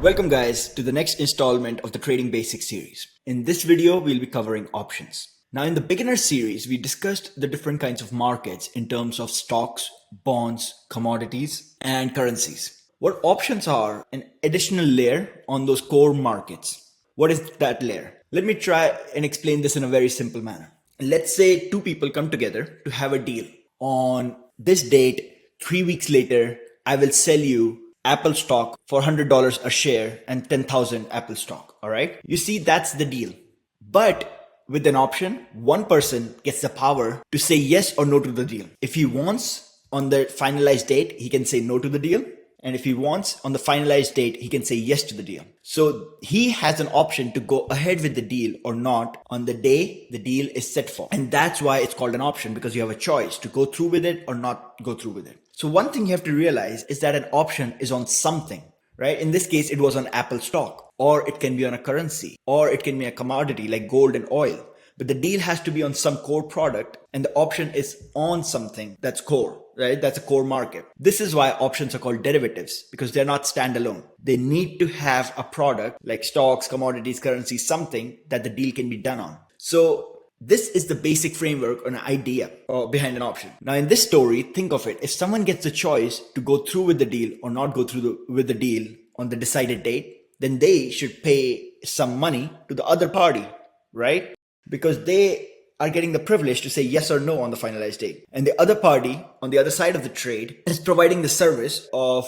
Welcome guys to the next installment of the Trading Basics series. In this video, we'll be covering options. Now in the beginner series, we discussed the different kinds of markets in terms of stocks, bonds, commodities, and currencies. What options are an additional layer on those core markets. What is that layer? Let me try and explain this in a very simple manner. Let's say two people come together to have a deal. On this date, 3 weeks later, I will sell you Apple stock for $100 a share and 10,000 Apple stock. All right. You see, that's the deal. But with an option, one person gets the power to say yes or no to the deal. If he wants on the finalized date, he can say no to the deal. And if he wants on the finalized date, he can say yes to the deal. So he has an option to go ahead with the deal or not on the day the deal is set for. And that's why it's called an option, because you have a choice to go through with it or not go through with it. So one thing you have to realize is that an option is on something, right? In this case, it was on Apple stock, or it can be on a currency, or it can be a commodity like gold and oil. But the deal has to be on some core product, and the option is on something that's core, right? That's a core market. This is why options are called derivatives, because they're not standalone. They need to have a product like stocks, commodities, currencies, something that the deal can be done on. So this is the basic framework or an idea behind an option. Now in this story, think of it. If someone gets the choice to go through with the deal or not go through with the deal on the decided date, then they should pay some money to the other party, right? Because they are getting the privilege to say yes or no on the finalized date. And the other party on the other side of the trade is providing the service of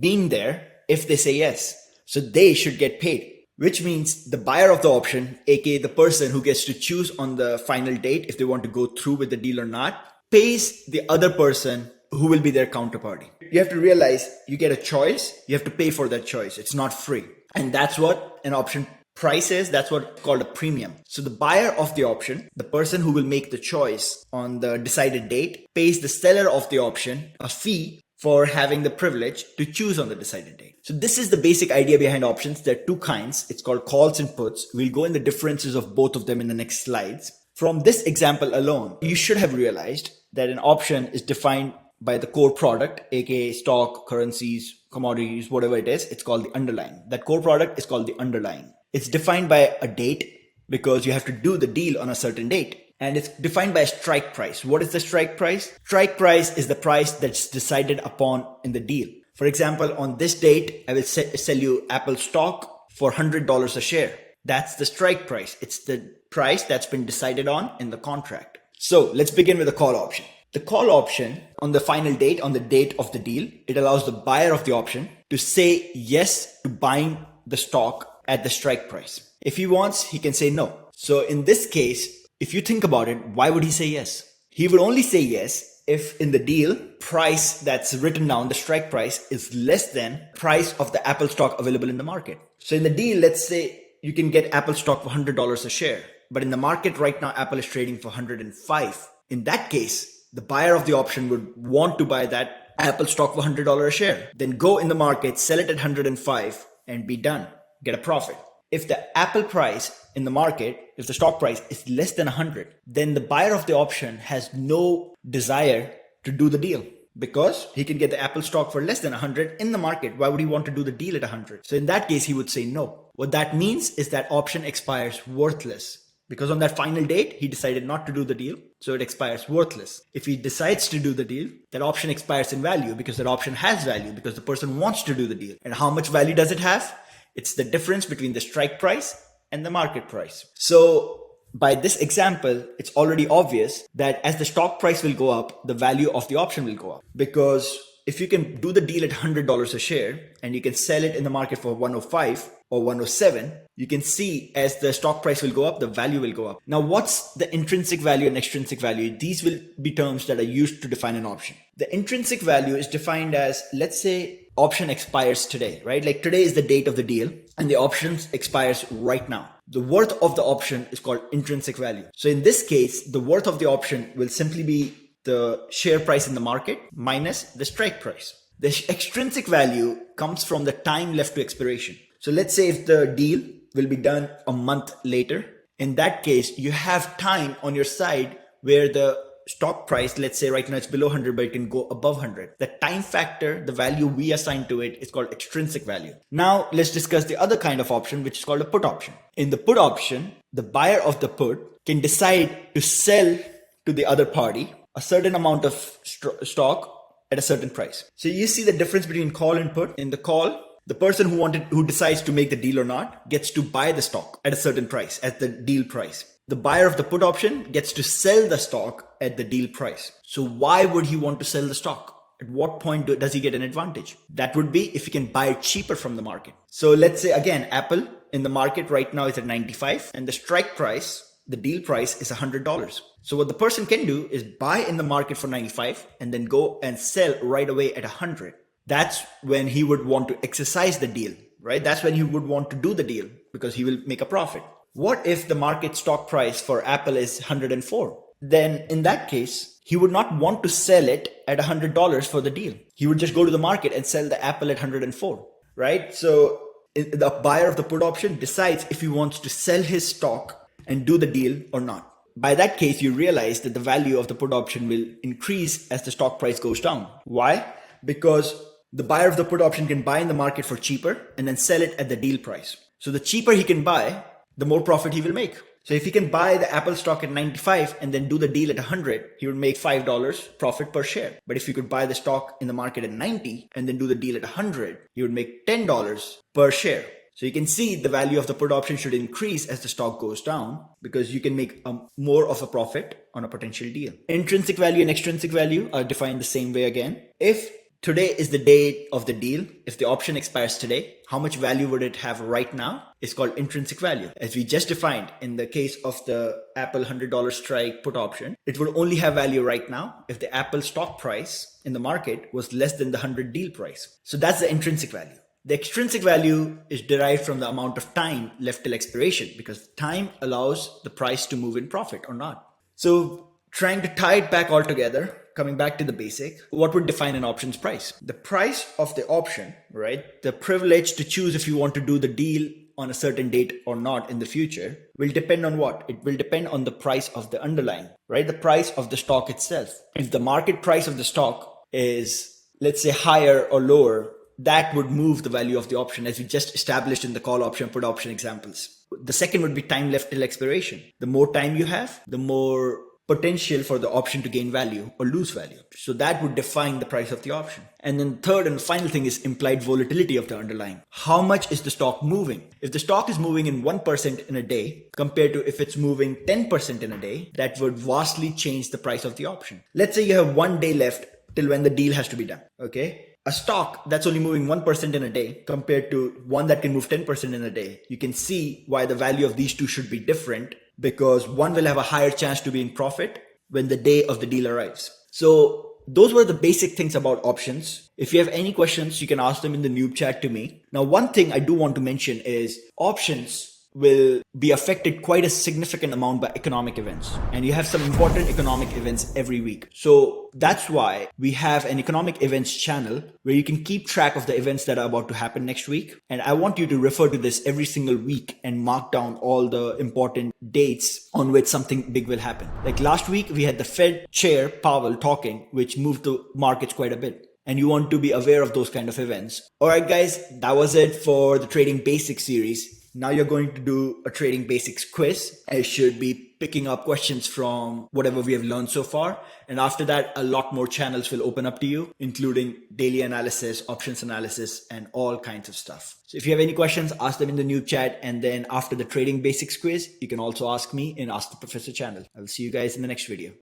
being there if they say yes. So they should get paid, which means the buyer of the option, aka the person who gets to choose on the final date if they want to go through with the deal or not, pays the other person who will be their counterparty. You have to realize you get a choice, you have to pay for that choice. It's not free. And that's what an option price is. That's what's called a premium. So the buyer of the option, the person who will make the choice on the decided date, pays the seller of the option a fee for having the privilege to choose on the decided date. So this is the basic idea behind options. There are two kinds. It's called calls and puts. We'll go in the differences of both of them in the next slides. From this example alone, you should have realized that an option is defined by the core product, aka stock, currencies, commodities, whatever it is. It's called the underlying. That core product is called the underlying. It's defined by a date because you have to do the deal on a certain date. And it's defined by a strike price. What is the strike price? Strike price is the price that's decided upon in the deal. For example, on this date, I will sell you Apple stock for $100 a share. That's the strike price. It's the price that's been decided on in the contract. So let's begin with the call option. The call option on the final date, on the date of the deal, it allows the buyer of the option to say yes to buying the stock at the strike price. If he wants, he can say no. So in this case, if you think about it, why would he say yes? He would only say yes if in the deal price that's written down, the strike price is less than price of the Apple stock available in the market. So in the deal, let's say you can get Apple stock for $100 a share, but in the market right now, Apple is trading for $105. In that case, the buyer of the option would want to buy that Apple stock for $100 a share. Then go in the market, sell it at 105 and be done. Get a profit. If the Apple price in the market, if the stock price is less than 100, then the buyer of the option has no desire to do the deal because he can get the Apple stock for less than 100 in the market. Why would he want to do the deal at 100? So in that case, he would say no. What that means is that option expires worthless because on that final date, he decided not to do the deal. So it expires worthless. If he decides to do the deal, that option expires in value because that option has value because the person wants to do the deal. And how much value does it have? It's the difference between the strike price and the market price. So by this example, it's already obvious that as the stock price will go up, the value of the option will go up. Because if you can do the deal at $100 a share and you can sell it in the market for 105 or 107, you can see as the stock price will go up, the value will go up. Now, what's the intrinsic value and extrinsic value? These will be terms that are used to define an option. The intrinsic value is defined as, let's say, option expires today, right? Like today is the date of the deal and the option expires right now. The worth of the option is called intrinsic value. So in this case, the worth of the option will simply be the share price in the market minus the strike price. The extrinsic value comes from the time left to expiration. So let's say if the deal will be done a month later, in that case, you have time on your side where the stock price, let's say right now it's below 100, but it can go above 100. The time factor, the value we assign to it is called extrinsic value. Now let's discuss the other kind of option, which is called a put option. In the put option, the buyer of the put can decide to sell to the other party a certain amount of stock at a certain price. So you see the difference between call and put. In the call, the person who decides to make the deal or not gets to buy the stock at a certain price, at the deal price. The buyer of the put option gets to sell the stock at the deal price. So why would he want to sell the stock? At what point does he get an advantage? That would be if he can buy it cheaper from the market. So let's say again, Apple in the market right now is at 95 and the strike price, the deal price is $100. So what the person can do is buy in the market for 95 and then go and sell right away at 100. That's when he would want to exercise the deal, right? That's when he would want to do the deal because he will make a profit. What if the market stock price for Apple is 104? Then in that case, he would not want to sell it at $100 for the deal. He would just go to the market and sell the Apple at 104, right? So the buyer of the put option decides if he wants to sell his stock and do the deal or not. By that case, you realize that the value of the put option will increase as the stock price goes down. Why? Because the buyer of the put option can buy in the market for cheaper and then sell it at the deal price. So the cheaper he can buy, the more profit he will make. So if he can buy the Apple stock at 95 and then do the deal at 100, he would make $5 profit per share. But if he could buy the stock in the market at 90 and then do the deal at 100, he would make $10 per share. So you can see the value of the put option should increase as the stock goes down because you can make more of a profit on a potential deal. Intrinsic value and extrinsic value are defined the same way again. If today is the day of the deal, if the option expires today, how much value would it have right now? It's called intrinsic value. As we just defined in the case of the Apple $100 strike put option, it would only have value right now if the Apple stock price in the market was less than the 100 deal price. So that's the intrinsic value. The extrinsic value is derived from the amount of time left till expiration because time allows the price to move in profit or not. So trying to tie it back all together, coming back to the basic, what would define an option's price? The price of the option, right? The privilege to choose if you want to do the deal on a certain date or not in the future will depend on what? It will depend on the price of the underlying, right? The price of the stock itself. If the market price of the stock is, let's say, higher or lower, that would move the value of the option as we just established in the call option, put option examples. The second would be time left till expiration. The more time you have, the more potential for the option to gain value or lose value. So that would define the price of the option. And then third and final thing is implied volatility of the underlying. How much is the stock moving? If the stock is moving in 1% in a day compared to if it's moving 10% in a day, that would vastly change the price of the option. Let's say you have 1 day left till when the deal has to be done. Okay. A stock that's only moving 1% in a day compared to one that can move 10% in a day, you can see why the value of these two should be different because one will have a higher chance to be in profit when the day of the deal arrives. So those were the basic things about options. If you have any questions, you can ask them in the noob chat to me. Now, one thing I do want to mention is options will be affected quite a significant amount by economic events. And you have some important economic events every week. So that's why we have an economic events channel where you can keep track of the events that are about to happen next week. And I want you to refer to this every single week and mark down all the important dates on which something big will happen. Like last week, we had the Fed chair, Powell, talking, which moved the markets quite a bit. And you want to be aware of those kind of events. All right, guys, that was it for the Trading Basics series. Now you're going to do a Trading Basics quiz. I should be picking up questions from whatever we have learned so far. And after that, a lot more channels will open up to you, including daily analysis, options analysis, and all kinds of stuff. So if you have any questions, ask them in the noob chat. And then after the Trading Basics quiz, you can also ask me in Ask the Professor channel. I will see you guys in the next video.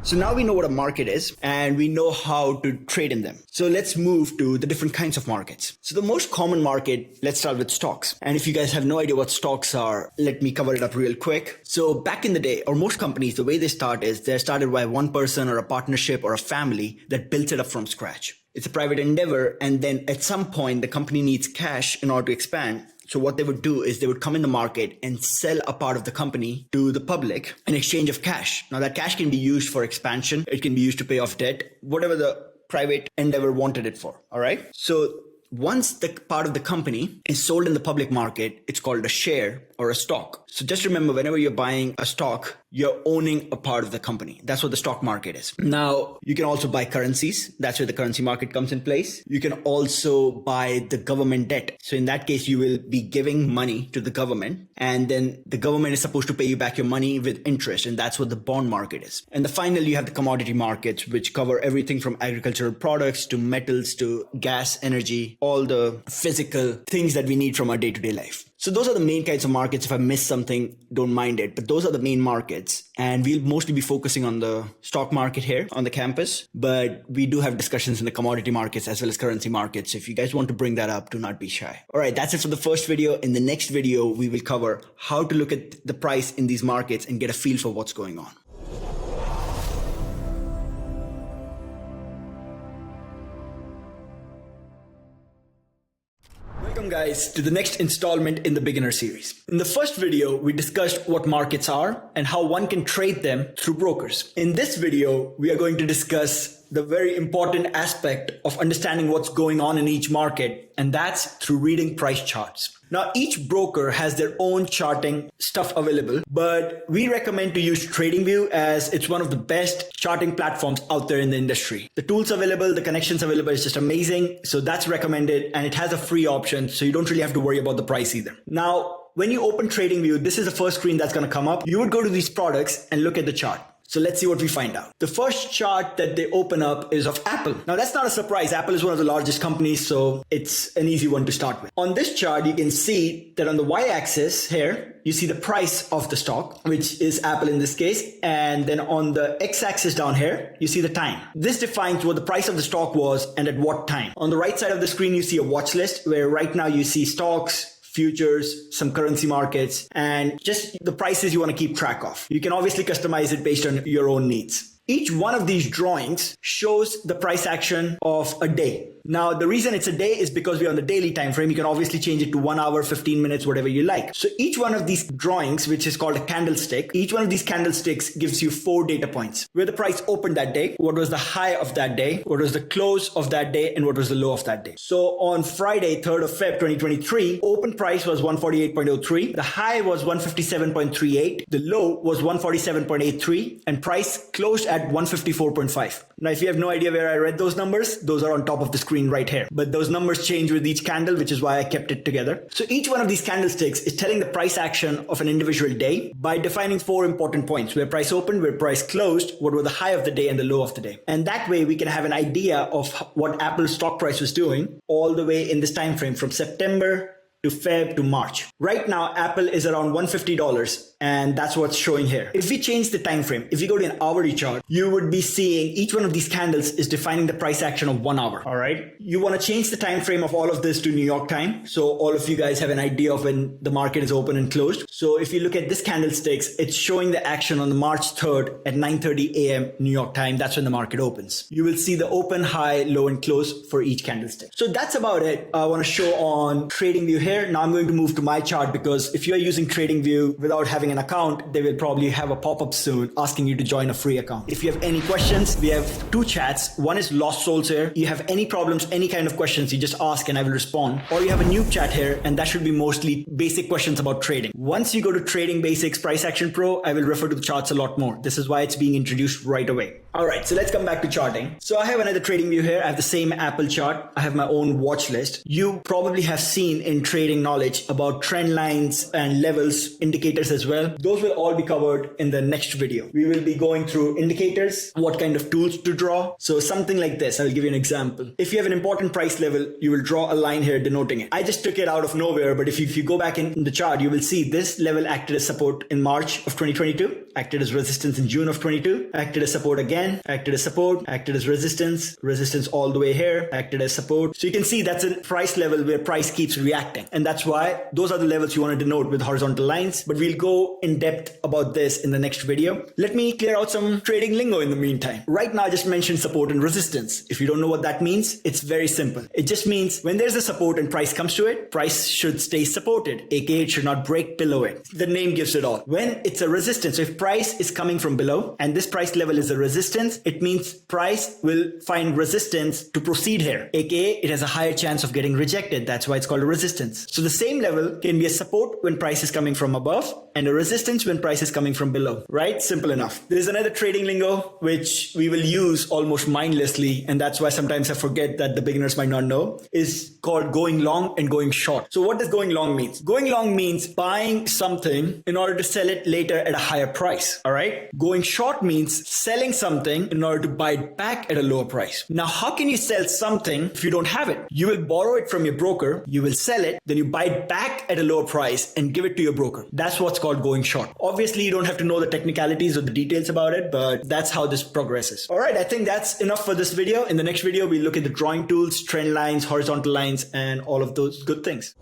So now we know what a market is and we know how to trade in them. So let's move to the different kinds of markets. So the most common market, let's start with stocks. And if you guys have no idea what stocks are, let me cover it up real quick. So back in the day, or most companies, the way they start is they're started by one person or a partnership or a family that builds it up from scratch. It's a private endeavor. And then at some point, the company needs cash in order to expand. So what they would do is they would come in the market and sell a part of the company to the public in exchange of cash. Now that cash can be used for expansion. It can be used to pay off debt, whatever the private endeavor wanted it for. All right. So once the part of the company is sold in the public market, it's called a share or a stock. So just remember, whenever you're buying a stock, you're owning a part of the company. That's what the stock market is. Now, you can also buy currencies. That's where the currency market comes in place. You can also buy the government debt. So in that case, you will be giving money to the government, and then the government is supposed to pay you back your money with interest. And that's what the bond market is. And finally, you have the commodity markets, which cover everything from agricultural products to metals to gas, energy, all the physical things that we need from our day-to-day life. So those are the main kinds of markets. If I miss something, don't mind it. But those are the main markets. And we'll mostly be focusing on the stock market here on the campus. But we do have discussions in the commodity markets as well as currency markets. So if you guys want to bring that up, do not be shy. All right, that's it for the first video. In the next video, we will cover how to look at the price in these markets and get a feel for what's going on. Welcome guys to the next installment in the beginner series. In the first video, we discussed what markets are and how one can trade them through brokers. In this video, we are going to discuss the very important aspect of understanding what's going on in each market, and that's through reading price charts. Now, each broker has their own charting stuff available, but we recommend to use TradingView as it's one of the best charting platforms out there in the industry. The tools available, the connections available is just amazing. So that's recommended, and it has a free option, so you don't really have to worry about the price either. Now, when you open TradingView, this is the first screen that's going to come up. You would go to these products and look at the chart. So let's see what we find out. The first chart that they open up is of Apple. Now that's not a surprise. Apple is one of the largest companies, so it's an easy one to start with. On this chart, you can see that on the y-axis here, you see the price of the stock, which is Apple in this case. And then on the x-axis down here, you see the time. This defines what the price of the stock was and at what time. On the right side of the screen, you see a watch list where right now you see stocks, futures, some currency markets, and just the prices you want to keep track of. You can obviously customize it based on your own needs. Each one of these drawings shows the price action of a day. Now, the reason it's a day is because we're on the daily time frame. You can obviously change it to 1 hour, 15 minutes, whatever you like. So each one of these drawings, which is called a candlestick, each one of these candlesticks gives you 4 data points. Where the price opened that day, what was the high of that day, what was the close of that day, and what was the low of that day. So on Friday, 3rd of Feb 2023, open price was 148.03. The high was 157.38. The low was 147.83. And price closed at 154.5. Now, if you have no idea where I read those numbers, those are on top of the screen right here. But those numbers change with each candle, which is why I kept it together. So each one of these candlesticks is telling the price action of an individual day by defining 4 important points: where price opened, where price closed, what were the high of the day and the low of the day. And that way we can have an idea of what Apple's stock price was doing all the way in this time frame from September to Feb to March. Right now, Apple is around $150, and that's what's showing here. If we change the time frame, if you go to an hourly chart, you would be seeing each one of these candles is defining the price action of 1 hour. All right. You want to change the time frame of all of this to New York time, so all of you guys have an idea of when the market is open and closed. So if you look at this candlesticks, it's showing the action on the March 3rd at 9:30 a.m. New York time. That's when the market opens. You will see the open, high, low, and close for each candlestick. So that's about it. I want to show on TradingView here. Now I'm going to move to my chart, because if you're using TradingView without having an account, they will probably have a pop-up soon asking you to join a free account. If you have any questions, we have 2 chats. One is Lost Souls here. You have any problems, any kind of questions, you just ask and I will respond. Or you have a new chat here, and that should be mostly basic questions about trading. Once you go to Trading Basics Price Action Pro, I will refer to the charts a lot more. This is why it's being introduced right away. All right, so let's come back to charting. So I have another TradingView here. I have the same Apple chart. I have my own watch list. You probably have seen in trading knowledge about trend lines and levels, indicators as well. Those will all be covered in the next video. We will be going through indicators, what kind of tools to draw. So something like this, I'll give you an example. If you have an important price level, you will draw a line here denoting it. I just took it out of nowhere, but if you go back in the chart, you will see this level acted as support in March of 2022, acted as resistance in June of 22, acted as support again, acted as support, acted as resistance, resistance all the way here, acted as support. So you can see that's a price level where price keeps reacting. And that's why those are the levels you want to denote with horizontal lines, but we'll go in depth about this in the next video. Let me clear out some trading lingo in the meantime. Right now, I just mentioned support and resistance. If you don't know what that means, it's very simple. It just means when there's a support and price comes to it, price should stay supported, aka it should not break below it. The name gives it all. When it's a resistance, so if price is coming from below and this price level is a resistance resistance, it means price will find resistance to proceed here, aka it has a higher chance of getting rejected. That's why it's called a resistance. So the same level can be a support when price is coming from above and a resistance when price is coming from below, right? Simple enough. There's another trading lingo which we will use almost mindlessly, and that's why sometimes I forget that the beginners might not know, is called going long and going short. So what does going long mean? Going long means buying something in order to sell it later at a higher price, all right? Going short means selling something in order to buy it back at a lower price. Now, how can you sell something if you don't have it? You will borrow it from your broker, you will sell it, then you buy it back at a lower price and give it to your broker. That's what's called going short. Obviously, you don't have to know the technicalities or the details about it, but that's how this progresses. All right, I think that's enough for this video. In the next video, we'll look at the drawing tools, trend lines, horizontal lines, and all of those good things.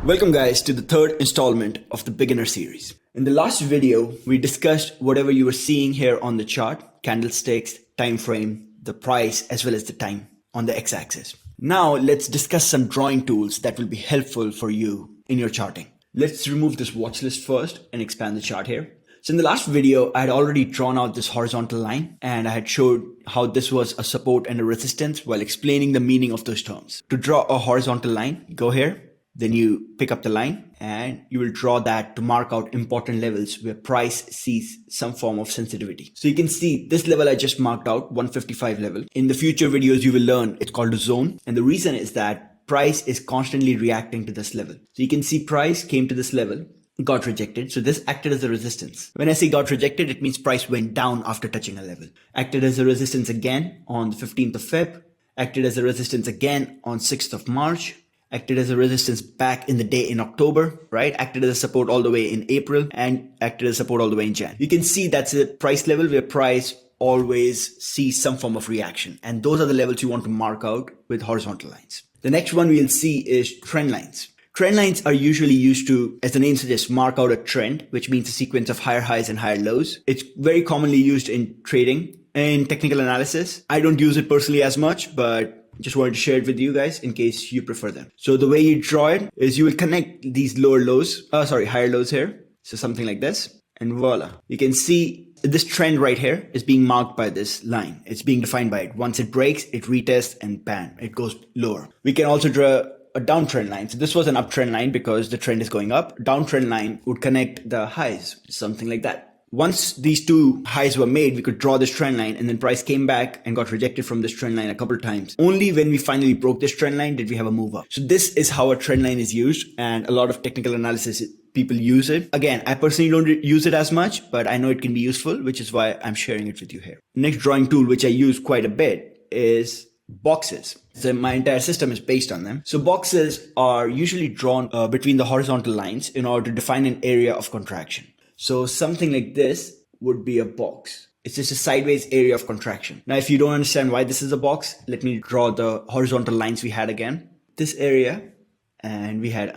Welcome guys to the third installment of the beginner series. In the last video, we discussed whatever you were seeing here on the chart, candlesticks, time frame, the price, as well as the time on the x-axis. Now let's discuss some drawing tools that will be helpful for you in your charting. Let's remove this watch list first and expand the chart here. So in the last video, I had already drawn out this horizontal line and I had showed how this was a support and a resistance while explaining the meaning of those terms. To draw a horizontal line, go here. Then you pick up the line and you will draw that to mark out important levels where price sees some form of sensitivity. So you can see this level I just marked out, 155 level. In the future videos you will learn it's called a zone. And the reason is that price is constantly reacting to this level. So you can see price came to this level, got rejected. So this acted as a resistance. When I say got rejected, it means price went down after touching a level. Acted as a resistance again on the 15th of Feb. Acted as a resistance again on 6th of March. Acted as a resistance back in the day in October, right? Acted as a support all the way in April and acted as support all the way in Jan. You can see that's a price level where price always sees some form of reaction. And those are the levels you want to mark out with horizontal lines. The next one we'll see is trend lines. Trend lines are usually used to, as the name suggests, mark out a trend, which means a sequence of higher highs and higher lows. It's very commonly used in trading and technical analysis. I don't use it personally as much, but just wanted to share it with you guys in case you prefer them. So the way you draw it is you will connect these higher lows here. So something like this, and voila. You can see this trend right here is being marked by this line. It's being defined by it. Once it breaks, it retests and bam, it goes lower. We can also draw a downtrend line. So this was an uptrend line because the trend is going up. Downtrend line would connect the highs, something like that. Once these two highs were made, we could draw this trend line and then price came back and got rejected from this trend line a couple of times. Only when we finally broke this trend line did we have a move up. So this is how a trend line is used and a lot of technical analysis people use it. Again, I personally don't use it as much, but I know it can be useful, which is why I'm sharing it with you here. Next drawing tool, which I use quite a bit, is boxes. So my entire system is based on them. So boxes are usually drawn between the horizontal lines in order to define an area of contraction. So something like this would be a box. It's just a sideways area of contraction. Now, if you don't understand why this is a box, let me draw the horizontal lines we had again. This area, and we had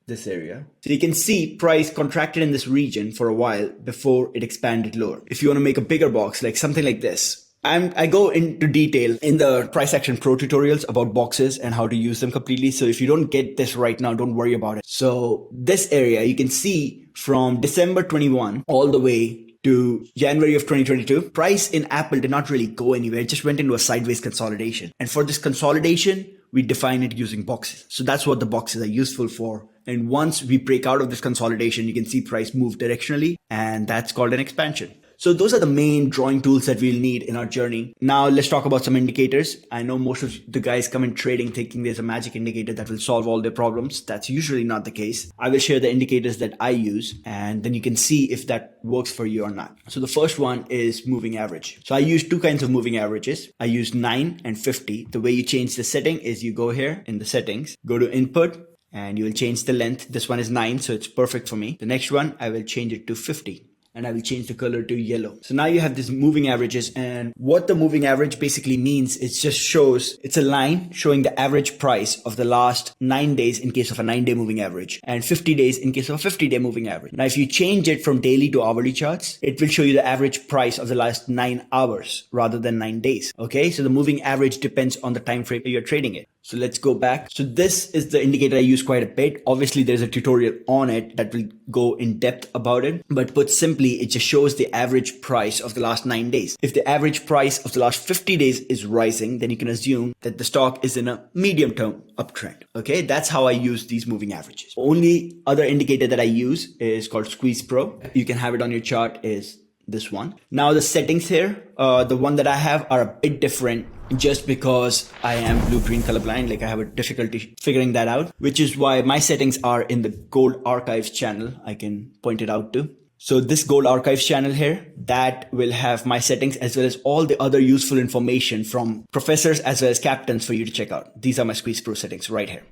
this area. So you can see price contracted in this region for a while before it expanded lower. If you want to make a bigger box, like something like this, I go into detail in the price action pro tutorials about boxes and how to use them completely. So if you don't get this right now, don't worry about it. So this area, you can see from December 21 all the way to January of 2022, price in Apple did not really go anywhere. It just went into a sideways consolidation. And for this consolidation, we define it using boxes. So that's what the boxes are useful for. And once we break out of this consolidation, you can see price move directionally, and that's called an expansion. So those are the main drawing tools that we'll need in our journey. Now let's talk about some indicators. I know most of the guys come in trading thinking there's a magic indicator that will solve all their problems. That's usually not the case. I will share the indicators that I use, and then you can see if that works for you or not. So the first one is moving average. So I use two kinds of moving averages. I use 9 and 50. The way you change the setting is you go here in the settings, go to input, and you will change the length. This one is 9, so it's perfect for me. The next one, I will change it to 50. And I will change the color to yellow. So now you have these moving averages, and what the moving average basically means, it just shows, it's a line showing the average price of the last 9 days in case of a 9-day moving average, and 50 days in case of a 50-day moving average. Now, if you change it from daily to hourly charts, it will show you the average price of the last 9 hours rather than 9 days. Okay, so the moving average depends on the time frame you're trading it. So let's go back. So this is the indicator I use quite a bit. Obviously, there's a tutorial on it that will go in depth about it. But put simply, it just shows the average price of the last 9 days. If the average price of the last 50 days is rising, then you can assume that the stock is in a medium-term uptrend. Okay, that's how I use these moving averages. Only other indicator that I use is called Squeeze Pro. You can have it on your chart is this one. Now the settings here, the one that I have are a bit different just because I am blue-green colorblind. Like I have a difficulty figuring that out, which is why my settings are in the Gold Archives channel. I can point it out to. So this Gold Archives channel here, that will have my settings as well as all the other useful information from professors as well as captains for you to check out. These are my Squeeze Pro settings right here.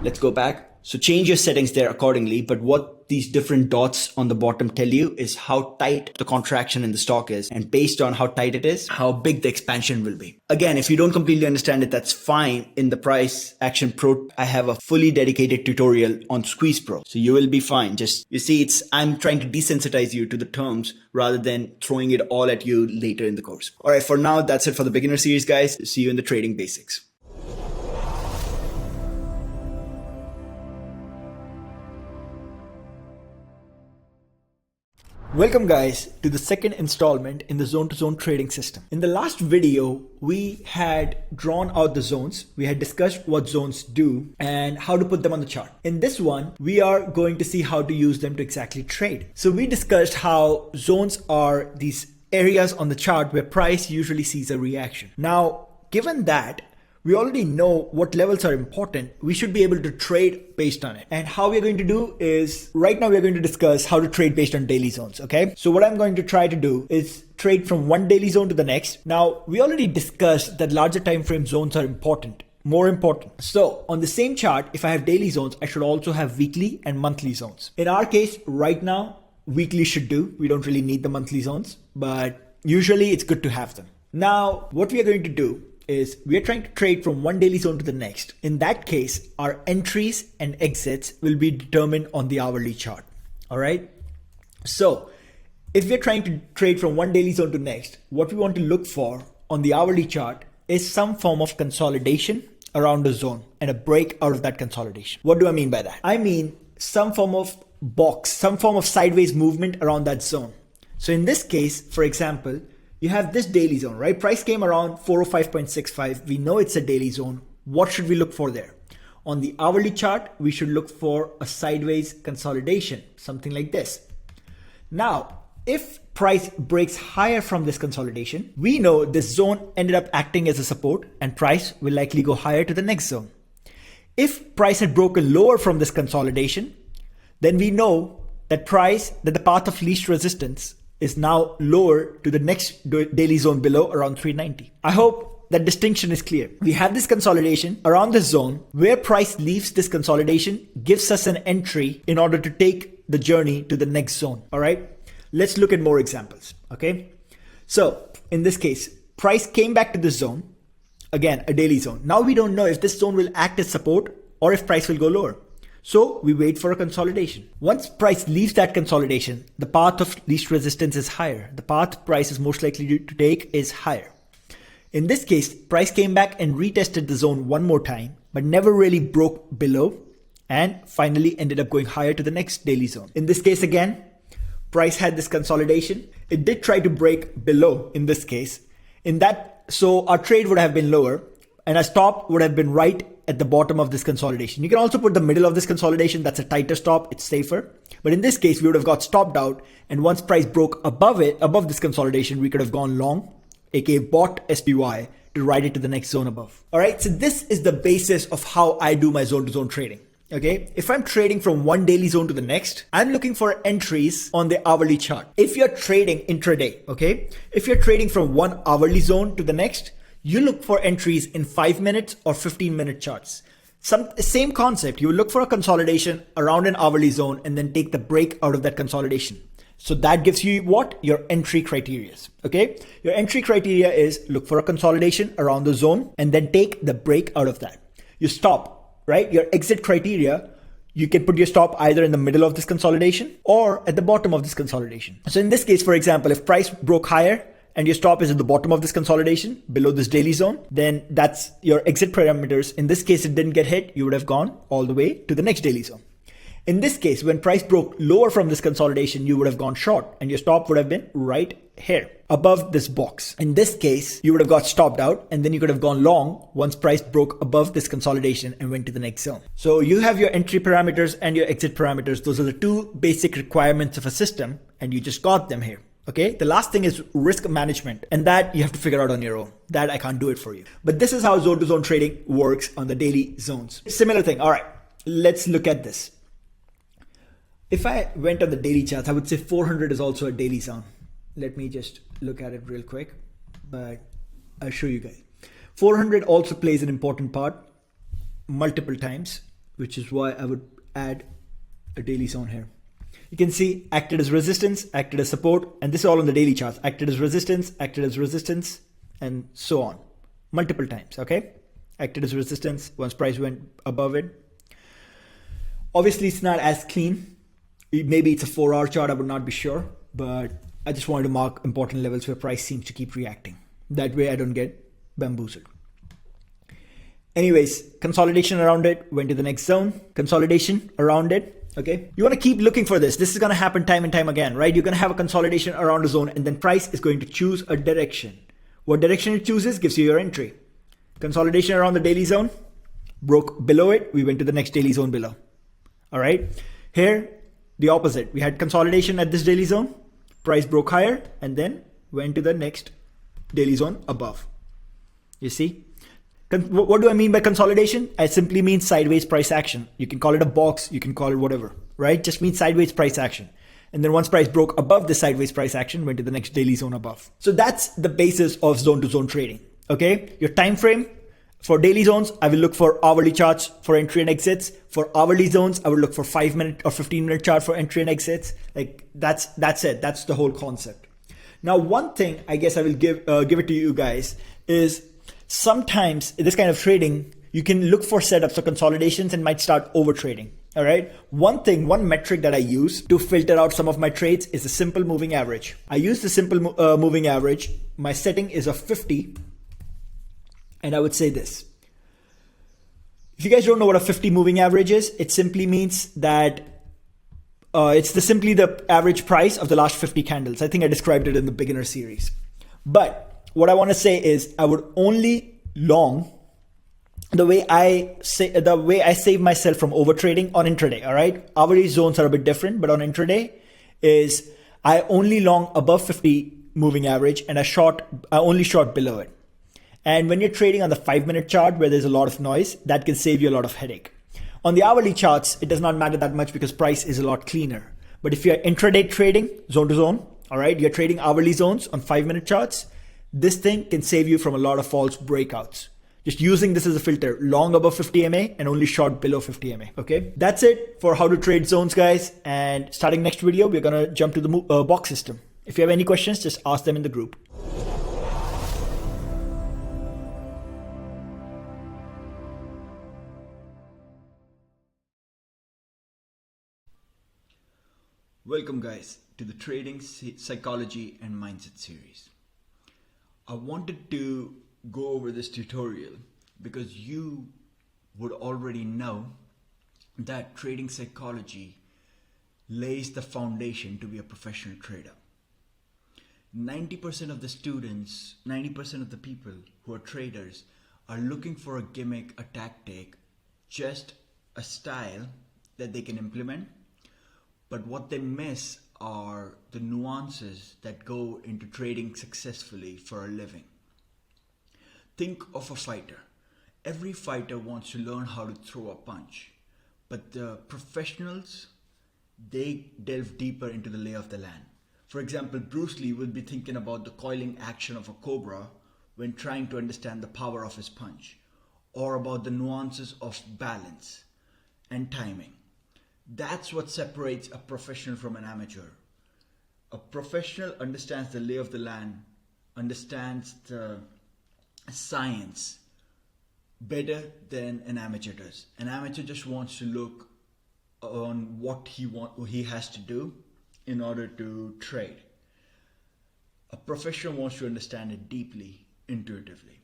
Let's go back. So change your settings there accordingly. But what these different dots on the bottom tell you is how tight the contraction in the stock is. And based on how tight it is, how big the expansion will be. Again, if you don't completely understand it, that's fine. In the Price Action Pro, I have a fully dedicated tutorial on Squeeze Pro. So you will be fine. Just, you see, I'm trying to desensitize you to the terms rather than throwing it all at you later in the course. All right, for now, that's it for the beginner series, guys. See you in the trading basics. Welcome guys to the second installment in the zone-to-zone trading system. In the last video, we had drawn out the zones. We had discussed what zones do and how to put them on the chart. In this one, we are going to see how to use them to exactly trade. So we discussed how zones are these areas on the chart where price usually sees a reaction. Now, given that, we already know what levels are important. We should be able to trade based on it. And how we're going to do is, right now we're going to discuss how to trade based on daily zones, okay? So what I'm going to try to do is trade from one daily zone to the next. Now, we already discussed that larger time frame zones are important, more important. So on the same chart, if I have daily zones, I should also have weekly and monthly zones. In our case, right now, weekly should do. We don't really need the monthly zones, but usually it's good to have them. Now, what we are going to do is we are trying to trade from one daily zone to the next. In that case, our entries and exits will be determined on the hourly chart. All right. So if we're trying to trade from one daily zone to next, what we want to look for on the hourly chart is some form of consolidation around the zone and a break out of that consolidation. What do I mean by that? I mean some form of box, some form of sideways movement around that zone. So in this case, for example, you have this daily zone, right? Price came around 405.65. We know it's a daily zone. What should we look for there? On the hourly chart, we should look for a sideways consolidation, something like this. Now, if price breaks higher from this consolidation, we know this zone ended up acting as a support and price will likely go higher to the next zone. If price had broken lower from this consolidation, then we know that the path of least resistance is now lower to the next daily zone below around 390. I hope that distinction is clear. We have this consolidation around this zone where price leaves this consolidation, gives us an entry in order to take the journey to the next zone. All right, let's look at more examples. Okay, so in this case, price came back to this zone, again, a daily zone. Now we don't know if this zone will act as support or if price will go lower. So we wait for a consolidation. Once price leaves that consolidation, the path of least resistance is higher. The path price is most likely to take is higher. In this case, price came back and retested the zone one more time, but never really broke below and finally ended up going higher to the next daily zone. In this case again, price had this consolidation. It did try to break below in this case. So our trade would have been lower and our stop would have been right at the bottom of this consolidation. You can also put the middle of this consolidation. That's a tighter stop. It's safer. But in this case, we would have got stopped out. And once price broke above this consolidation, we could have gone long, aka bought SPY to ride it to the next zone above. All right. So this is the basis of how I do my zone to zone trading. Okay. If I'm trading from one daily zone to the next, I'm looking for entries on the hourly chart. If you're trading intraday, okay, if you're trading from one hourly zone to the next, you look for entries in 5 minutes or 15-minute charts. Same concept. You look for a consolidation around an hourly zone and then take the break out of that consolidation. So that gives you what? Your entry criteria. Okay. Your entry criteria is look for a consolidation around the zone and then take the break out of that. You stop, right? Your exit criteria, you can put your stop either in the middle of this consolidation or at the bottom of this consolidation. So in this case, for example, if price broke higher and your stop is at the bottom of this consolidation below this daily zone, then that's your exit parameters. In this case, it didn't get hit. You would have gone all the way to the next daily zone. In this case, when price broke lower from this consolidation, you would have gone short and your stop would have been right here above this box. In this case, you would have got stopped out and then you could have gone long once price broke above this consolidation and went to the next zone. So you have your entry parameters and your exit parameters. Those are the two basic requirements of a system and you just got them here. Okay, the last thing is risk management, and that you have to figure out on your own. That I can't do it for you. But this is how zone to zone trading works on the daily zones. Similar thing. All right, let's look at this. If I went on the daily charts, I would say 400 is also a daily zone. Let me just look at it real quick, but I'll show you guys. 400 also plays an important part multiple times, which is why I would add a daily zone here. You can see acted as resistance, acted as support, and this is all on the daily charts. Acted as resistance, and so on. Multiple times, okay? Acted as resistance once price went above it. Obviously, it's not as clean. Maybe it's a 4-hour chart, I would not be sure, but I just wanted to mark important levels where price seems to keep reacting. That way I don't get bamboozled. Anyways, consolidation around it, went to the next zone, consolidation around it, okay? You want to keep looking for this. This is going to happen time and time again, right? You're going to have a consolidation around a zone and then price is going to choose a direction. What direction it chooses gives you your entry. Consolidation around the daily zone, broke below it, we went to the next daily zone below. All right, here, the opposite. We had consolidation at this daily zone, price broke higher, and then went to the next daily zone above. You see? What do I mean by consolidation? It simply means sideways price action. You can call it a box, you can call it whatever, right? Just means sideways price action. And then once price broke above the sideways price action, went to the next daily zone above. So that's the basis of zone to zone trading, okay? Your time frame. For daily zones, I will look for hourly charts for entry and exits. For hourly zones, I will look for 5-minute or 15-minute chart for entry and exits. Like that's it. That's the whole concept. Now, one thing I guess I will give it to you guys is sometimes in this kind of trading, you can look for setups or consolidations and might start over trading. All right. One metric that I use to filter out some of my trades is the simple moving average. I use the simple moving average. My setting is a 50. And I would say this. If you guys don't know what a 50 moving average is, it simply means that it's simply the average price of the last 50 candles. I think I described it in the beginner series. But what I want to say is I would only long the way I save myself from over trading on intraday. All right. Hourly zones are a bit different, but on intraday is I only long above 50 moving average and I only short below it. And when you're trading on the 5-minute chart where there's a lot of noise, that can save you a lot of headache. On the hourly charts, it does not matter that much because price is a lot cleaner. But if you're intraday trading, zone to zone, all right, you're trading hourly zones on 5-minute charts, this thing can save you from a lot of false breakouts. Just using this as a filter, long above 50 MA and only short below 50 MA, okay? That's it for how to trade zones, guys. And starting next video, we're going to jump to the box system. If you have any questions, just ask them in the group. Welcome guys to the Trading Psychology and Mindset series. I wanted to go over this tutorial because you would already know that trading psychology lays the foundation to be a professional trader. 90% of the students, 90% of the people who are traders are looking for a gimmick, a tactic, just a style that they can implement. But what they miss are the nuances that go into trading successfully for a living. Think of a fighter. Every fighter wants to learn how to throw a punch. But the professionals, they delve deeper into the lay of the land. For example, Bruce Lee would be thinking about the coiling action of a cobra when trying to understand the power of his punch, or about the nuances of balance and timing. That's what separates a professional from an amateur. A professional understands the lay of the land, understands the science better than an amateur does. An amateur just wants to look on what he has to do in order to trade. A professional wants to understand it deeply, intuitively.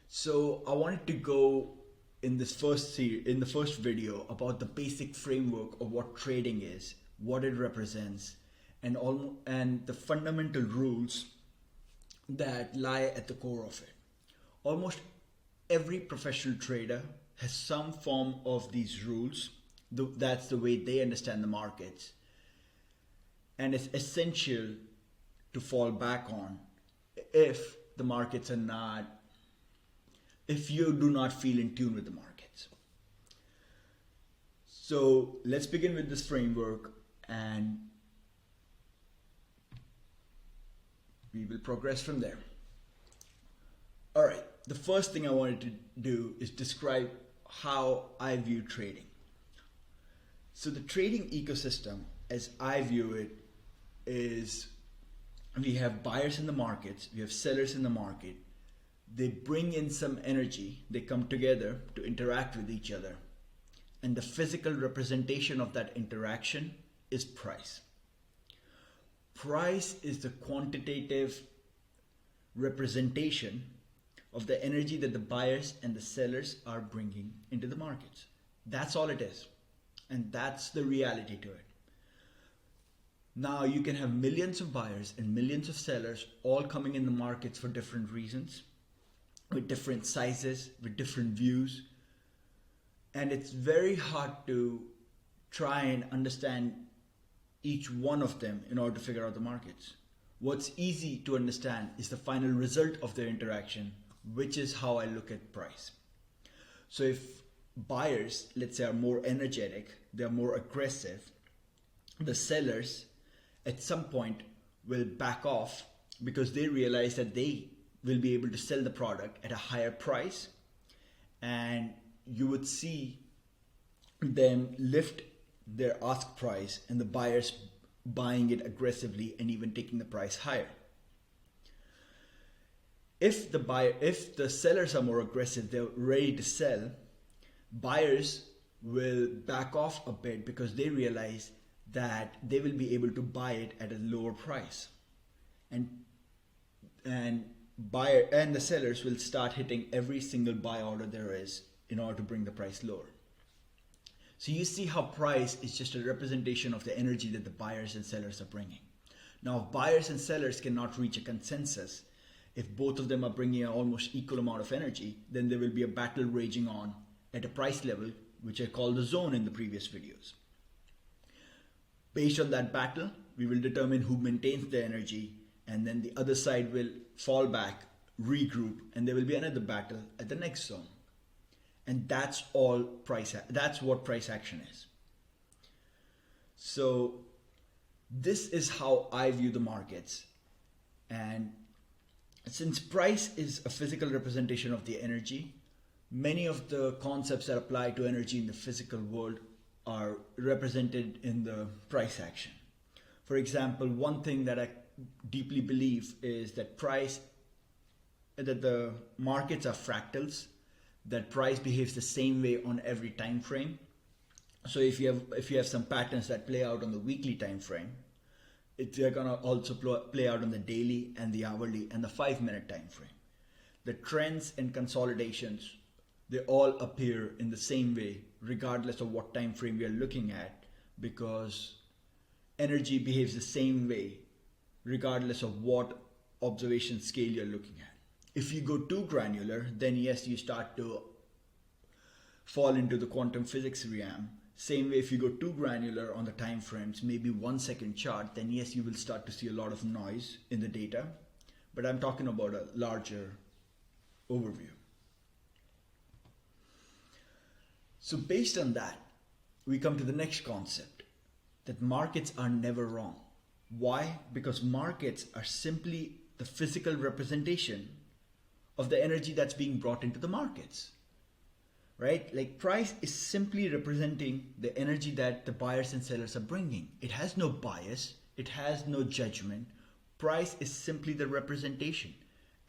So I wanted to go in this in the first video about the basic framework of what trading is, what it represents, and the fundamental rules that lie at the core of it. Almost every professional trader has some form of these rules. That's the way they understand the markets. And it's essential to fall back on if the markets are not, if you do not feel in tune with the markets. So let's begin with this framework and we will progress from there. All right, the first thing I wanted to do is describe how I view trading. So the trading ecosystem, as I view it, is we have buyers in the markets, we have sellers in the market. They bring in some energy, they come together to interact with each other. And the physical representation of that interaction is price. Price is the quantitative representation of the energy that the buyers and the sellers are bringing into the markets. That's all it is. And that's the reality to it. Now you can have millions of buyers and millions of sellers all coming in the markets for different reasons, with different sizes, with different views. And it's very hard to try and understand each one of them in order to figure out the markets. What's easy to understand is the final result of their interaction, which is how I look at price. So if buyers, let's say, are more energetic, they're more aggressive, the sellers at some point will back off because they realize that they will be able to sell the product at a higher price, and you would see them lift their ask price and the buyers buying it aggressively and even taking the price higher. If the sellers are more aggressive, they're ready to sell, buyers will back off a bit because they realize that they will be able to buy it at a lower price, and the sellers will start hitting every single buy order there is in order to bring the price lower. So you see how price is just a representation of the energy that the buyers and sellers are bringing. Now, if buyers and sellers cannot reach a consensus, if both of them are bringing an almost equal amount of energy, then there will be a battle raging on at a price level, which I called the zone in the previous videos. Based on that battle, we will determine who maintains the energy, and then the other side will fall back, regroup, and there will be another battle at the next zone. And that's what price action is. So this is how I view the markets. And since price is a physical representation of the energy, many of the concepts that apply to energy in the physical world are represented in the price action. For example, one thing that I deeply believe is that the markets are fractals, that price behaves the same way on every time frame. So if you have some patterns that play out on the weekly time frame, they're gonna also play out on the daily and the hourly and the 5-minute time frame. The trends and consolidations, they all appear in the same way regardless of what time frame we are looking at, because energy behaves the same way regardless of what observation scale you're looking at. If you go too granular, then yes, you start to fall into the quantum physics realm. Same way, if you go too granular on the time frames, maybe 1 second chart, then yes, you will start to see a lot of noise in the data. But I'm talking about a larger overview. So based on that, we come to the next concept, that markets are never wrong. Why? Because markets are simply the physical representation of the energy that's being brought into the markets, right? Like price is simply representing the energy that the buyers and sellers are bringing. It has no bias, it has no judgment. Price is simply the representation,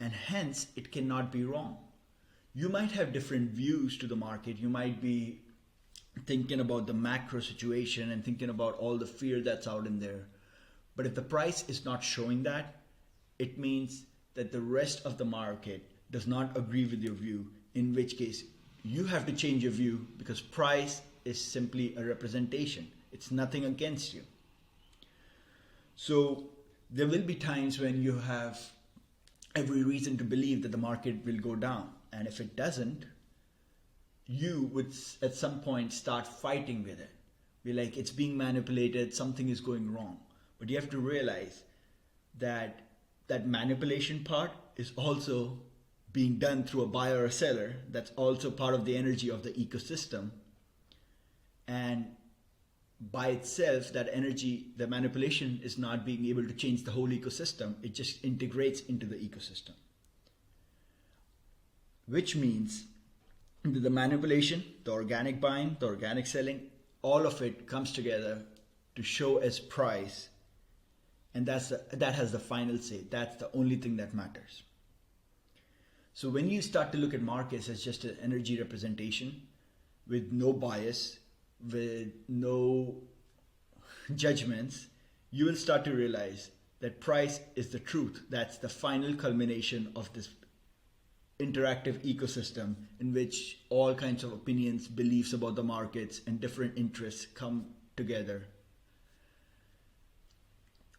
and hence it cannot be wrong. You might have different views to the market. You might be thinking about the macro situation and thinking about all the fear that's out in there. But if the price is not showing that, It means that the rest of the market does not agree with your view, in which case you have to change your view because price is simply a representation. It's nothing against you. So there will be times when you have every reason to believe that the market will go down. And if it doesn't, you would at some point start fighting with it. Be like, it's being manipulated, something is going wrong. But you have to realize that that manipulation part is also being done through a buyer or a seller. That's also part of the energy of the ecosystem. And by itself, that energy, the manipulation is not being able to change the whole ecosystem. It just integrates into the ecosystem. Which means that the manipulation, the organic buying, the organic selling, all of it comes together to show as price. And that has the final say. That's the only thing that matters. So when you start to look at markets as just an energy representation with no bias, with no judgments, you will start to realize that price is the truth. That's the final culmination of this interactive ecosystem in which all kinds of opinions, beliefs about the markets, and different interests come together.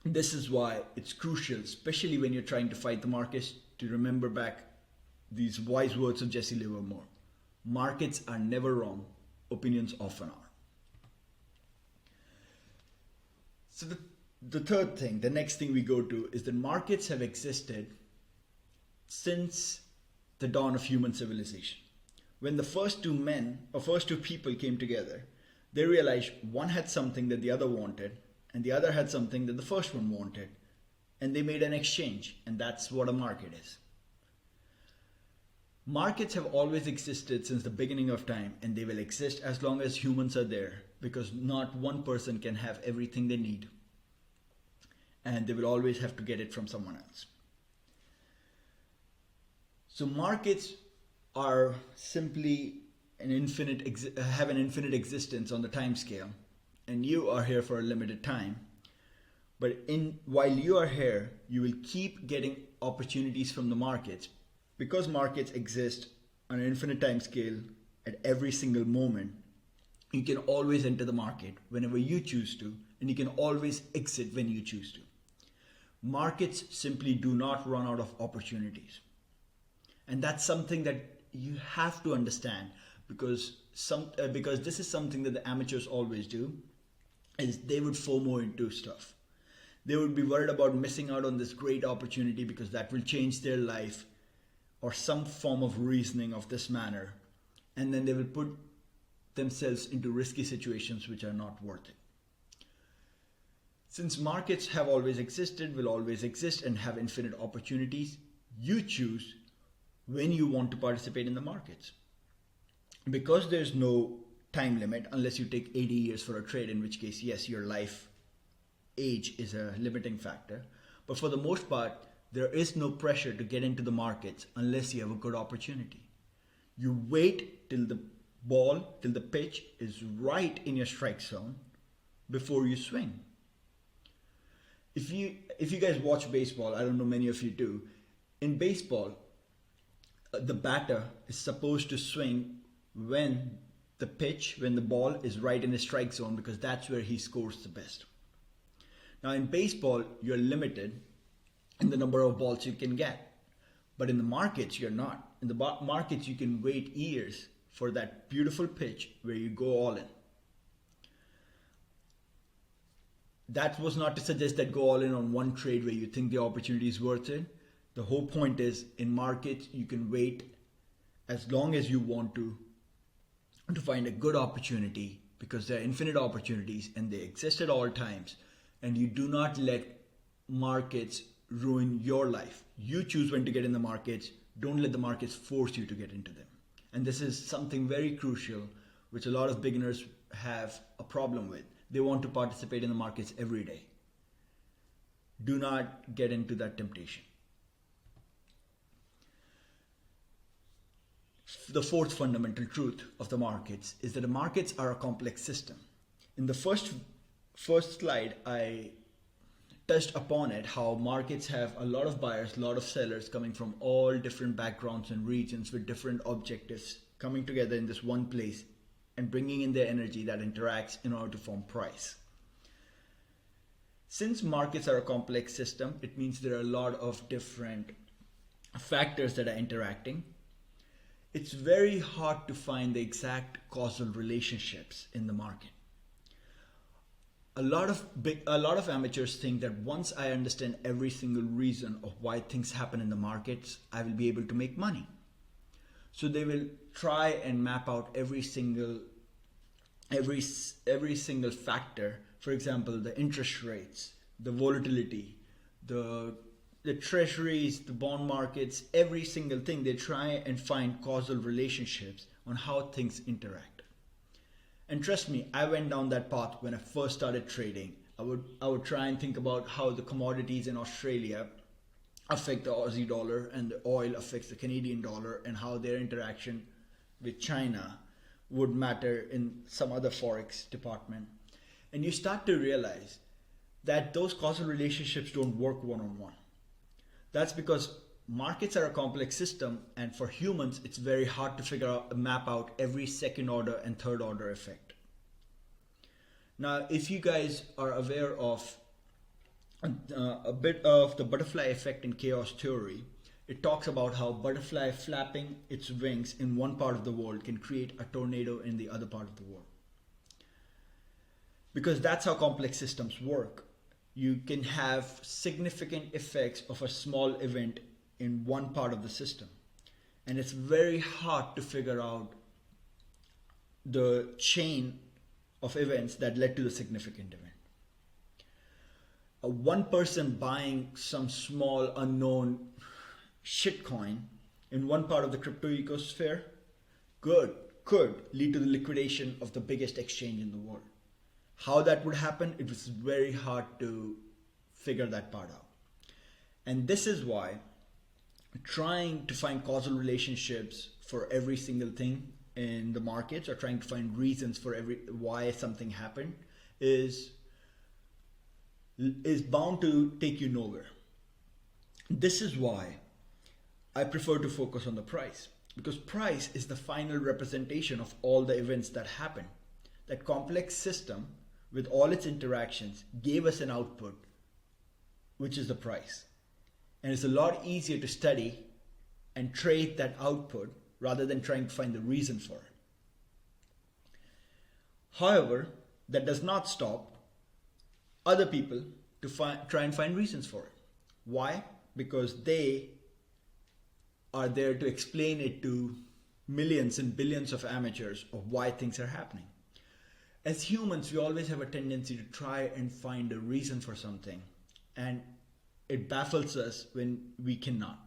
This is why it's crucial, especially when you're trying to fight the markets, to remember back these wise words of Jesse Livermore. Markets are never wrong, opinions often are. So the third thing, the next thing we go to is that markets have existed since the dawn of human civilization. When the first two people came together, they realized one had something that the other wanted, and the other had something that the first one wanted, and they made an exchange, and that's what a market is. Markets have always existed since the beginning of time, and they will exist as long as humans are there, because not one person can have everything they need, and they will always have to get it from someone else. So markets are simply have an infinite existence on the time scale, and you are here for a limited time. But while you are here, you will keep getting opportunities from the markets. Because markets exist on an infinite time scale at every single moment, you can always enter the market whenever you choose to, and you can always exit when you choose to. Markets simply do not run out of opportunities. And that's something that you have to understand, because this is something that the amateurs always do, is they would FOMO into stuff. They would be worried about missing out on this great opportunity because that will change their life, or some form of reasoning of this manner, and then they will put themselves into risky situations which are not worth it. Since markets have always existed, will always exist, and have infinite opportunities, you choose when you want to participate in the markets. Because there's no time limit, unless you take 80 years for a trade, in which case, yes, your life age is a limiting factor. But for the most part, there is no pressure to get into the markets unless you have a good opportunity. You wait till the pitch is right in your strike zone before you swing. If you guys watch baseball, I don't know, many of you do. In baseball, the batter is supposed to swing when the ball is right in the strike zone, because that's where he scores the best. Now in baseball, you're limited in the number of balls you can get. But in the markets, you're not. In the markets, you can wait years for that beautiful pitch where you go all in. That was not to suggest that go all in on one trade where you think the opportunity is worth it. The whole point is, in markets, you can wait as long as you want to find a good opportunity, because there are infinite opportunities and they exist at all times. And you do not let markets ruin your life. You choose when to get in the markets. Don't let the markets force you to get into them. And this is something very crucial, which a lot of beginners have a problem with. They want to participate in the markets every day. Do not get into that temptation. The fourth fundamental truth of the markets is that the markets are a complex system. In the first slide, I touched upon it, how markets have a lot of buyers, a lot of sellers coming from all different backgrounds and regions with different objectives coming together in this one place and bringing in their energy that interacts in order to form price. Since markets are a complex system, it means there are a lot of different factors that are interacting. It's very hard to find the exact causal relationships in the market. A lot of amateurs think that once I understand every single reason of why things happen in the markets, I will be able to make money. So they will try and map out every single factor. For example, the interest rates, the volatility, the treasuries, the bond markets, every single thing. They try and find causal relationships on how things interact. And trust me, I went down that path when I first started trading. I would try and think about how the commodities in Australia affect the Aussie dollar and the oil affects the Canadian dollar, and how their interaction with China would matter in some other forex department. And you start to realize that those causal relationships don't work one-on-one. That's because markets are a complex system, and for humans, it's very hard to map out every second order and third order effect. Now, if you guys are aware of a bit of the butterfly effect in chaos theory, it talks about how butterfly flapping its wings in one part of the world can create a tornado in the other part of the world. Because that's how complex systems work. You can have significant effects of a small event in one part of the system. And it's very hard to figure out the chain of events that led to the significant event. One person buying some small unknown shitcoin in one part of the crypto ecosphere could lead to the liquidation of the biggest exchange in the world. How that would happen, it was very hard to figure that part out. And this is why trying to find causal relationships for every single thing in the markets, or trying to find reasons for why something happened, is bound to take you nowhere. This is why I prefer to focus on the price, because price is the final representation of all the events that happen. That complex system with all its interactions gave us an output, which is the price. And it's a lot easier to study and trade that output rather than trying to find the reason for it. However, that does not stop other people to try and find reasons for it. Why? Because they are there to explain it to millions and billions of amateurs of why things are happening. As humans, we always have a tendency to try and find a reason for something, and it baffles us when we cannot.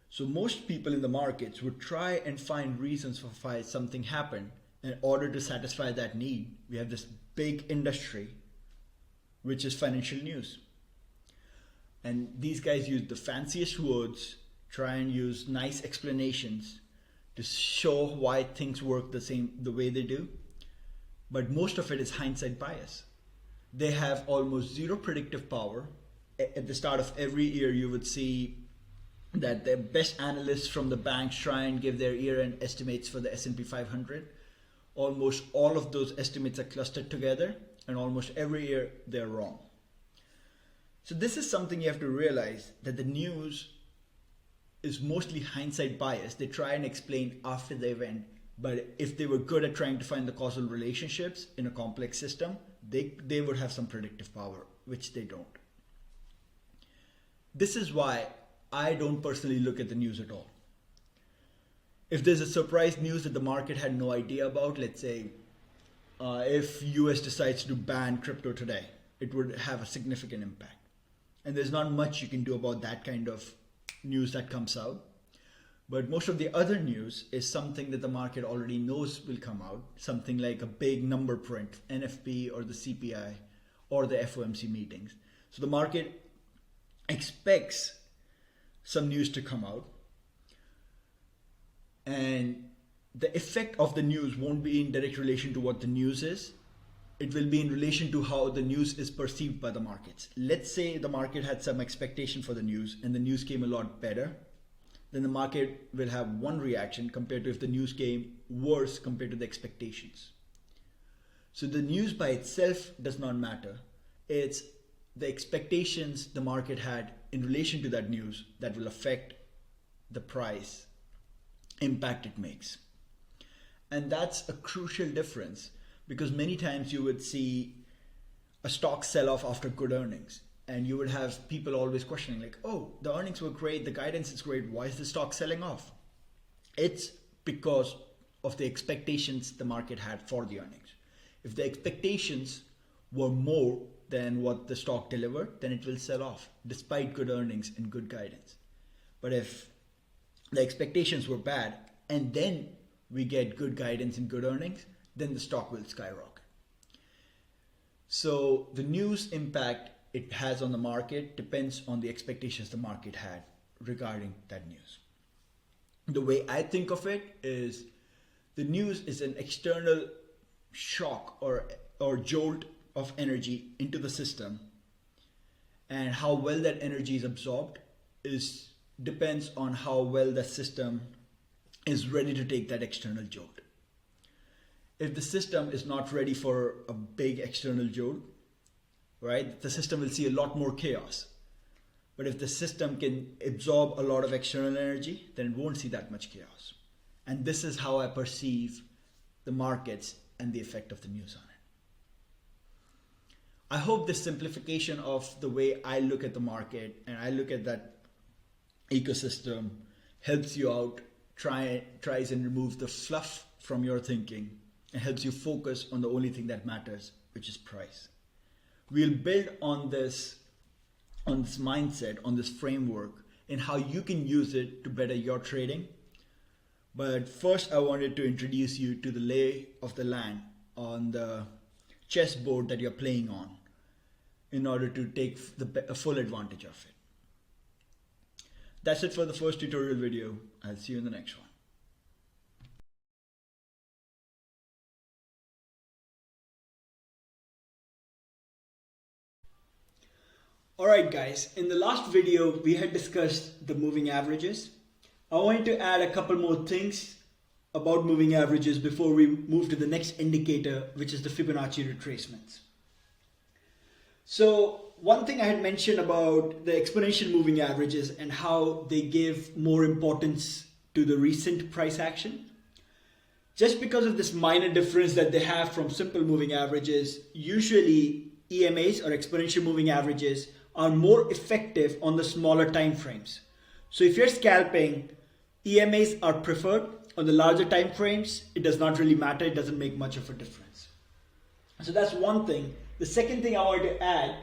So most people in the markets would try and find reasons for why something happened in order to satisfy that need. We have this big industry, which is financial news. And these guys use the fanciest words, try and use nice explanations to show why things work the way they do. But most of it is hindsight bias. They have almost zero predictive power. At the start of every year, you would see that the best analysts from the banks try and give their year-end estimates for the S&P 500. Almost all of those estimates are clustered together, and almost every year they're wrong. So this is something you have to realize, that the news is mostly hindsight bias. They try and explain after the event, but if they were good at trying to find the causal relationships in a complex system, they would have some predictive power, which they don't. This is why I don't personally look at the news at all. If there's a surprise news that the market had no idea about, let's say if US decides to ban crypto today, it would have a significant impact. And there's not much you can do about that kind of news that comes out. But most of the other news is something that the market already knows will come out, something like a big number print, NFP or the CPI or the FOMC meetings. So the market expects some news to come out, and the effect of the news won't be in direct relation to what the news is. it will be in relation to how the news is perceived by the markets. Let's say the market had some expectation for the news and the news came a lot better, then the market will have one reaction compared to if the news came worse compared to the expectations. So the news by itself does not matter. It's the expectations the market had in relation to that news that will affect the price impact it makes. And that's a crucial difference, because many times you would see a stock sell off after good earnings, and you would have people always questioning like, oh, the earnings were great, the guidance is great, why is the stock selling off? It's because of the expectations the market had for the earnings. If the expectations were more than what the stock delivered, then it will sell off despite good earnings and good guidance. But if the expectations were bad and then we get good guidance and good earnings, then the stock will skyrocket. So the news impact it has on the market depends on the expectations the market had regarding that news. The way I think of it is the news is an external shock or jolt of energy into the system, and how well that energy is absorbed depends on how well the system is ready to take that external jolt. If the system is not ready for a big external jolt, right, the system will see a lot more chaos. But if the system can absorb a lot of external energy, then it won't see that much chaos. And this is how I perceive the markets and the effect of the news on it. I hope this simplification of the way I look at the market and I look at that ecosystem helps you out, tries and removes the fluff from your thinking and helps you focus on the only thing that matters, which is price. We'll build on this mindset, on this framework, and how you can use it to better your trading. But first, I wanted to introduce you to the lay of the land on the chessboard that you're playing on in order to take a full advantage of it. That's it for the first tutorial video. I'll see you in the next one. Alright guys, in the last video we had discussed the moving averages. I wanted to add a couple more things about moving averages before we move to the next indicator, which is the Fibonacci retracements. So one thing I had mentioned about the exponential moving averages and how they give more importance to the recent price action. Just because of this minor difference that they have from simple moving averages, usually EMAs or exponential moving averages are more effective on the smaller time frames. So if you're scalping, EMAs are preferred. On the larger time frames, it does not really matter. It doesn't make much of a difference. So that's one thing. The second thing I wanted to add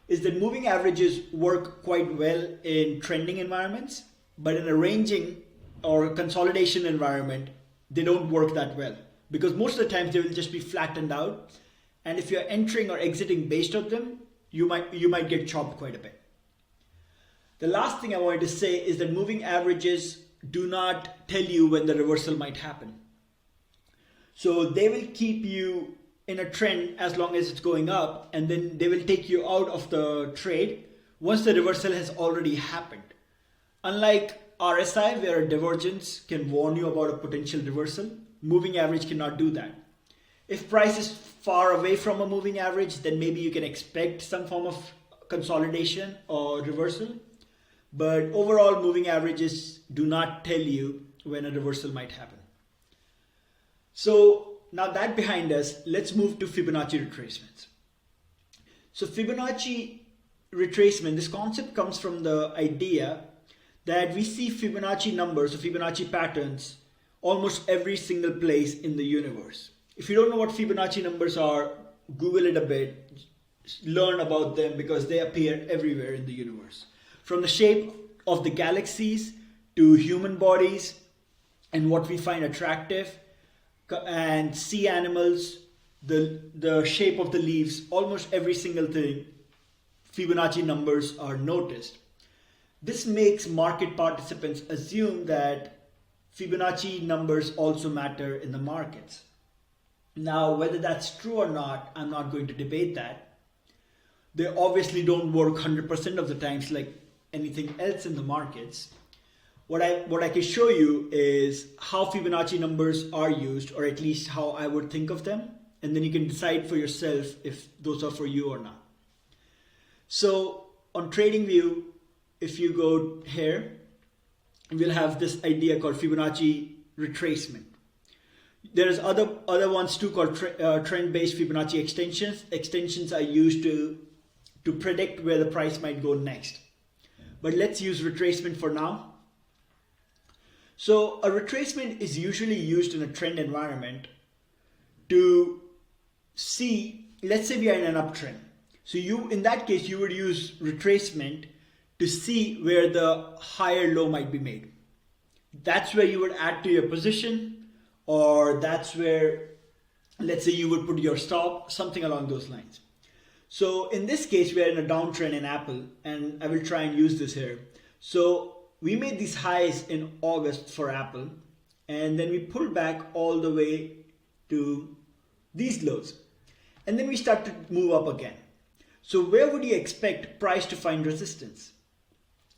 is that moving averages work quite well in trending environments, but in a ranging or consolidation environment, they don't work that well, because most of the times they will just be flattened out. And if you're entering or exiting based on them, you might get chopped quite a bit. The last thing I wanted to say is that moving averages do not tell you when the reversal might happen. So they will keep you in a trend as long as it's going up, and then they will take you out of the trade once the reversal has already happened. Unlike RSI, where a divergence can warn you about a potential reversal, moving average cannot do that. If price is far away from a moving average, then maybe you can expect some form of consolidation or reversal. But overall, moving averages do not tell you when a reversal might happen. So now that behind us, let's move to Fibonacci retracements. So Fibonacci retracement, this concept comes from the idea that we see Fibonacci numbers or Fibonacci patterns almost every single place in the universe. If you don't know what Fibonacci numbers are, Google it a bit, learn about them, because they appear everywhere in the universe. From the shape of the galaxies to human bodies and what we find attractive, and sea animals, the shape of the leaves, almost every single thing, Fibonacci numbers are noticed. This makes market participants assume that Fibonacci numbers also matter in the markets. Now, whether that's true or not, I'm not going to debate that. They obviously don't work 100% of the times like anything else in the markets. What I can show you is how Fibonacci numbers are used, or at least how I would think of them, and then you can decide for yourself if those are for you or not. So on TradingView, if you go here, we'll have this idea called Fibonacci retracement. There's other ones too called trend-based Fibonacci extensions. Extensions are used to predict where the price might go next. But let's use retracement for now. So a retracement is usually used in a trend environment to see, let's say we are in an uptrend. So in that case, you would use retracement to see where the higher low might be made. That's where you would add to your position, or that's where, let's say, you would put your stop, something along those lines. So in this case, we are in a downtrend in Apple, and I will try and use this here. So we made these highs in August for Apple, and then we pulled back all the way to these lows. And then we start to move up again. So where would you expect price to find resistance?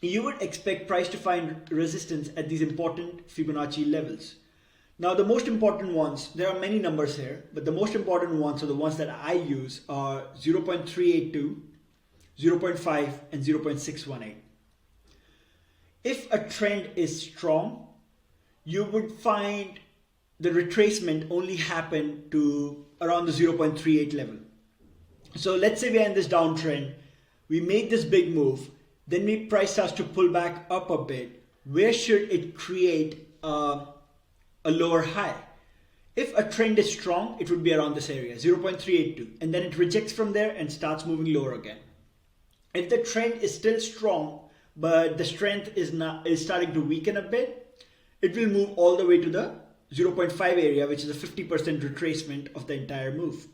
You would expect price to find resistance at these important Fibonacci levels. Now the most important ones, there are many numbers here, but the most important ones, or the ones that I use, are 0.382, 0.5, and 0.618. If a trend is strong, you would find the retracement only happen to around the 0.38 level. So let's say we are in this downtrend, we make this big move, then price starts to pull back up a bit. Where should it create a lower high? If a trend is strong, it would be around this area, 0.382, and then it rejects from there and starts moving lower again. If the trend is still strong, but the strength is starting to weaken a bit, it will move all the way to the 0.5 area, which is a 50% retracement of the entire move.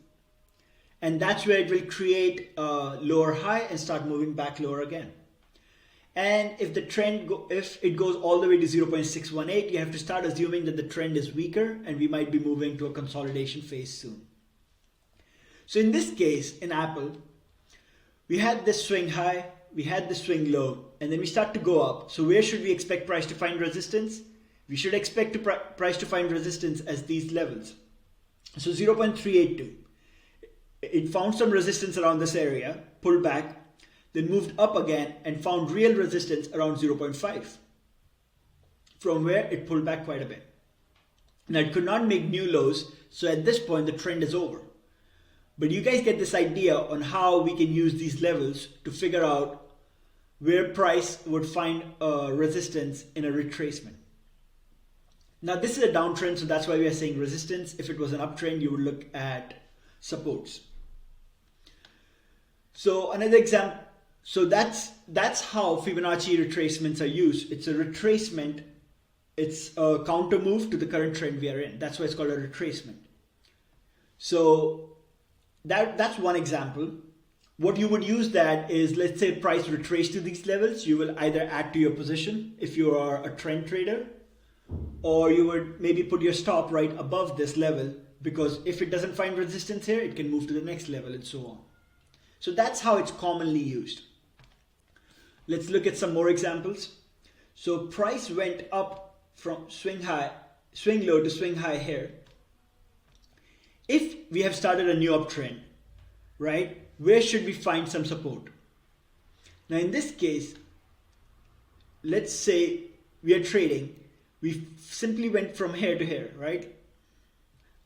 And that's where it will create a lower high and start moving back lower again. And if the trend if it goes all the way to 0.618, you have to start assuming that the trend is weaker and we might be moving to a consolidation phase soon. So in this case, in Apple, we had this swing high, we had the swing low, and then we start to go up. So where should we expect price to find resistance? We should expect price to find resistance as these levels. So 0.382. It found some resistance around this area, pulled back, then moved up again and found real resistance around 0.5, from where it pulled back quite a bit. Now it could not make new lows, so at this point the trend is over. But you guys get this idea on how we can use these levels to figure out where price would find resistance in a retracement. Now this is a downtrend, so that's why we are saying resistance. If it was an uptrend, you would look at supports. So another example, so that's how Fibonacci retracements are used. It's a retracement, it's a counter move to the current trend we are in. That's why it's called a retracement. So that's one example. What you would use that is, let's say price retrace to these levels, you will either add to your position if you are a trend trader, or you would maybe put your stop right above this level, because if it doesn't find resistance here, it can move to the next level and so on. So that's how it's commonly used. Let's look at some more examples. So price went up from swing low to swing high here. If we have started a new uptrend, right, where should we find some support? Now in this case, let's say we are trading, we simply went from here to here, right?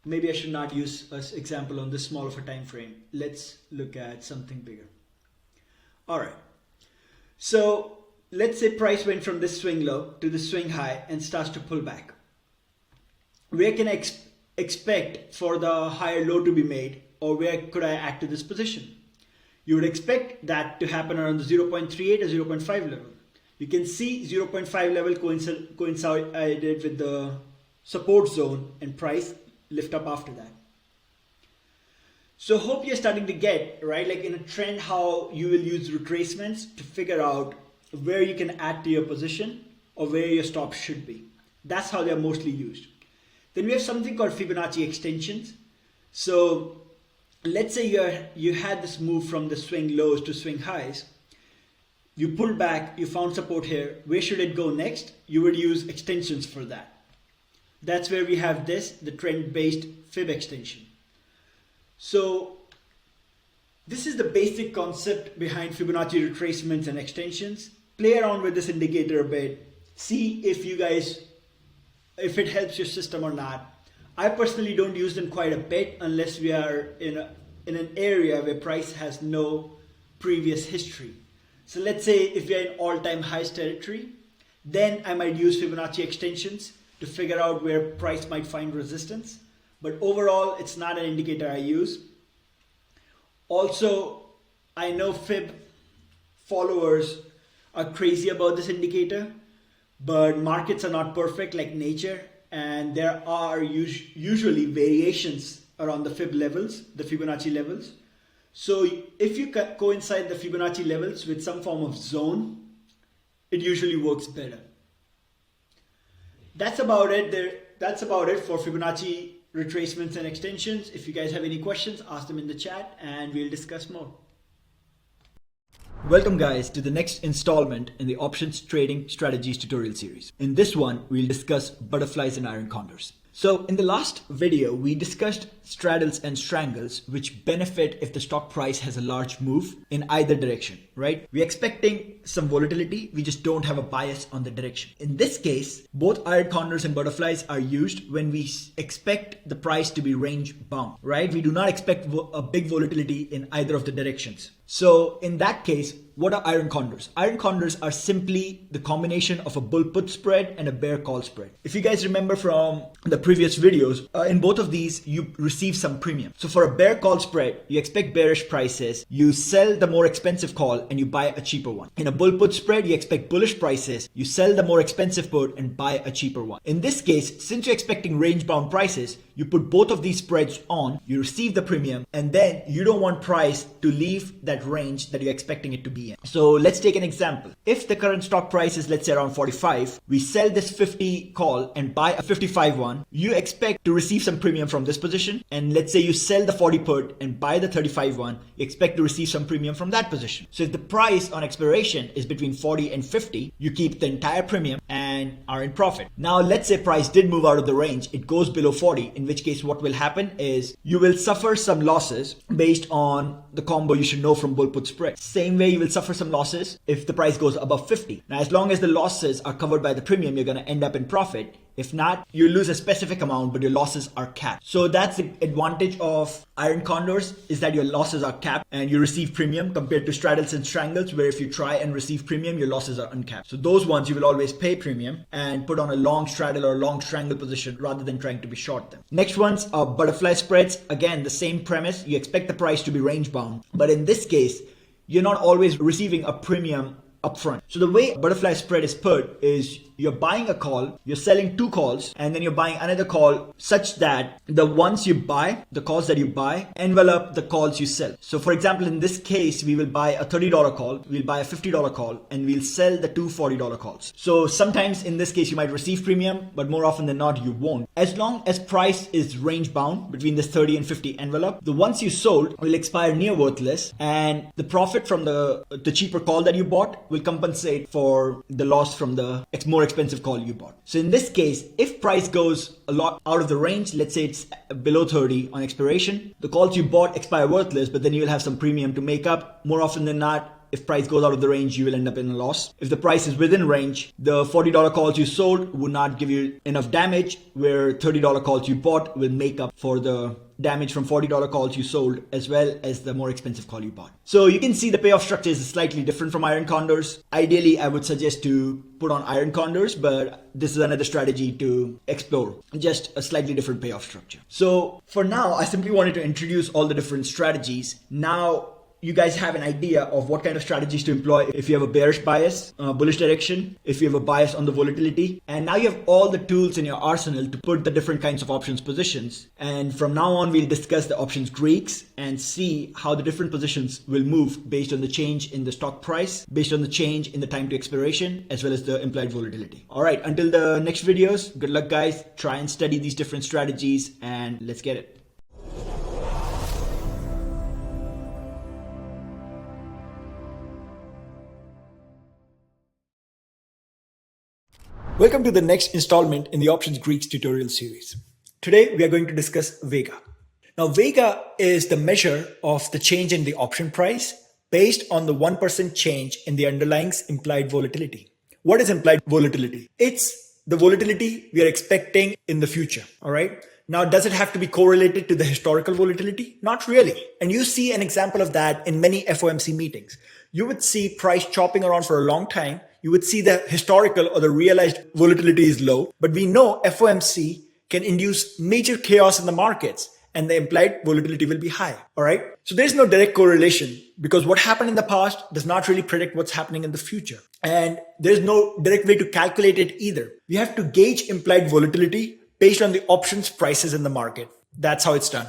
Maybe I should not use an example on this small of a time frame. Let's look at something bigger. All right. So let's say price went from this swing low to the swing high and starts to pull back. Where can I expect for the higher low to be made, or where could I add to this position? You would expect that to happen around the 0.38 or 0.5 level. You can see 0.5 level coincided with the support zone and price lift up after that. So hope you're starting to get, right, like in a trend, how you will use retracements to figure out where you can add to your position or where your stop should be. That's how they're mostly used. Then we have something called Fibonacci extensions. So let's say you had this move from the swing lows to swing highs. You pulled back, you found support here. Where should it go next? You would use extensions for that. That's where we have the trend-based fib extension. So this is the basic concept behind Fibonacci retracements and extensions. Play around with this indicator a bit. See if it helps your system or not. I personally don't use them quite a bit unless we are in an area where price has no previous history. So let's say if we are in all-time highs territory, then I might use Fibonacci extensions to figure out where price might find resistance. But overall, it's not an indicator I use. Also, I know Fib followers are crazy about this indicator, but markets are not perfect like nature, and there are usually variations around the Fib levels, the Fibonacci levels. So if you coincide the Fibonacci levels with some form of zone, it usually works better. That's about it. That's about it for Fibonacci retracements and extensions. If you guys have any questions, ask them in the chat and we'll discuss more. Welcome guys to the next installment in the options trading strategies tutorial series. In this one, we'll discuss butterflies and iron condors. So in the last video, we discussed straddles and strangles, which benefit if the stock price has a large move in either direction, right? We're expecting some volatility. We just don't have a bias on the direction. In this case, both iron condors and butterflies are used when we expect the price to be range bound, right? We do not expect a big volatility in either of the directions. So in that case, what are iron condors? Iron condors are simply the combination of a bull put spread and a bear call spread. If you guys remember from the previous videos, in both of these, you receive some premium. So for a bear call spread, you expect bearish prices, you sell the more expensive call and you buy a cheaper one. In a bull put spread, you expect bullish prices, you sell the more expensive put and buy a cheaper one. In this case, since you're expecting range bound prices, you put both of these spreads on, you receive the premium, and then you don't want price to leave that range that you're expecting it to be in. So let's take an example. If the current stock price is, let's say, around 45, we sell this 50 call and buy a 55 one, you expect to receive some premium from this position. And let's say you sell the 40 put and buy the 35 one, you expect to receive some premium from that position. So if the price on expiration is between 40 and 50, you keep the entire premium and are in profit. Now, let's say price did move out of the range, it goes below 40, in which case what will happen is you will suffer some losses based on the combo you should know from bull put spread. Same way you will suffer some losses if the price goes above 50. Now, as long as the losses are covered by the premium, you're going to end up in profit. If not, you lose a specific amount, but your losses are capped. So that's the advantage of iron condors, is that your losses are capped and you receive premium, compared to straddles and strangles, where if you try and receive premium, your losses are uncapped. So those ones you will always pay premium and put on a long straddle or long strangle position rather than trying to be short them. Next ones are butterfly spreads. Again, the same premise. You expect the price to be range bound, but in this case, you're not always receiving a premium upfront. So the way butterfly spread is put is you're buying a call, you're selling two calls, and then you're buying another call, such that the ones you buy, the calls that you buy, envelop the calls you sell. So for example, in this case, we will buy a $30 call, we'll buy a $50 call, and we'll sell the two $40 calls. So sometimes in this case, you might receive premium, but more often than not, you won't. As long as price is range bound between this 30 and 50 envelope, the ones you sold will expire near worthless, and the profit from the cheaper call that you bought will compensate for the loss from the more expensive call you bought. So in this case, if price goes a lot out of the range, let's say it's below 30 on expiration, the calls you bought expire worthless, but then you will have some premium to make up. More often than not, if price goes out of the range, you will end up in a loss. If the price is within range, the $40 calls you sold would not give you enough damage, where $30 calls you bought will make up for the damage from $40 calls you sold, as well as the more expensive call you bought. So you can see the payoff structure is slightly different from iron condors. Ideally, I would suggest to put on iron condors, but this is another strategy to explore, just a slightly different payoff structure. So for now, I simply wanted to introduce all the different strategies. Now, you guys have an idea of what kind of strategies to employ if you have a bearish bias, bullish direction, if you have a bias on the volatility. And now you have all the tools in your arsenal to put the different kinds of options positions. And from now on, we'll discuss the options Greeks and see how the different positions will move based on the change in the stock price, based on the change in the time to expiration, as well as the implied volatility. All right, until the next videos, good luck guys. Try and study these different strategies and let's get it. Welcome to the next installment in the Options Greeks tutorial series. Today we are going to discuss Vega. Now Vega is the measure of the change in the option price based on the 1% change in the underlying implied volatility. What is implied volatility? It's the volatility we are expecting in the future, all right? Now, does it have to be correlated to the historical volatility? Not really. And you see an example of that in many FOMC meetings. You would see price chopping around for a long time. You would see the historical or the realized volatility is low, but we know FOMC can induce major chaos in the markets and the implied volatility will be high, all right? So there's no direct correlation because what happened in the past does not really predict what's happening in the future. And there's no direct way to calculate it either. We have to gauge implied volatility based on the options prices in the market. That's how it's done.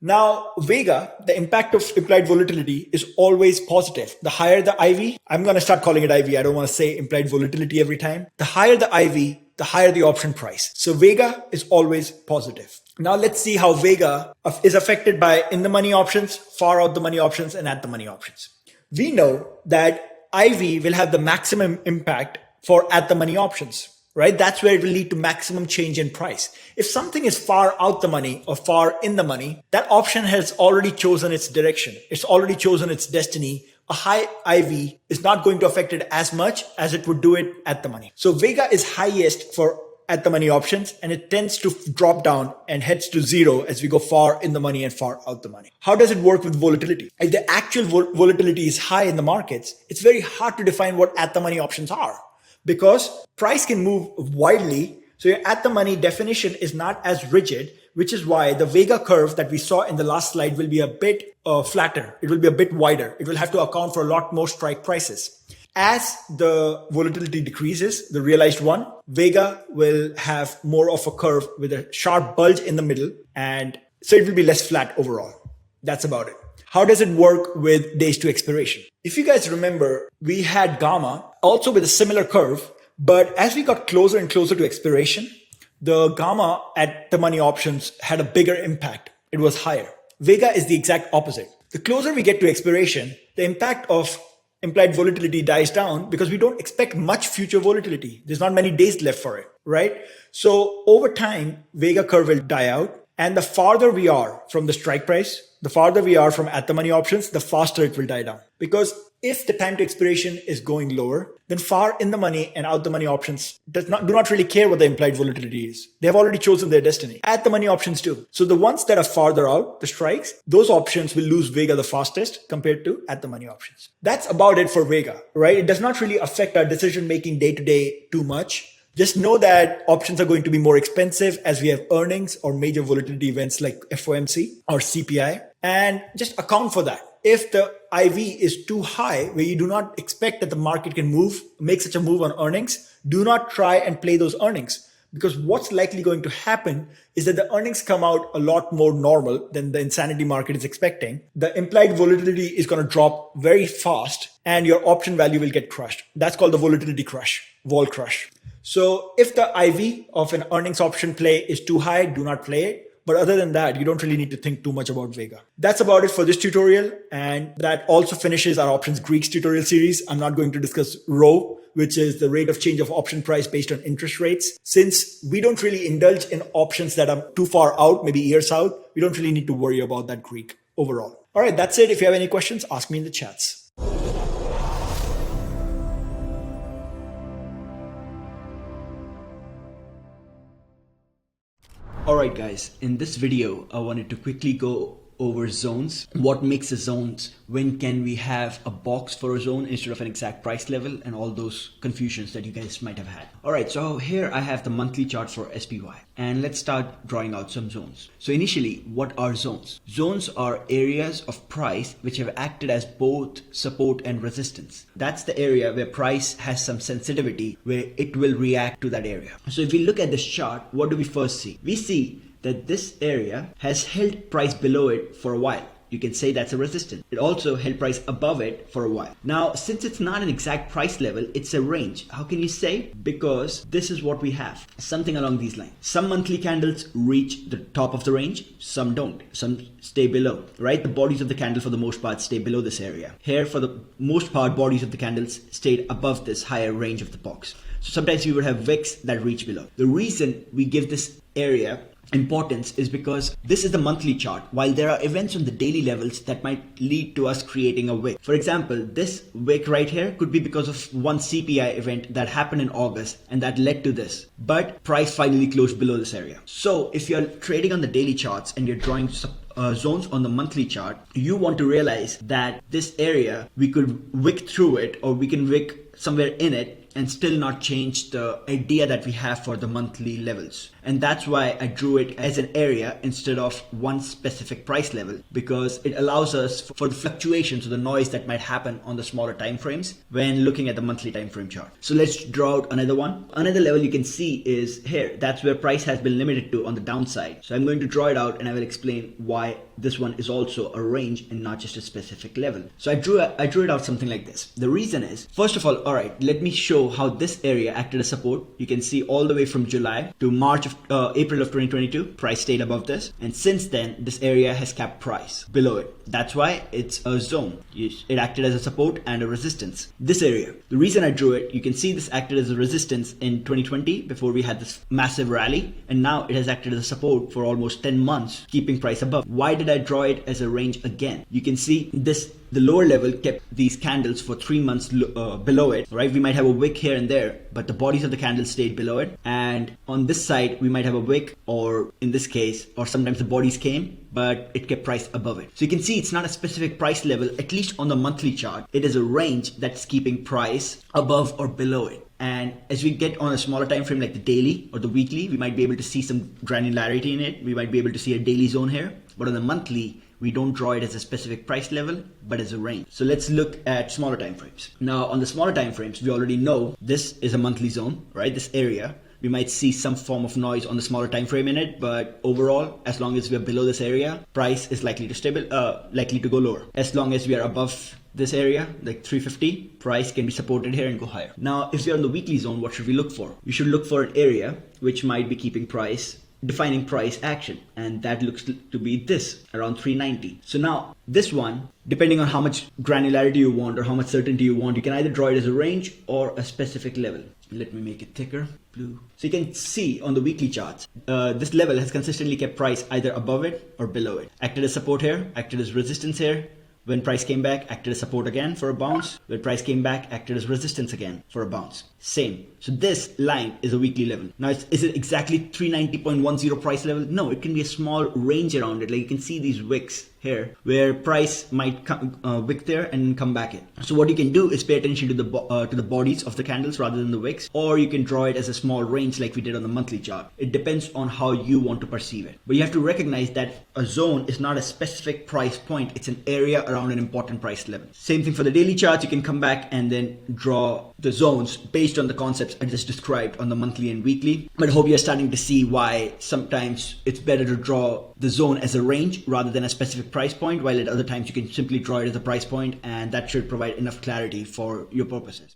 Now, Vega, the impact of implied volatility is always positive. The higher the IV, I'm going to start calling it IV. I don't want to say implied volatility every time. The higher the IV, the higher the option price. So Vega is always positive. Now let's see how Vega is affected by in the money options, far out the money options, and at the money options. We know that IV will have the maximum impact for at the money options, right? That's where it will lead to maximum change in price. If something is far out the money or far in the money, that option has already chosen its direction. It's already chosen its destiny. A high IV is not going to affect it as much as it would do it at the money. So Vega is highest for at the money options, and it tends to drop down and heads to zero as we go far in the money and far out the money. How does it work with volatility? If the actual volatility is high in the markets, it's very hard to define what at the money options are because price can move widely. So your at the money definition is not as rigid, which is why the Vega curve that we saw in the last slide will be a bit flatter. It will be a bit wider. It will have to account for a lot more strike prices. As the volatility decreases, the realized one, Vega will have more of a curve with a sharp bulge in the middle. And so it will be less flat overall. That's about it. How does it work with days to expiration? If you guys remember, we had Gamma also with a similar curve. But as we got closer and closer to expiration, the Gamma at the money options had a bigger impact. It was higher. Vega is the exact opposite. The closer we get to expiration, the impact of implied volatility dies down because we don't expect much future volatility. There's not many days left for it, right? So over time, Vega curve will die out. And the farther we are from the strike price, the farther we are from at the money options, the faster it will die down. Because if the time to expiration is going lower, then far in the money and out the money options do not really care what the implied volatility is. They have already chosen their destiny. At the money options too. So the ones that are farther out, the strikes, those options will lose Vega the fastest compared to at the money options. That's about it for Vega, right? It does not really affect our decision making day to day too much. Just know that options are going to be more expensive as we have earnings or major volatility events like FOMC or CPI, and just account for that. If the IV is too high, where you do not expect that the market can make such a move on earnings, do not try and play those earnings. Because what's likely going to happen is that the earnings come out a lot more normal than the insanity market is expecting. The implied volatility is going to drop very fast and your option value will get crushed. That's called the volatility crush, vol crush. So if the IV of an earnings option play is too high, do not play it. But other than that, you don't really need to think too much about Vega. That's about it for this tutorial. And that also finishes our Options Greeks tutorial series. I'm not going to discuss Rho, which is the rate of change of option price based on interest rates. Since we don't really indulge in options that are too far out, maybe years out, we don't really need to worry about that Greek overall. All right, that's it. If you have any questions, ask me in the chats. Alright guys, in this video, I wanted to quickly go over zones. What makes a zones? When can we have a box for a zone instead of an exact price level, and all those confusions that you guys might have had. Alright, so here I have the monthly chart for SPY, and let's start drawing out some zones. So initially, what are zones? Zones are areas of price which have acted as both support and resistance. That's the area where price has some sensitivity, where it will react to that area. So if we look at this chart, what do we first see? We see that this area has held price below it for a while. You can say that's a resistance. It also held price above it for a while. Now, since it's not an exact price level, it's a range. How can you say? Because this is what we have. Something along these lines. Some monthly candles reach the top of the range, some don't. Some stay below, right? The bodies of the candle for the most part stay below this area. Here, for the most part, bodies of the candles stayed above this higher range of the box. So sometimes we would have wicks that reach below. The reason we give this area importance is because this is the monthly chart, while there are events on the daily levels that might lead to us creating a wick. For example, this wick right here could be because of one CPI event that happened in August and that led to this, but price finally closed below this area. So if you're trading on the daily charts and you're drawing zones on the monthly chart, you want to realize that this area, we could wick through it, or we can wick somewhere in it and still not change the idea that we have for the monthly levels. And that's why I drew it as an area instead of one specific price level, because it allows us for the fluctuations or the noise that might happen on the smaller time frames when looking at the monthly time frame chart. So let's draw out another one. Another level you can see is here. That's where price has been limited to on the downside. So I'm going to draw it out and I will explain why this one is also a range and not just a specific level. So I drew it out something like this. The reason is, first of all right, let me show how this area acted as support. You can see all the way from July to April of 2022, price stayed above this, and since then this area has kept price below it. That's why it's a zone. It acted as a support and a resistance. This area, the reason I drew it, you can see this acted as a resistance in 2020 before we had this massive rally, and now it has acted as a support for almost 10 months, keeping price above. Why did I draw it as a range again? You can see this, the lower level kept these candles for 3 months below it, right? We might have a wick here and there, but the bodies of the candles stayed below it. And on this side, we might have a wick, or in this case, or sometimes the bodies came, but it kept price above it. So you can see it's not a specific price level, at least on the monthly chart. It is a range that's keeping price above or below it. And as we get on a smaller time frame like the daily or the weekly, we might be able to see some granularity in it. We might be able to see a daily zone here, but on the monthly, we don't draw it as a specific price level, but as a range. So let's look at smaller time frames. Now on the smaller time frames, we already know this is a monthly zone, right? This area, we might see some form of noise on the smaller time frame in it, but overall, as long as we are below this area, price is likely to go lower. As long as we are above this area, like 350, price can be supported here and go higher. Now, if you're in the weekly zone, what should we look for? We should look for an area which might be keeping price, defining price action, and that looks to be this around 390. So now this one, depending on how much granularity you want or how much certainty you want, you can either draw it as a range or a specific level. Let me make it thicker, blue. So you can see on the weekly charts, this level has consistently kept price either above it or below it. Acted as support here, acted as resistance here. When price came back, acted as support again for a bounce. When price came back, acted as resistance again for a bounce. Same. So this line is a weekly level. Now, is it exactly 390.10 price level? No, it can be a small range around it. Like you can see these wicks here where price might wick there and come back in. So what you can do is pay attention to the bodies of the candles rather than the wicks, or you can draw it as a small range like we did on the monthly chart. It depends on how you want to perceive it. But you have to recognize that a zone is not a specific price point. It's an area around an important price level. Same thing for the daily charts. You can come back and then draw the zones based on the concepts I just described on the monthly and weekly. But I hope you're starting to see why sometimes it's better to draw the zone as a range rather than a specific price point, while at other times you can simply draw it as a price point, and that should provide enough clarity for your purposes.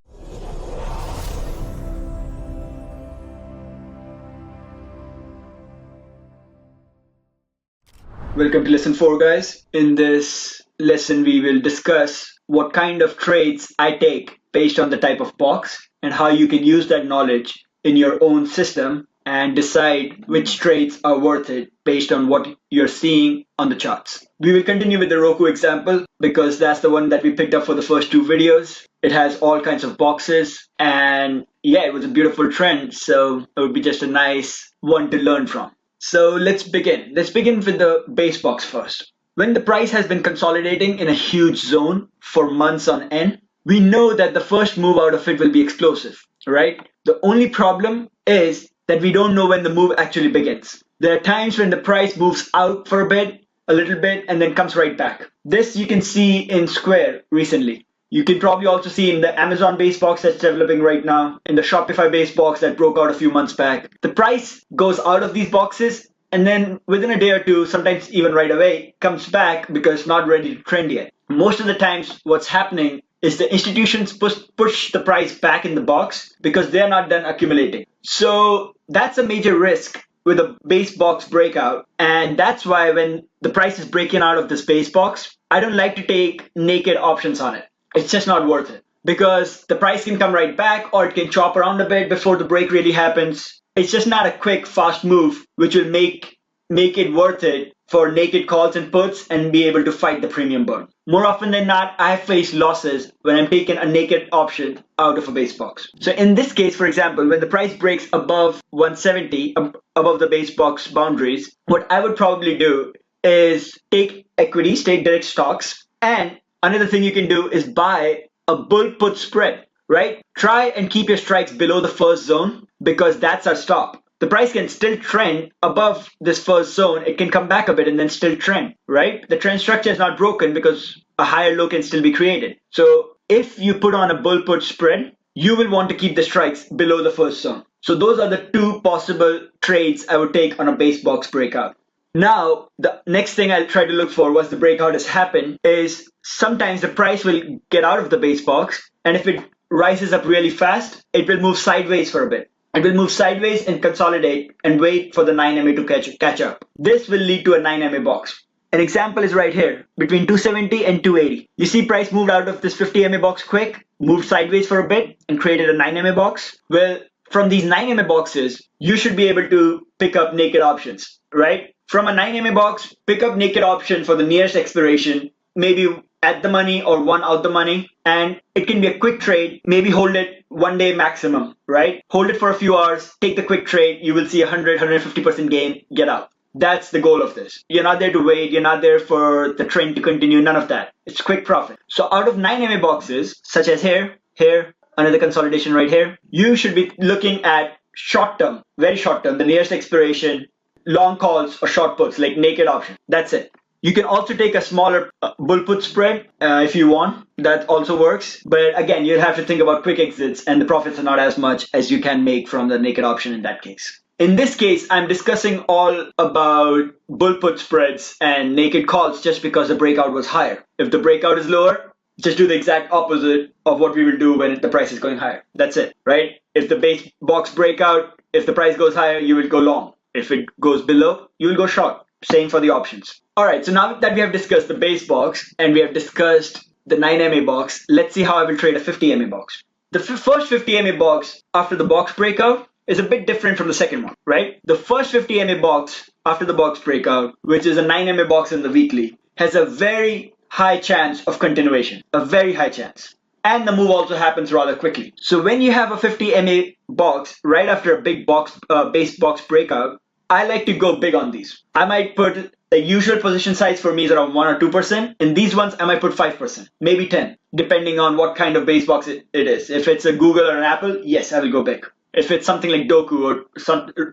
Welcome to lesson 4, guys. In this lesson, we will discuss what kind of trades I take based on the type of box and how you can use that knowledge in your own system and decide which trades are worth it based on what you're seeing on the charts. We will continue with the Roku example because that's the one that we picked up for the first 2 videos. It has all kinds of boxes, and yeah, it was a beautiful trend, so it would be just a nice one to learn from. So let's begin. Let's begin with the base box first. When the price has been consolidating in a huge zone for months on end, we know that the first move out of it will be explosive, right? The only problem is that we don't know when the move actually begins. There are times when the price moves out for a little bit, and then comes right back. This you can see in Square recently. You can probably also see in the Amazon base box that's developing right now, in the Shopify base box that broke out a few months back. The price goes out of these boxes and then within a day or two, sometimes even right away, comes back because it's not ready to trend yet. Most of the times what's happening is the institutions push the price back in the box because they're not done accumulating. So that's a major risk with a base box breakout. And that's why when the price is breaking out of this base box, I don't like to take naked options on it. It's just not worth it because the price can come right back or it can chop around a bit before the break really happens. It's just not a quick, fast move, which will make it worth it for naked calls and puts and be able to fight the premium burn. More often than not, I face losses when I'm taking a naked option out of a base box. So in this case, for example, when the price breaks above 170, above the base box boundaries, what I would probably do is take equities, take direct stocks, and another thing you can do is buy a bull put spread, right? Try and keep your strikes below the first zone because that's our stop. The price can still trend above this first zone. It can come back a bit and then still trend, right? The trend structure is not broken because a higher low can still be created. So if you put on a bull put spread, you will want to keep the strikes below the first zone. So those are the two possible trades I would take on a base box breakout. Now, the next thing I'll try to look for once the breakout has happened is sometimes the price will get out of the base box, and if it rises up really fast, it will move sideways for a bit. It will move sideways and consolidate and wait for the 9MA to catch up. This will lead to a 9MA box. An example is right here, between 270 and 280. You see price moved out of this 50MA box quick, moved sideways for a bit, and created a 9MA box. Well, from these 9MA boxes, you should be able to pick up naked options, right? From a 9MA box, pick up naked option for the nearest expiration, maybe at the money or one out the money, and it can be a quick trade. Maybe hold it 1 day maximum, right? Hold it for a few hours, take the quick trade, you will see 150% gain, get out. That's the goal of this. You're not there to wait, you're not there for the trend to continue, none of that. It's quick profit. So out of 9MA boxes, such as here, another consolidation right here, you should be looking at short term, very short term, the nearest expiration, long calls or short puts, like naked option. That's it. You can also take a smaller bull put spread if you want. That also works. But again, you'll have to think about quick exits and the profits are not as much as you can make from the naked option in that case. In this case, I'm discussing all about bull put spreads and naked calls just because the breakout was higher. If the breakout is lower, just do the exact opposite of what we will do when the price is going higher. That's it, right? If the base box breakout, if the price goes higher, you will go long. If it goes below, you will go short. Same for the options. All right, so now that we have discussed the base box and we have discussed the 9MA box, let's see how I will trade a 50MA box. The first 50MA box after the box breakout is a bit different from the second one, right? The first 50MA box after the box breakout, which is a 9MA box in the weekly, has a very high chance of continuation, a very high chance. And the move also happens rather quickly. So when you have a 50MA box right after a big box, base box breakout, I like to go big on these. I might put the usual position size for me is around 1 or 2%. In these ones, I might put 5%, maybe 10, depending on what kind of base box it is. If it's a Google or an Apple, yes, I will go big. If it's something like Doku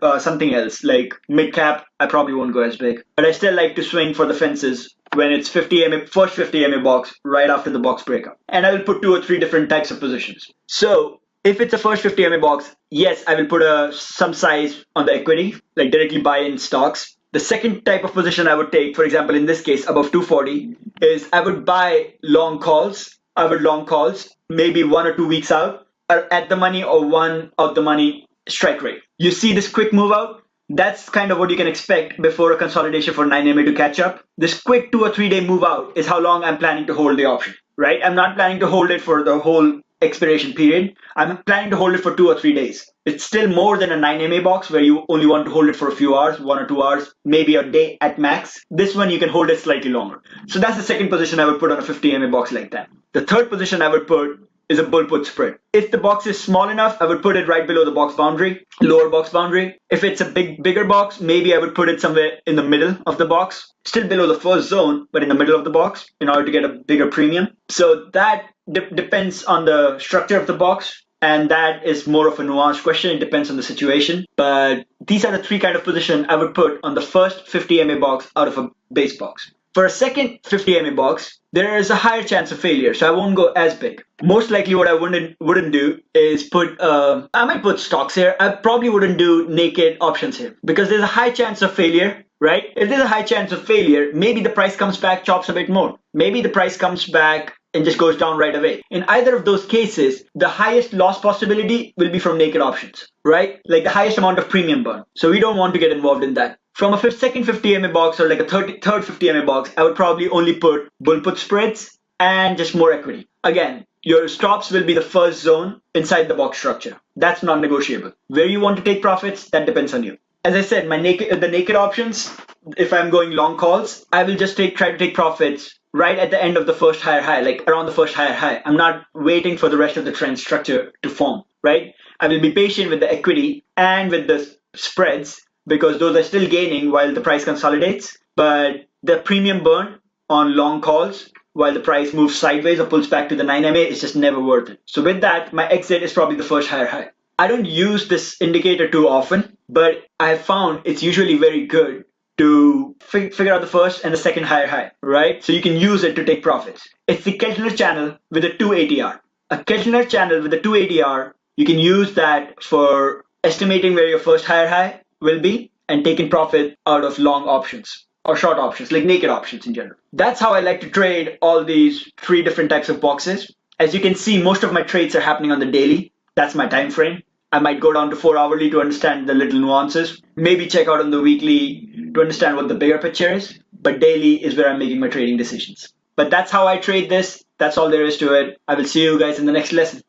or something else like mid cap, I probably won't go as big. But I still like to swing for the fences when it's first 50MA box right after the box breakout. And I will put 2 or 3 different types of positions. So if it's a first 50MA box, yes, I will put some size on the equity, like directly buy in stocks. The second type of position I would take, for example, in this case, above 240, is I would buy long calls. I would long calls, maybe 1 or 2 weeks out, or at the money or one out the money strike rate. You see this quick move out? That's kind of what you can expect before a consolidation for 9MA to catch up. This quick 2 or 3 day move out is how long I'm planning to hold the option, right? I'm not planning to hold it for the whole expiration period. I'm planning to hold it for 2 or 3 days. It's still more than a 9MA box where you only want to hold it for a few hours, 1 or 2 hours, maybe a day at max. This one you can hold it slightly longer. So that's the second position I would put on a 50MA box like that. The third position I would put is a bull put spread. If the box is small enough, I would put it right below the box boundary, lower box boundary. If it's a bigger box, maybe I would put it somewhere in the middle of the box, still below the first zone, but in the middle of the box in order to get a bigger premium. So that depends on the structure of the box, and that is more of a nuanced question. It depends on the situation. But these are the 3 kind of positions I would put on the first 50MA box out of a base box. For a second 50 MA box, there is a higher chance of failure, so I won't go as big. Most likely what I wouldn't do is I might put stocks here. I probably wouldn't do naked options here because there's a high chance of failure, right? If there's a high chance of failure, maybe the price comes back, chops a bit more. Maybe the price comes back and just goes down right away. In either of those cases, the highest loss possibility will be from naked options, right? Like the highest amount of premium burn. So we don't want to get involved in that. From a second 50 MA box or like a third 50 MA box, I would probably only put bull put spreads and just more equity. Again, your stops will be the first zone inside the box structure. That's non-negotiable. Where you want to take profits, that depends on you. As I said, the naked options, if I'm going long calls, I will just try to take profits right at the end of the first higher high, like around the first higher high. I'm not waiting for the rest of the trend structure to form, right? I will be patient with the equity and with the spreads because those are still gaining while the price consolidates. But the premium burn on long calls while the price moves sideways or pulls back to the 9 MA is just never worth it. So with that, my exit is probably the first higher high. I don't use this indicator too often, but I have found it's usually very good to figure out the first and the second higher high, right? So you can use it to take profits. It's the Keltner channel with a 2 ATR. A Keltner channel with a 2 ATR, you can use that for estimating where your first higher high will be and taking profit out of long options or short options, like naked options in general. That's how I like to trade all these 3 different types of boxes. As you can see, most of my trades are happening on the daily. That's my time frame. I might go down to 4 hourly to understand the little nuances. Maybe check out on the weekly to understand what the bigger picture is. But daily is where I'm making my trading decisions. But that's how I trade this. That's all there is to it. I will see you guys in the next lesson.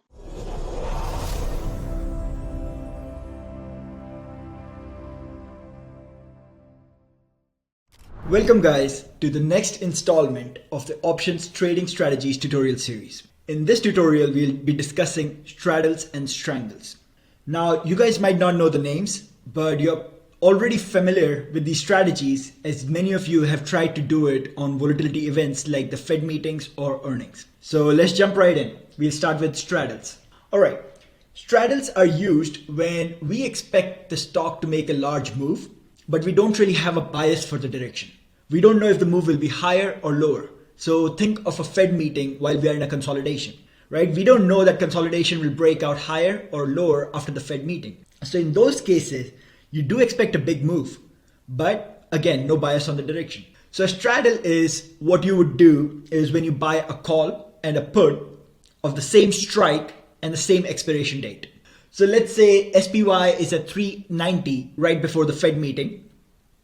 Welcome guys to the next installment of the Options Trading Strategies tutorial series. In this tutorial, we'll be discussing straddles and strangles. Now, you guys might not know the names, but you're already familiar with these strategies as many of you have tried to do it on volatility events like the Fed meetings or earnings. So let's jump right in. We'll start with straddles. All right. Straddles are used when we expect the stock to make a large move, but we don't really have a bias for the direction. We don't know if the move will be higher or lower. So think of a Fed meeting while we are in a consolidation, right? We don't know that consolidation will break out higher or lower after the Fed meeting. So in those cases, you do expect a big move, but again, no bias on the direction. So a straddle is what you would do is when you buy a call and a put of the same strike and the same expiration date. So let's say SPY is at 390 right before the Fed meeting.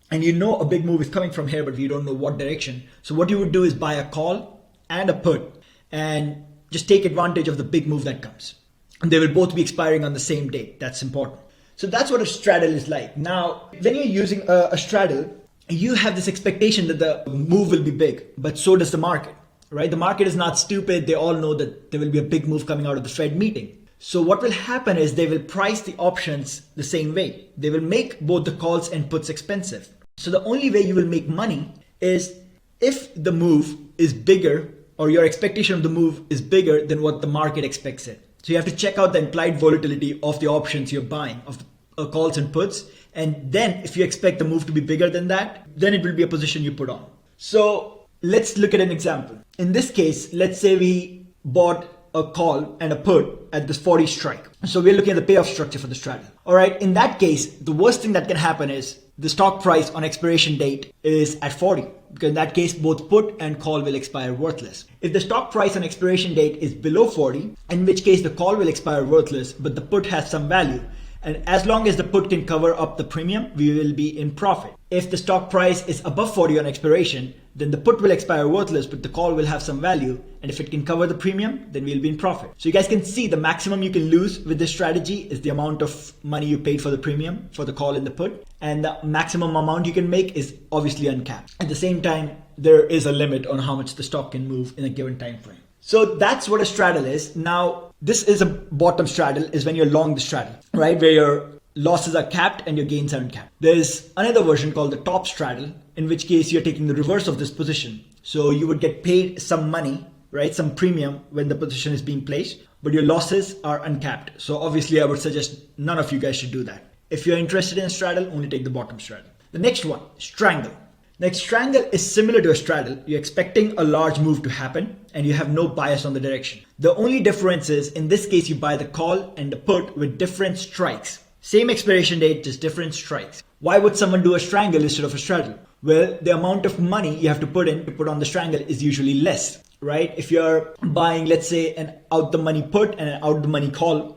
And you know a big move is coming from here, but you don't know what direction. So what you would do is buy a call and a put and just take advantage of the big move that comes. And they will both be expiring on the same date. That's important. So that's what a straddle is like. Now, when you're using a straddle, you have this expectation that the move will be big, but so does the market, right? The market is not stupid. They all know that there will be a big move coming out of the Fed meeting. So what will happen is they will price the options the same way. They will make both the calls and puts expensive. So the only way you will make money is if the move is bigger or your expectation of the move is bigger than what the market expects it. So you have to check out the implied volatility of the options you're buying, of the calls and puts. And then if you expect the move to be bigger than that, then it will be a position you put on. So let's look at an example. In this case, let's say we bought a call and a put at this 40 strike. So we're looking at the payoff structure for the straddle. All right. In that case, the worst thing that can happen is the stock price on expiration date is at 40, because in that case, both put and call will expire worthless. If the stock price on expiration date is below 40, in which case the call will expire worthless, but the put has some value. And as long as the put can cover up the premium, we will be in profit. If the stock price is above 40 on expiration, then the put will expire worthless, but the call will have some value. And if it can cover the premium, then we'll be in profit. So you guys can see the maximum you can lose with this strategy is the amount of money you paid for the premium, for the call and the put. And the maximum amount you can make is obviously uncapped. At the same time, there is a limit on how much the stock can move in a given time frame. So that's what a straddle is. Now, this is a bottom straddle, is when you're long the straddle, right? Where your losses are capped and your gains are uncapped. There's another version called the top straddle, in which case you're taking the reverse of this position. So you would get paid some money, right? Some premium when the position is being placed, but your losses are uncapped. So obviously I would suggest none of you guys should do that. If you're interested in a straddle, only take the bottom straddle. The next one, strangle. Next, strangle is similar to a straddle. You're expecting a large move to happen and you have no bias on the direction. The only difference is, in this case, you buy the call and the put with different strikes. Same expiration date, just different strikes. Why would someone do a strangle instead of a straddle? Well, the amount of money you have to put on the strangle is usually less, right? If you're buying, let's say, an out the money put and an out the money call,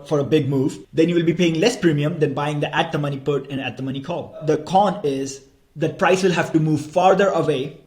for a big move, then you will be paying less premium than buying the at the money put and at the money call. The con is that price will have to move farther away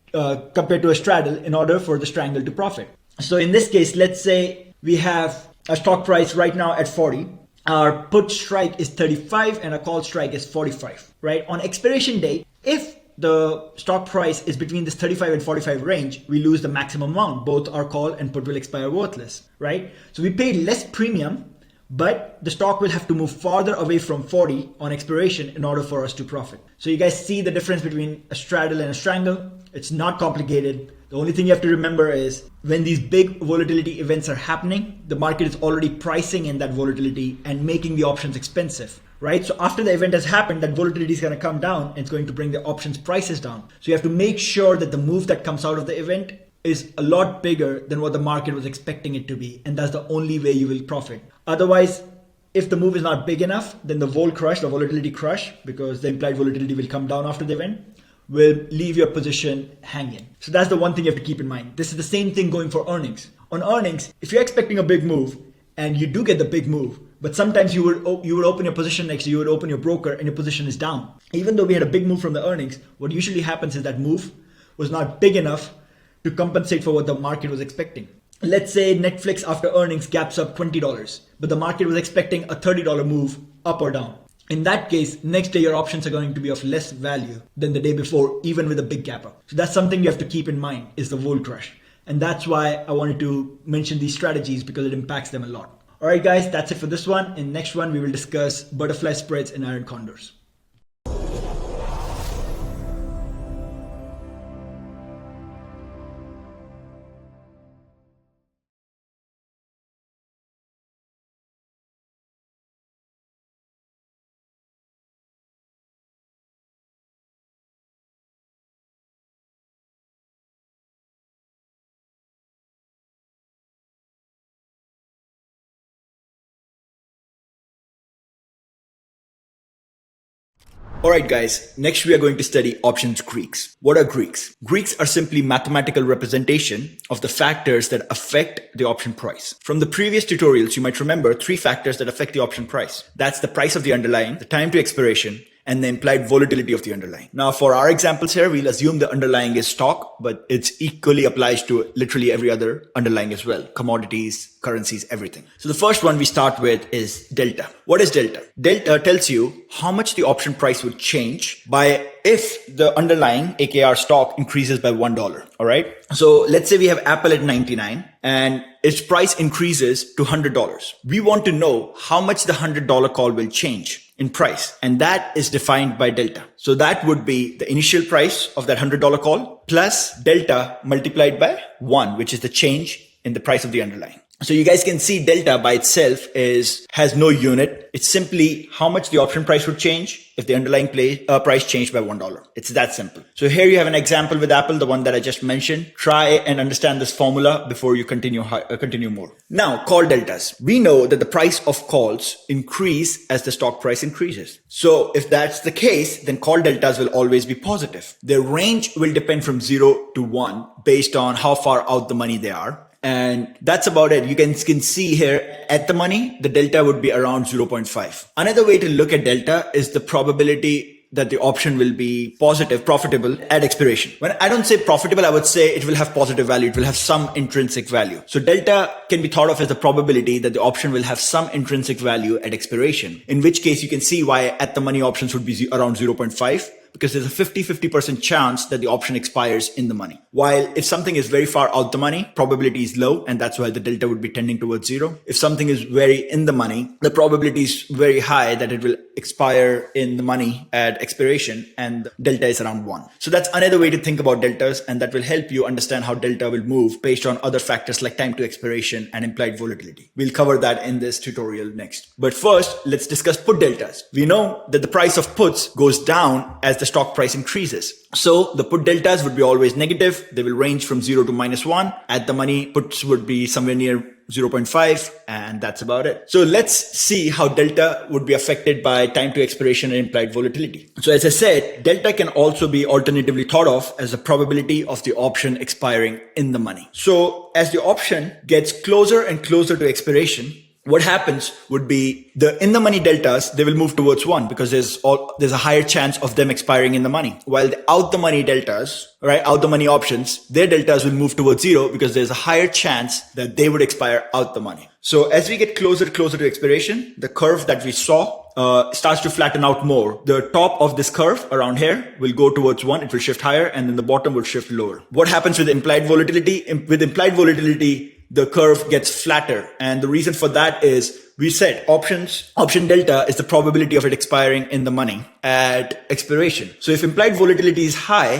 compared to a straddle in order for the strangle to profit. So in this case, let's say we have a stock price right now at 40. Our put strike is 35 and a call strike is 45, right? On expiration date, if the stock price is between this 35 and 45 range, we lose the maximum amount. Both our call and put will expire worthless, right? So we paid less premium, but the stock will have to move farther away from 40 on expiration in order for us to profit. So you guys see the difference between a straddle and a strangle? It's not complicated. The only thing you have to remember is when these big volatility events are happening, the market is already pricing in that volatility and making the options expensive, right? So after the event has happened, that volatility is going to come down and it's going to bring the options prices down. So you have to make sure that the move that comes out of the event is a lot bigger than what the market was expecting it to be. And that's the only way you will profit. Otherwise, if the move is not big enough, then the volatility crush, because the implied volatility will come down after the event, will leave your position hanging. So that's the one thing you have to keep in mind. This is the same thing going for earnings. On earnings, if you're expecting a big move and you do get the big move, but sometimes you would open your position next, you would open your broker and your position is down. Even though we had a big move from the earnings, what usually happens is that move was not big enough to compensate for what the market was expecting. Let's say Netflix after earnings gaps up $20, but the market was expecting a $30 move up or down. In that case, next day your options are going to be of less value than the day before, even with a big gap up. So that's something you have to keep in mind, is the vol crush. And that's why I wanted to mention these strategies, because it impacts them a lot. All right, guys, that's it for this one. In next one, we will discuss butterfly spreads and iron condors. Alright guys, next we are going to study options Greeks. What are Greeks? Greeks are simply mathematical representation of the factors that affect the option price. From the previous tutorials, you might remember 3 factors that affect the option price. That's the price of the underlying, the time to expiration, and the implied volatility of the underlying. Now for our examples here, we'll assume the underlying is stock, but it's equally applies to literally every other underlying as well. Commodities, currencies, everything. So the first one we start with is delta. What is delta? Delta tells you how much the option price would change by if the underlying, aka stock, increases by $1. All right. So let's say we have Apple at 99 and its price increases to $100. We want to know how much the $100 call will change in price. And that is defined by delta. So that would be the initial price of that $100 call plus delta multiplied by 1, which is the change in the price of the underlying. So you guys can see delta by itself has no unit. It's simply how much the option price would change if the underlying price changed by $1. It's that simple. So here you have an example with Apple, the one that I just mentioned. Try and understand this formula before you continue more. Now, call deltas. We know that the price of calls increase as the stock price increases. So if that's the case, then call deltas will always be positive. Their range will depend from 0 to 1 based on how far out the money they are. And that's about it. You can see here at the money, the delta would be around 0.5. Another way to look at delta is the probability that the option will be positive, profitable at expiration. When I don't say profitable, I would say it will have positive value. It will have some intrinsic value. So delta can be thought of as the probability that the option will have some intrinsic value at expiration, in which case you can see why at the money options would be around 0.5. Because there's a 50% chance that the option expires in the money. While if something is very far out the money, probability is low, and that's why the delta would be tending towards 0. If something is very in the money, the probability is very high that it will expire in the money at expiration, and the delta is around 1. So that's another way to think about deltas, and that will help you understand how delta will move based on other factors like time to expiration and implied volatility. We'll cover that in this tutorial next. But first, let's discuss put deltas. We know that the price of puts goes down as the stock price increases. So the put deltas would be always negative. They will range from 0 to -1. At the money, puts would be somewhere near 0.5, and that's about it. So let's see how delta would be affected by time to expiration and implied volatility. So as I said, delta can also be alternatively thought of as the probability of the option expiring in the money. So as the option gets closer and closer to expiration, what happens would be the in the money deltas, they will move towards 1 because there's a higher chance of them expiring in the money. While the out the money deltas, right, out the money options, their deltas will move towards 0 because there's a higher chance that they would expire out the money. So as we get closer to expiration, the curve that we saw starts to flatten out more. The top of this curve around here will go towards 1, it will shift higher, and then the bottom will shift lower. What happens with implied volatility? With implied volatility, the curve gets flatter. And the reason for that is we said option delta is the probability of it expiring in the money at expiration. So if implied volatility is high,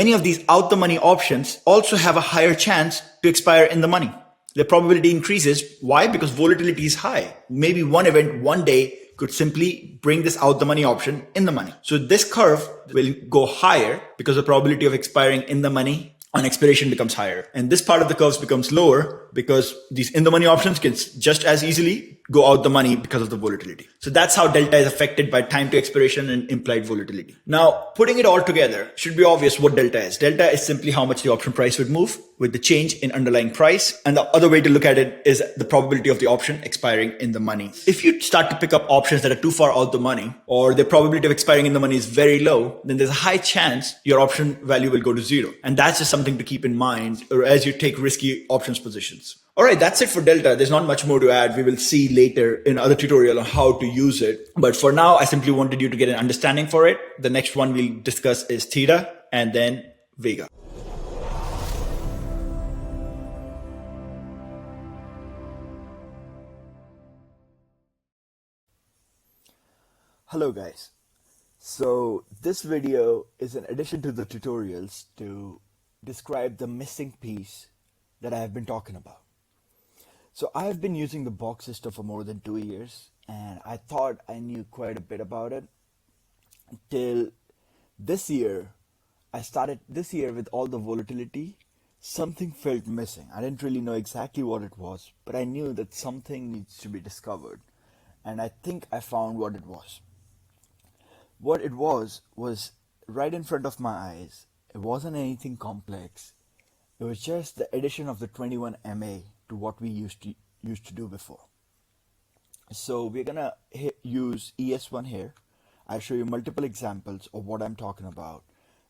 many of these out the money options also have a higher chance to expire in the money. The probability increases. Why? Because volatility is high. Maybe one event, one day could simply bring this out the money option in the money. So this curve will go higher because the probability of expiring in the money on expiration becomes higher. And this part of the curves becomes lower because these in the money options can just as easily go out the money because of the volatility. So that's how delta is affected by time to expiration and implied volatility. Now, putting it all together, should be obvious what delta is. Delta is simply how much the option price would move with the change in underlying price. And the other way to look at it is the probability of the option expiring in the money. If you start to pick up options that are too far out the money, or the probability of expiring in the money is very low, then there's a high chance your option value will go to 0. And that's just something to keep in mind as you take risky options positions. All right, that's it for delta. There's not much more to add. We will see later in other tutorial on how to use it. But for now, I simply wanted you to get an understanding for it. The next one we'll discuss is theta and then vega. Hello guys. So this video is an addition to the tutorials to describe the missing piece that I have been talking about. So I have been using the box system for more than 2 years, and I thought I knew quite a bit about it until this year. I started this year with all the volatility. Something felt missing. I didn't really know exactly what it was, but I knew that something needs to be discovered, and I think I found what it was. What it was right in front of my eyes. It wasn't anything complex. It was just the addition of the 21 MA to what we used to do before. So we're gonna use ES1 here. I'll show you multiple examples of what I'm talking about,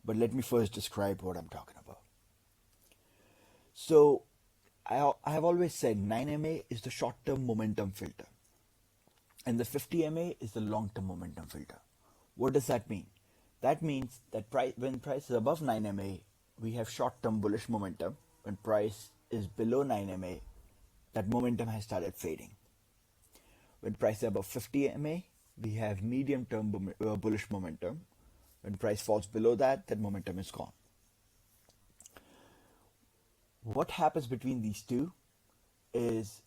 but let me first describe what I'm talking about. So I have always said 9 MA is the short-term momentum filter, and the 50 MA is the long-term momentum filter. What does that mean? That means that when price is above 9 MA, we have short-term bullish momentum. When price is below 9 MA, that momentum has started fading. When price is above 50 MA, we have medium-term bullish momentum. When price falls below that, that momentum is gone. What happens between these two is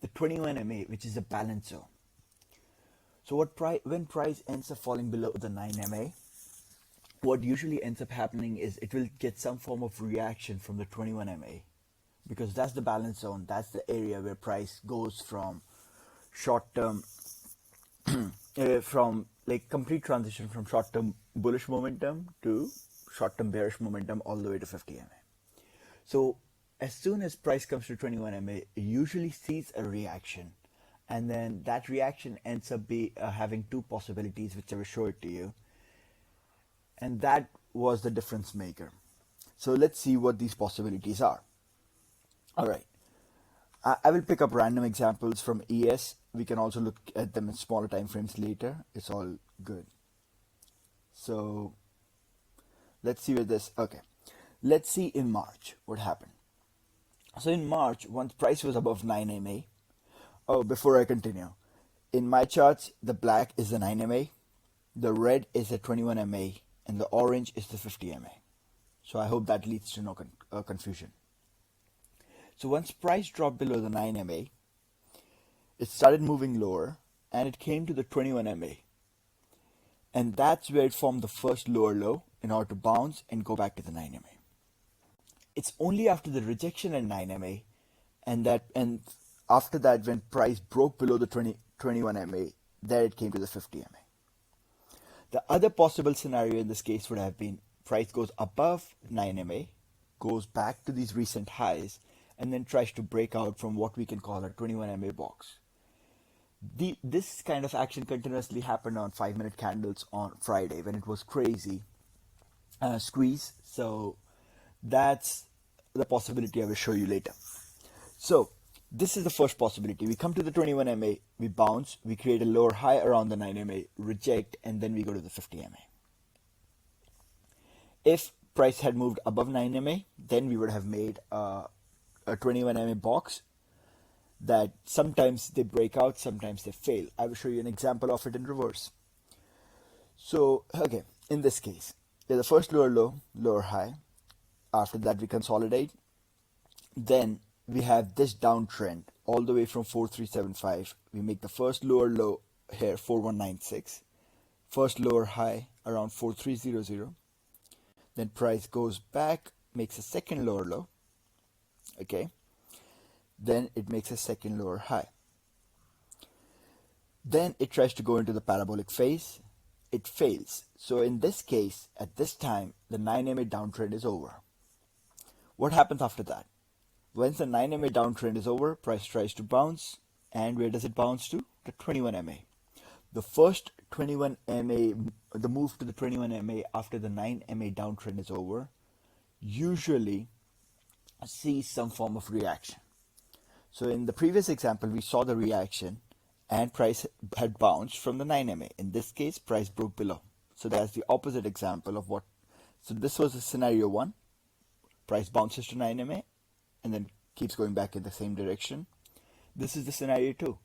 the 21 MA, which is a balance zone. So when price ends up falling below the 9 MA, what usually ends up happening is it will get some form of reaction from the 21 MA, because that's the balance zone. That's the area where price goes from short-term, from like complete transition from short-term bullish momentum to short-term bearish momentum all the way to 50 MA. So as soon as price comes to 21 MA, it usually sees a reaction. And then that reaction ends up having two possibilities, which I will show it to you. And that was the difference maker. So let's see what these possibilities are. All right. I will pick up random examples from ES. We can also look at them in smaller time frames later. It's all good. So let's see with this. Okay. Let's see in March what happened. So in March, once price was above 9 MA, before I continue, in my charts, the black is the 9 MA, the red is the 21 MA, and the orange is the 50 MA. So I hope that leads to no confusion. So once price dropped below the 9 MA, it started moving lower, and it came to the 21 MA. And that's where it formed the first lower low in order to bounce and go back to the 9 MA. It's only after the rejection at 9 MA and after that when price broke below the 21 MA, there it came to the 50 MA. The other possible scenario in this case would have been price goes above 9 MA, goes back to these recent highs, and then tries to break out from what we can call a 21 MA box. This kind of action continuously happened on 5-minute candles on Friday when it was crazy squeeze. So that's the possibility I will show you later. So this is the first possibility. We come to the 21 MA, we bounce, we create a lower high around the 9 MA, reject, and then we go to the 50 MA. If price had moved above 9 MA, then we would have made a 21 MA box that sometimes they break out, sometimes they fail. I will show you an example of it in reverse. So, okay, in this case, the first lower low, lower high. After that, we consolidate. Then we have this downtrend all the way from 4375. We make the first lower low here, 4196. First lower high around 4300. Then price goes back, makes a second lower low. Okay. Then it makes a second lower high. Then it tries to go into the parabolic phase. It fails. So in this case, at this time, the 9 MA downtrend is over. What happens after that? Once the 9 MA downtrend is over, price tries to bounce. And where does it bounce to? The 21 MA. The first 21 MA, the move to the 21 MA after the 9 MA downtrend is over, usually sees some form of reaction. So in the previous example, we saw the reaction and price had bounced from the 9 MA. In this case, price broke below. So that's the opposite example of what. So this was scenario 1. Price bounces to 9 MA and then keeps going back in the same direction. This is the scenario 2.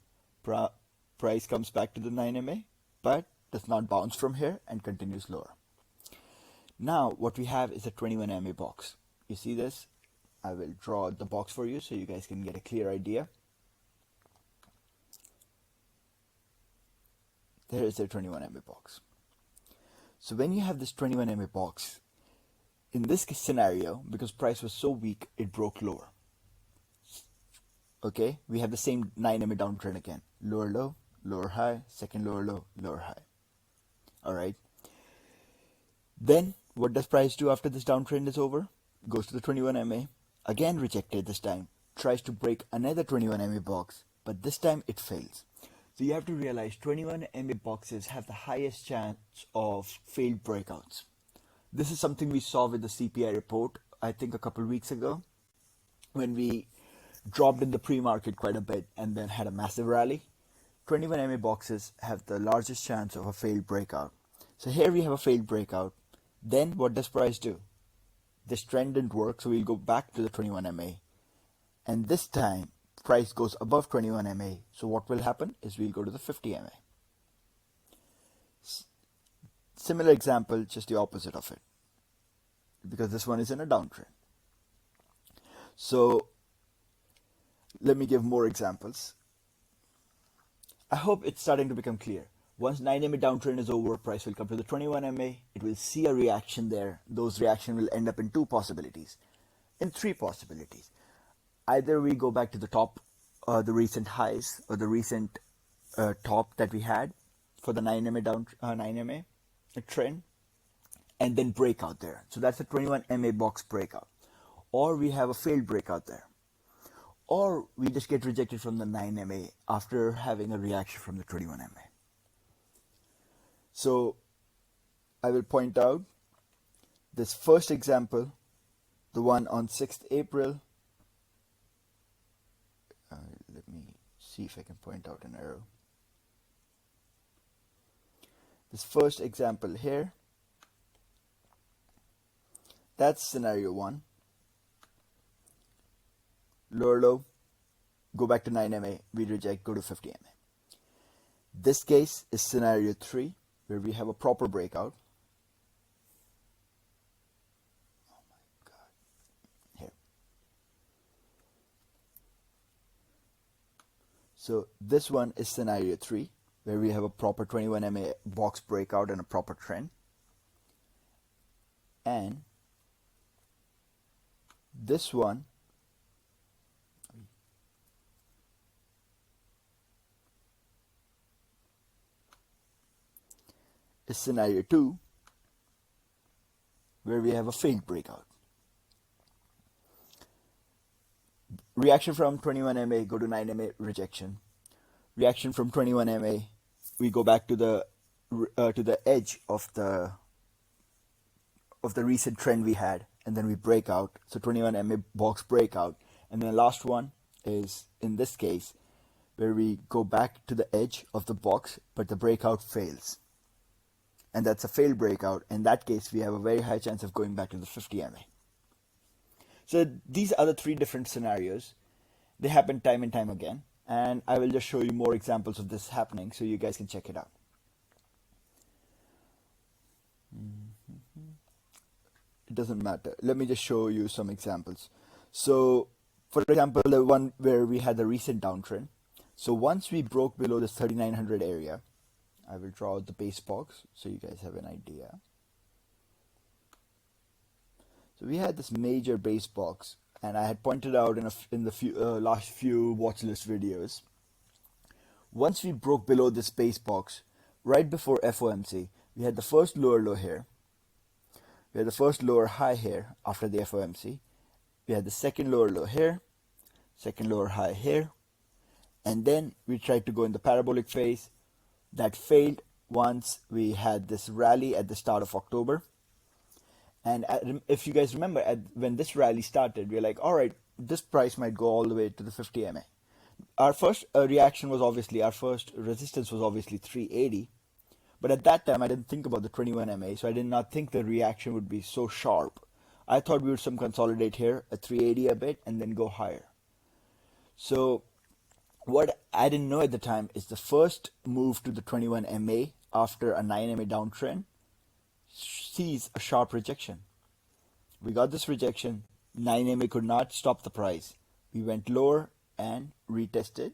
Price comes back to the 9 MA but does not bounce from here and continues lower. Now what we have is a 21 MA box. You see this? I will draw the box for you so you guys can get a clear idea. There is a 21 MA box. So when you have this 21 MA box, in this scenario, because price was so weak, it broke lower. Okay, we have the same 9 MA downtrend again. Lower low, lower high, second lower low, lower high. Alright. Then what does price do after this downtrend is over? Goes to the 21 MA. Again rejected this time, tries to break another 21 MA box, but this time it fails. So you have to realize 21 MA boxes have the highest chance of failed breakouts. This is something we saw with the CPI report, I think a couple of weeks ago, when we dropped in the pre-market quite a bit and then had a massive rally. 21 MA boxes have the largest chance of a failed breakout. So here we have a failed breakout. Then what does price do? This trend didn't work, so we'll go back to the 21 MA. And this time, price goes above 21 MA. So what will happen is we'll go to the 50 MA. Similar example, just the opposite of it. Because this one is in a downtrend. So let me give more examples. I hope it's starting to become clear. Once 9 MA downtrend is over, price will come to the 21 MA. It will see a reaction there. Those reactions will end up in 2 possibilities. In 3 possibilities. Either we go back to the top, the recent highs, or the recent top that we had for the 9 MA trend, and then break out there. So that's a 21 MA box breakout. Or we have a failed breakout there. Or we just get rejected from the 9 MA after having a reaction from the 21 MA. So I will point out this first example, the one on 6th April. Let me see if I can point out an arrow. This first example here, that's scenario 1. Lower low, go back to 9 MA, we reject, go to 50 MA. This case is scenario 3, where we have a proper breakout. Oh my God. Here. So this one is scenario 3, where we have a proper 21 MA box breakout and a proper trend. And this one is scenario 2, where we have a failed breakout. Reaction from 21 MA, go to 9 MA, rejection. Reaction from 21 MA, we go back to the edge of the recent trend we had, and then we break out. So 21 MA box breakout, and then the last one is, in this case, where we go back to the edge of the box, but the breakout fails. And that's a failed breakout. In that case, we have a very high chance of going back to the 50 MA. So these are the 3 different scenarios. They happen time and time again. And I will just show you more examples of this happening so you guys can check it out. It doesn't matter. Let me just show you some examples. So, for example, the one where we had the recent downtrend. So once we broke below this 3900 area, I will draw out the base box so you guys have an idea. So we had this major base box, and I had pointed out in the last few watch list videos. Once we broke below this base box, right before FOMC, we had the first lower low here. We had the first lower high here after the FOMC. We had the second lower low here, second lower high here, and then we tried to go in the parabolic phase. That failed once we had this rally at the start of October. And if you guys remember, when this rally started, we were like, all right, this price might go all the way to the 50 MA. Our first reaction was obviously, our first resistance was obviously 380. But at that time, I didn't think about the 21 MA, so I did not think the reaction would be so sharp. I thought we would consolidate here at 380 a bit and then go higher. So what I didn't know at the time is the first move to the 21 MA after a 9 MA downtrend sees a sharp rejection. We got this rejection. 9 MA could not stop the price. We went lower and retested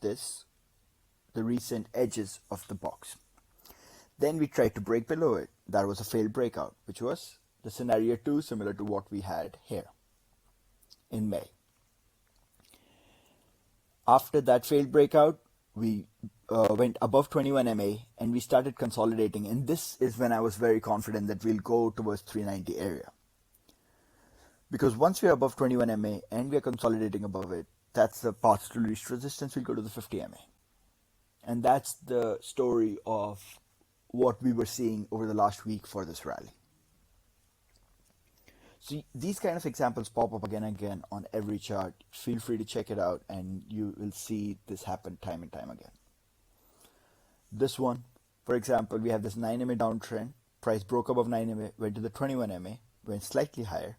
the recent edges of the box. Then we tried to break below it. That was a failed breakout, which was the scenario 2, similar to what we had here in May. After that failed breakout, we went above 21 MA and we started consolidating. And this is when I was very confident that we'll go towards 390 area. Because once we're above 21 MA and we're consolidating above it, that's the path to least resistance. We'll go to the 50 MA. And that's the story of what we were seeing over the last week for this rally. So these kind of examples pop up again and again on every chart. Feel free to check it out and you will see this happen time and time again. This one, for example, we have this 9 MA downtrend. Price broke above 9 MA, went to the 21 MA, went slightly higher,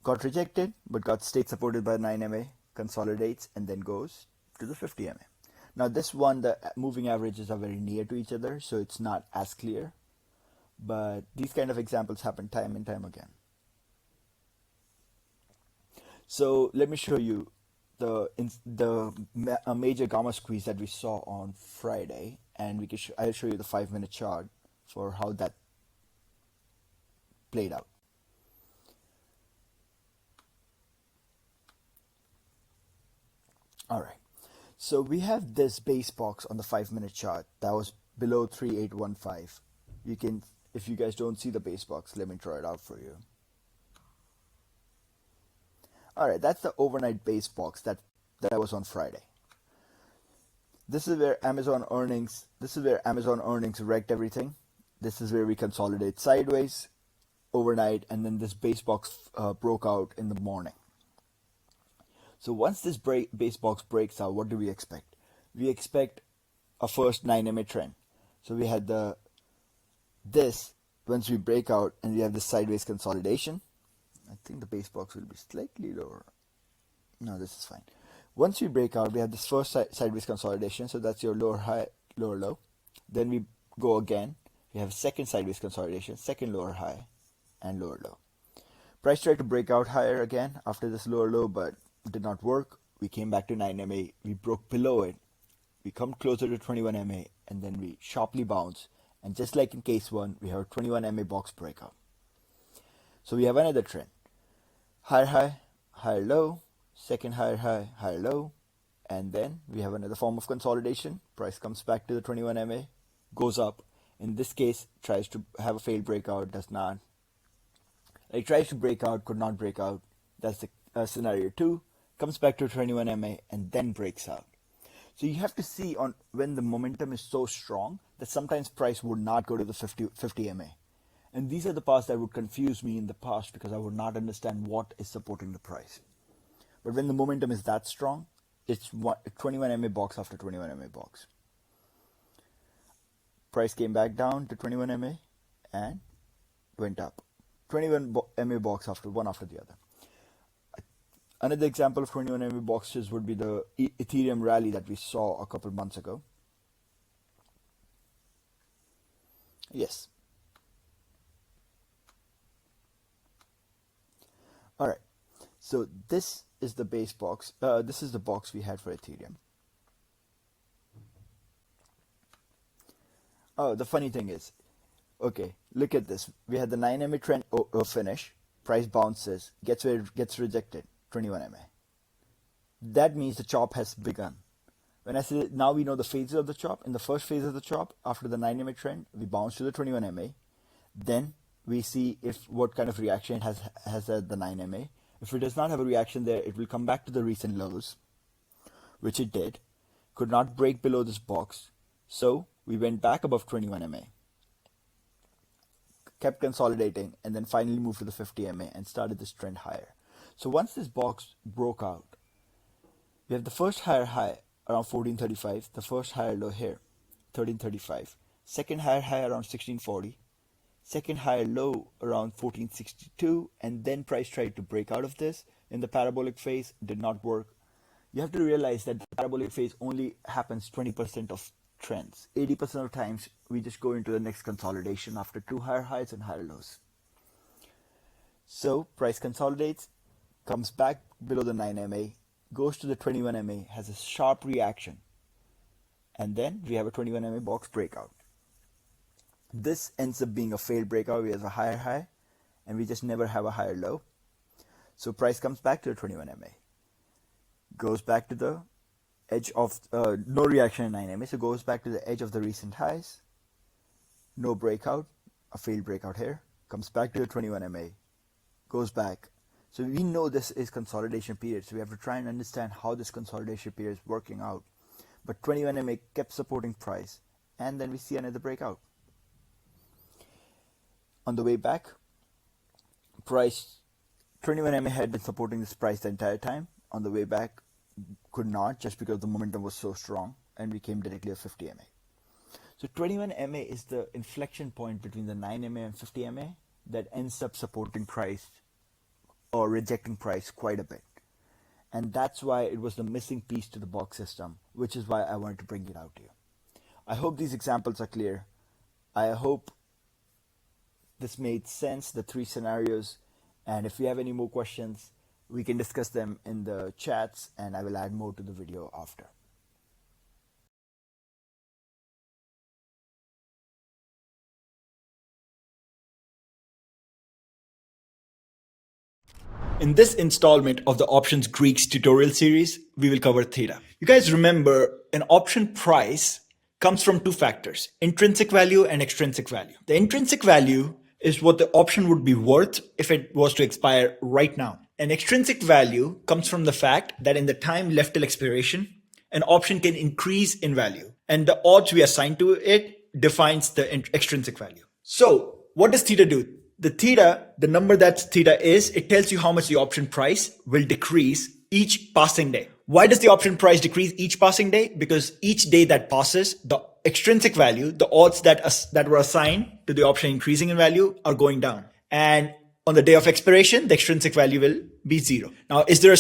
got rejected, but stayed supported by 9 MA, consolidates, and then goes to the 50 MA. Now this one, the moving averages are very near to each other, so it's not as clear. But these kind of examples happen time and time again. So let me show you the major gamma squeeze that we saw on Friday, and I'll show you the 5-minute chart for how that played out. All right. So we have this base box on the 5-minute chart that was below 3815. You can, if you guys don't see the base box, let me draw it out for you. All right, that's the overnight base box that was on Friday. This is where Amazon earnings wrecked everything. This is where we consolidate sideways overnight, and then this base box broke out in the morning. So once this base box breaks out, what do we expect? We expect a first 9 MA trend. So we had this once we break out and we have this sideways consolidation. I think the base box will be slightly lower. No, this is fine. Once we break out, we have this first sideways consolidation. So that's your lower high, lower low. Then we go again. We have a second sideways consolidation, second lower high, and lower low. Price tried to break out higher again after this lower low, but did not work. We came back to 9 MA. We broke below it. we come closer to 21 MA, and then we sharply bounce. And just like in case 1, we have a 21 MA box breakout. So we have another trend. Higher high, higher low, second higher high, higher low. And then we have another form of consolidation. Price comes back to the 21 MA, goes up. In this case, tries to have a failed breakout, does not. It tries to break out, could not break out. That's the scenario 2. Comes back to 21 MA and then breaks out. So you have to see on when the momentum is so strong that sometimes price would not go to the 50 MA. And these are the parts that would confuse me in the past because I would not understand what is supporting the price. But when the momentum is that strong, it's 21 MA box after 21 MA box. Price came back down to 21 MA and went up. 21 MA box after one after the other. Another example of 21 MA boxes would be the Ethereum rally that we saw a couple months ago. Yes. All right. So this is the base box. This is the box we had for Ethereum. Oh, the funny thing is, okay, look at this. We had the 9 MA trend finish. Price bounces, gets rejected. 21 MA. That means the chop has begun. When I say now we know the phases of the chop, in the first phase of the chop, after the 9 MA trend, we bounce to the 21 MA. Then we see what kind of reaction it has at the 9 MA. If it does not have a reaction there, it will come back to the recent lows, which it did. Could not break below this box. So we went back above 21 MA. Kept consolidating and then finally moved to the 50 MA and started this trend higher. So once this box broke out, we have the first higher high around 1435, the first higher low here, 1335, second higher high around 1640, second higher low around 1462, and then price tried to break out of this in the parabolic phase, did not work. You have to realize that the parabolic phase only happens 20% of trends. 80% of times we just go into the next consolidation after 2 higher highs and higher lows. So price consolidates, comes back below the 9 MA, goes to the 21 MA, has a sharp reaction, and then we have a 21 MA box breakout. This ends up being a failed breakout. We have a higher high, and we just never have a higher low. So price comes back to the 21 MA, goes back to the edge of no reaction in 9 MA, so goes back to the edge of the recent highs, no breakout, a failed breakout here, comes back to the 21 MA, goes back. So we know this is consolidation period, so we have to try and understand how this consolidation period is working out. But 21 MA kept supporting price, and then we see another breakout. On the way back, price 21 MA had been supporting this price the entire time. On the way back, could not, just because the momentum was so strong, and we came directly at 50 MA. So 21 MA is the inflection point between the 9 MA and 50 MA that ends up supporting price or rejecting price quite a bit. And that's why it was the missing piece to the box system, which is why I wanted to bring it out to you. I hope these examples are clear. I hope this made sense, the 3 scenarios. And if you have any more questions, we can discuss them in the chats, and I will add more to the video after. In this installment of the Options Greeks tutorial series, we will cover theta. You guys remember an option price comes from 2 factors, intrinsic value and extrinsic value. The intrinsic value is what the option would be worth if it was to expire right now. An extrinsic value comes from the fact that in the time left till expiration, an option can increase in value, and the odds we assign to it defines the extrinsic value. So what does theta do? The theta, the number that theta is, it tells you how much the option price will decrease each passing day. Why does the option price decrease each passing day? Because each day that passes, the extrinsic value, the odds that were assigned to the option increasing in value are going down. And on the day of expiration, the extrinsic value will be 0. Now, is there a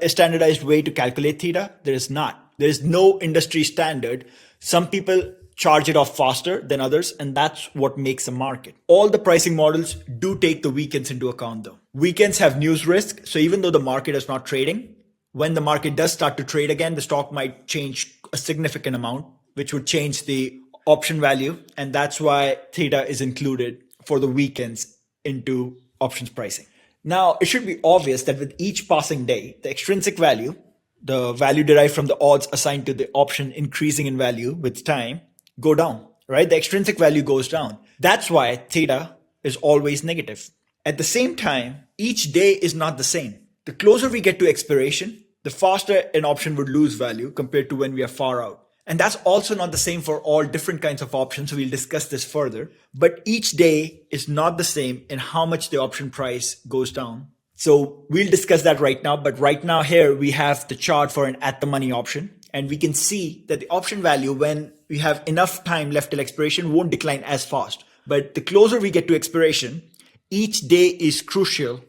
standardized way to calculate theta? There is not. There is no industry standard. Some people charge it off faster than others, and that's what makes a market. All the pricing models do take the weekends into account though. Weekends have news risk, so even though the market is not trading, when the market does start to trade again, the stock might change a significant amount, which would change the option value. And that's why theta is included for the weekends into options pricing. Now, it should be obvious that with each passing day, the extrinsic value, the value derived from the odds assigned to the option increasing in value with time, go down, right? The extrinsic value goes down. That's why theta is always negative. At the same time, each day is not the same. The closer we get to expiration, the faster an option would lose value compared to when we are far out. And that's also not the same for all different kinds of options. So we'll discuss this further. But each day is not the same in how much the option price goes down. So we'll discuss that right now. But right now here we have the chart for an at the money option. And we can see that the option value, when we have enough time left till expiration, won't decline as fast. But the closer we get to expiration, each day is crucial.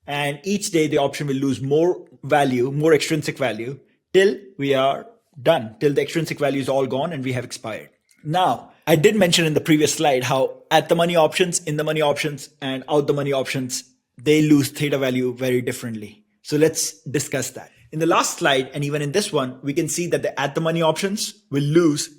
And each day the option will lose more value, more extrinsic value, till we are done, till the extrinsic value is all gone and we have expired. Now, I did mention in the previous slide how at the money options, in the money options, and out the money options, they lose theta value very differently. So let's discuss that. In the last slide, and even in this one, we can see that the at the money options will lose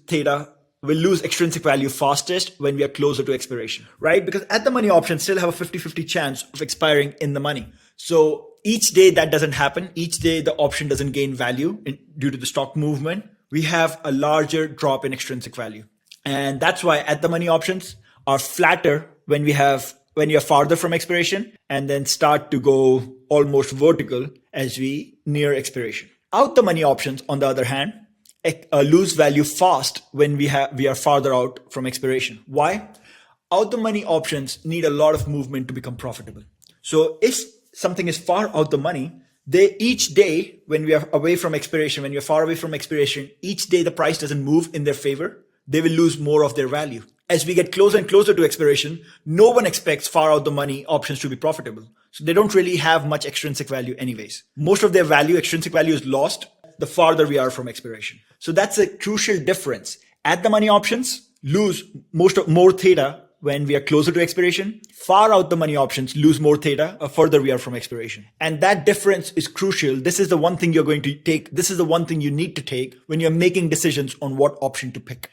extrinsic value fastest when we are closer to expiration, right? Because at the money options still have a 50-50 chance of expiring in the money. So each day that doesn't happen, each day the option doesn't gain value due to the stock movement, we have a larger drop in extrinsic value. And that's why at the money options are flatter when you're farther from expiration, and then start to go almost vertical as we near expiration. Out the money options, on the other hand, lose value fast when we are farther out from expiration. Why? Out the money options need a lot of movement to become profitable. So if something is far out the money, each day when we are away from expiration, when you're far away from expiration, each day the price doesn't move in their favor, they will lose more of their value. As we get closer and closer to expiration, no one expects far out the money options to be profitable. So they don't really have much extrinsic value anyways. Most of their value, extrinsic value, is lost the farther we are from expiration. So that's a crucial difference. At the money options lose more theta when we are closer to expiration. Far out the money options lose more theta further we are from expiration. And that difference is crucial. This is the one thing you're going to take. This is the one thing you need to take when you're making decisions on what option to pick.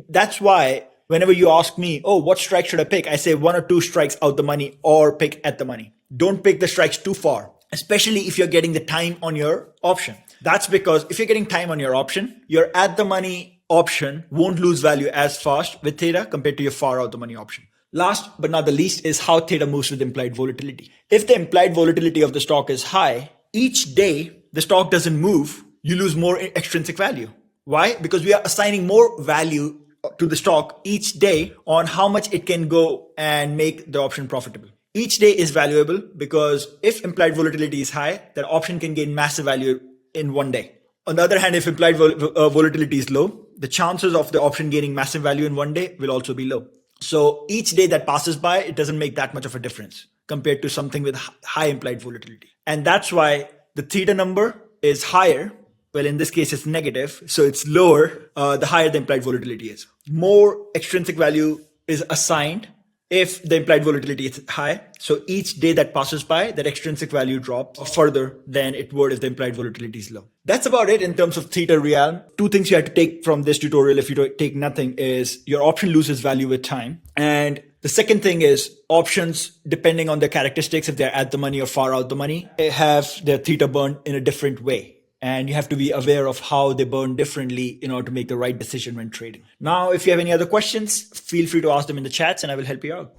That's why whenever you ask me, oh, what strike should I pick? I say 1 or 2 strikes out the money or pick at the money. Don't pick the strikes too far, especially if you're getting the time on your option. That's because if you're getting time on your option, your at the money option won't lose value as fast with theta compared to your far out the money option. Last but not the least is how theta moves with implied volatility. If the implied volatility of the stock is high, each day the stock doesn't move, you lose more extrinsic value. Why? Because we are assigning more value to the stock each day on how much it can go and make the option profitable. Each day is valuable because if implied volatility is high, that option can gain massive value in one day. On the other hand, if implied volatility is low, the chances of the option gaining massive value in one day will also be low. So each day that passes by, it doesn't make that much of a difference compared to something with high implied volatility. And that's why the theta number is higher. Well, in this case, it's negative. So it's lower the higher the implied volatility is. More extrinsic value is assigned if the implied volatility is high. So each day that passes by, that extrinsic value drops further than it would if the implied volatility is low. That's about it in terms of theta realm. 2 things you have to take from this tutorial if you take nothing is your option loses value with time. And the second thing is options, depending on the characteristics, if they're at the money or far out the money, they have their theta burned in a different way. And you have to be aware of how they burn differently in order to make the right decision when trading. Now, if you have any other questions, feel free to ask them in the chats and I will help you out.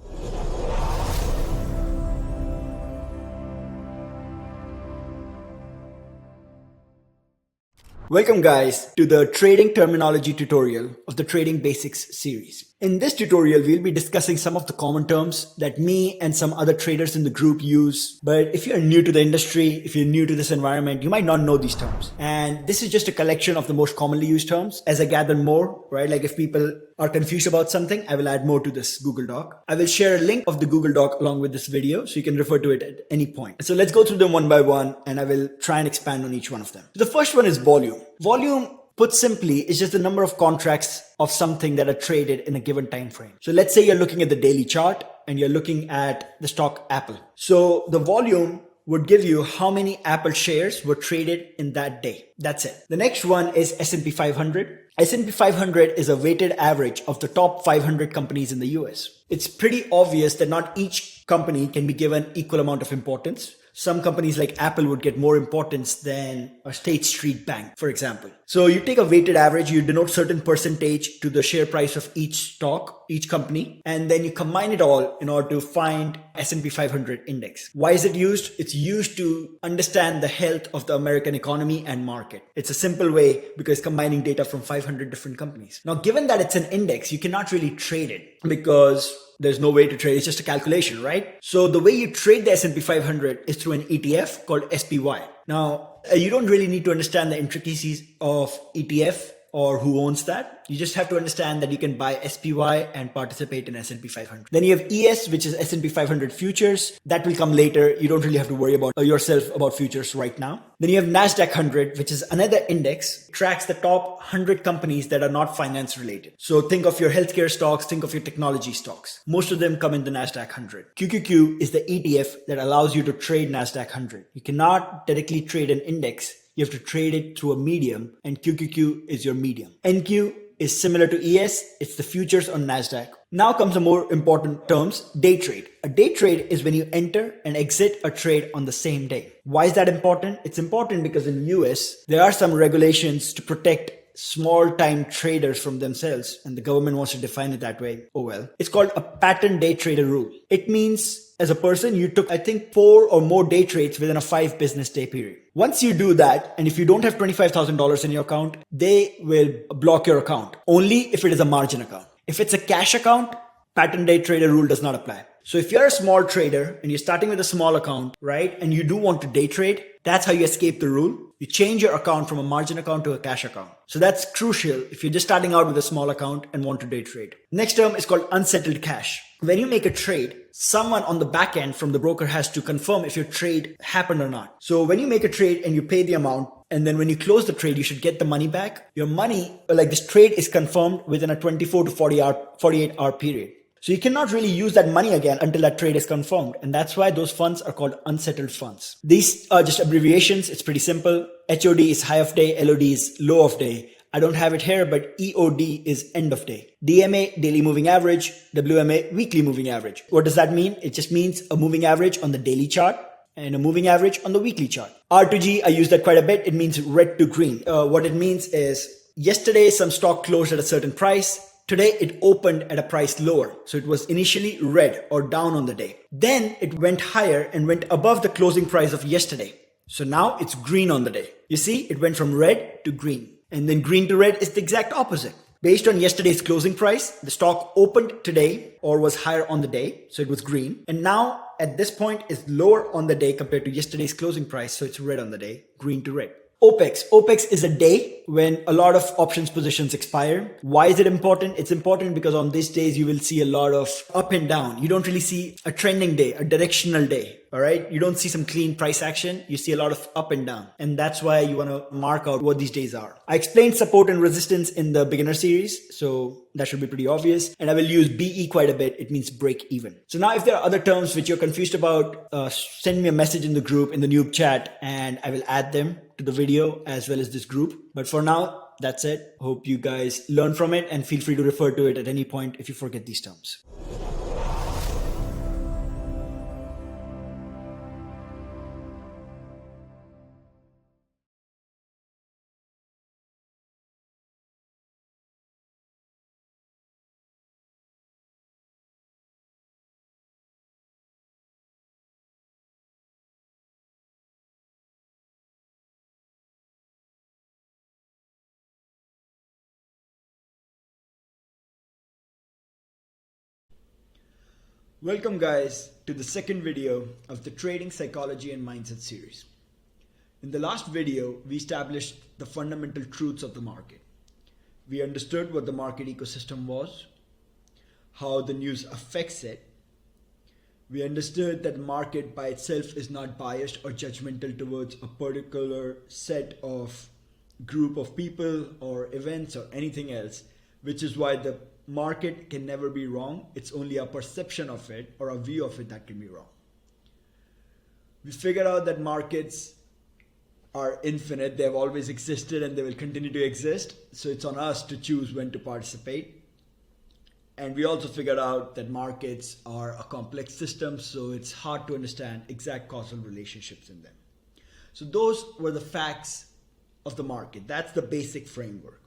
Welcome guys to the trading terminology tutorial of the Trading Basics series. In this tutorial, we'll be discussing some of the common terms that me and some other traders in the group use. But if you're new to the industry, if you're new to this environment, you might not know these terms. And this is just a collection of the most commonly used terms. As I gather more, right? Like if people are confused about something, I will add more to this Google Doc. I will share a link of the Google Doc along with this video so you can refer to it at any point. So let's go through them one by one and I will try and expand on each one of them. The first one is volume. Volume, put simply, is just the number of contracts of something that are traded in a given time frame. So let's say you're looking at the daily chart and you're looking at the stock Apple. So the volume would give you how many Apple shares were traded in that day. That's it. The next one is S&P 500. S&P 500 is a weighted average of the top 500 companies in the US. It's pretty obvious that not each company can be given equal amount of importance. Some companies like Apple would get more importance than a State Street Bank, for example. So you take a weighted average, you denote certain percentage to the share price of each stock, each company, and then you combine it all in order to find S&P 500 index. Why is it used? It's used to understand the health of the American economy and market. It's a simple way because combining data from 500 different companies. Now, given that it's an index, you cannot really trade it because there's no way to trade. It's just a calculation, right? So the way you trade the S&P 500 is through an ETF called SPY. Now, you don't really need to understand the intricacies of ETF or who owns that. You just have to understand that you can buy SPY and participate in S&P 500. Then you have ES, which is S&P 500 futures. That will come later. You don't really have to worry about yourself about futures right now. Then you have NASDAQ 100, which is another index. It tracks the top 100 companies that are not finance related. So think of your healthcare stocks, think of your technology stocks. Most of them come in the NASDAQ 100. QQQ is the ETF that allows you to trade NASDAQ 100. You cannot directly trade an index. You have to trade it through a medium, and QQQ is your medium. NQ is similar to ES. It's the futures on NASDAQ. Now comes the more important terms, day trade. A day trade is when you enter and exit a trade on the same day. Why is that important? It's important because in the US, there are some regulations to protect small time traders from themselves, and the government wants to define it that way. Oh well. It's called a pattern day trader rule. It means as a person, you took, I think, 4 or more day trades within a 5 business day period. Once you do that, and if you don't have $25,000 in your account, they will block your account only if it is a margin account. If it's a cash account, pattern day trader rule does not apply. So if you're a small trader and you're starting with a small account, right, and you do want to day trade, that's how you escape the rule. You change your account from a margin account to a cash account. So that's crucial if you're just starting out with a small account and want to day trade. Next term is called unsettled cash. When you make a trade, someone on the back end from the broker has to confirm if your trade happened or not. So when you make a trade and you pay the amount, and then when you close the trade, you should get the money back. Your money, like this trade is confirmed within a 24 to 48 hour period. So you cannot really use that money again until that trade is confirmed. And that's why those funds are called unsettled funds. These are just abbreviations. It's pretty simple. HOD is high of day. LOD is low of day. I don't have it here, but EOD is end of day. DMA, daily moving average. WMA, weekly moving average. What does that mean? It just means a moving average on the daily chart and a moving average on the weekly chart. R2G, I use that quite a bit. It means red to green. What it means is yesterday some stock closed at a certain price. Today it opened at a price lower. So it was initially red or down on the day. Then it went higher and went above the closing price of yesterday. So now it's green on the day. You see, it went from red to green. And then green to red is the exact opposite. Based on yesterday's closing price, the stock opened today or was higher on the day. So it was green. And now at this point is lower on the day compared to yesterday's closing price. So it's red on the day, green to red. OPEX. OPEX is a day when a lot of options positions expire. Why is it important? It's important because on these days you will see a lot of up and down. You don't really see a trending day, a directional day. All right. You don't see some clean price action. You see a lot of up and down. And that's why you want to mark out what these days are. I explained support and resistance in the beginner series. So that should be pretty obvious. And I will use BE quite a bit. It means break even. So now if there are other terms which you're confused about, send me a message in the group, in the noob chat, and I will add them to the video as well as this group. But for now, that's it. Hope you guys learn from it and feel free to refer to it at any point if you forget these terms. Welcome guys to the second video of the Trading Psychology and Mindset series. In the last video, we established the fundamental truths of the market. We understood what the market ecosystem was, how the news affects it. We understood that the market by itself is not biased or judgmental towards a particular set of group of people or events or anything else, which is why the market can never be wrong. It's only a perception of it or a view of it that can be wrong. We figured out that markets are infinite. They have always existed and they will continue to exist. So it's on us to choose when to participate. And we also figured out that markets are a complex system, so it's hard to understand exact causal relationships in them. So those were the facts of the market. That's the basic framework.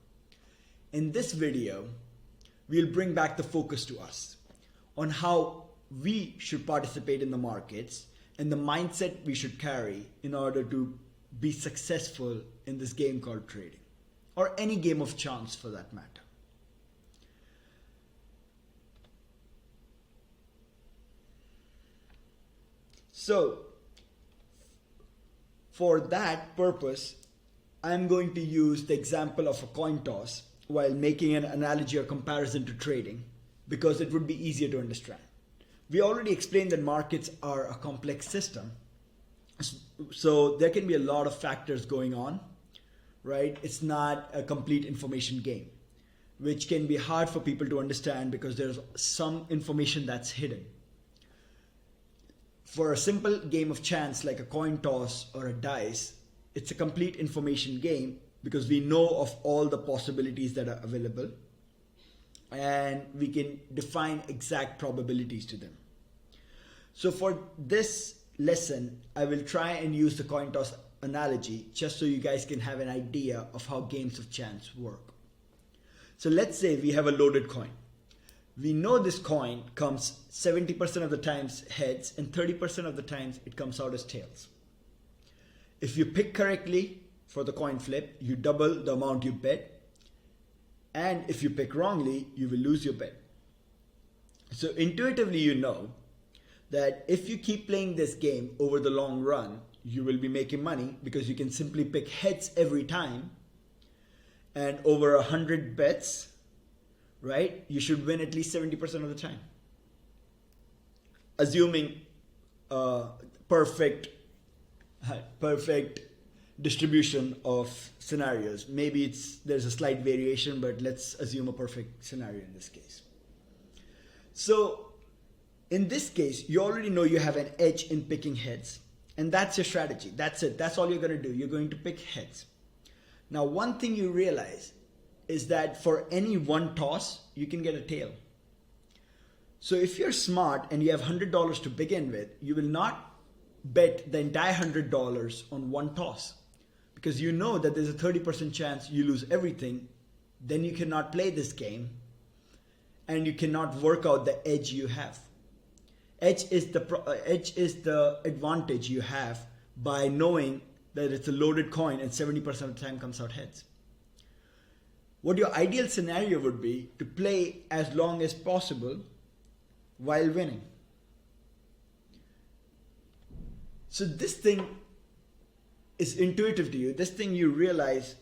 In this video, we'll bring back the focus to us on how we should participate in the markets and the mindset we should carry in order to be successful in this game called trading, or any game of chance for that matter. So, for that purpose, I'm going to use the example of a coin toss while making an analogy or comparison to trading, because it would be easier to understand. We already explained that markets are a complex system, so there can be a lot of factors going on, right? It's not a complete information game, which can be hard for people to understand because there's some information that's hidden. For a simple game of chance like a coin toss or a dice, it's a complete information game because we know of all the possibilities that are available and we can define exact probabilities to them. So for this lesson, I will try and use the coin toss analogy just so you guys can have an idea of how games of chance work. So let's say we have a loaded coin. We know this coin comes 70% of the times heads and 30% of the times it comes out as tails. If you pick correctly for the coin flip, you double the amount you bet. And if you pick wrongly, you will lose your bet. So intuitively you know that if you keep playing this game over the long run, you will be making money because you can simply pick heads every time. And over 100 bets, right, you should win at least 70% of the time. Assuming perfect distribution of scenarios. Maybe there's a slight variation, but let's assume a perfect scenario in this case. So in this case, you already know you have an edge in picking heads, and that's your strategy. That's it. That's all you're going to do. You're going to pick heads. Now, one thing you realize is that for any one toss, you can get a tail. So if you're smart and you have $100 to begin with, you will not bet the entire $100 on one toss because you know that there's a 30% chance you lose everything. Then you cannot play this game and you cannot work out the edge you have. Edge is the advantage you have by knowing that it's a loaded coin and 70% of the time comes out heads. What your ideal scenario would be to play as long as possible while winning. So this thing is intuitive to you. This thing you realize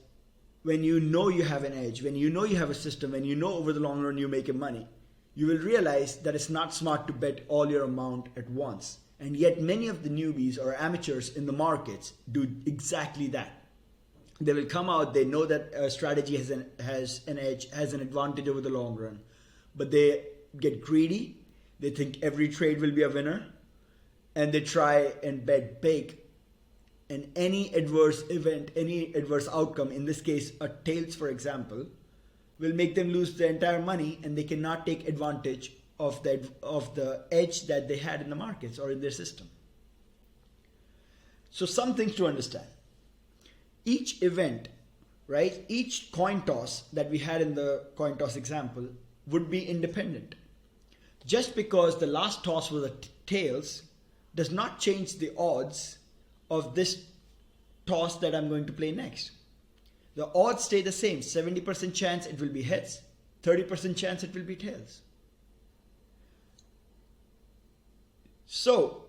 when you know you have an edge, when you know you have a system, when you know over the long run you're making money, you will realize that it's not smart to bet all your amount at once. And yet many of the newbies or amateurs in the markets do exactly that. They will come out, they know that a strategy has an edge, has an advantage over the long run, but they get greedy. They think every trade will be a winner, and they try and bet big. And any adverse event, any adverse outcome, in this case a tails for example, will make them lose their entire money, and they cannot take advantage of the edge that they had in the markets or in their system. So some things to understand. Each event, right, each coin toss that we had in the coin toss example would be independent. Just because the last toss was a tails does not change the odds of this toss that I'm going to play next. The odds stay the same. 70% chance it will be heads, 30% chance it will be tails. So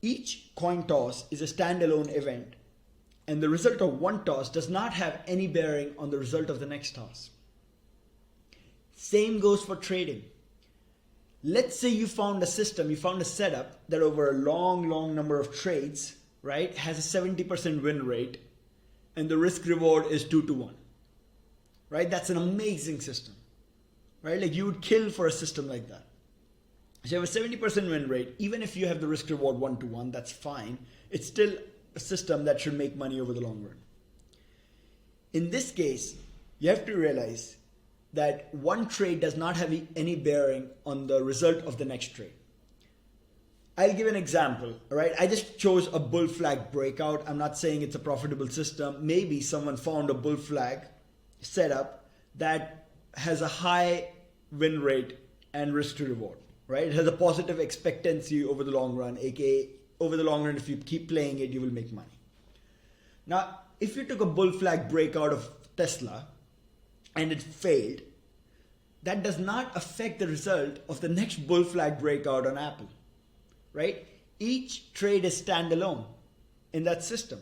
each coin toss is a standalone event, and the result of one toss does not have any bearing on the result of the next toss. Same goes for trading. Let's say you found a system, you found a setup that over a long number of trades, right, has a 70% win rate, and the risk reward is 2-to-1, right? That's an amazing system, right? Like you would kill for a system like that. So you have a 70% win rate. Even if you have the risk reward 1-to-1, that's fine. It's still a system that should make money over the long run. In this case, you have to realize that one trade does not have any bearing on the result of the next trade. I'll give an example, all right? I just chose a bull flag breakout. I'm not saying it's a profitable system. Maybe someone found a bull flag setup that has a high win rate and risk to reward, right? It has a positive expectancy over the long run, aka over the long run, if you keep playing it, you will make money. Now, if you took a bull flag breakout of Tesla and it failed, that does not affect the result of the next bull flag breakout on Apple, right? Each trade is standalone in that system.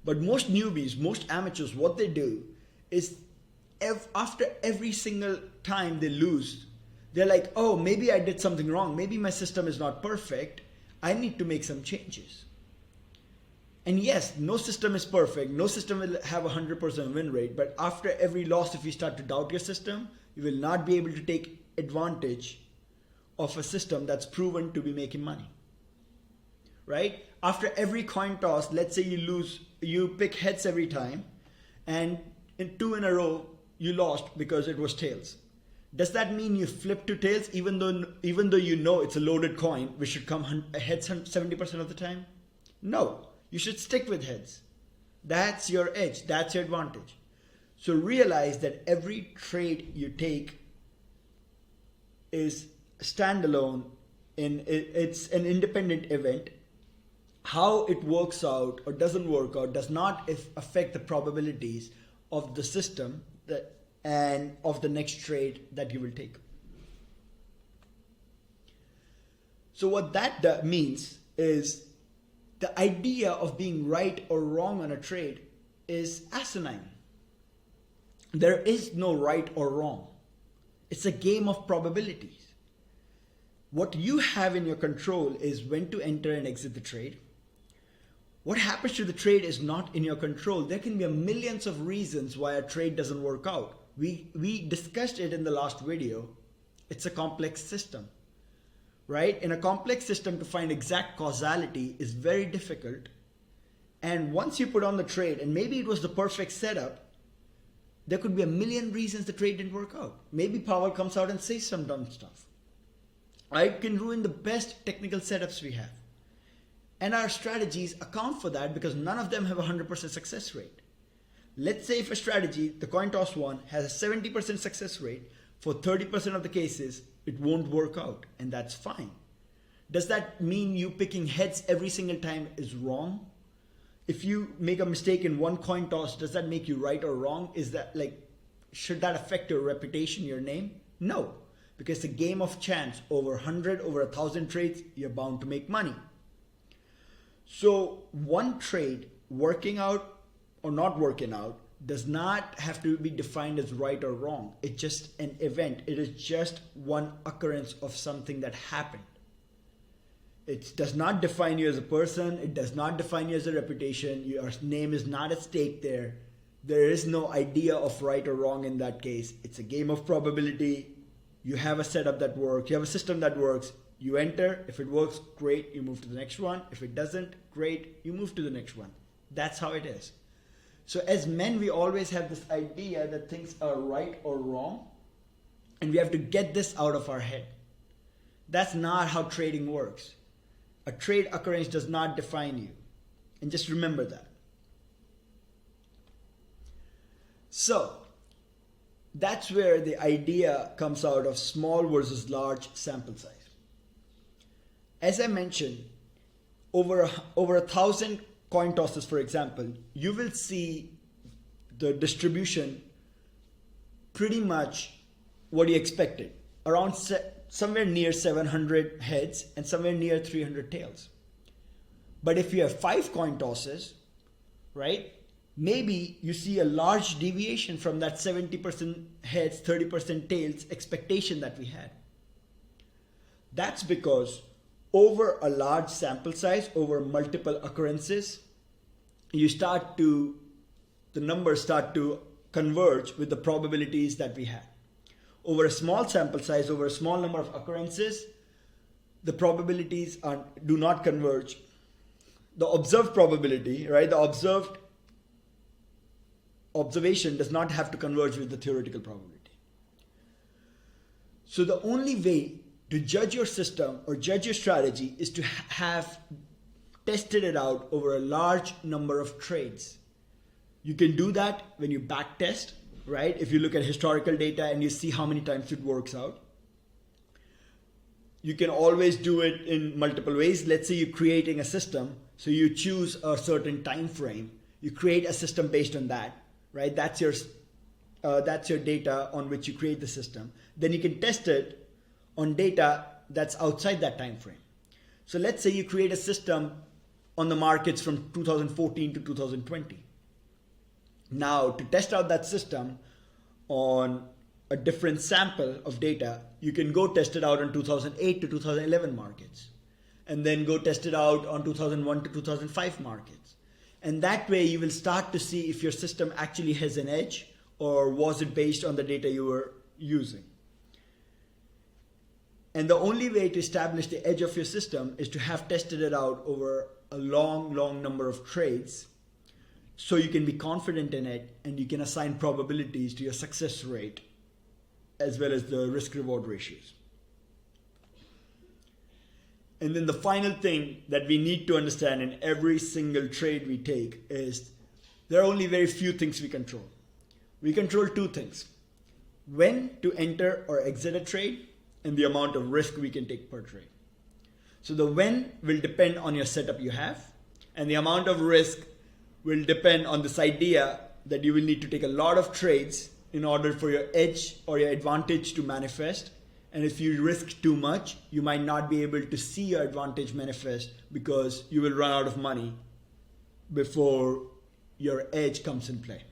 But most newbies, most amateurs, what they do is after every single time they lose, they're like, oh, maybe I did something wrong. Maybe my system is not perfect. I need to make some changes. And yes, no system is perfect. No system will have a 100% win rate. But after every loss, if you start to doubt your system, you will not be able to take advantage of a system that's proven to be making money, right? After every coin toss, let's say you pick heads every time, and in 2 in a row, you lost because it was tails. Does that mean you flip to tails even though you know it's a loaded coin, which should come heads 70% of the time? No. You should stick with heads. That's your edge. That's your advantage. So realize that every trade you take is standalone. It's an independent event. How it works out or doesn't work out does not affect the probabilities of the system and of the next trade that you will take. So what that means is the idea of being right or wrong on a trade is asinine. There is no right or wrong. It's a game of probabilities. What you have in your control is when to enter and exit the trade. What happens to the trade is not in your control. There can be millions of reasons why a trade doesn't work out. We discussed it in the last video. It's a complex system. Right? In a complex system, to find exact causality is very difficult. And once you put on the trade, and maybe it was the perfect setup, there could be a million reasons the trade didn't work out. Maybe Powell comes out and says some dumb stuff. It can ruin the best technical setups we have. And our strategies account for that because none of them have a 100% success rate. Let's say if a strategy, the coin toss one, has a 70% success rate, for 30% of the cases, it won't work out, and that's fine. Does that mean you picking heads every single time is wrong? If you make a mistake in one coin toss, does that make you right or wrong? Should that affect your reputation, your name? No, because it's a game of chance. Over 100, over 1,000 trades, you're bound to make money. So one trade working out or not working out does not have to be defined as right or wrong. It's just an event. It is just one occurrence of something that happened. It does not define you as a person. It does not define you as a reputation. Your name is not at stake there. There is no idea of right or wrong in that case. It's a game of probability. You have a setup that works. You have a system that works. You enter. If it works, great. You move to the next one. If it doesn't, great. You move to the next one. That's how it is. So as men, we always have this idea that things are right or wrong, and we have to get this out of our head. That's not how trading works. A trade occurrence does not define you. And just remember that. So that's where the idea comes out of small versus large sample size. As I mentioned, over 1,000 coin tosses, for example, you will see the distribution pretty much what you expected, around somewhere near 700 heads and somewhere near 300 tails. But if you have 5 coin tosses, right, maybe you see a large deviation from that 70% heads, 30% tails expectation that we had. That's because over a large sample size, over multiple occurrences, the numbers start to converge with the probabilities that we had. over a small sample size, over a small number of occurrences, the probabilities do not converge. The observed probability, right? The observation does not have to converge with the theoretical probability. So the only way to judge your system or judge your strategy is to have tested it out over a large number of trades. You can do that when you back test, right? If you look at historical data and you see how many times it works out. You can always do it in multiple ways. Let's say you're creating a system, so you choose a certain time frame. You create a system based on that, right? That's your data on which you create the system. Then you can test it on data that's outside that time frame. So let's say you create a system on the markets from 2014 to 2020. Now, to test out that system on a different sample of data, you can go test it out on 2008 to 2011 markets, and then go test it out on 2001 to 2005 markets. And that way you will start to see if your system actually has an edge, or was it based on the data you were using. And the only way to establish the edge of your system is to have tested it out over a long number of trades, so you can be confident in it and you can assign probabilities to your success rate as well as the risk-reward ratios. And then the final thing that we need to understand in every single trade we take is there are only very few things we control. We control two things: when to enter or exit a trade and the amount of risk we can take per trade. So the when will depend on your setup you have, and the amount of risk will depend on this idea that you will need to take a lot of trades in order for your edge or your advantage to manifest. And if you risk too much, you might not be able to see your advantage manifest because you will run out of money before your edge comes in play.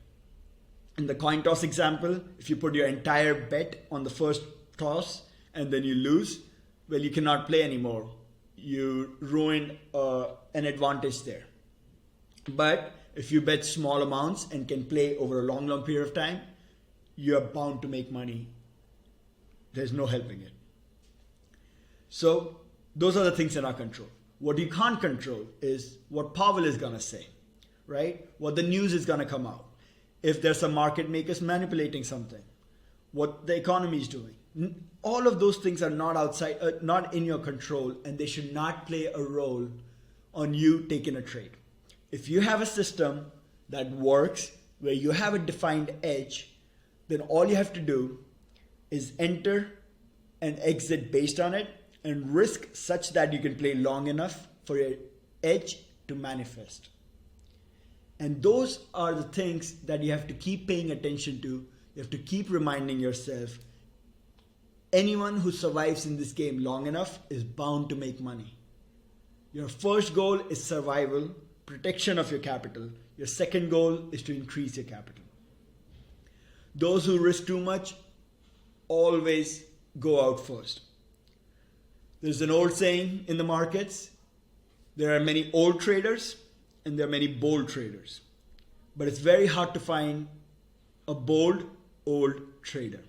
In the coin toss example, if you put your entire bet on the first toss and then you lose, well, you cannot play anymore. You ruined an advantage there. But if you bet small amounts and can play over a long period of time, you are bound to make money. There's no helping it. So those are the things in our control. What you can't control is what Powell is going to say, right? What the news is going to come out. If there's some market makers manipulating something, what the economy is doing. All of those things are not in your control, and they should not play a role on you taking a trade. If you have a system that works, where you have a defined edge, then all you have to do is enter and exit based on it and risk such that you can play long enough for your edge to manifest. And those are the things that you have to keep paying attention to. You have to keep reminding yourself, anyone who survives in this game long enough is bound to make money. Your first goal is survival, protection of your capital. Your second goal is to increase your capital. Those who risk too much always go out first. There's an old saying in the markets: there are many old traders and there are many bold traders. But it's very hard to find a bold, old trader.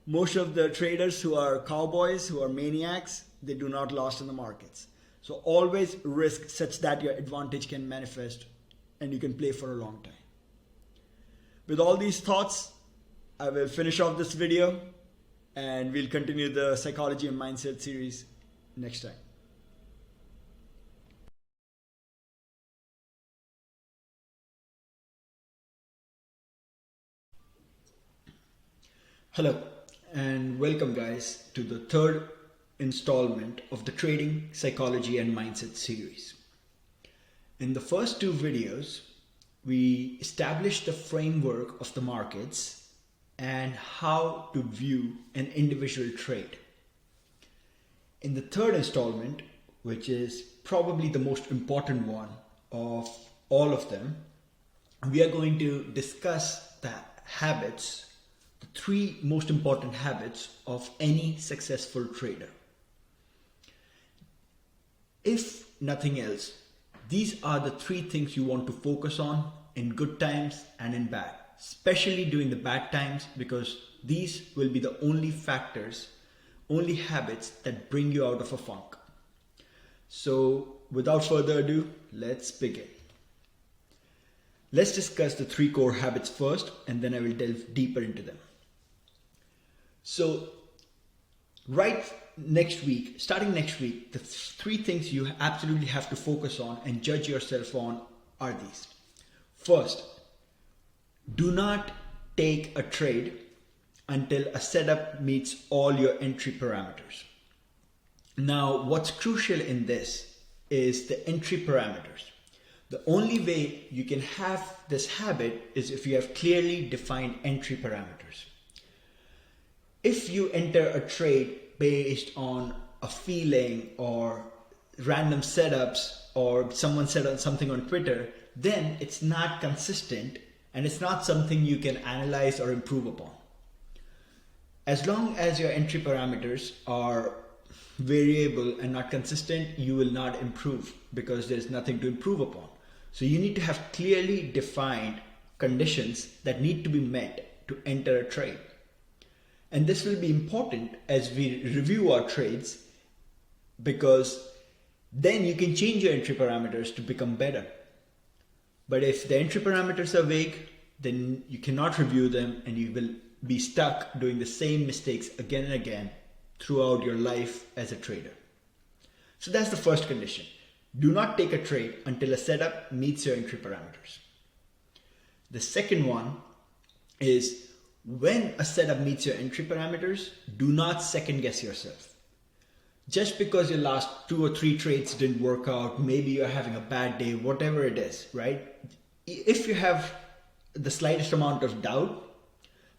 Most of the traders who are cowboys, who are maniacs, they do not last in the markets. So always risk such that your advantage can manifest and you can play for a long time. With all these thoughts, I will finish off this video and we'll continue the psychology and mindset series next time. Hello and welcome guys to the third installment of the Trading, Psychology and Mindset series. In the first two videos, we established the framework of the markets and how to view an individual trade. In the third installment, which is probably the most important one of all of them, we are going to discuss the habits, the three most important habits of any successful trader. If nothing else, these are the three things you want to focus on in good times and in bad, especially during the bad times, because These will be the only factors, only habits that bring you out of a funk. So without further ado, let's begin. Let's discuss the 3 core habits first, and then I will delve deeper into them. So starting next week, the 3 things you absolutely have to focus on and judge yourself on are these. First, do not take a trade until a setup meets all your entry parameters. Now, what's crucial in this is the entry parameters. The only way you can have this habit is if you have clearly defined entry parameters. If you enter a trade based on a feeling or random setups or someone said on something on Twitter, then it's not consistent and it's not something you can analyze or improve upon. As long as your entry parameters are variable and not consistent, you will not improve because there's nothing to improve upon. So you need to have clearly defined conditions that need to be met to enter a trade. And this will be important as we review our trades, because then you can change your entry parameters to become better. But if the entry parameters are vague, then you cannot review them and you will be stuck doing the same mistakes again and again throughout your life as a trader. So that's the first condition. Do not take a trade until a setup meets your entry parameters. The second one is, when a setup meets your entry parameters, do not second guess yourself. Just because your last 2 or 3 trades didn't work out, maybe you're having a bad day, whatever it is, right? If you have the slightest amount of doubt,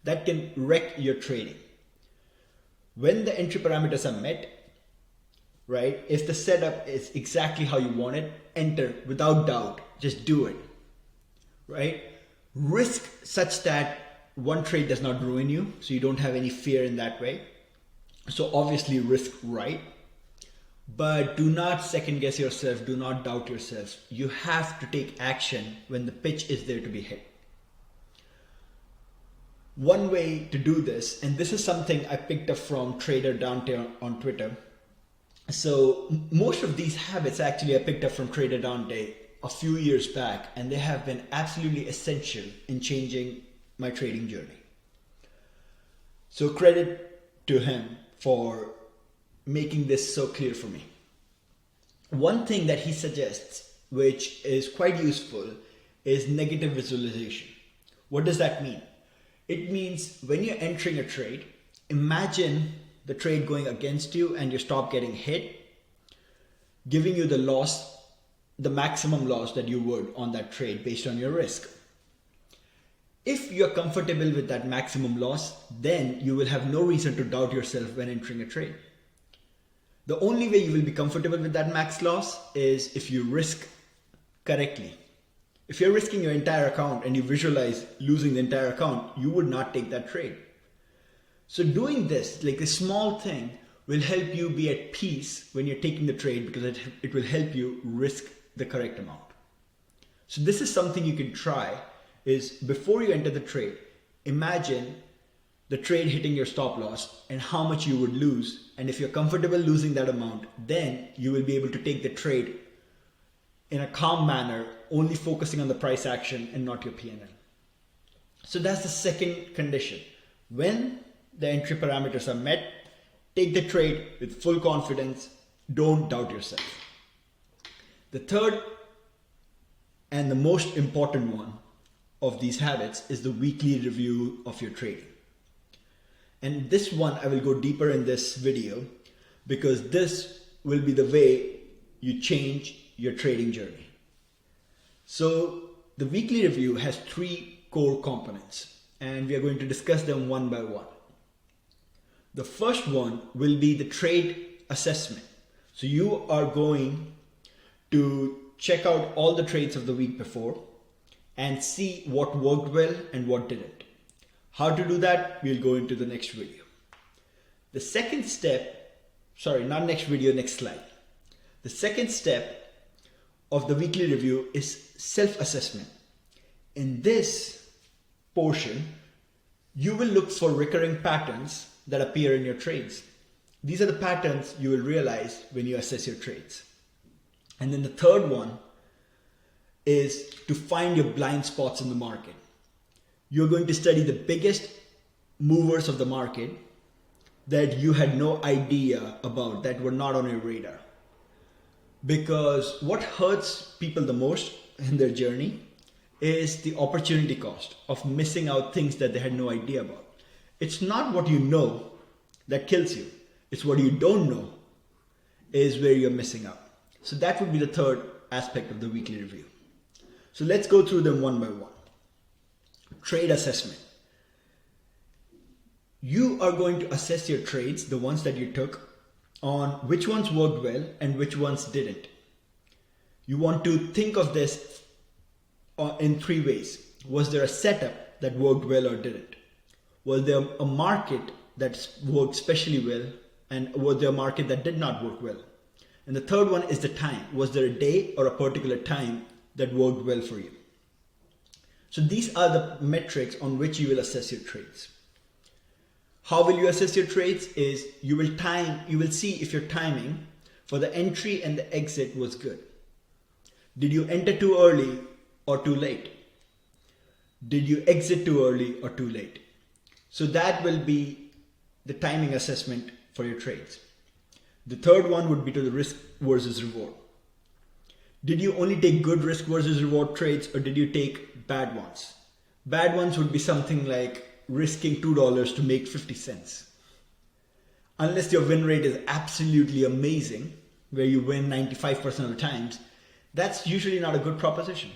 that can wreck your trading. When the entry parameters are met, right? If the setup is exactly how you want it, enter without doubt, just do it, right? Risk such that one trade does not ruin you, so you don't have any fear in that way. So obviously risk right, but do not second guess yourself, do not doubt yourself. You have to take action when the pitch is there to be hit. One way to do this, and this is something I picked up from Trader Dante on Twitter. So most of these habits actually I picked up from Trader Dante a few years back, and they have been absolutely essential in changing my trading journey. So credit to him for making this so clear for me. One thing that he suggests, which is quite useful, is negative visualization. What does that mean? It means when you're entering a trade, imagine the trade going against you and your stop getting hit, giving you the loss, the maximum loss that you would on that trade based on your risk. If you're comfortable with that maximum loss, then you will have no reason to doubt yourself when entering a trade. The only way you will be comfortable with that max loss is if you risk correctly. If you're risking your entire account and you visualize losing the entire account, you would not take that trade. So doing this, like a small thing, will help you be at peace when you're taking the trade, because it will help you risk the correct amount. So this is something you can try, is before you enter the trade, imagine the trade hitting your stop loss and how much you would lose. And if you're comfortable losing that amount, then you will be able to take the trade in a calm manner, only focusing on the price action and not your P&L. So that's the second condition. When the entry parameters are met, take the trade with full confidence. Don't doubt yourself. The third and the most important one of these habits is the weekly review of your trading. And this one I will go deeper in this video, because this will be the way you change your trading journey. So the weekly review has 3 core components, and we are going to discuss them one by one. The first one will be the trade assessment. So you are going to check out all the trades of the week before and see what worked well and what didn't. How to do that, we'll go into the next video. The second step, next slide. The second step of the weekly review is self-assessment. In this portion, You will look for recurring patterns that appear in your trades. These are the patterns you will realize when you assess your trades. And then the third one is to find your blind spots in the market. You're going to study the biggest movers of the market that you had no idea about, that were not on your radar. Because what hurts people the most in their journey is the opportunity cost of missing out things that they had no idea about. It's not what you know that kills you. It's what you don't know is where you're missing out. So that would be the third aspect of the weekly review. So let's go through them one by one. Trade assessment. You are going to assess your trades, the ones that you took, on which ones worked well and which ones didn't. You want to think of this in three ways. Was there a setup that worked well or didn't? Was there a market that worked especially well, and was there a market that did not work well? And the third one is the time. Was there a day or a particular time that worked well for you? So these are the metrics on which you will assess your trades. How will you assess your trades? Is you will see if your timing for the entry and the exit was good. Did you enter too early or too late? Did you exit too early or too late? So that will be the timing assessment for your trades. The third one would be to the risk versus reward. Did you only take good risk versus reward trades, or did you take bad ones? Bad ones would be something like risking $2 to make 50 cents. Unless your win rate is absolutely amazing, where you win 95% of the times, that's usually not a good proposition.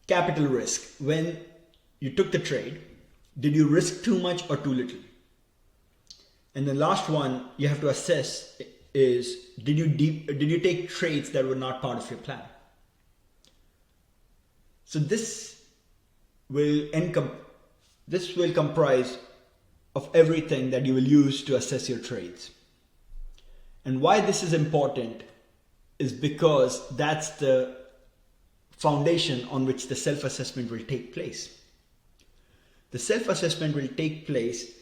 Capital risk. When you took the trade, did you risk too much or too little? And the last one you have to assess is, did you take trades that were not part of your plan? So this will comprise of everything that you will use to assess your trades. And why this is important is because that's the foundation on which the self-assessment will take place. The self-assessment will take place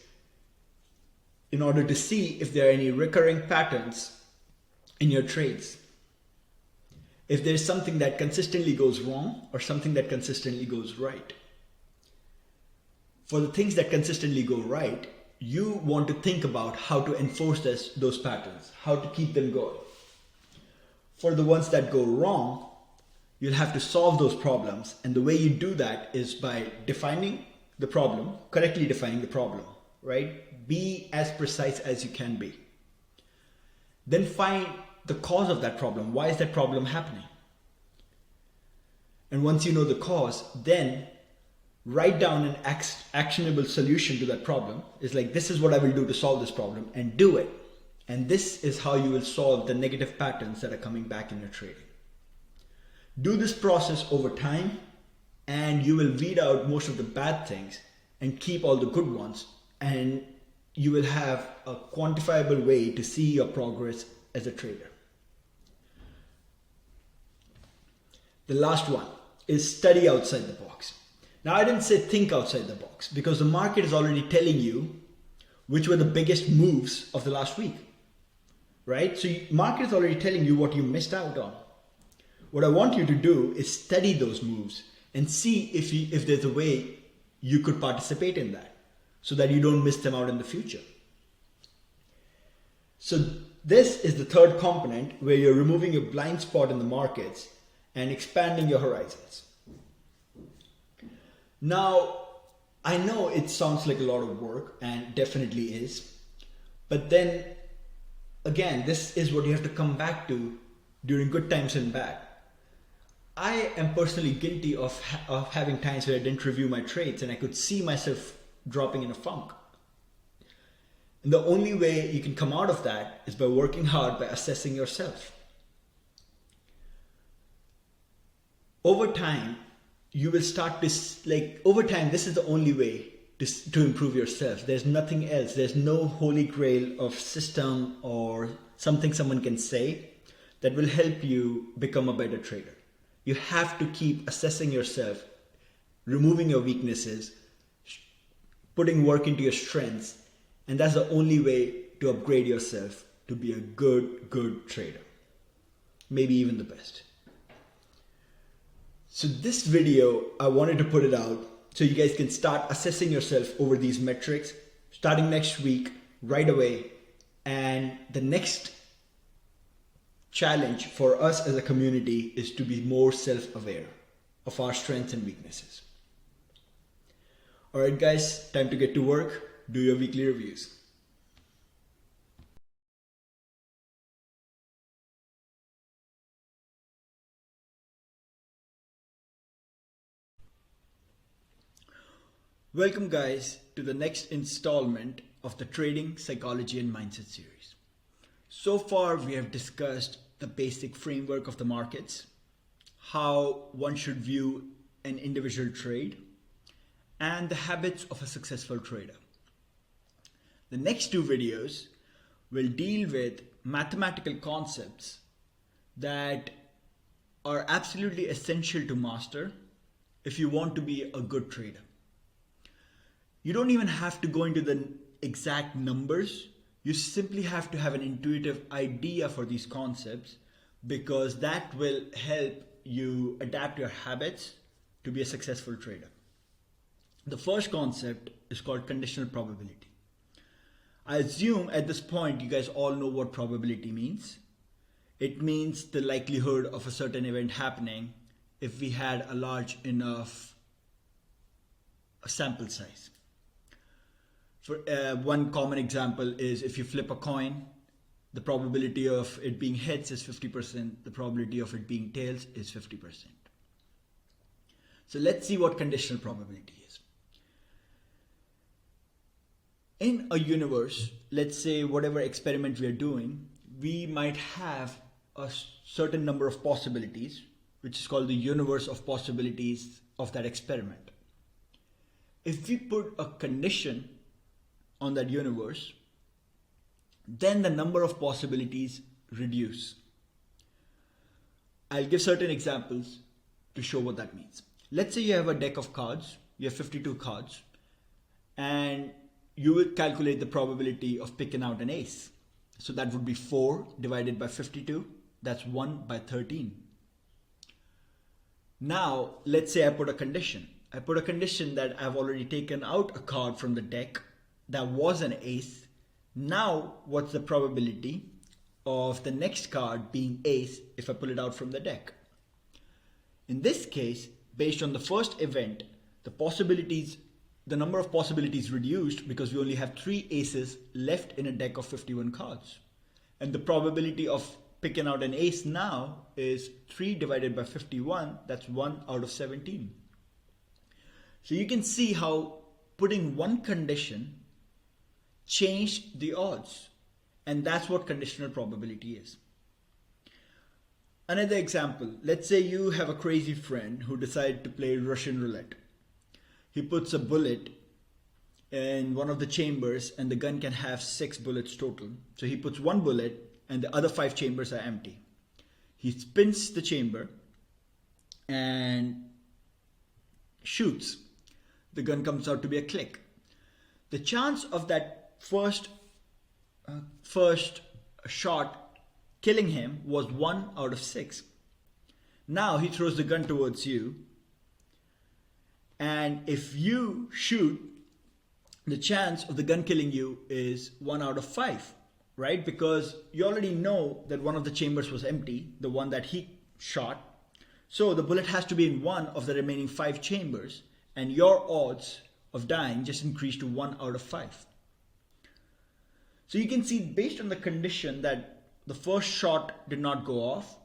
in order to see if there are any recurring patterns in your trades. If there's something that consistently goes wrong or something that consistently goes right. For the things that consistently go right, you want to think about how to enforce those patterns, how to keep them going. For the ones that go wrong, you'll have to solve those problems, and the way you do that is by defining the problem, correctly defining the problem, right? Be as precise as you can be. Then find the cause of that problem. Why is that problem happening? And once you know the cause, then write down an actionable solution to that problem. It's like, this is what I will do to solve this problem, and do it. And this is how you will solve the negative patterns that are coming back in your trading. Do this process over time, and you will weed out most of the bad things and keep all the good ones, and you will have a quantifiable way to see your progress as a trader. The last one is study outside the box. Now, I didn't say think outside the box, because the market is already telling you which were the biggest moves of the last week, right? So market is already telling you what you missed out on. What I want you to do is study those moves and see if there's a way you could participate in that, so that you don't miss them out in the future. So this is the third component, where you're removing your blind spot in the markets and expanding your horizons. Now, I know it sounds like a lot of work, and definitely is, but then again, this is what you have to come back to during good times and bad. I am personally guilty of having times where I didn't review my trades, and I could see myself dropping in a funk. And the only way you can come out of that is by working hard, by assessing yourself. Over time, you will start to, over time, this is the only way to improve yourself. There's nothing else. There's no holy grail of system or something someone can say that will help you become a better trader. You have to keep assessing yourself, removing your weaknesses, putting work into your strengths, and that's the only way to upgrade yourself to be a good trader. Maybe even the best. So this video, I wanted to put it out so you guys can start assessing yourself over these metrics starting next week, right away. And the next challenge for us as a community is to be more self-aware of our strengths and weaknesses. All right, guys, time to get to work. Do your weekly reviews. Welcome, guys, to the next installment of the Trading, Psychology and Mindset series. So far, we have discussed the basic framework of the markets, how one should view an individual trade, and the habits of a successful trader. The next two videos will deal with mathematical concepts that are absolutely essential to master if you want to be a good trader. You don't even have to go into the exact numbers. You simply have to have an intuitive idea for these concepts, because that will help you adapt your habits to be a successful trader. The first concept is called conditional probability. I assume at this point you guys all know what probability means. It means the likelihood of a certain event happening if we had a large enough sample size. For one common example is if you flip a coin, the probability of it being heads is 50%, the probability of it being tails is 50%. So let's see what conditional probability is. In a universe, let's say whatever experiment we are doing, we might have a certain number of possibilities, which is called the universe of possibilities of that experiment. If we put a condition on that universe, then the number of possibilities reduce. I'll give certain examples to show what that means. Let's say you have a deck of cards, you have 52 cards, and you will calculate the probability of picking out an ace. So that would be 4 divided by 52, that's 1 by 13. Now, let's say I put a condition. I put a condition that I've already taken out a card from the deck that was an ace. Now, what's the probability of the next card being ace if I pull it out from the deck? In this case, based on the first event, the number of possibilities reduced because we only have 3 aces left in a deck of 51 cards. And the probability of picking out an ace now is 3 divided by 51, that's 1 out of 17. So you can see how putting one condition changed the odds, and that's what conditional probability is. Another example, let's say you have a crazy friend who decided to play Russian roulette. He puts a bullet in one of the chambers and the gun can have 6 bullets total. So he puts 1 bullet and the other 5 chambers are empty. He spins the chamber and shoots. The gun comes out to be a click. The chance of that first shot killing him was 1 out of 6. Now he throws the gun towards you, and if you shoot, the chance of the gun killing you is 1 out of 5, right? Because you already know that one of the chambers was empty, the one that he shot. So the bullet has to be in one of the remaining 5 chambers, and your odds of dying just increased to 1 out of 5. So you can see, based on the condition that the first shot did not go off,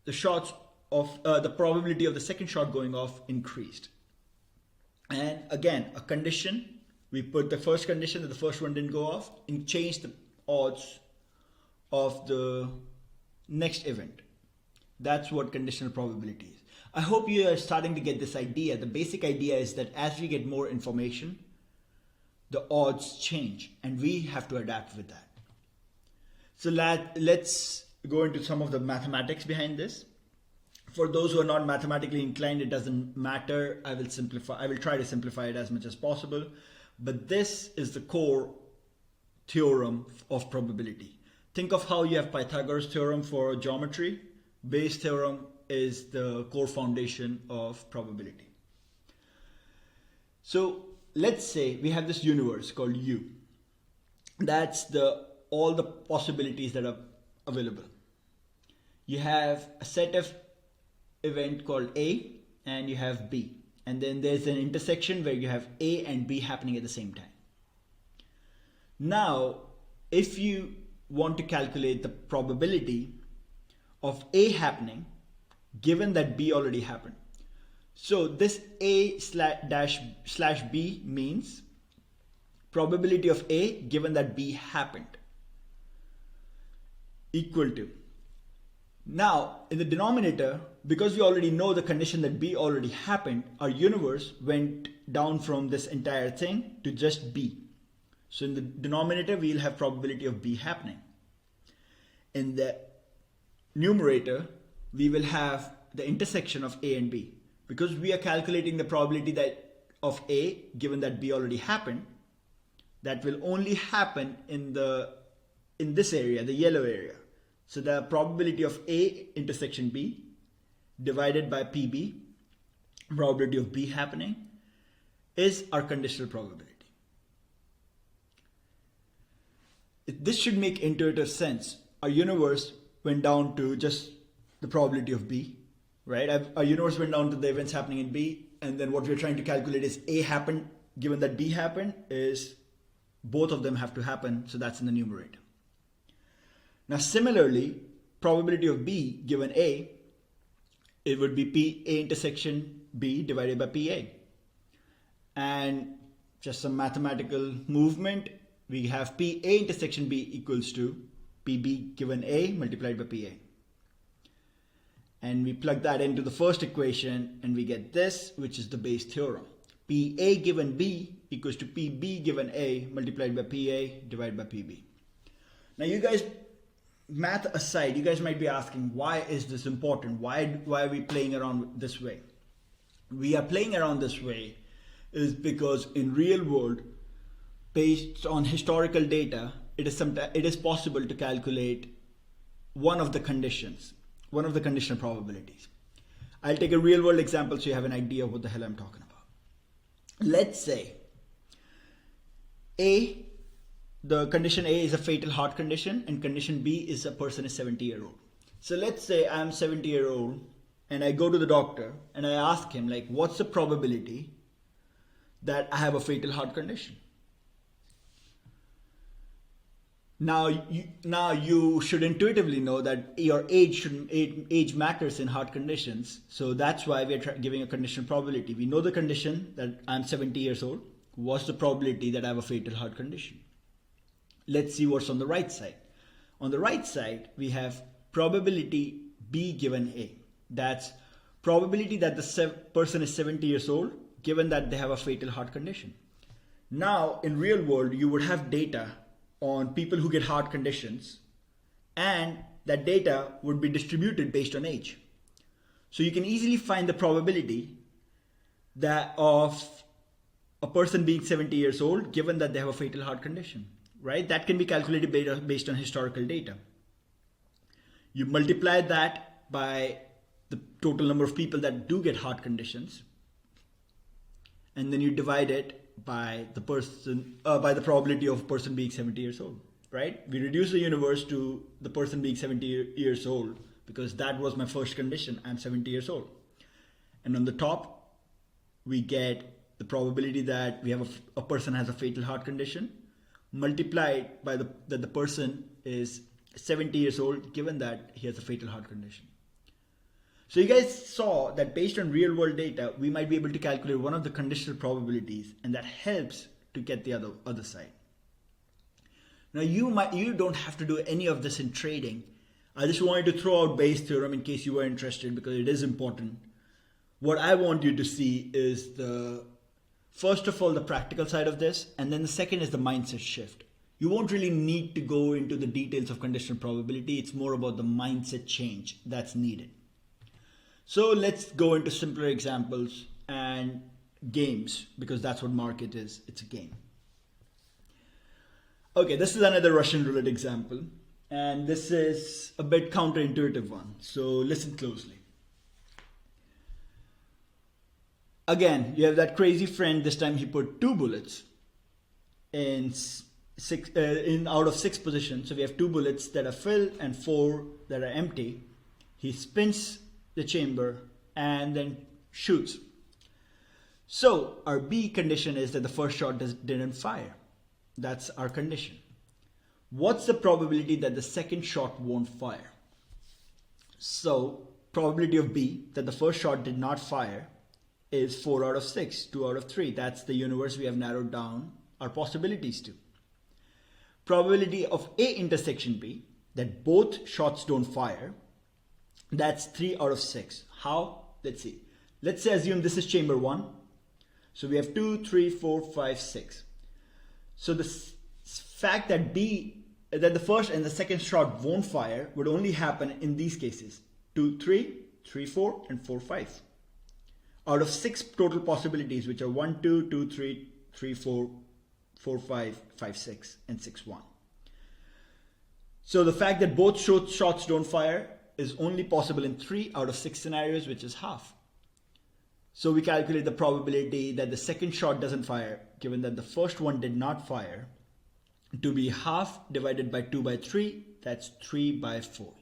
the probability of the second shot going off increased. And again, a condition, we put the first condition that the first one didn't go off and changed the odds of the next event. That's what conditional probability is. I hope you are starting to get this idea. The basic idea is that as we get more information, the odds change and we have to adapt with that. So let's go into some of the mathematics behind this. For those who are not mathematically inclined, it doesn't matter. I will try to simplify it as much as possible. But this is the core theorem of probability. Think of how you have Pythagoras theorem for geometry. Bayes theorem is the core foundation of probability. So let's say we have this universe called U. That's all the possibilities that are available. You have a set of event called A and you have B. And then there's an intersection where you have A and B happening at the same time. Now, if you want to calculate the probability of A happening, given that B already happened. So this A slash B means probability of A given that B happened equal to. Now, in the denominator, because we already know the condition that B already happened, our universe went down from this entire thing to just B. So in the denominator, we'll have probability of B happening. In the numerator, we will have the intersection of A and B. Because we are calculating the probability of A, given that B already happened, that will only happen in this area, the yellow area. So the probability of A intersection B divided by PB, probability of B happening, is our conditional probability. This should make intuitive sense. Our universe went down to just the probability of B, right? Our universe went down to the events happening in B, and then what we're trying to calculate is A happened, given that B happened, is both of them have to happen, so that's in the numerator. Now similarly, probability of B given A, it would be A intersection B divided by PA. And just some mathematical movement, we have PA intersection B equals to PB given A multiplied by PA. And we plug that into the first equation and we get this, which is the Bayes theorem. PA given B equals to PB given A multiplied by PA divided by PB. Now you guys, math aside, you guys might be asking, why is this important? Why are we playing around this way? We are playing around this way is because in real world, based on historical data, it is possible to calculate one of the conditions, one of the conditional probabilities. I'll take a real world example so you have an idea of what the hell I'm talking about. Let's say the condition A is a fatal heart condition and condition B is a person is 70-year-old. So let's say I'm 70-year-old and I go to the doctor and I ask him, like, what's the probability that I have a fatal heart condition? Now you should intuitively know that your age matters in heart conditions. So that's why we're giving a conditional probability. We know the condition that I'm 70 years old. What's the probability that I have a fatal heart condition? Let's see what's on the right side. On the right side, we have probability B given A. That's probability that the person is 70 years old, given that they have a fatal heart condition. Now, in real world, you would have data on people who get heart conditions, and that data would be distributed based on age. So you can easily find the probability that of a person being 70 years old, given that they have a fatal heart condition, right? That can be calculated based on historical data. You multiply that by the total number of people that do get heart conditions, and then you divide it by the probability of a person being 70 years old, right? We reduce the universe to the person being 70 years old because that was my first condition. I'm 70 years old. And on the top, we get the probability that we have a person has a fatal heart condition multiplied by that the person is 70 years old, given that he has a fatal heart condition. So you guys saw that based on real world data, we might be able to calculate one of the conditional probabilities, and that helps to get the other side. Now you don't have to do any of this in trading. I just wanted to throw out Bayes theorem in case you were interested, because it is important. What I want you to see is first of all, the practical side of this, and then the second is the mindset shift. You won't really need to go into the details of conditional probability. It's more about the mindset change that's needed. So let's go into simpler examples and games, because that's what market is. It's a game. Okay, this is another Russian roulette example, and this is a bit counterintuitive one, so listen closely. Again, you have that crazy friend. This time he put 2 bullets in out of 6 positions. So we have 2 bullets that are filled and 4 that are empty. He spins the chamber and then shoots. So our B condition is that the first shot didn't fire. That's our condition. What's the probability that the second shot won't fire? So probability of B that the first shot did not fire is 4 out of 6, 2 out of 3. That's the universe we have narrowed down our possibilities to. Probability of A intersection B, that both shots don't fire, that's 3 out of 6. How? Let's see. Let's say assume this is chamber 1. So we have 2, 3, 4, 5, 6. So the fact that the first and the second shot won't fire would only happen in these cases. 2, 3, 3, 4, and 4, 5. Out of 6 total possibilities, which are 1, 2, 2, 3, 3, 4, 4, 5, 5, 6, and 6, 1. So the fact that both shots don't fire is only possible in 3 out of 6 scenarios, which is half. So we calculate the probability that the second shot doesn't fire, given that the first one did not fire, to be half divided by 2 by 3, that's 3 by 4.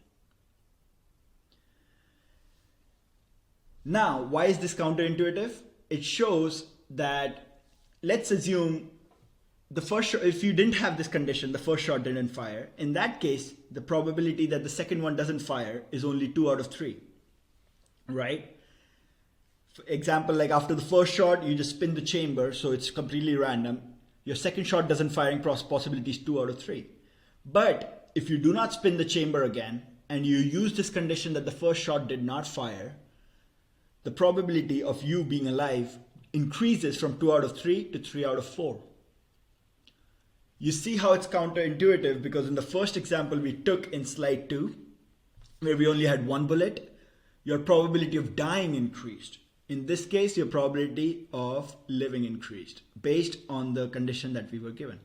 Now, why is this counterintuitive? It shows that, let's assume the first shot, if you didn't have this condition, the first shot didn't fire. In that case, the probability that the second one doesn't fire is only 2 out of 3, right? For example, like after the first shot, you just spin the chamber, so it's completely random. Your second shot doesn't firing possibility is 2 out of 3. But if you do not spin the chamber again, and you use this condition that the first shot did not fire, the probability of you being alive increases from 2 out of 3 to 3 out of 4. You see how it's counterintuitive, because in the first example we took in slide 2, where we only had 1 bullet, your probability of dying increased. In this case, your probability of living increased based on the condition that we were given.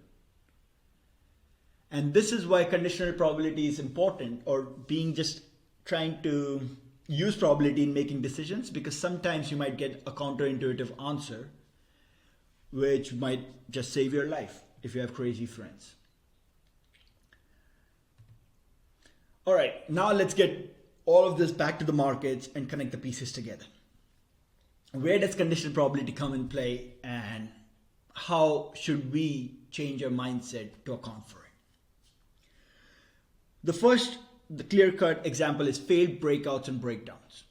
And this is why conditional probability is important, or being just trying to use probability in making decisions, because sometimes you might get a counterintuitive answer which might just save your life if you have crazy friends. All right, now let's get all of this back to the markets and connect the pieces together. Where does conditional probability come in play, and how should we change our mindset to account for it? The clear-cut example is failed breakouts and breakdowns.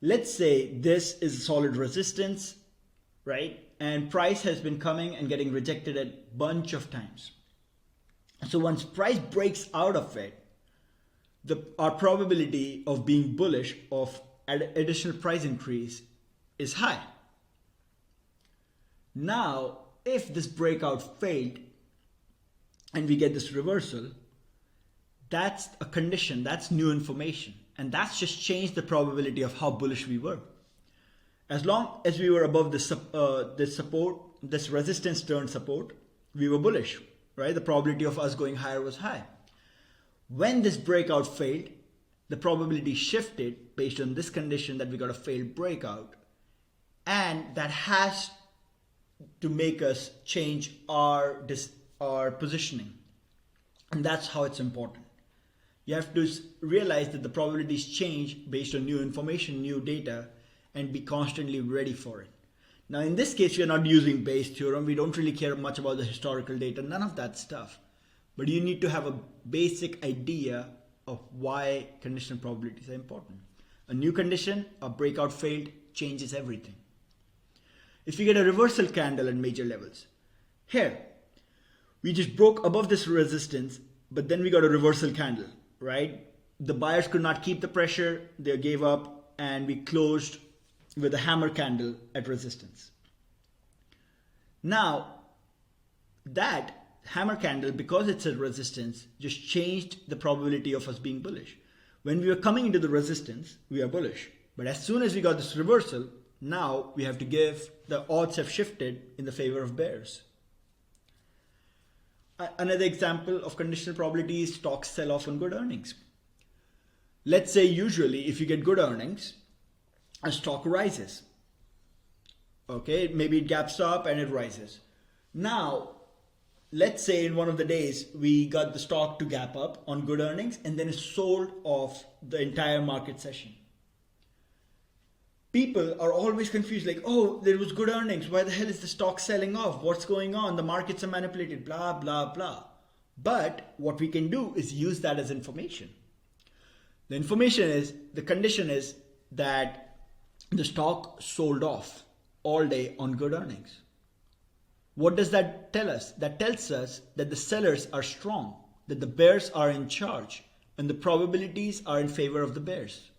Let's say this is a solid resistance, right? And price has been coming and getting rejected a bunch of times. So once price breaks out of it, our probability of being bullish of additional price increase is high. Now, if this breakout failed and we get this reversal, that's a condition, that's new information, and that's just changed the probability of how bullish we were. As long as we were above this resistance turned support, we were bullish, right? The probability of us going higher was high. When this breakout failed, the probability shifted based on this condition that we got a failed breakout, and that has to make us change our positioning. And that's how it's important. You have to realize that the probabilities change based on new information, new data, and be constantly ready for it. Now, in this case, we are not using Bayes' theorem. We don't really care much about the historical data, none of that stuff. But you need to have a basic idea of why conditional probabilities are important. A new condition, a breakout failed, changes everything. If you get a reversal candle at major levels, here, we just broke above this resistance, but then we got a reversal candle, right? The buyers could not keep the pressure, they gave up, and we closed with a hammer candle at resistance. Now, that hammer candle, because it's a resistance, just changed the probability of us being bullish. When we were coming into the resistance, we are bullish. But as soon as we got this reversal, now we have to the odds have shifted in the favor of bears. Another example of conditional probability is stocks sell off on good earnings. Let's say usually if you get good earnings, a stock rises. Okay, maybe it gaps up and it rises. Now, let's say in one of the days we got the stock to gap up on good earnings and then it sold off the entire market session. People are always confused, like, oh, there was good earnings. Why the hell is the stock selling off? What's going on? The markets are manipulated, blah, blah, blah. But what we can do is use that as information. The information is, the condition is that the stock sold off all day on good earnings. What does that tell us? That tells us that the sellers are strong, that the bears are in charge, and the probabilities are in favor of the bears.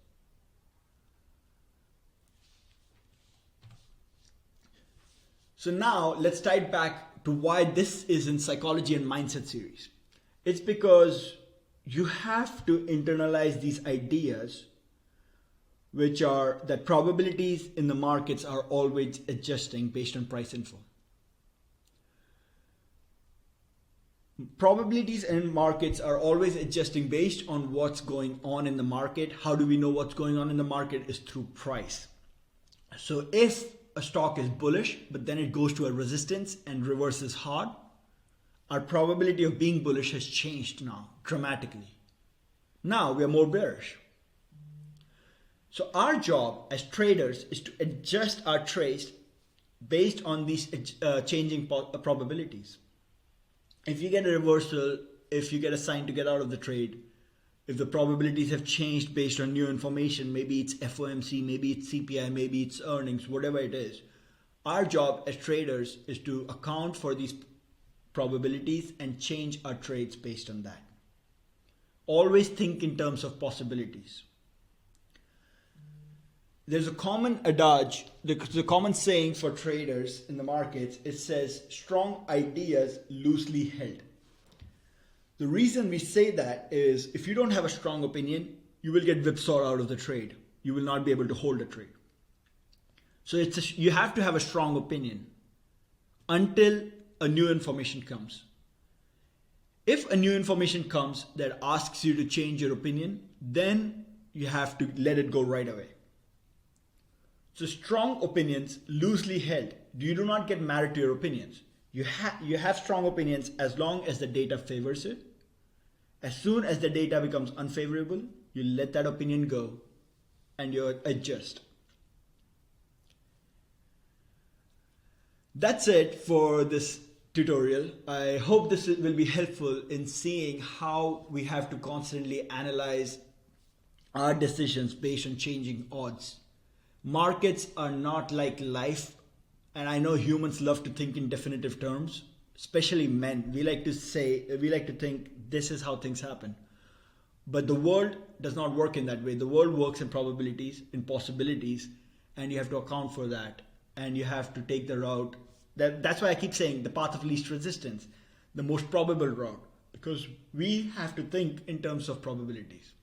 So now let's tie it back to why this is in Psychology and Mindset series. It's because you have to internalize these ideas, which are that probabilities in the markets are always adjusting based on price info. Probabilities in markets are always adjusting based on what's going on in the market. How do we know what's going on in the market? Is through price. So if a stock is bullish, but then it goes to a resistance and reverses hard, our probability of being bullish has changed now dramatically. Now we are more bearish. So our job as traders is to adjust our trades based on these changing probabilities. If you get a reversal, if you get a sign to get out of the trade, if the probabilities have changed based on new information, maybe it's FOMC, maybe it's CPI, maybe it's earnings, whatever it is, our job as traders is to account for these probabilities and change our trades based on that. Always think in terms of possibilities. There's a common adage, the common saying for traders in the markets. It says, strong ideas loosely held. The reason we say that is if you don't have a strong opinion, you will get whipsawed out of the trade. You will not be able to hold a trade. So you have to have a strong opinion until a new information comes. If a new information comes that asks you to change your opinion, then you have to let it go right away. So strong opinions loosely held. You do not get married to your opinions. You have strong opinions as long as the data favors it. As soon as the data becomes unfavorable, you let that opinion go and you adjust. That's it for this tutorial. I hope this will be helpful in seeing how we have to constantly analyze our decisions based on changing odds. Markets are not like life, and I know humans love to think in definitive terms, especially men. We like to think this is how things happen. But the world does not work in that way. The world works in probabilities, in possibilities, and you have to account for that. And you have to take the route. That's why I keep saying the path of least resistance, the most probable route, because we have to think in terms of probabilities.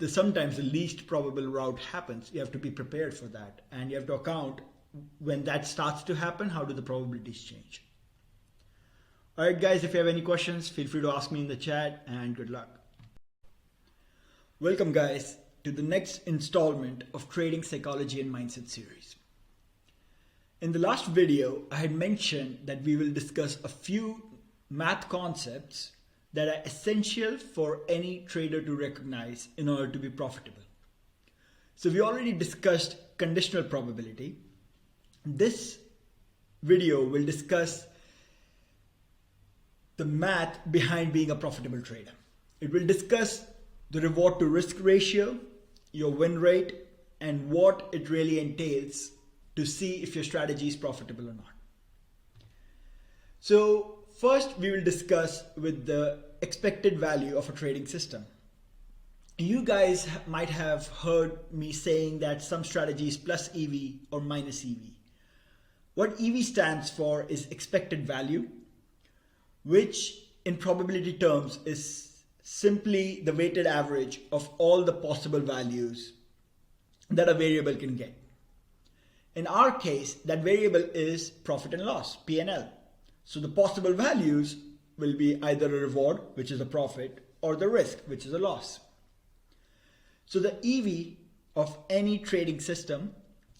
Sometimes the least probable route happens. You have to be prepared for that. And you have to account when that starts to happen, how do the probabilities change? All right, guys, if you have any questions, feel free to ask me in the chat, and good luck. Welcome, guys, to the next installment of Trading Psychology and Mindset series. In the last video, I had mentioned that we will discuss a few math concepts that are essential for any trader to recognize in order to be profitable. So we already discussed conditional probability. This video will discuss the math behind being a profitable trader. It will discuss the reward to risk ratio, your win rate, and what it really entails to see if your strategy is profitable or not. So first we will discuss with the expected value of a trading system. You guys might have heard me saying that some strategies plus EV or minus EV. What EV stands for is expected value, which in probability terms is simply the weighted average of all the possible values that a variable can get. In our case, that variable is profit and loss, P&L. So the possible values will be either a reward, which is a profit, or the risk, which is a loss. So the EV of any trading system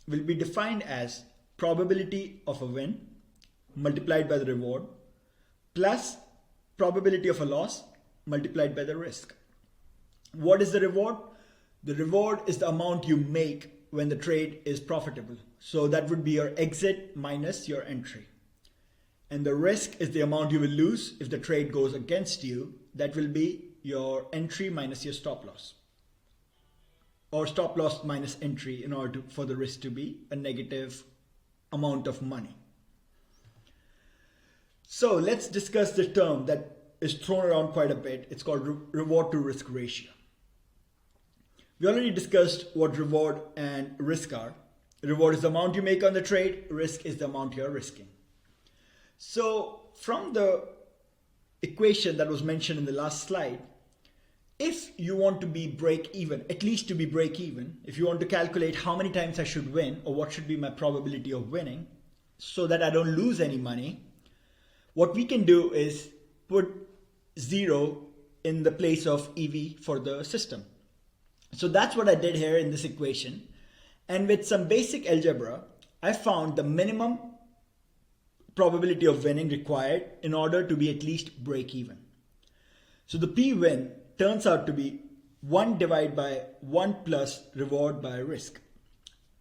will be defined as probability of a win multiplied by the reward plus probability of a loss multiplied by the risk. What is the reward? The reward is the amount you make when the trade is profitable. So that would be your exit minus your entry. And the risk is the amount you will lose if the trade goes against you. That will be your entry minus your stop loss. Or stop loss minus entry in order for the risk to be a negative amount of money. So let's discuss the term that is thrown around quite a bit. It's called reward to risk ratio. We already discussed what reward and risk are. Reward is the amount you make on the trade. Risk is the amount you're risking. So from the equation that was mentioned in the last slide, if you want to be break even, at least to be break even, if you want to calculate how many times I should win or what should be my probability of winning so that I don't lose any money, what we can do is put 0 in the place of EV for the system. So that's what I did here in this equation. And with some basic algebra, I found the minimum probability of winning required in order to be at least break even. So the P win turns out to be 1 divided by 1 plus reward by risk.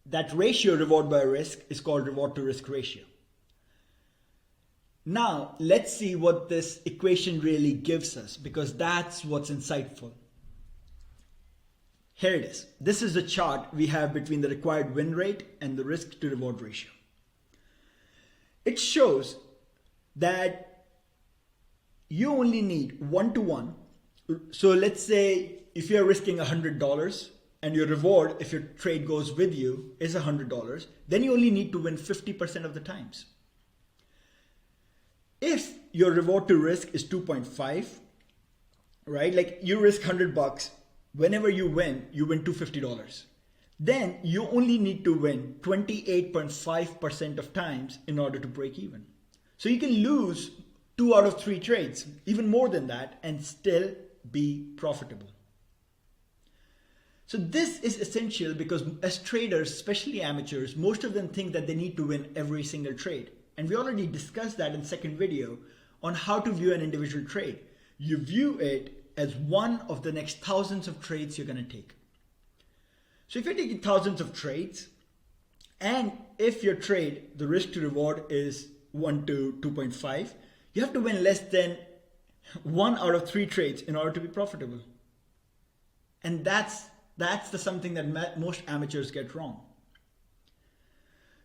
That ratio, reward by risk, is called reward to risk ratio. Now let's see what this equation really gives us, because that's what's insightful. Here it is. This is the chart we have between the required win rate and the risk to reward ratio. It shows that you only need 1-to-1. So let's say if you're risking $100 and your reward, if your trade goes with you, is $100, then you only need to win 50% of the times. If your reward to risk is 2.5, right? Like you risk $100, whenever you win $250. Then you only need to win 28.5% of times in order to break even. So you can lose 2 out of 3 trades, even more than that, and still be profitable. So this is essential because as traders, especially amateurs, most of them think that they need to win every single trade. And we already discussed that in the second video on how to view an individual trade. You view it as one of the next thousands of trades you're going to take. So if you're taking thousands of trades, and if your trade, the risk to reward is 1 to 2.5, you have to win less than 1 out of 3 trades in order to be profitable. And that's the something that most amateurs get wrong.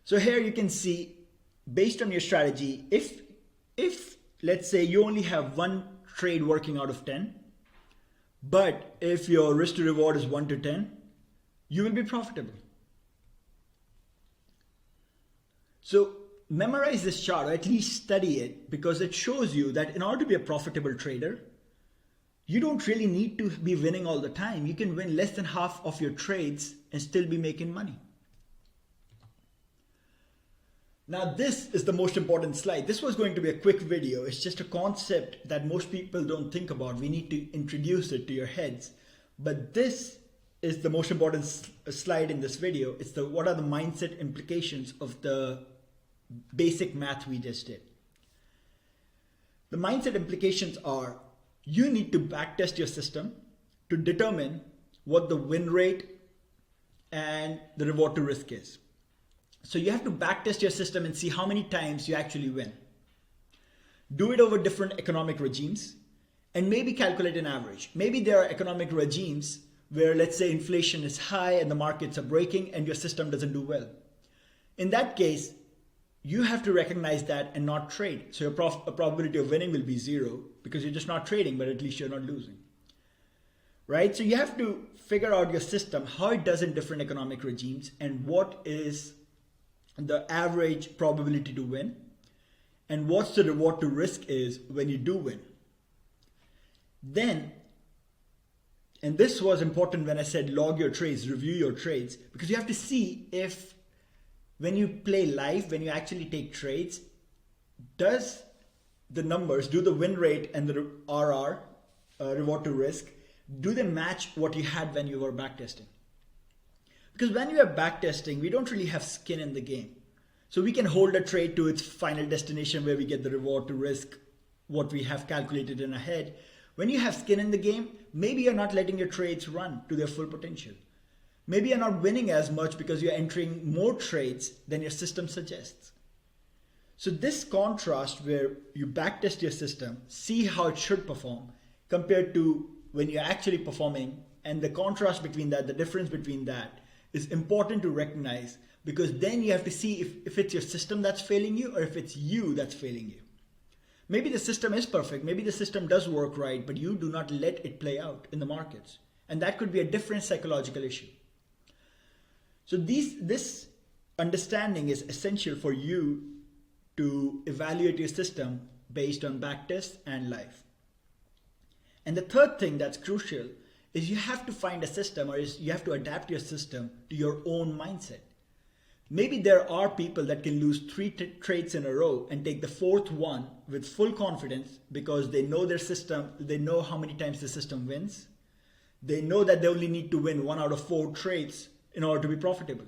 So here you can see, based on your strategy, if let's say you only have 1 trade working out of 10, but if your risk to reward is 1 to 10, you will be profitable. So memorize this chart, or at least study it, because it shows you that in order to be a profitable trader, you don't really need to be winning all the time. You can win less than half of your trades and still be making money. Now this is the most important slide. This was going to be a quick video. It's just a concept that most people don't think about. We need to introduce it to your heads. But this is the most important slide in this video. It's what are the mindset implications of the basic math we just did. The mindset implications are, you need to backtest your system to determine what the win rate and the reward to risk is. So you have to backtest your system and see how many times you actually win. Do it over different economic regimes and maybe calculate an average. Maybe there are economic regimes where, let's say, inflation is high and the markets are breaking and your system doesn't do well. In that case, you have to recognize that and not trade. So your probability of winning will be 0 because you're just not trading, but at least you're not losing. Right? So you have to figure out your system, how it does in different economic regimes, and what is the average probability to win, and what's the reward to risk is when you do win. Then, and this was important when I said log your trades, review your trades, because you have to see if when you play live, when you actually take trades, does the numbers, do the win rate and the RR, reward to risk, do they match what you had when you were backtesting? Because when you are backtesting, we don't really have skin in the game. So we can hold a trade to its final destination where we get the reward to risk, what we have calculated in our head. When you have skin in the game, maybe you're not letting your trades run to their full potential. Maybe you're not winning as much because you're entering more trades than your system suggests. So this contrast where you backtest your system, see how it should perform compared to when you're actually performing, and the contrast between that, the difference between that is important to recognize, because then you have to see if it's your system that's failing you or if it's you that's failing you. Maybe the system is perfect, maybe the system does work right, but you do not let it play out in the markets. And that could be a different psychological issue. So this understanding is essential for you to evaluate your system based on backtest and live. And the third thing that's crucial is you have to find a system, or you have to adapt your system to your own mindset. Maybe there are people that can lose 3 trades in a row and take the 4th one with full confidence because they know their system, they know how many times the system wins. They know that they only need to win 1 out of 4 trades in order to be profitable.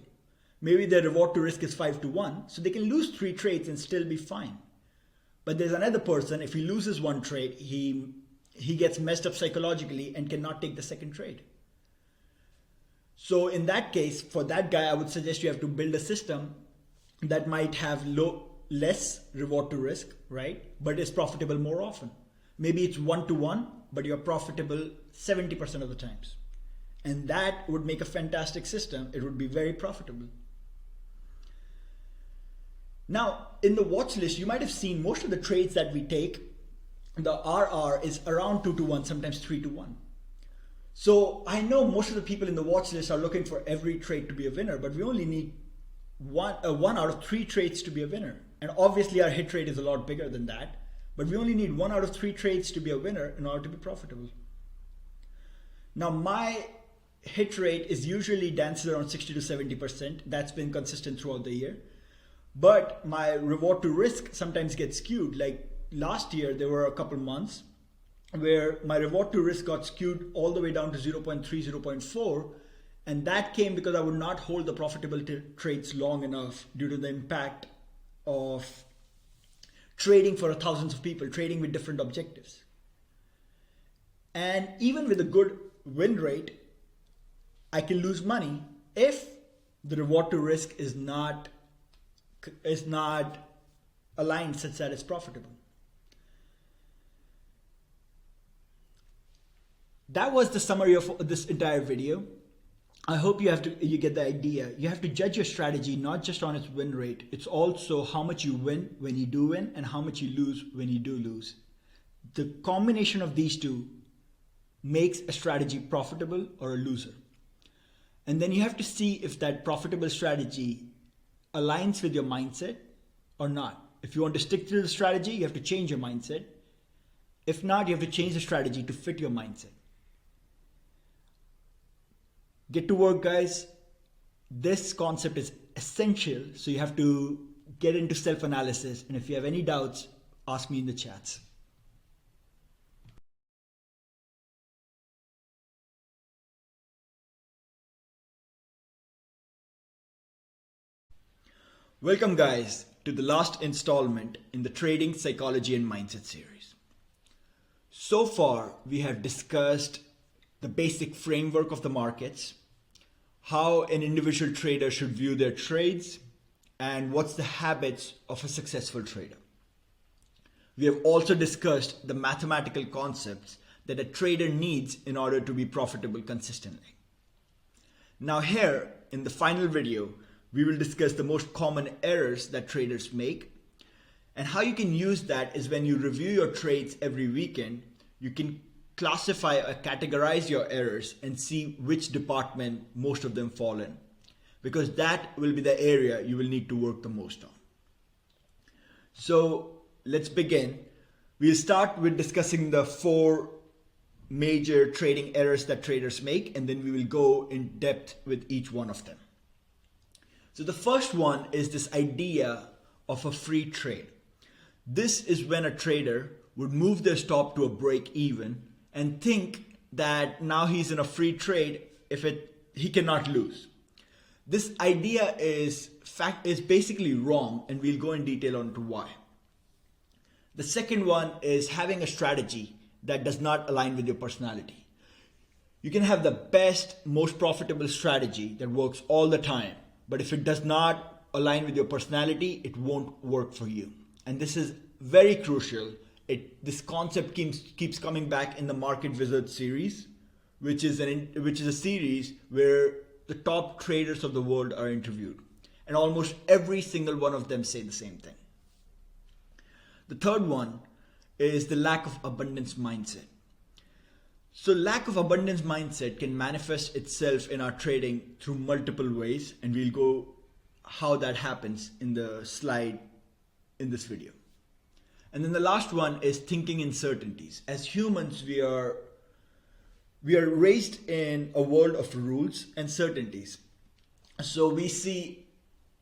Maybe their reward to risk is 5-1, so they can lose 3 trades and still be fine. But there's another person, if he loses 1 trade, he gets messed up psychologically and cannot take the 2nd trade. So in that case, for that guy, I would suggest you have to build a system that might have less reward to risk, right? But is profitable more often. Maybe it's 1-1, but you're profitable 70% of the times. And that would make a fantastic system. It would be very profitable. Now, in the watch list, you might have seen most of the trades that we take, the RR is around 2-1, sometimes 3-1. So I know most of the people in the watch list are looking for every trade to be a winner, but we only need one out of 3 trades to be a winner. And obviously our hit rate is a lot bigger than that, but we only need 1 out of 3 trades to be a winner in order to be profitable. Now my hit rate is usually dances around 60 to 70%. That's been consistent throughout the year. But my reward to risk sometimes gets skewed. Like last year, there were a couple months where my reward to risk got skewed all the way down to 0.3, 0.4. And that came because I would not hold the profitable trades long enough due to the impact of trading for thousands of people, trading with different objectives. And even with a good win rate, I can lose money if the reward to risk is not aligned such that it's profitable. That was the summary of this entire video. I hope you get the idea. You have to judge your strategy not just on its win rate. It's also how much you win when you do win and how much you lose when you do lose. The combination of these two makes a strategy profitable or a loser. And then you have to see if that profitable strategy aligns with your mindset or not. If you want to stick to the strategy, you have to change your mindset. If not, you have to change the strategy to fit your mindset. Get to work, guys. This concept is essential, so you have to get into self-analysis. And if you have any doubts, ask me in the chats. Welcome, guys, to the last installment in the Trading Psychology and Mindset series. So far, we have discussed the basic framework of the markets, how an individual trader should view their trades, and what's the habits of a successful trader. We have also discussed the mathematical concepts that a trader needs in order to be profitable consistently. Now here, in the final video, we will discuss the most common errors that traders make, and how you can use that is when you review your trades every weekend, you can classify or categorize your errors and see which department most of them fall in, because that will be the area you will need to work the most on. So let's begin. We'll start with discussing the 4 major trading errors that traders make, and then we will go in depth with each one of them. So the first one is this idea of a free trade. This is when a trader would move their stop to a break even and think that now he's in a free trade he cannot lose. This idea is basically wrong, and we'll go in detail on to why. The second one is having a strategy that does not align with your personality. You can have the best, most profitable strategy that works all the time, but if it does not align with your personality, it won't work for you. And this is very crucial. This concept keeps coming back in the Market Wizard series, which is a series where the top traders of the world are interviewed, and almost every single one of them say the same thing. The third one is the lack of abundance mindset. So lack of abundance mindset can manifest itself in our trading through multiple ways, and we'll go how that happens in the slide in this video. And then the last one is thinking in certainties. As humans, we are raised in a world of rules and certainties. So we see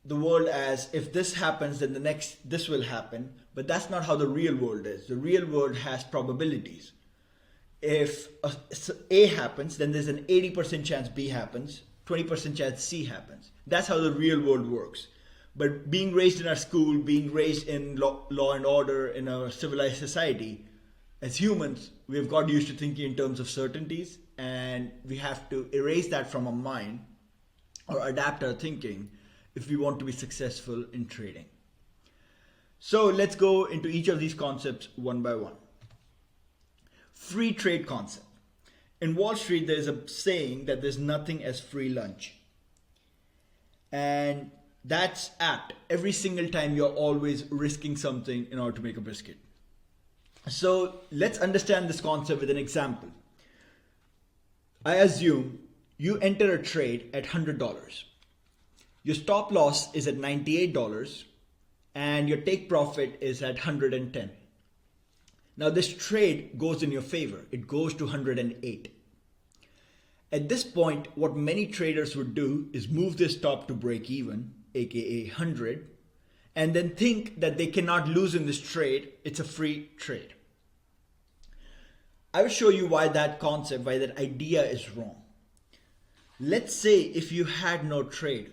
the world as, if this happens, then this will happen. But that's not how the real world is. The real world has probabilities. If A happens, then there's an 80% chance B happens, 20% chance C happens. That's how the real world works. But being raised in our school, being raised in law and order in a civilized society, as humans, we have got used to thinking in terms of certainties, and we have to erase that from our mind or adapt our thinking if we want to be successful in trading. So let's go into each of these concepts one by one. Free trade concept. In Wall Street, there's a saying that there's nothing as free lunch. And that's apt. Every single time you're always risking something in order to make a biscuit. So let's understand this concept with an example. I assume you enter a trade at $100. Your stop loss is at $98 and your take profit is at $110. Now this trade goes in your favor. It goes to $108. At this point, what many traders would do is move their stop to break even, aka 100, and then think that they cannot lose in this trade. It's a free trade. I will show you why that idea is wrong. Let's say if you had no trade,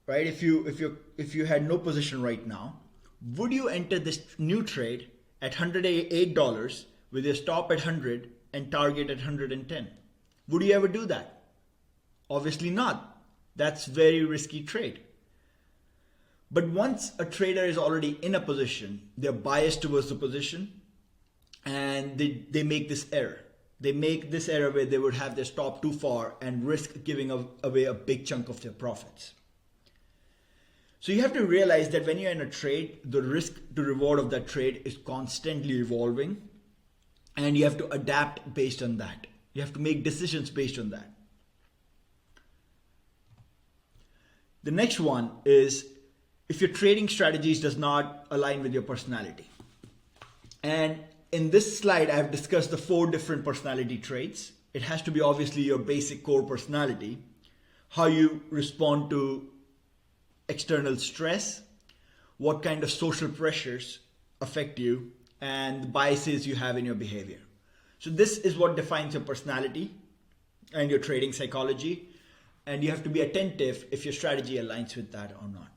right? If you had no position right now, would you enter this new trade at $108 with your stop at 100 and target at 110? Would you ever do that? Obviously not. That's very risky trade. But once a trader is already in a position, they're biased towards the position, and they make this error. They make this error where they would have their stop too far and risk giving away a big chunk of their profits. So you have to realize that when you're in a trade, the risk to reward of that trade is constantly evolving, and you have to adapt based on that. You have to make decisions based on that. The next one is if your trading strategies does not align with your personality. And in this slide, I have discussed the 4 different personality traits. It has to be obviously your basic core personality, how you respond to external stress, what kind of social pressures affect you, and the biases you have in your behavior. So this is what defines your personality and your trading psychology, and you have to be attentive if your strategy aligns with that or not.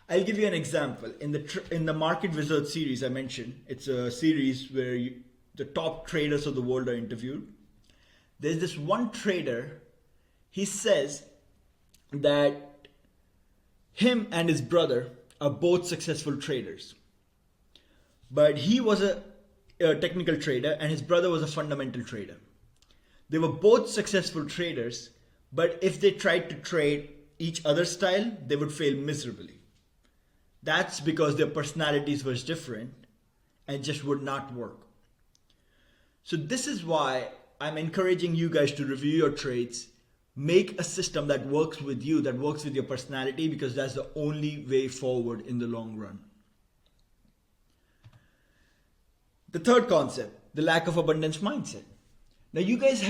I'll give you an example. In the Market Wizard series I mentioned, it's a series where the top traders of the world are interviewed. There's this one trader, he says that him and his brother are both successful traders. But he was a technical trader and his brother was a fundamental trader. They were both successful traders, but if they tried to trade each other's style, they would fail miserably. That's because their personalities were different and just would not work. So this is why I'm encouraging you guys to review your trades, make a system that works with you, that works with your personality, because that's the only way forward in the long run. The third concept, the lack of abundance mindset. Now you guys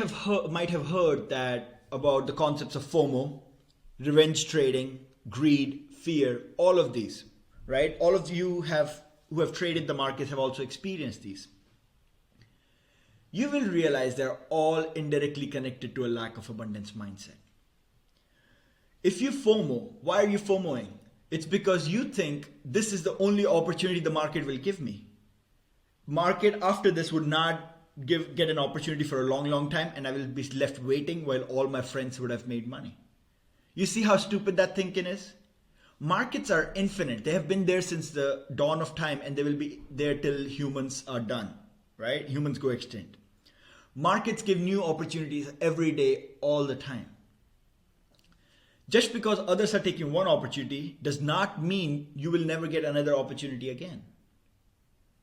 might have heard that about the concepts of FOMO, revenge trading, greed, fear, all of these, right? All of you have who have traded the markets have also experienced these. You will realize they're all indirectly connected to a lack of abundance mindset. If you FOMO, why are you FOMOing? It's because you think this is the only opportunity the market will give me. Market after this would not get an opportunity for a long time, and I will be left waiting while all my friends would have made money. You see how stupid that thinking is? Markets are infinite. They have been there since the dawn of time, and they will be there till humans are done, right? Humans go extinct. Markets give new opportunities every day, all the time. Just because others are taking one opportunity does not mean you will never get another opportunity again.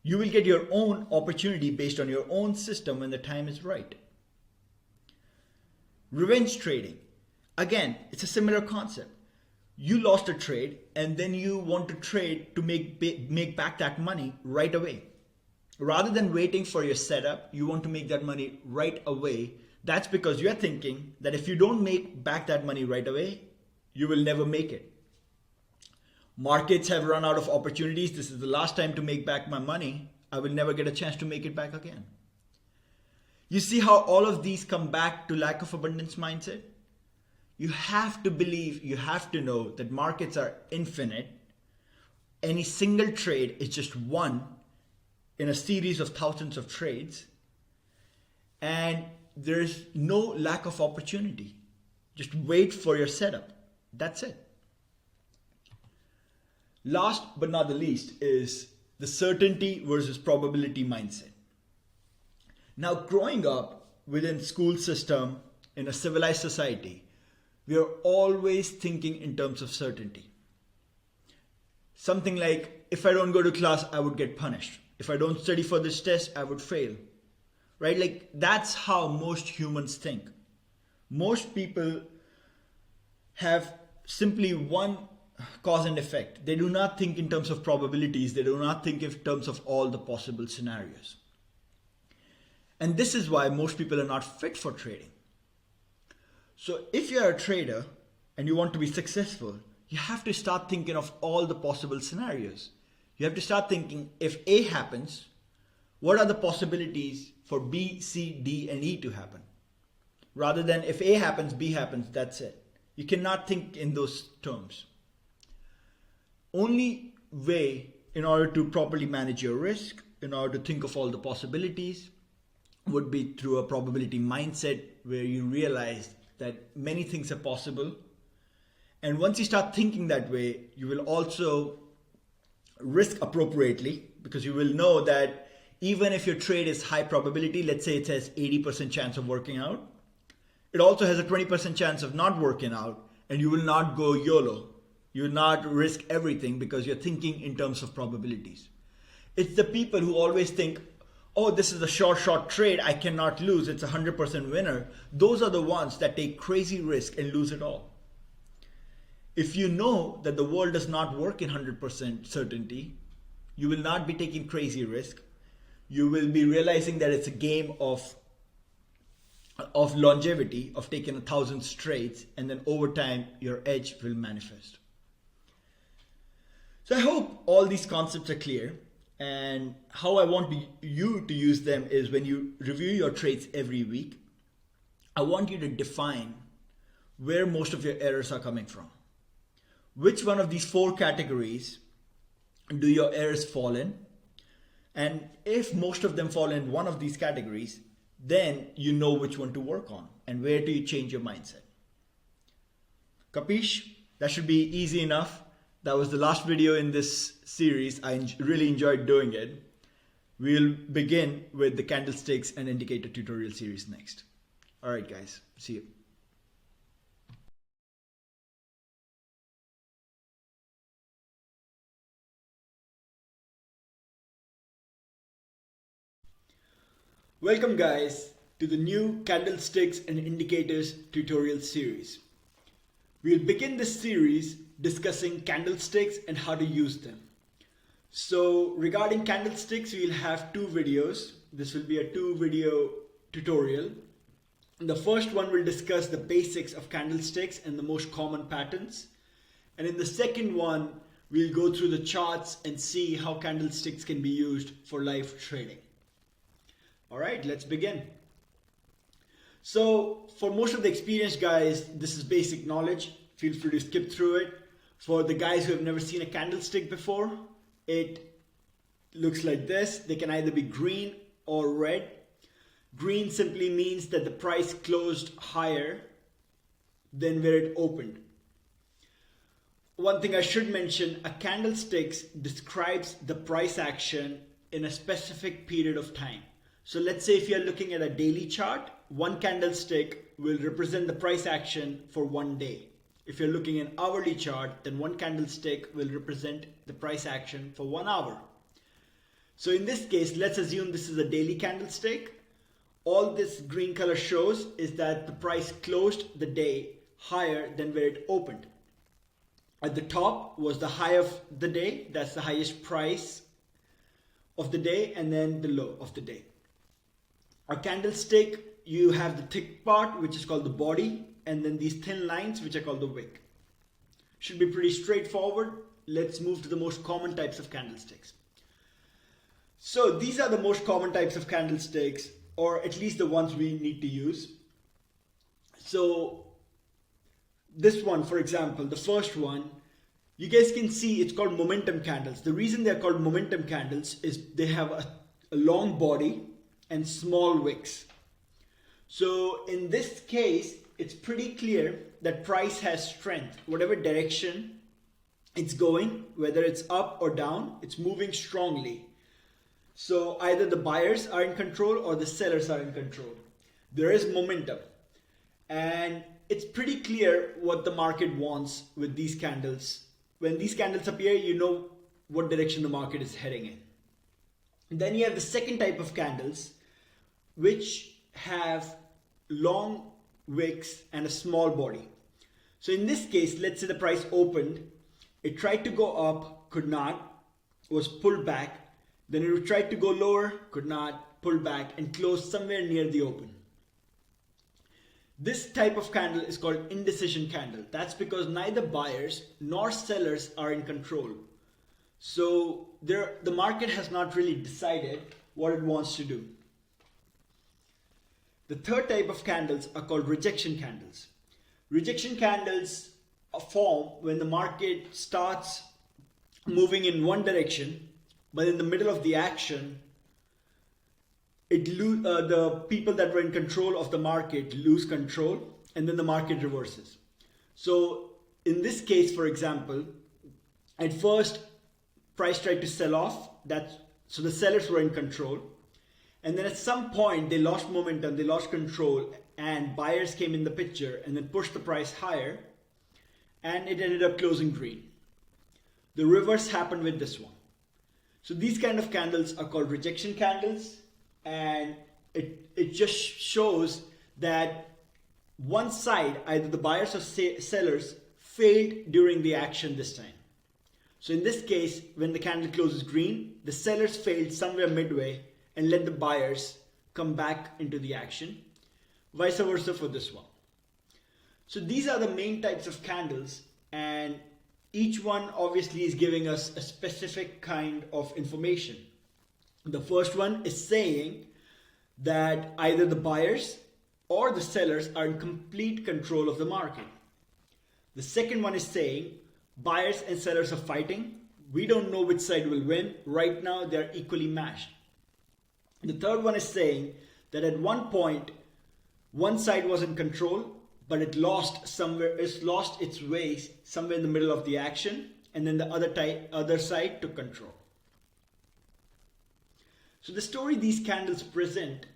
You will get your own opportunity based on your own system when the time is right. Revenge trading. Again, it's a similar concept. You lost a trade and then you want to trade to make back that money right away. Rather than waiting for your setup, you want to make that money right away. That's because you're thinking that if you don't make back that money right away, you will never make it. Markets have run out of opportunities. This is the last time to make back my money. I will never get a chance to make it back again. You see how all of these come back to lack of abundance mindset? You have to believe, you have to know that markets are infinite. Any single trade is just one in a series of thousands of trades. And there's no lack of opportunity. Just wait for your setup. That's it. Last but not the least is the certainty versus probability mindset. Now, growing up within school system in a civilized society, we are always thinking in terms of certainty. Something like, if I don't go to class, I would get punished. If I don't study for this test, I would fail. Right? Like, that's how most humans think. Most people have simply one cause and effect. They do not think in terms of probabilities. They do not think in terms of all the possible scenarios. And this is why most people are not fit for trading. So if you're a trader and you want to be successful, you have to start thinking of all the possible scenarios. You have to start thinking, if A happens, what are the possibilities for B, C, D, and E to happen? Rather than if A happens, B happens, that's it. You cannot think in those terms. Only way in order to properly manage your risk, in order to think of all the possibilities, would be through a probability mindset where you realize that many things are possible. And once you start thinking that way, you will also risk appropriately, because you will know that even if your trade is high probability, let's say it has 80% chance of working out, it also has a 20% chance of not working out, and you will not go YOLO. You will not risk everything because you're thinking in terms of probabilities. It's the people who always think, oh, this is a short trade, I cannot lose, it's a 100% winner. Those are the ones that take crazy risk and lose it all. If you know that the world does not work in 100% certainty, you will not be taking crazy risk. You will be realizing that it's a game of longevity, of taking 1,000 trades, and then over time, your edge will manifest. So I hope all these concepts are clear, and how I want you to use them is when you review your trades every week, I want you to define where most of your errors are coming from. Which one of these 4 categories do your errors fall in? And if most of them fall in one of these categories, then you know which one to work on and where do you change your mindset. Capiche? That should be easy enough. That was the last video in this series. I really enjoyed doing it. We'll begin with the candlesticks and indicator tutorial series next. All right, guys. See you. Welcome, guys, to the new candlesticks and indicators tutorial series. We'll begin this series discussing candlesticks and how to use them. So regarding candlesticks, we'll have 2 videos. This will be a 2-video tutorial. The first one will discuss the basics of candlesticks and the most common patterns. And in the second one, we'll go through the charts and see how candlesticks can be used for live trading. All right, let's begin. So for most of the experienced guys, this is basic knowledge. Feel free to skip through it. For the guys who have never seen a candlestick before, it looks like this. They can either be green or red. Green simply means that the price closed higher than where it opened. One thing I should mention, a candlestick describes the price action in a specific period of time. So let's say if you're looking at a daily chart, one candlestick will represent the price action for one day. If you're looking at an hourly chart, then one candlestick will represent the price action for 1 hour. So in this case, let's assume this is a daily candlestick. All this green color shows is that the price closed the day higher than where it opened. At the top was the high of the day, that's the highest price of the day, and then the low of the day. A candlestick, you have the thick part, which is called the body, and then these thin lines, which are called the wick. Should be pretty straightforward. Let's move to the most common types of candlesticks. So these are the most common types of candlesticks, or at least the ones we need to use. So this one, for example, the first one, you guys can see it's called momentum candles. The reason they're called momentum candles is they have a long body and small wicks. So in this case, it's pretty clear that price has strength. Whatever direction it's going, whether it's up or down, it's moving strongly. So either the buyers are in control or the sellers are in control. There is momentum. And it's pretty clear what the market wants with these candles. When these candles appear, you know what direction the market is heading in. And then you have the second type of candles, which have long wicks and a small body. So in this case, let's say the price opened, it tried to go up, could not, was pulled back, then it tried to go lower, could not, pulled back, and closed somewhere near the open. This type of candle is called indecision candle. That's because neither buyers nor sellers are in control. So the market has not really decided what it wants to do. The third type of candles are called rejection candles. Rejection candles form when the market starts moving in one direction, but in the middle of the action, the people that were in control of the market lose control, and then the market reverses. So in this case, for example, at first price tried to sell off, so the sellers were in control. And then at some point they lost momentum, they lost control, and buyers came in the picture and then pushed the price higher, and it ended up closing green. The reverse happened with this one. So these kind of candles are called rejection candles, and it just shows that one side, either the buyers or sellers, failed during the action this time. So in this case, when the candle closes green, the sellers failed somewhere midway and let the buyers come back into the action. Vice versa for this one. So these are the main types of candles, and each one obviously is giving us a specific kind of information. The first one is saying that either the buyers or the sellers are in complete control of the market. The second one is saying buyers and sellers are fighting. We don't know which side will win. Right now they're equally matched. The third one is saying that at one point, one side was in control, but it lost its way somewhere in the middle of the action, and then the other side took control. So the story these candles present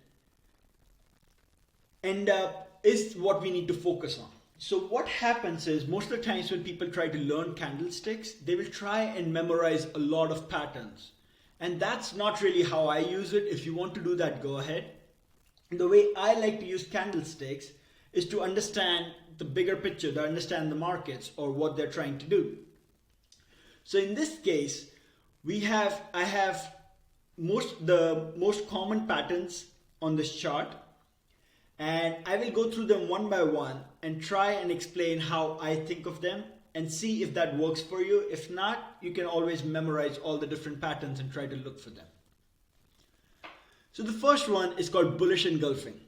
is what we need to focus on. So what happens is, most of the times when people try to learn candlesticks, they will try and memorize a lot of patterns. And that's not really how I use it. If you want to do that, go ahead. The way I like to use candlesticks is to understand the bigger picture, to understand the markets or what they're trying to do. So in this case, I have the most common patterns on this chart, and I will go through them one by one and try and explain how I think of them and see if that works for you. If not, you can always memorize all the different patterns and try to look for them. So the first one is called bullish engulfing.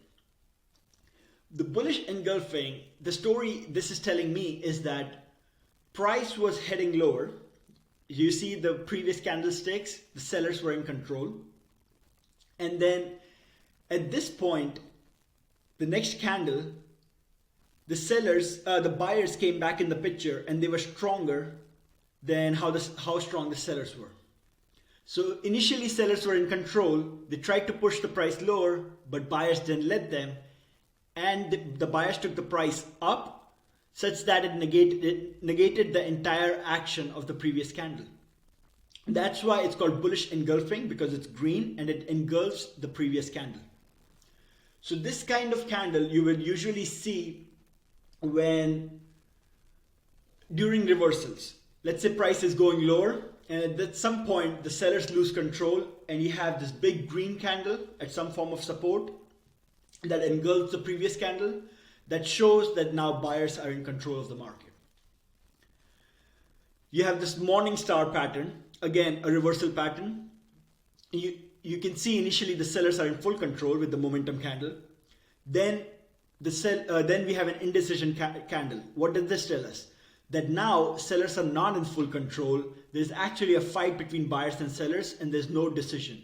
The bullish engulfing, the story this is telling me is that price was heading lower. You see the previous candlesticks, the sellers were in control. And then at this point, the next candle, the buyers came back in the picture and they were stronger than how strong the sellers were. So initially sellers were in control. They tried to push the price lower, but buyers didn't let them. And the buyers took the price up such that it negated the entire action of the previous candle. That's why it's called bullish engulfing, because it's green and it engulfs the previous candle. So this kind of candle you will usually see during reversals. Let's say price is going lower and at some point the sellers lose control and you have this big green candle at some form of support that engulfs the previous candle. That shows that now buyers are in control of the market. You have this morning star pattern, again a reversal pattern. You can see initially the sellers are in full control with the momentum candle. Then we have an indecision candle. What does this tell us? That now sellers are not in full control. There's actually a fight between buyers and sellers and there's no decision.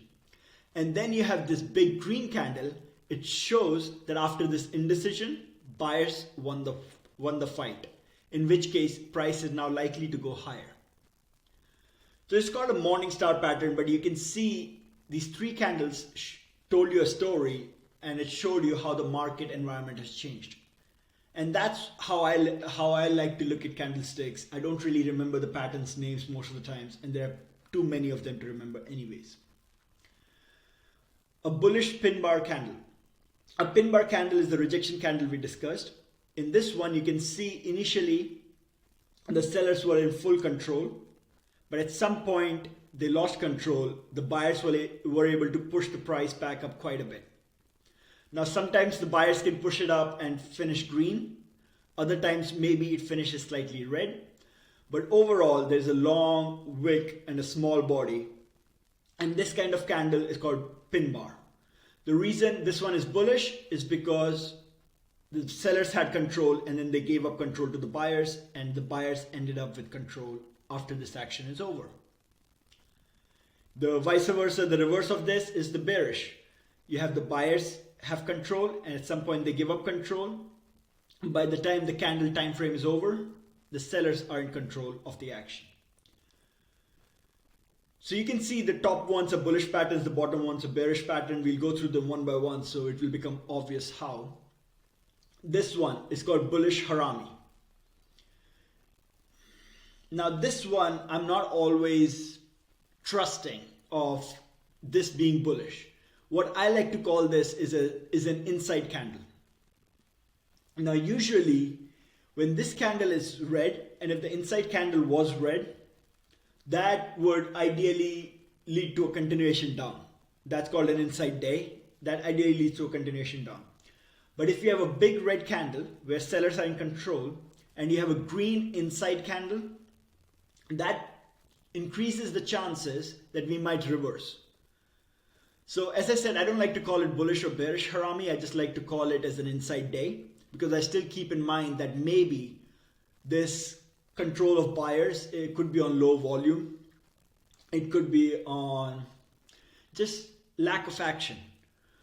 And then you have this big green candle. It shows that after this indecision, buyers won the fight, in which case price is now likely to go higher. So it's called a morning star pattern, but you can see these three candles told you a story and it showed you how the market environment has changed. And that's how I like to look at candlesticks. I don't really remember the patterns names most of the times, and there are too many of them to remember anyways. A bullish pin bar candle. A pin bar candle is the rejection candle we discussed. In this one, you can see initially the sellers were in full control, but at some point they lost control. The buyers were able to push the price back up quite a bit. Now sometimes the buyers can push it up and finish green. Other times maybe it finishes slightly red. But overall there's a long wick and a small body. And this kind of candle is called pin bar. The reason this one is bullish is because the sellers had control and then they gave up control to the buyers, and the buyers ended up with control after this action is over. The vice versa, the reverse of this is the bearish. You have the buyers have control and at some point they give up control. By the time the candle time frame is over, the sellers are in control of the action. So you can see the top ones are bullish patterns, the bottom ones are bearish pattern. We'll go through them one by one so it will become obvious how. This one is called bullish harami. Now this one, I'm not always trusting of this being bullish. What I like to call this is an inside candle. Now usually when this candle is red, and if the inside candle was red, that would ideally lead to a continuation down. That's called an inside day. That ideally leads to a continuation down. But if you have a big red candle where sellers are in control and you have a green inside candle, that increases the chances that we might reverse. So as I said, I don't like to call it bullish or bearish harami. I just like to call it as an inside day, because I still keep in mind that maybe this control of buyers, it could be on low volume. It could be on just lack of action.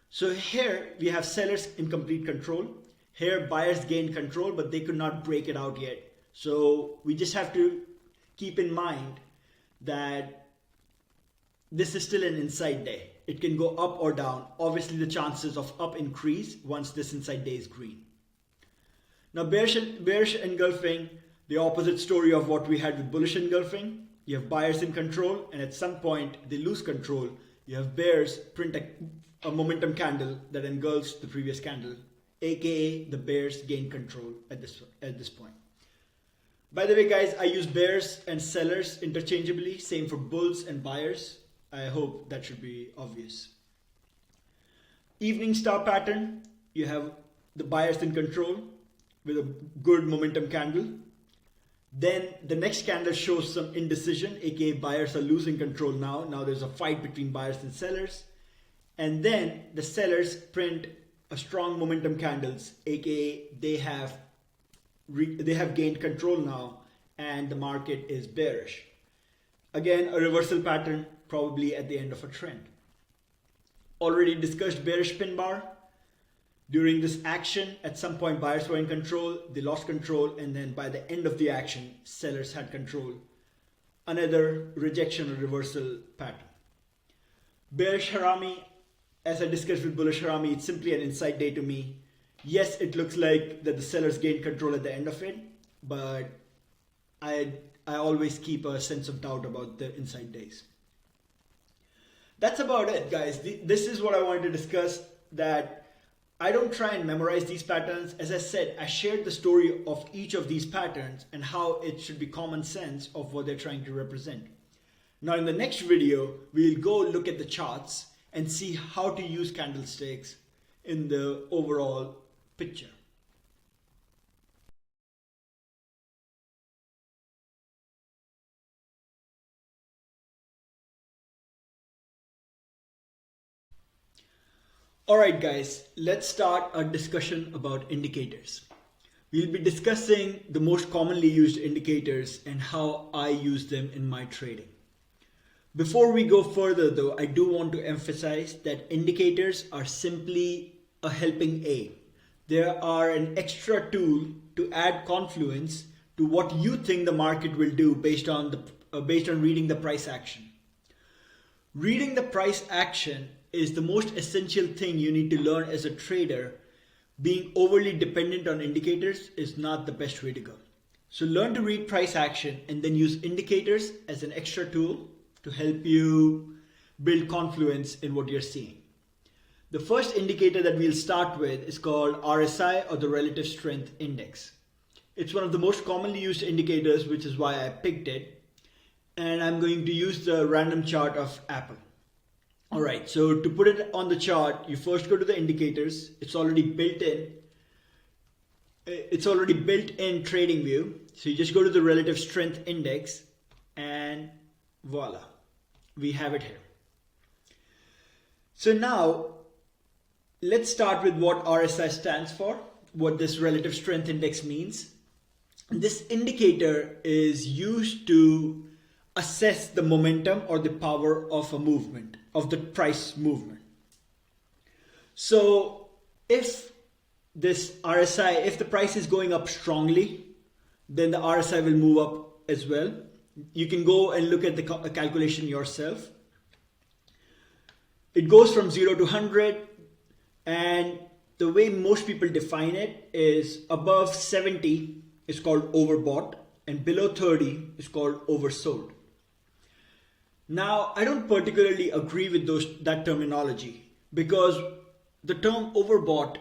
So here we have sellers in complete control. Here buyers gained control, but they could not break it out yet. So we just have to keep in mind that this is still an inside day. It can go up or down. Obviously the chances of up increase once this inside day is green. Now bearish engulfing, the opposite story of what we had with bullish engulfing. You have buyers in control and at some point they lose control. You have bears print a momentum candle that engulfs the previous candle, aka the bears gain control at this point. By the way guys, I use bears and sellers interchangeably, same for bulls and buyers. I hope that should be obvious. Evening star pattern, you have the buyers in control with a good momentum candle. Then the next candle shows some indecision, aka buyers are losing control now. Now there's a fight between buyers and sellers. And then the sellers print a strong momentum candles, aka they have gained control now and the market is bearish. Again, a reversal pattern, probably at the end of a trend. Already discussed bearish pin bar. During this action, at some point buyers were in control, they lost control, and then by the end of the action, sellers had control. Another rejection or reversal pattern. Bearish harami, as I discussed with bullish harami, it's simply an inside day to me. Yes, it looks like that the sellers gained control at the end of it, but I always keep a sense of doubt about the inside days. That's about it, guys. This is what I wanted to discuss, that I don't try and memorize these patterns. As I said, I shared the story of each of these patterns and how it should be common sense of what they're trying to represent. Now in the next video, we'll go look at the charts and see how to use candlesticks in the overall picture. Alright guys, let's start our discussion about indicators. We'll be discussing the most commonly used indicators and how I use them in my trading. Before we go further though, I do want to emphasize that indicators are simply a helping aid. They are an extra tool to add confluence to what you think the market will do based on reading the price action. Reading the price action is the most essential thing you need to learn as a trader. Being overly dependent on indicators is not the best way to go. So learn to read price action and then use indicators as an extra tool to help you build confluence in what you're seeing. The first indicator that we'll start with is called RSI, or the Relative Strength Index. It's one of the most commonly used indicators, which is why I picked it. And I'm going to use the random chart of Apple. Alright, so to put it on the chart, you first go to the indicators. It's already built in. It's already built in TradingView. So you just go to the Relative Strength Index and voila, we have it here. So now let's start with what RSI stands for, what this Relative Strength Index means. This indicator is used to assess the momentum or the power of a movement, of the price movement. So if this RSI, if the price is going up strongly, then the RSI will move up as well. You can go and look at the calculation yourself. It goes from 0 to 100, and the way most people define it is above 70 is called overbought and below 30 is called oversold. Now, I don't particularly agree with that terminology, because the term overbought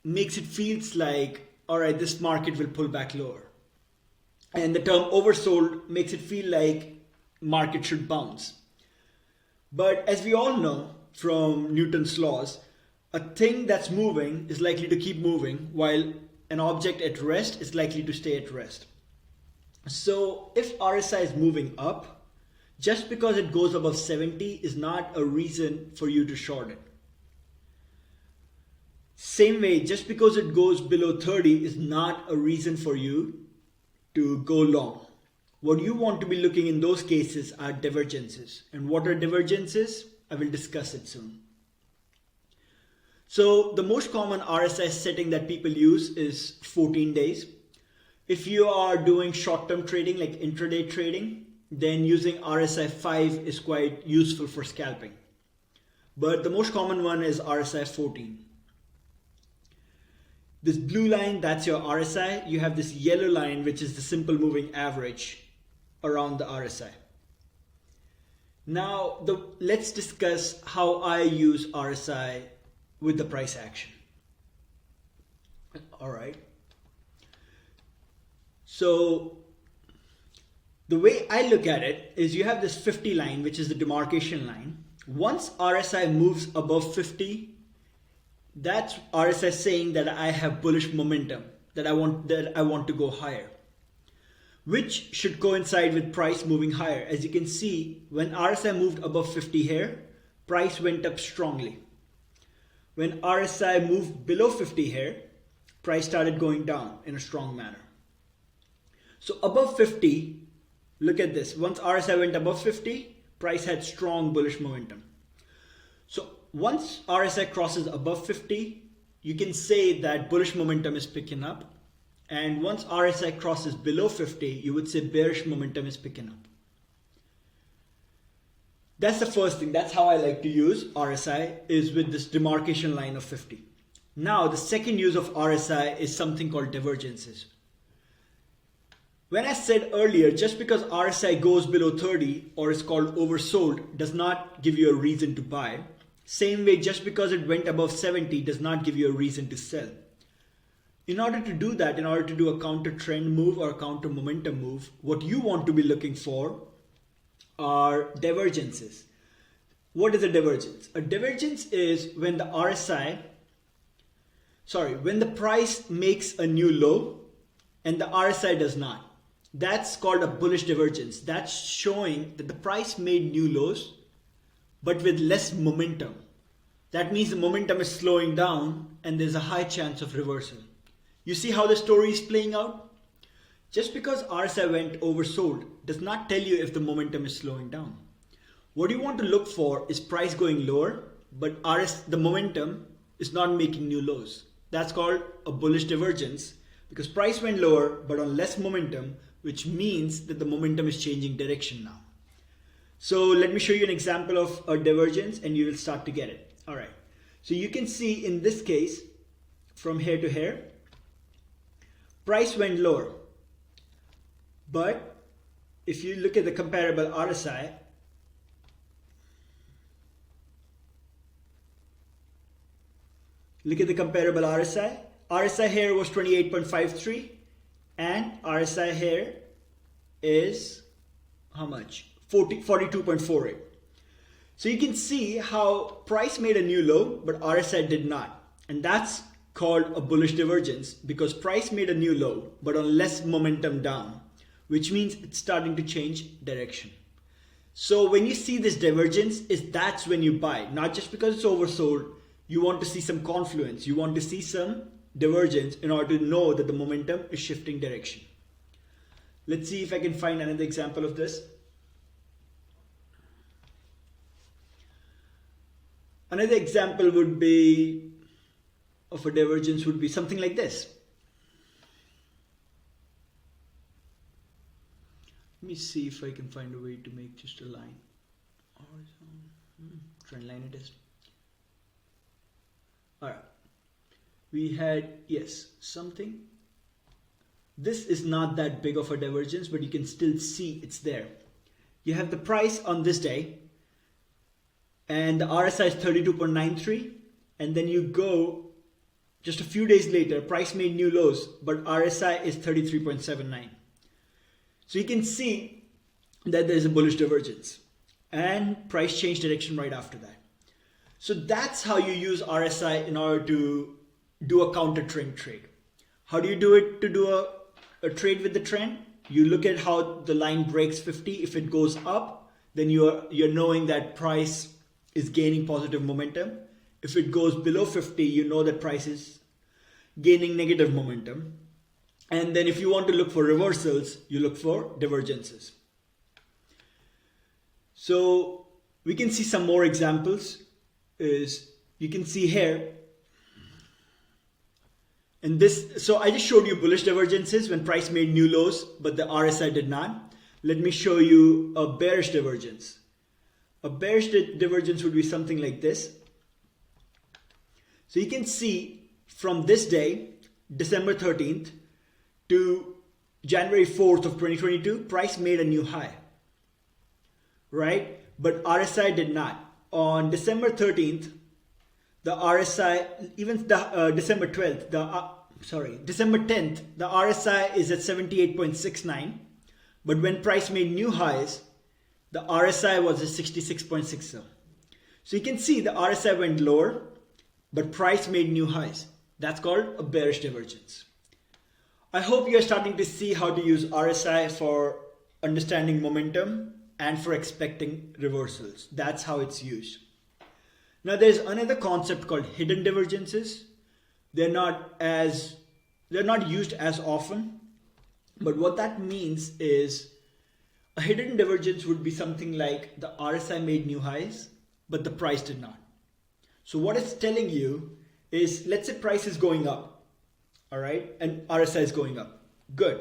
makes it feels like, all right, this market will pull back lower. And the term oversold makes it feel like market should bounce. But as we all know from Newton's laws, a thing that's moving is likely to keep moving, while an object at rest is likely to stay at rest. So if RSI is moving up, just because it goes above 70 is not a reason for you to short it. Same way, just because it goes below 30 is not a reason for you to go long. What you want to be looking in those cases are divergences. And what are divergences? I will discuss it soon. So the most common RSI setting that people use is 14 days. If you are doing short-term trading like intraday trading, then using RSI 5 is quite useful for scalping. But the most common one is RSI 14. This blue line, that's your RSI. You have this yellow line, which is the simple moving average around the RSI. Now, let's discuss how I use RSI with the price action. All right. So the way I look at it is you have this 50 line, which is the demarcation line. Once RSI moves above 50, that's RSI saying that I have bullish momentum, that I want to go higher. which should coincide with price moving higher. As you can see, when RSI moved above 50 here, price went up strongly. When RSI moved below 50 here, price started going down in a strong manner. So above 50, look at this. Once RSI went above 50, price had strong bullish momentum. So once RSI crosses above 50, you can say that bullish momentum is picking up. And once RSI crosses below 50, you would say bearish momentum is picking up. That's the first thing. That's how I like to use RSI, is with this demarcation line of 50. Now, the second use of RSI is something called divergences. When I said earlier, just because RSI goes below 30 or is called oversold does not give you a reason to buy. Same way, just because it went above 70 does not give you a reason to sell. In order to do that, in order to do a counter trend move or a counter momentum move, what you want to be looking for are divergences. What is a divergence? A divergence is when the when the price makes a new low and the RSI does not. That's called a bullish divergence. That's showing that the price made new lows, but with less momentum. That means the momentum is slowing down and there's a high chance of reversal. You see how the story is playing out? Just because RSI went oversold does not tell you if the momentum is slowing down. What you want to look for is price going lower, but the momentum is not making new lows. That's called a bullish divergence, because price went lower but on less momentum, which means that the momentum is changing direction now. So let me show you an example of a divergence and you will start to get it. All right. So you can see in this case, from here to here, price went lower. But if you look at the comparable RSI, RSI here was 28.53 and RSI here is how much? 42.48. So you can see how price made a new low, but RSI did not. And that's called a bullish divergence, because price made a new low, but on less momentum down, which means it's starting to change direction. So when you see this divergence, that's when you buy, not just because it's oversold. You want to see some confluence. You want to see some divergence in order to know that the momentum is shifting direction. Let's see if I can find another example of this. Another example would be of a divergence would be something like this. Let me see if I can find a way to make just a line. Trend line it is. All right. We had, yes, something. This is not that big of a divergence, but you can still see it's there. You have the price on this day, and the RSI is 32.93, and then you go just a few days later, price made new lows, but RSI is 33.79. So you can see that there's a bullish divergence, and price changed direction right after that. So that's how you use RSI in order to do a counter trend trade. How do you do it to do a trade with the trend? You look at how the line breaks 50. If it goes up, then you're knowing that price is gaining positive momentum. If it goes below 50, you know that price is gaining negative momentum. And then if you want to look for reversals, you look for divergences. So we can see some more examples. You can see here, and this, so I just showed you bullish divergences when price made new lows, but the RSI did not. Let me show you a bearish divergence. A bearish divergence would be something like this. So you can see from this day, December 13th to January 4th of 2022, price made a new high, right? But RSI did not. On December 13th, the RSI, even December 12th, December 10th, the RSI is at 78.69. But when price made new highs, the RSI was at 66.60. So you can see the RSI went lower, but price made new highs. That's called a bearish divergence. I hope you're starting to see how to use RSI for understanding momentum and for expecting reversals. That's how it's used. Now there's another concept called hidden divergences. They're not used as often, but what that means is a hidden divergence would be something like the RSI made new highs, but the price did not. So what it's telling you is, let's say price is going up, all right, and RSI is going up. Good.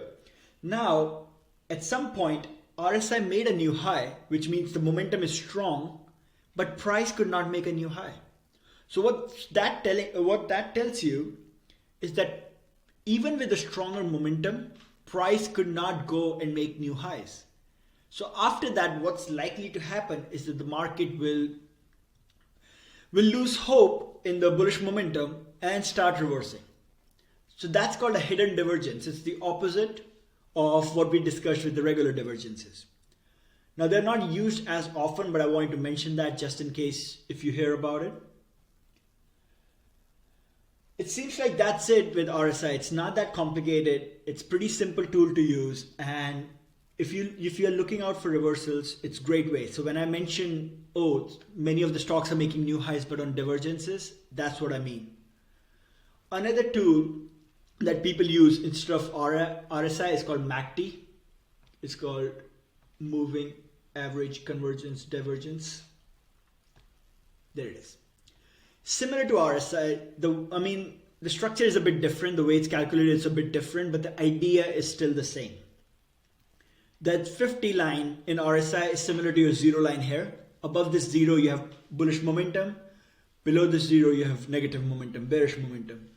Now, at some point, RSI made a new high, which means the momentum is strong, but price could not make a new high. So what that tells you is that even with a stronger momentum, price could not go and make new highs. So after that, what's likely to happen is that the market will lose hope in the bullish momentum and start reversing. So that's called a hidden divergence. It's the opposite of what we discussed with the regular divergences. Now they're not used as often, but I wanted to mention that just in case if you hear about it. It seems like that's it with RSI. It's not that complicated. It's pretty simple tool to use, and if you're looking out for reversals, it's a great way. So when I mention, many of the stocks are making new highs but on divergences, that's what I mean. Another tool that people use instead of RSI is called MACD. It's called Moving Average Convergence Divergence. There it is. Similar to RSI, the structure is a bit different. The way it's calculated is a bit different, but the idea is still the same. That 50 line in RSI is similar to your 0 line here. Above this 0, you have bullish momentum. Below this 0, you have negative momentum, bearish momentum.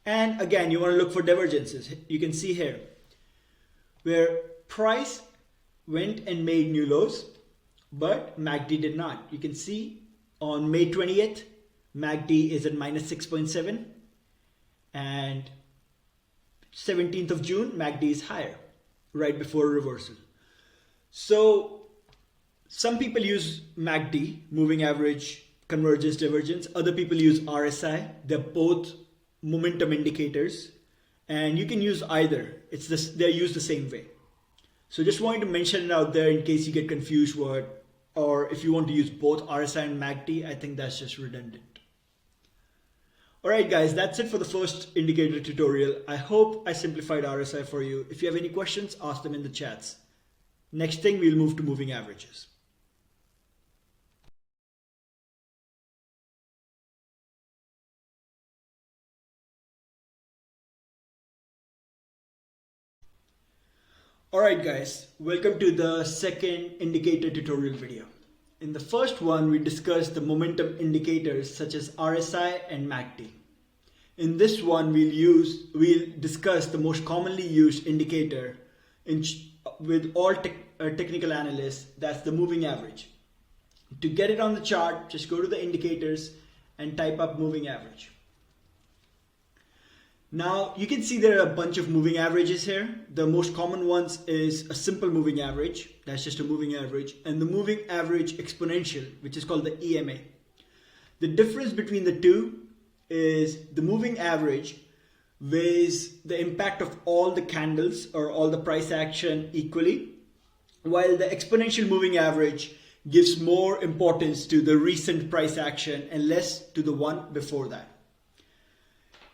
And again, you want to look for divergences. You can see here where price went and made new lows, but MACD did not. You can see on May 20th, MACD is at minus 6.7, and 17th of June, MACD is higher, right before a reversal. So some people use MACD, moving average convergence divergence. Other people use RSI. They're both momentum indicators, and you can use either. They're used the same way. So just wanted to mention it out there in case you get confused or if you want to use both RSI and MACD. I think that's just redundant. Alright guys, that's it for the first indicator tutorial. I hope I simplified RSI for you. If you have any questions, ask them in the chats. Next thing, we'll move to moving averages. Alright guys, welcome to the second indicator tutorial video. In the first one, we discussed the momentum indicators such as RSI and MACD. In this one, we'll discuss the most commonly used indicator with all technical analysts. That's the moving average. To get it on the chart, just go to the indicators and type up moving average. Now you can see there are a bunch of moving averages here. The most common ones is a simple moving average. That's just a moving average, and the moving average exponential, which is called the EMA. The difference between the two is the moving average weighs the impact of all the candles or all the price action equally, while the exponential moving average gives more importance to the recent price action and less to the one before that.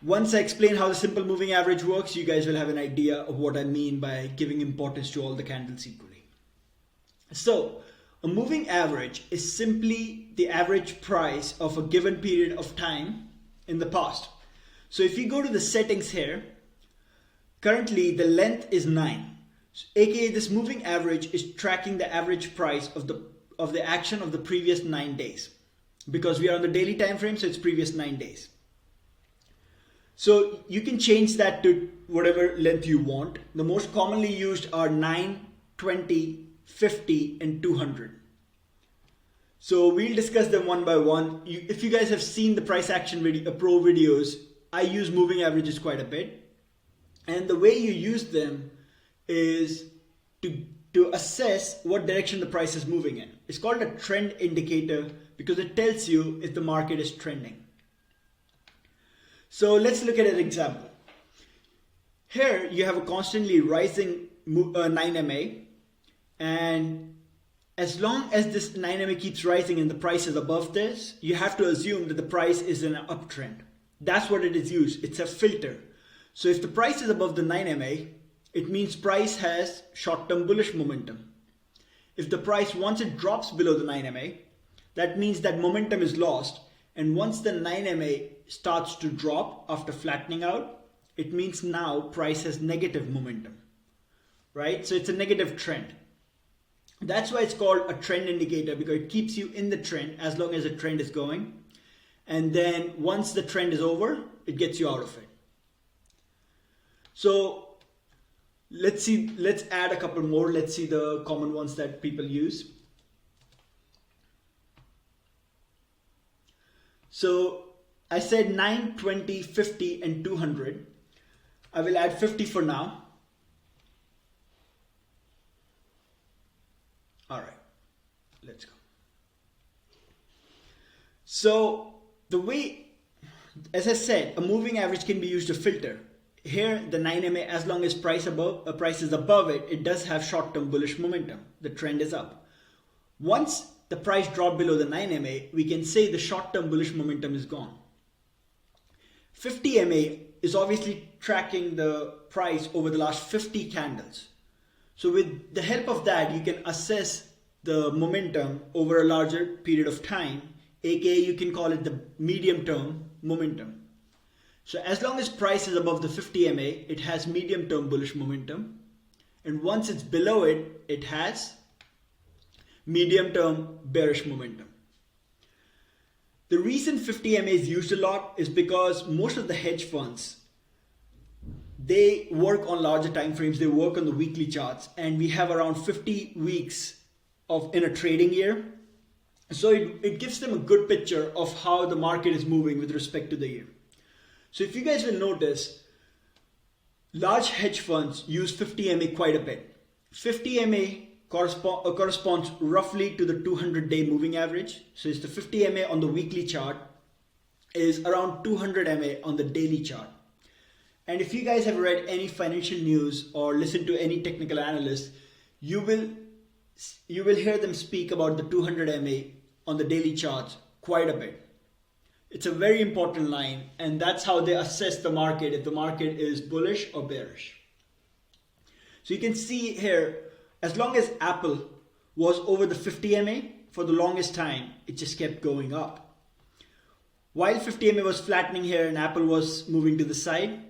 Once I explain how the simple moving average works, you guys will have an idea of what I mean by giving importance to all the candles equally. So, a moving average is simply the average price of a given period of time in the past. So if you go to the settings here, currently the length is 9. AKA this moving average is tracking the average price of the action of the previous 9 days. Because we are on the daily time frame, so it's previous 9 days. So you can change that to whatever length you want. The most commonly used are 9, 20, 50, and 200. So we'll discuss them one by one. If you guys have seen the price action pro videos, I use moving averages quite a bit. And the way you use them is to assess what direction the price is moving in. It's called a trend indicator because it tells you if the market is trending. So let's look at an example. Here you have a constantly rising 9MA, and as long as this 9MA keeps rising and the price is above this, you have to assume that the price is in an uptrend. That's what it is used. It's a filter. So if the price is above the 9MA, it means price has short-term bullish momentum. If the price, once it drops below the 9MA, that means that momentum is lost. And once the 9MA starts to drop after flattening out, it means now price has negative momentum, right? So it's a negative trend. That's why it's called a trend indicator, because it keeps you in the trend as long as the trend is going. And then once the trend is over, it gets you out of it. So let's add a couple more. Let's see the common ones that people use. So I said 9, 20, 50, and 200. I will add 50 for now. All right, let's go. So the way, as I said, a moving average can be used to filter. Here, the 9MA, as long as price is above it, it does have short-term bullish momentum. The trend is up. Once the price dropped below the 9MA, we can say the short-term bullish momentum is gone. 50MA is obviously tracking the price over the last 50 candles. So with the help of that, you can assess the momentum over a larger period of time, aka you can call it the medium-term momentum. So as long as price is above the 50MA, it has medium-term bullish momentum. And once it's below it, it has medium-term bearish momentum. The reason 50MA is used a lot is because most of the hedge funds, they work on larger time frames, they work on the weekly charts, and we have around 50 weeks in a trading year. So it gives them a good picture of how the market is moving with respect to the year. So if you guys will notice, large hedge funds use 50MA quite a bit. 50MA corresponds roughly to the 200-day moving average. So it's the 50MA on the weekly chart is around 200MA on the daily chart. And if you guys have read any financial news or listened to any technical analyst, you will hear them speak about the 200MA on the daily charts quite a bit. It's a very important line, and that's how they assess the market, if the market is bullish or bearish. So you can see here, as long as Apple was over the 50MA for the longest time, it just kept going up. While 50MA was flattening here and Apple was moving to the side,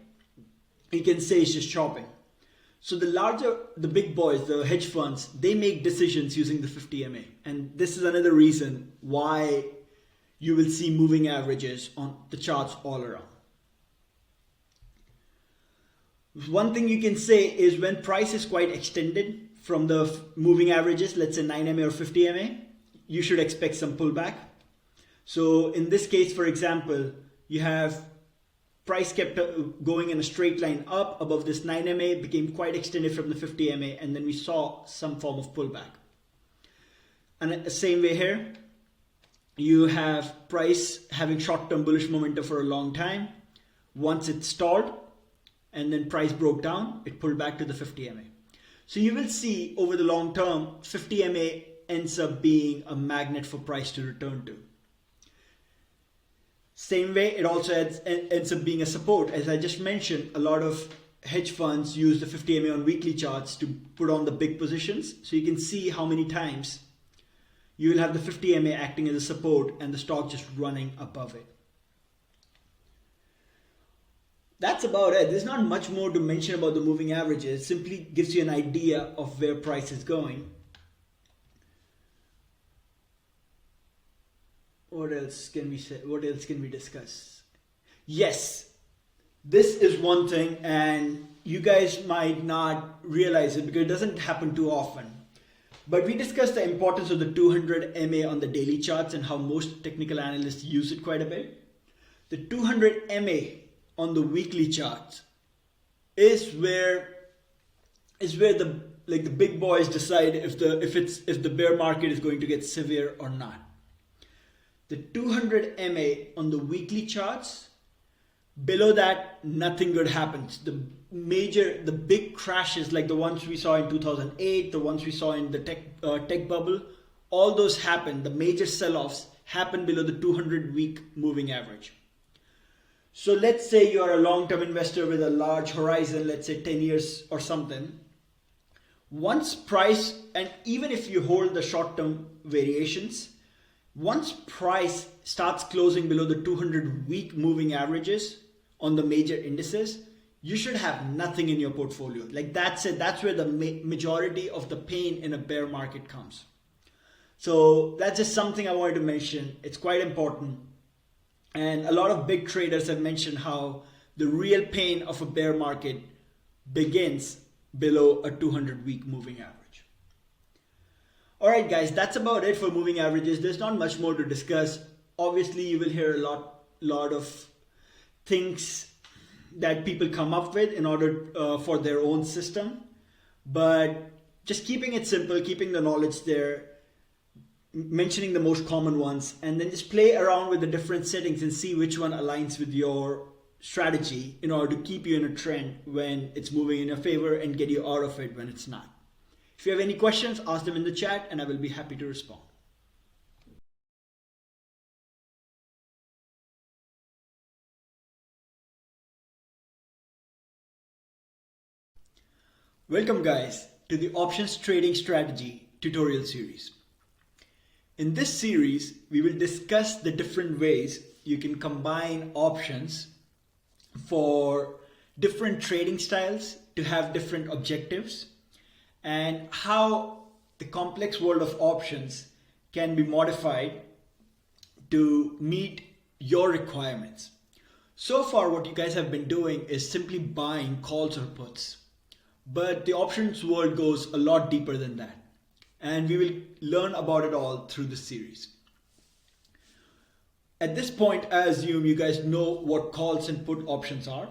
you can say it's just chopping. So the big boys, the hedge funds, they make decisions using the 50MA. And this is another reason why you will see moving averages on the charts all around. One thing you can say is when price is quite extended from the moving averages, let's say 9MA or 50MA, you should expect some pullback. So in this case, for example, you have price kept going in a straight line up above this 9MA, became quite extended from the 50MA, and then we saw some form of pullback. And the same way here, you have price having short-term bullish momentum for a long time. Once it stalled and then price broke down, it pulled back to the 50MA. So you will see over the long term, 50MA ends up being a magnet for price to return to. Same way, it also ends up being a support. As I just mentioned, a lot of hedge funds use the 50MA on weekly charts to put on the big positions. So you can see how many times you will have the 50MA acting as a support and the stock just running above it. That's about it. There's not much more to mention about the moving averages. It simply gives you an idea of where price is going. What else can we say? What else can we discuss? Yes, this is one thing, and you guys might not realize it because it doesn't happen too often. But we discussed the importance of the 200MA on the daily charts and how most technical analysts use it quite a bit. The 200MA on the weekly charts is where the big boys decide if the bear market is going to get severe or not. The 200MA on the weekly charts Below that, nothing good happens. The big crashes like the ones we saw in 2008, the ones we saw in the tech bubble, all those happen. The major sell-offs happen below the 200-week moving average. So let's say you're a long-term investor with a large horizon, let's say 10 years or something. Once price, and even if you hold the short-term variations, once price starts closing below the 200-week moving averages on the major indices, you should have nothing in your portfolio. Like that's it. That's where the majority of the pain in a bear market comes. So that's just something I wanted to mention. It's quite important. And a lot of big traders have mentioned how the real pain of a bear market begins below a 200-week moving average. All right, guys, that's about it for moving averages. There's not much more to discuss. Obviously, you will hear a lot of things that people come up with in order for their own system. But just keeping it simple, keeping the knowledge there, mentioning the most common ones, and then just play around with the different settings and see which one aligns with your strategy in order to keep you in a trend when it's moving in your favor and get you out of it when it's not. If you have any questions, ask them in the chat and I will be happy to respond. Welcome guys to the Options Trading Strategy tutorial series. In this series, we will discuss the different ways you can combine options for different trading styles to have different objectives, and how the complex world of options can be modified to meet your requirements. So far, what you guys have been doing is simply buying calls or puts, but the options world goes a lot deeper than that. And we will learn about it all through this series. At this point, I assume you guys know what calls and put options are.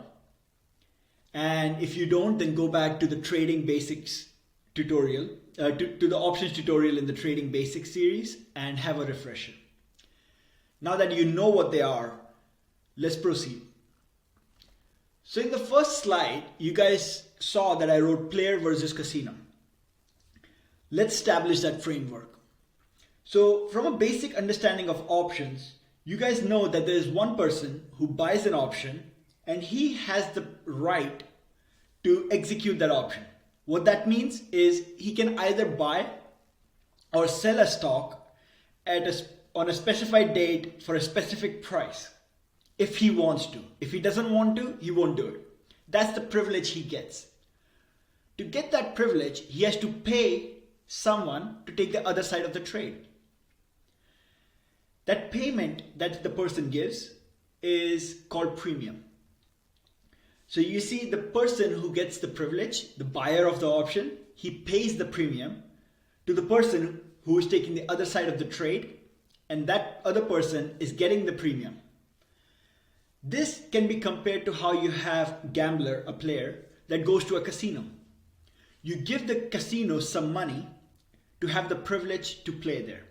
And if you don't, then go back to the trading basics tutorial, to the options tutorial in the trading basics series and have a refresher. Now that you know what they are, let's proceed. So in the first slide, you guys saw that I wrote player versus casino. Let's establish that framework. So from a basic understanding of options, you guys know that there is one person who buys an option and he has the right to execute that option. What that means is he can either buy or sell a stock on a specified date for a specific price if he wants to. If he doesn't want to, he won't do it. That's the privilege he gets. To get that privilege, he has to pay someone to take the other side of the trade. That payment that the person gives is called premium. So you see, the person who gets the privilege, the buyer of the option, he pays the premium to the person who is taking the other side of the trade, and that other person is getting the premium. This can be compared to how you have gambler, a player, that goes to a casino. You give the casino some money to have the privilege to play there.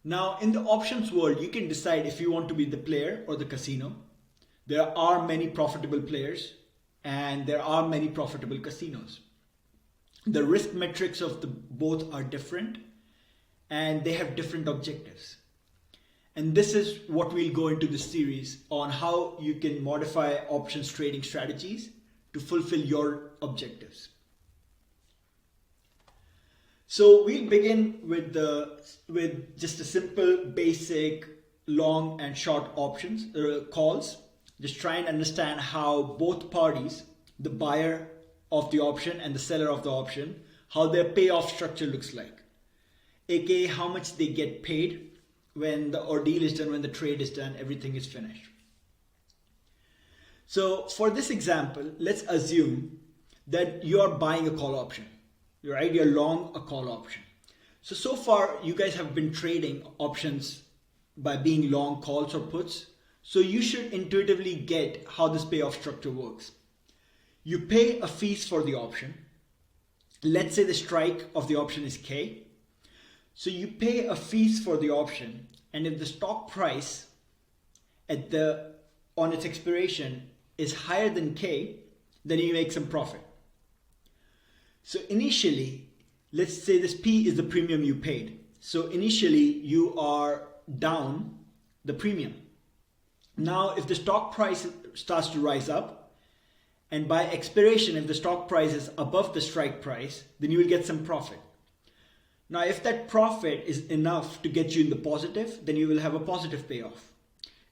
Now, in the options world, you can decide if you want to be the player or the casino. There are many profitable players and there are many profitable casinos. The risk metrics of the both are different and they have different objectives. And this is what we'll go into this series on, how you can modify options trading strategies to fulfill your objectives. So we'll begin with just a simple basic long and short options calls. Just try and understand how both parties, the buyer of the option and the seller of the option, how their payoff structure looks like, aka how much they get paid when the ordeal is done, when the trade is done, everything is finished. So for this example, let's assume that you are buying a call option. Right? You're long a call option. So far you guys have been trading options by being long calls or puts. So you should intuitively get how this payoff structure works. You pay a fees for the option. Let's say the strike of the option is K. So you pay a fees for the option, and if the stock price at the on its expiration is higher than K, then you make some profit. So initially, let's say this P is the premium you paid. So initially you are down the premium. Now if the stock price starts to rise up, and by expiration if the stock price is above the strike price, then you will get some profit. Now if that profit is enough to get you in the positive, then you will have a positive payoff.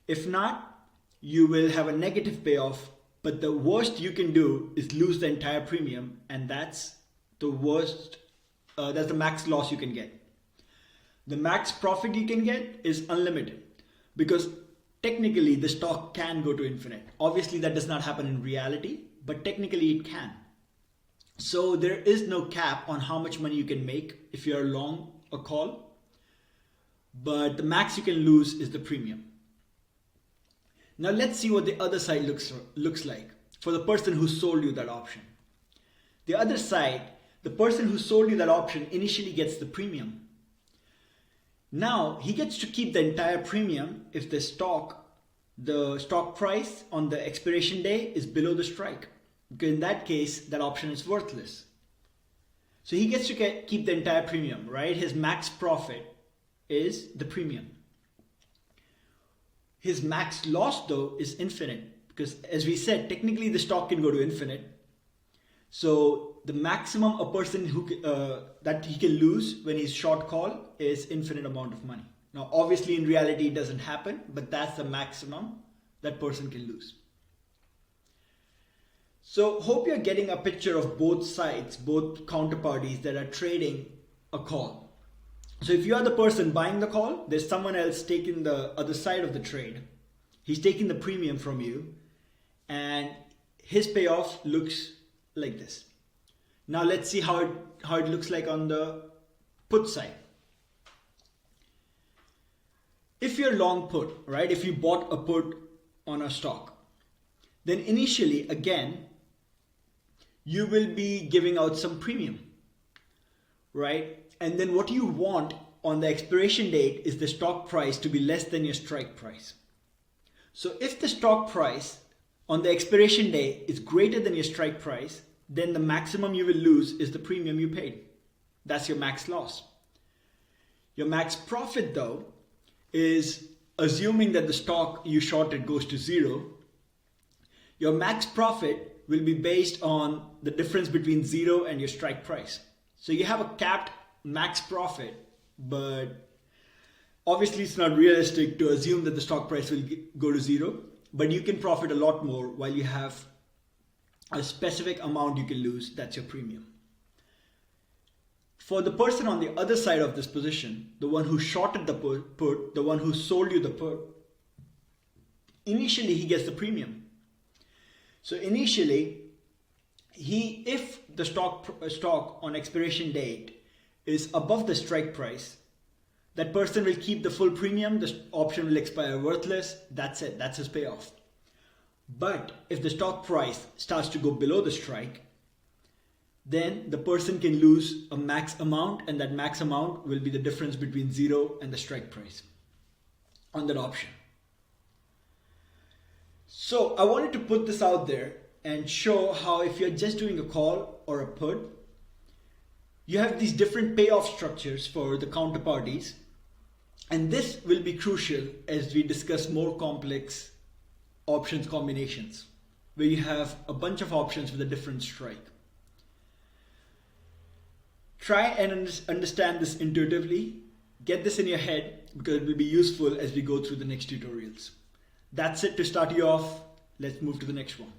If not, you will have a negative payoff, but the worst you can do is lose the entire premium, and that's the worst, that's the max loss you can get. The max profit you can get is unlimited, because technically the stock can go to infinite. Obviously that does not happen in reality, but technically it can. So there is no cap on how much money you can make if you're long a call, but the max you can lose is the premium. Now let's see what the other side looks like for the person who sold you that option. The other side, the person who sold you that option initially gets the premium. Now he gets to keep the entire premium if the stock price on the expiration day is below the strike. Because in that case, that option is worthless. So he gets to keep the entire premium, right? His max profit is the premium. His max loss though is infinite, because as we said, technically the stock can go to infinite. So the maximum a person that he can lose when he's short call is infinite amount of money. Now obviously in reality it doesn't happen, but that's the maximum that person can lose. So hope you're getting a picture of both sides, both counterparties that are trading a call. So if you are the person buying the call, there's someone else taking the other side of the trade. He's taking the premium from you, and his payoff looks like this. Now let's see how it looks like on the put side. If you're long put, right? If you bought a put on a stock, then initially again, you will be giving out some premium, right? And then what you want on the expiration date is the stock price to be less than your strike price. So if the stock price on the expiration day is greater than your strike price, then the maximum you will lose is the premium you paid. That's your max loss. Your max profit though is assuming that the stock you shorted goes to zero. Your max profit will be based on the difference between zero and your strike price. So you have a capped max profit, but obviously it's not realistic to assume that the stock price will go to zero, but you can profit a lot more while you have a specific amount you can lose. That's your premium. For the person on the other side of this position, the one who shorted the put, the one who sold you the put, initially he gets the premium. So initially, if the stock on expiration date is above the strike price, that person will keep the full premium, the option will expire worthless, that's it, that's his payoff. But if the stock price starts to go below the strike, then the person can lose a max amount, and that max amount will be the difference between zero and the strike price on that option. So I wanted to put this out there and show how if you're just doing a call or a put, you have these different payoff structures for the counterparties. And this will be crucial as we discuss more complex options combinations, where you have a bunch of options with a different strike. Try and understand this intuitively. Get this in your head, because it will be useful as we go through the next tutorials. That's it to start you off. Let's move to the next one.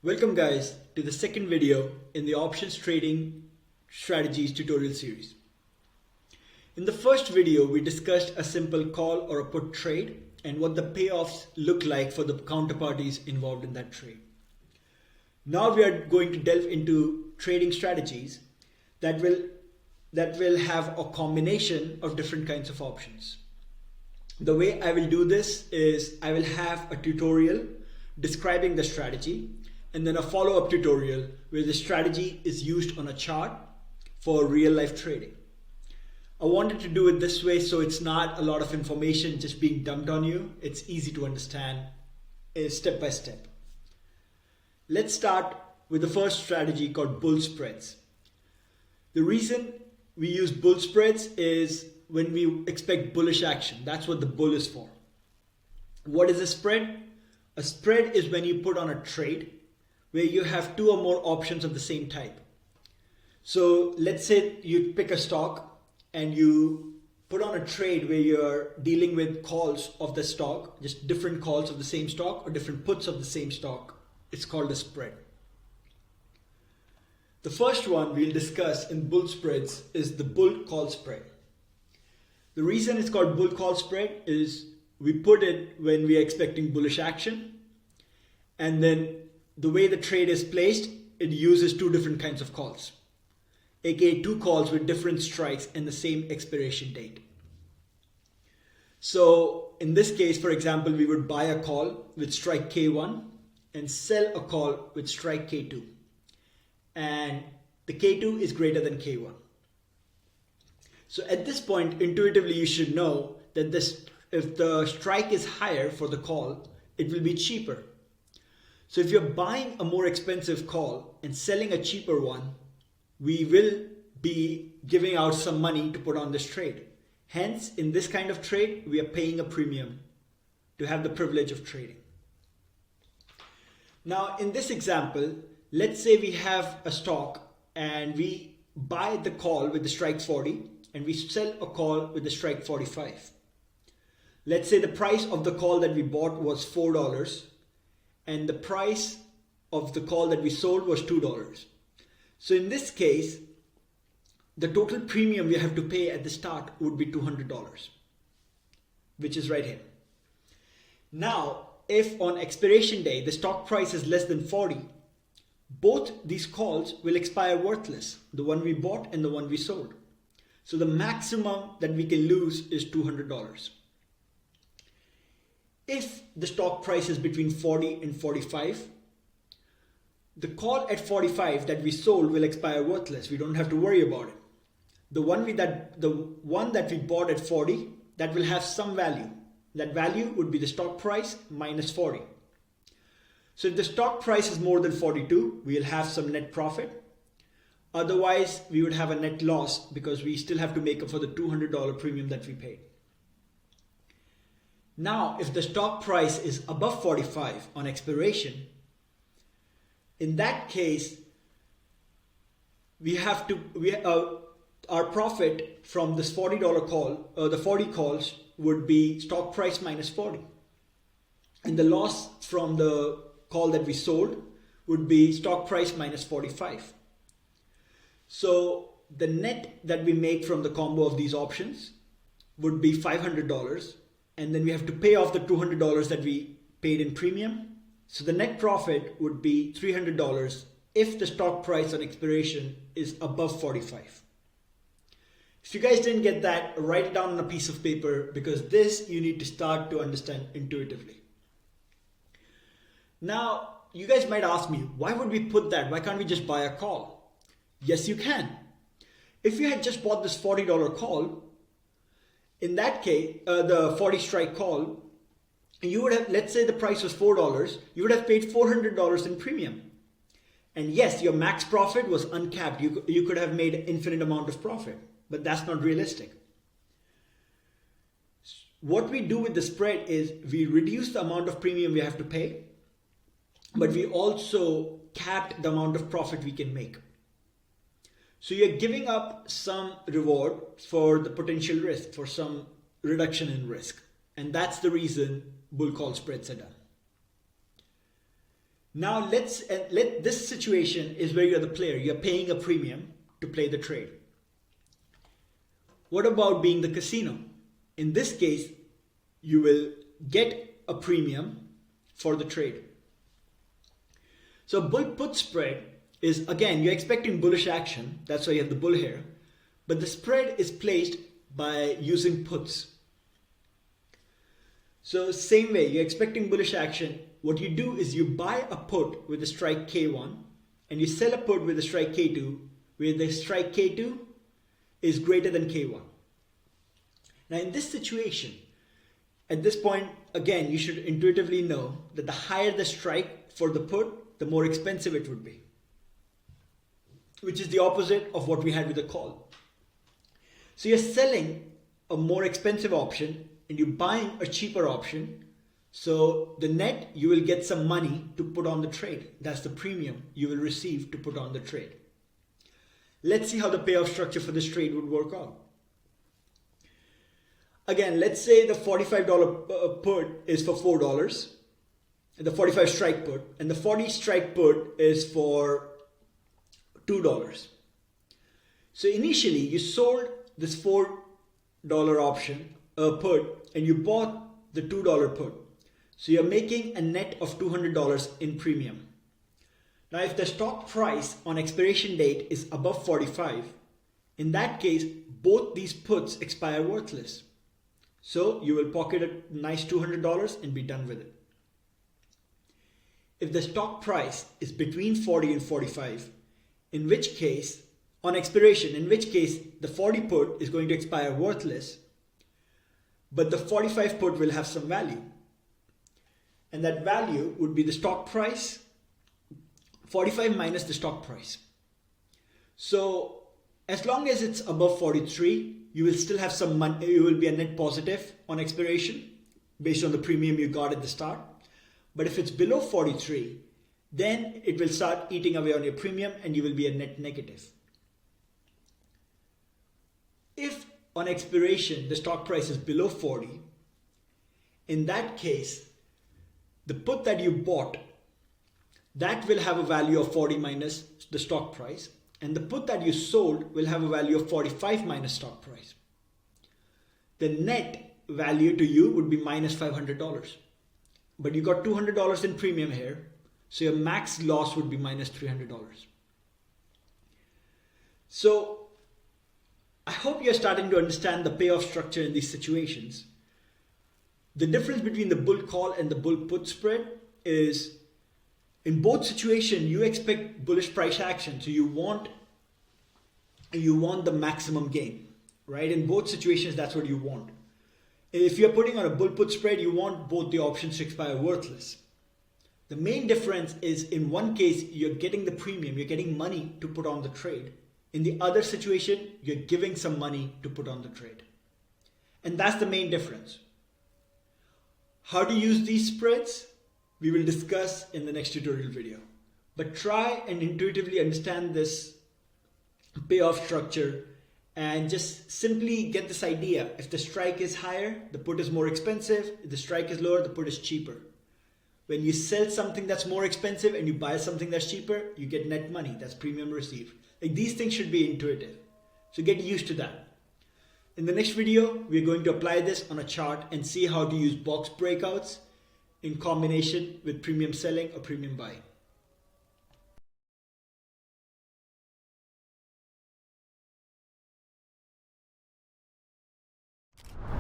Welcome guys to the second video in the options trading strategies tutorial series. In the first video, we discussed a simple call or a put trade and what the payoffs look like for the counterparties involved in that trade. Now we are going to delve into trading strategies that will have a combination of different kinds of options. The way I will do this is I will have a tutorial describing the strategy and then a follow-up tutorial where the strategy is used on a chart for real-life trading. I wanted to do it this way so it's not a lot of information just being dumped on you. It's easy to understand step by step. Let's start with the first strategy called bull spreads. The reason we use bull spreads is when we expect bullish action. That's what the bull is for. What is a spread? A spread is when you put on a trade where you have two or more options of the same type. So let's say you pick a stock and you put on a trade where you're dealing with calls of the stock, just different calls of the same stock or different puts of the same stock. It's called a spread. The first one we'll discuss in bull spreads is the bull call spread. The reason it's called bull call spread is we put it when we are expecting bullish action, and then the way the trade is placed, it uses two different kinds of calls, aka two calls with different strikes and the same expiration date. So in this case, for example, we would buy a call with strike K1 and sell a call with strike K2. And the K2 is greater than K1. So at this point, intuitively, you should know that if the strike is higher for the call, it will be cheaper. So if you're buying a more expensive call and selling a cheaper one, we will be giving out some money to put on this trade. Hence, in this kind of trade, we are paying a premium to have the privilege of trading. Now, in this example, let's say we have a stock and we buy the call with the strike 40 and we sell a call with the strike 45. Let's say the price of the call that we bought was $4 and the price of the call that we sold was $2. So in this case, the total premium we have to pay at the start would be $200, which is right here. Now, if on expiration day, the stock price is less than 40, both these calls will expire worthless, the one we bought and the one we sold. So the maximum that we can lose is $200. If the stock price is between 40 and 45, the call at 45 that we sold will expire worthless. We don't have to worry about it. The one that we bought at 40, that will have some value. That value would be the stock price minus 40. So if the stock price is more than 42, we'll have some net profit. Otherwise, we would have a net loss because we still have to make up for the $200 premium that we paid. Now, if the stock price is above 45 on expiration, in that case, our profit from this $40 call, the 40 calls would be stock price minus 40. And the loss from the call that we sold would be stock price minus 45. So the net that we make from the combo of these options would be $500. And then we have to pay off the $200 that we paid in premium. So the net profit would be $300 if the stock price on expiration is above 45. If you guys didn't get that, write it down on a piece of paper because this you need to start to understand intuitively. Now, you guys might ask me, why would we put that? Why can't we just buy a call? Yes, you can. If you had just bought this $40 call, in that case, the 40 strike call, you would have, let's say the price was $4, you would have paid $400 in premium. And yes, your max profit was uncapped. You could have made an infinite amount of profit, but that's not realistic. What we do with the spread is we reduce the amount of premium we have to pay, but we also capped the amount of profit we can make. So you're giving up some reward for the potential risk, for some reduction in risk. And that's the reason bull call spreads are done. Now this situation is where you're the player. You're paying a premium to play the trade. What about being the casino? In this case, you will get a premium for the trade. So bull put spread is, again, you're expecting bullish action. That's why you have the bull here. But the spread is placed by using puts. So same way, you're expecting bullish action. What you do is you buy a put with a strike K1 and you sell a put with a strike K2 where the strike K2 is greater than K1. Now in this situation, at this point, again, you should intuitively know that the higher the strike for the put, the more expensive it would be, which is the opposite of what we had with the call. So you're selling a more expensive option and you're buying a cheaper option. So the net, you will get some money to put on the trade. That's the premium you will receive to put on the trade. Let's see how the payoff structure for this trade would work out. Again, let's say the $45 put is for $4, the 45 strike put, and the 40 strike put is for $2. So initially you sold this $4 option put and you bought the $2 put. So you're making a net of $200 in premium. Now if the stock price on expiration date is above 45, in that case, both these puts expire worthless. So you will pocket a nice $200 and be done with it. If the stock price is between 40 and 45, in which case, on expiration, in which case the 40 put is going to expire worthless, but the 45 put will have some value. And that value would be the stock price, 45 minus the stock price. So as long as it's above 43, you will still have some money, you will be a net positive on expiration based on the premium you got at the start. But if it's below 43, then it will start eating away on your premium and you will be a net negative. If on expiration the stock price is below 40, in that case, the put that you bought, that will have a value of 40 minus the stock price, and the put that you sold will have a value of 45 minus stock price. The net value to you would be minus $500. But you got $200 in premium here, so your max loss would be minus $300. So I hope you're starting to understand the payoff structure in these situations. The difference between the bull call and the bull put spread is, in both situations, you expect bullish price action. So you want the maximum gain, right? In both situations, that's what you want. If you're putting on a bull put spread, you want both the options to expire worthless. The main difference is, in one case, you're getting the premium, you're getting money to put on the trade. In the other situation, you're giving some money to put on the trade. And that's the main difference. How to use these spreads, we will discuss in the next tutorial video. But try and intuitively understand this payoff structure and just simply get this idea. If the strike is higher, the put is more expensive. If the strike is lower, the put is cheaper. When you sell something that's more expensive and you buy something that's cheaper, you get net money. That's premium received. Like, these things should be intuitive. So get used to that. In the next video, we're going to apply this on a chart and see how to use box breakouts in combination with premium selling or premium buying.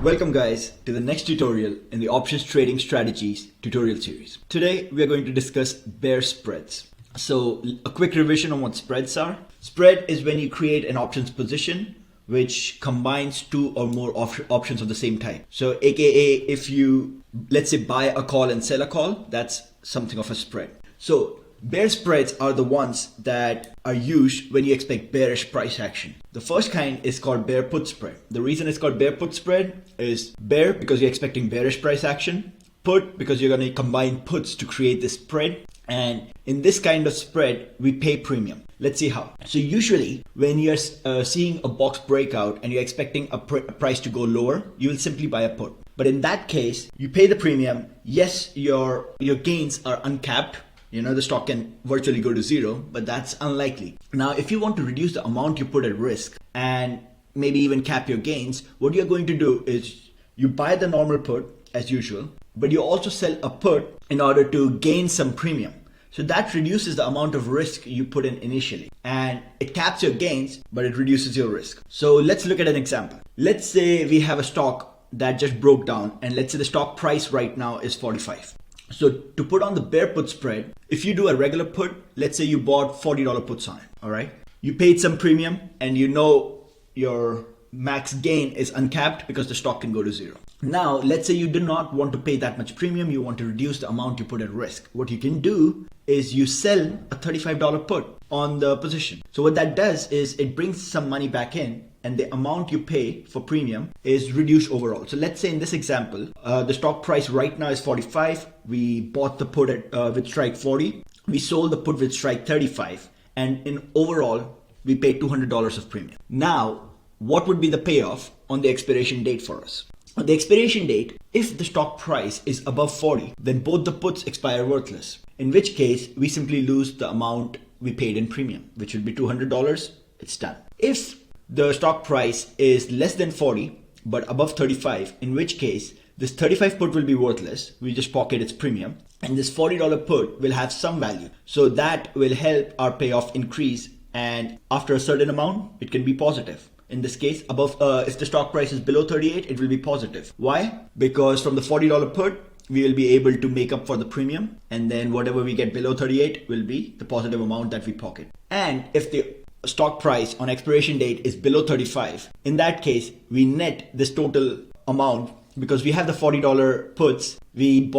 Welcome guys to the next tutorial in the options trading strategies tutorial series. Today we are going to discuss bear spreads. So a quick revision on what spreads are. Spread is when you create an options position which combines two or more options of the same type. So aka if you, let's say, buy a call and sell a call, that's something of a spread. So bear spreads are the ones that are used when you expect bearish price action. The first kind is called bear put spread. The reason it's called bear put spread is bear because you're expecting bearish price action, put because you're going to combine puts to create this spread. And in this kind of spread, we pay premium. Let's see how. So usually when you're seeing a box breakout and you're expecting a price to go lower, you will simply buy a put. But in that case, you pay the premium. Yes, your gains are uncapped. You know, the stock can virtually go to zero, but that's unlikely. Now, if you want to reduce the amount you put at risk and maybe even cap your gains, what you're going to do is you buy the normal put as usual, but you also sell a put in order to gain some premium. So that reduces the amount of risk you put in initially, and it caps your gains, but it reduces your risk. So let's look at an example. Let's say we have a stock that just broke down, and let's say the stock price right now is 45. So to put on the bear put spread, if you do a regular put, let's say you bought $40 puts on it, all right? You paid some premium and you know your max gain is uncapped because the stock can go to zero. Now, let's say you do not want to pay that much premium. You want to reduce the amount you put at risk. What you can do is you sell a $35 put on the position. So what that does is it brings some money back in, and the amount you pay for premium is reduced overall. So let's say in this example, the stock price right now is 45. We bought the put at, with strike 40. We sold the put with strike 35. And in overall, we paid $200 of premium. Now, what would be the payoff on the expiration date for us? On the expiration date, if the stock price is above 40, then both the puts expire worthless. In which case, we simply lose the amount we paid in premium, which would be $200. It's done. If the stock price is less than 40 but above 35, in which case this 35 put will be worthless. We just pocket its premium, and this $40 put will have some value. So that will help our payoff increase, and after a certain amount it can be positive. In this case, above if the stock price is below 38, it will be positive. Why? Because from the $40 put we will be able to make up for the premium, and then whatever we get below 38 will be the positive amount that we pocket. And if the stock price on expiration date is below 35, in that case we net this total amount, because we have the $40 puts, we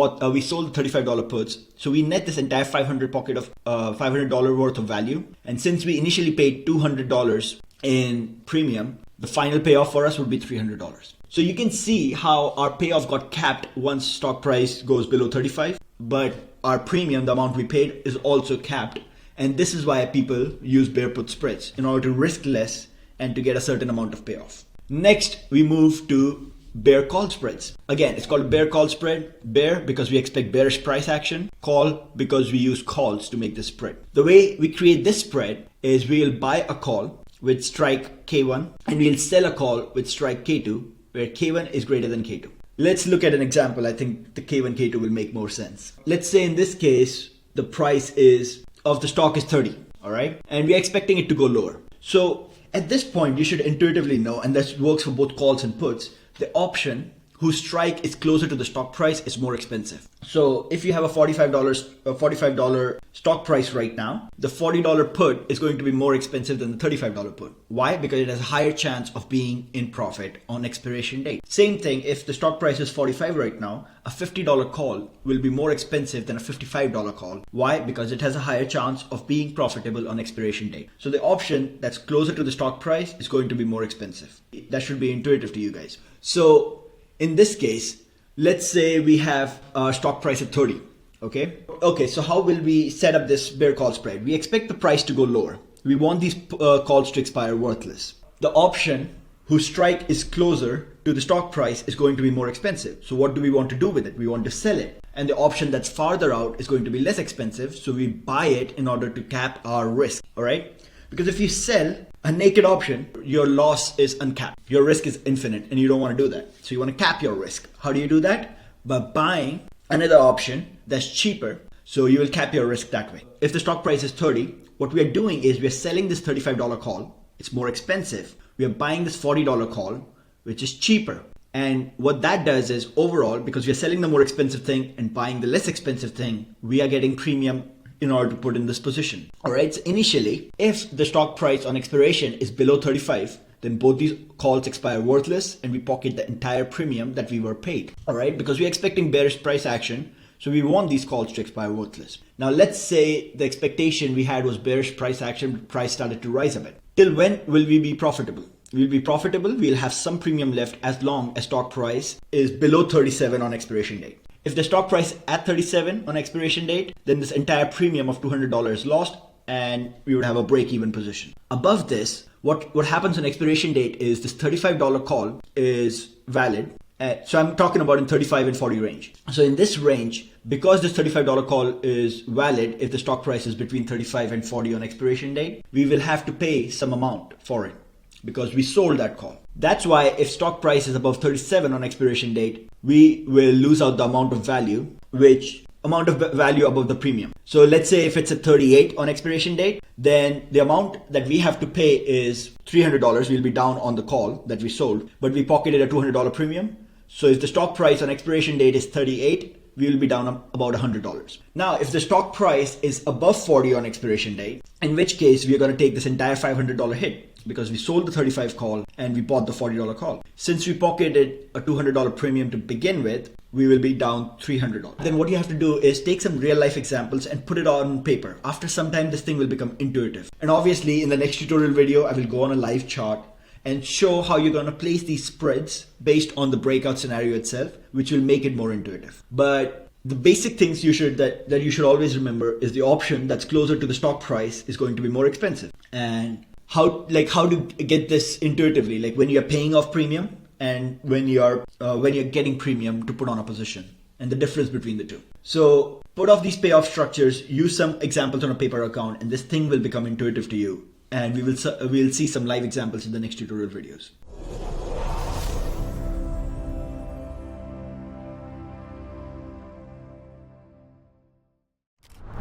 sold the $35 puts, so we net this entire $500 worth of value. And since we initially paid $200 in premium, the final payoff for us would be $300. So you can see how our payoff got capped once stock price goes below 35, but our premium, the amount we paid, is also capped. And this is why people use bear put spreads, in order to risk less and to get a certain amount of payoff. Next, we move to bear call spreads. Again, it's called a bear call spread. Bear because we expect bearish price action. Call because we use calls to make this spread. The way we create this spread is we'll buy a call with strike K1 and we'll sell a call with strike K2, where K1 is greater than K2. Let's look at an example. I think the K1, K2 will make more sense. Let's say in this case, the price of the stock is 30, all right? And we're expecting it to go lower. So at this point, you should intuitively know, and that works for both calls and puts, the option whose strike is closer to the stock price is more expensive. So if you have a $45 stock price right now, the $40 put is going to be more expensive than the $35 put. Why? Because it has a higher chance of being in profit on expiration date. Same thing, if the stock price is 45 right now, a $50 call will be more expensive than a $55 call. Why? Because it has a higher chance of being profitable on expiration date. So the option that's closer to the stock price is going to be more expensive. That should be intuitive to you guys. So in this case, let's say we have a stock price at 30, okay? So how will we set up this bear call spread? We expect the price to go lower. We want these calls to expire worthless. The option whose strike is closer to the stock price is going to be more expensive. So what do we want to do with it? We want to sell it. And the option that's farther out is going to be less expensive. So we buy it in order to cap our risk, all right? Because if you sell a naked option, your loss is uncapped. Your risk is infinite and you don't want to do that. So you want to cap your risk. How do you do that? By buying another option that's cheaper. So you will cap your risk that way. If the stock price is 30, what we are doing is we are selling this $35 call. It's more expensive. We are buying this $40 call, which is cheaper. And what that does is overall, because we are selling the more expensive thing and buying the less expensive thing, we are getting premium in order to put in this position. All right, so initially, if the stock price on expiration is below 35, then both these calls expire worthless and we pocket the entire premium that we were paid. All right, because we're expecting bearish price action, so we want these calls to expire worthless. Now, let's say the expectation we had was bearish price action, but price started to rise a bit. Till when will we be profitable? We'll be profitable, we'll have some premium left as long as stock price is below 37 on expiration date. If the stock price at 37 on expiration date, then this entire premium of $200 is lost and we would have a break-even position. Above this, what happens on expiration date is this $35 call is valid. So I'm talking about in 35 and 40 range. So in this range, because this $35 call is valid, if the stock price is between 35 and 40 on expiration date, we will have to pay some amount for it because we sold that call. That's why if stock price is above 37 on expiration date, we will lose out the amount of value, above the premium. So let's say if it's at 38 on expiration date, then the amount that we have to pay is $300. We'll be down on the call that we sold, but we pocketed a $200 premium. So if the stock price on expiration date is 38, we will be down about $100. Now, if the stock price is above 40 on expiration date, in which case we are going to take this entire $500 hit because we sold the 35 call and we bought the $40 call. Since we pocketed a $200 premium to begin with, we will be down $300. Then what you have to do is take some real life examples and put it on paper. After some time, this thing will become intuitive. And obviously in the next tutorial video, I will go on a live chart and show how you're going to place these spreads based on the breakout scenario itself, which will make it more intuitive. But the basic things that you should always remember is the option that's closer to the stock price is going to be more expensive. And how to get this intuitively, like when you're paying off premium and when you're getting premium to put on a position, and the difference between the two. So put off these payoff structures, use some examples on a paper account, and this thing will become intuitive to you. And we'll see some live examples in the next tutorial videos.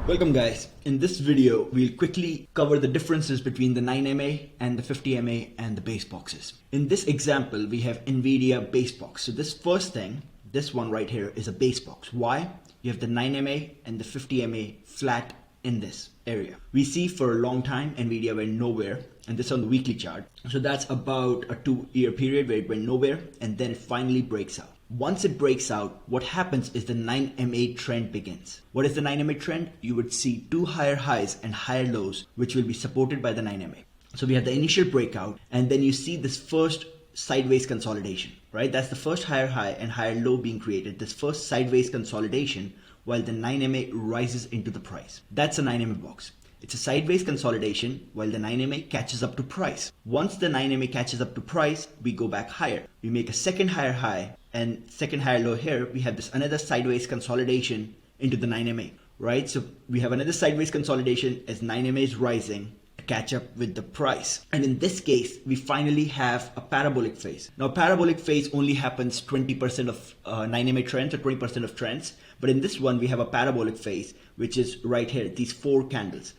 Welcome guys. In this video, we'll quickly cover the differences between the 9MA and the 50MA and the base boxes. In this example, we have NVIDIA base box. So this first thing, this one right here is a base box. Why? You have the 9MA and the 50MA flat in this area. We see for a long time NVIDIA went nowhere, and this on the weekly chart. So that's about a 2-year period where it went nowhere, and then it finally breaks out. Once it breaks out, what happens is the 9MA trend begins. What is the 9MA trend? You would see two higher highs and higher lows, which will be supported by the 9MA. So we have the initial breakout, and then you see this first sideways consolidation, right? That's the first higher high and higher low being created, this first sideways consolidation, while the 9MA rises into the price. That's a 9MA box. It's a sideways consolidation while the 9MA catches up to price. Once the 9MA catches up to price, we go back higher. We make a second higher high and second higher low here. We have this another sideways consolidation into the 9MA, right? So we have another sideways consolidation as 9MA is rising to catch up with the price. And in this case, we finally have a parabolic phase. Now, parabolic phase only happens 20% of 9MA trends or 20% of trends. But in this one, we have a parabolic phase, which is right here, these 4 candles.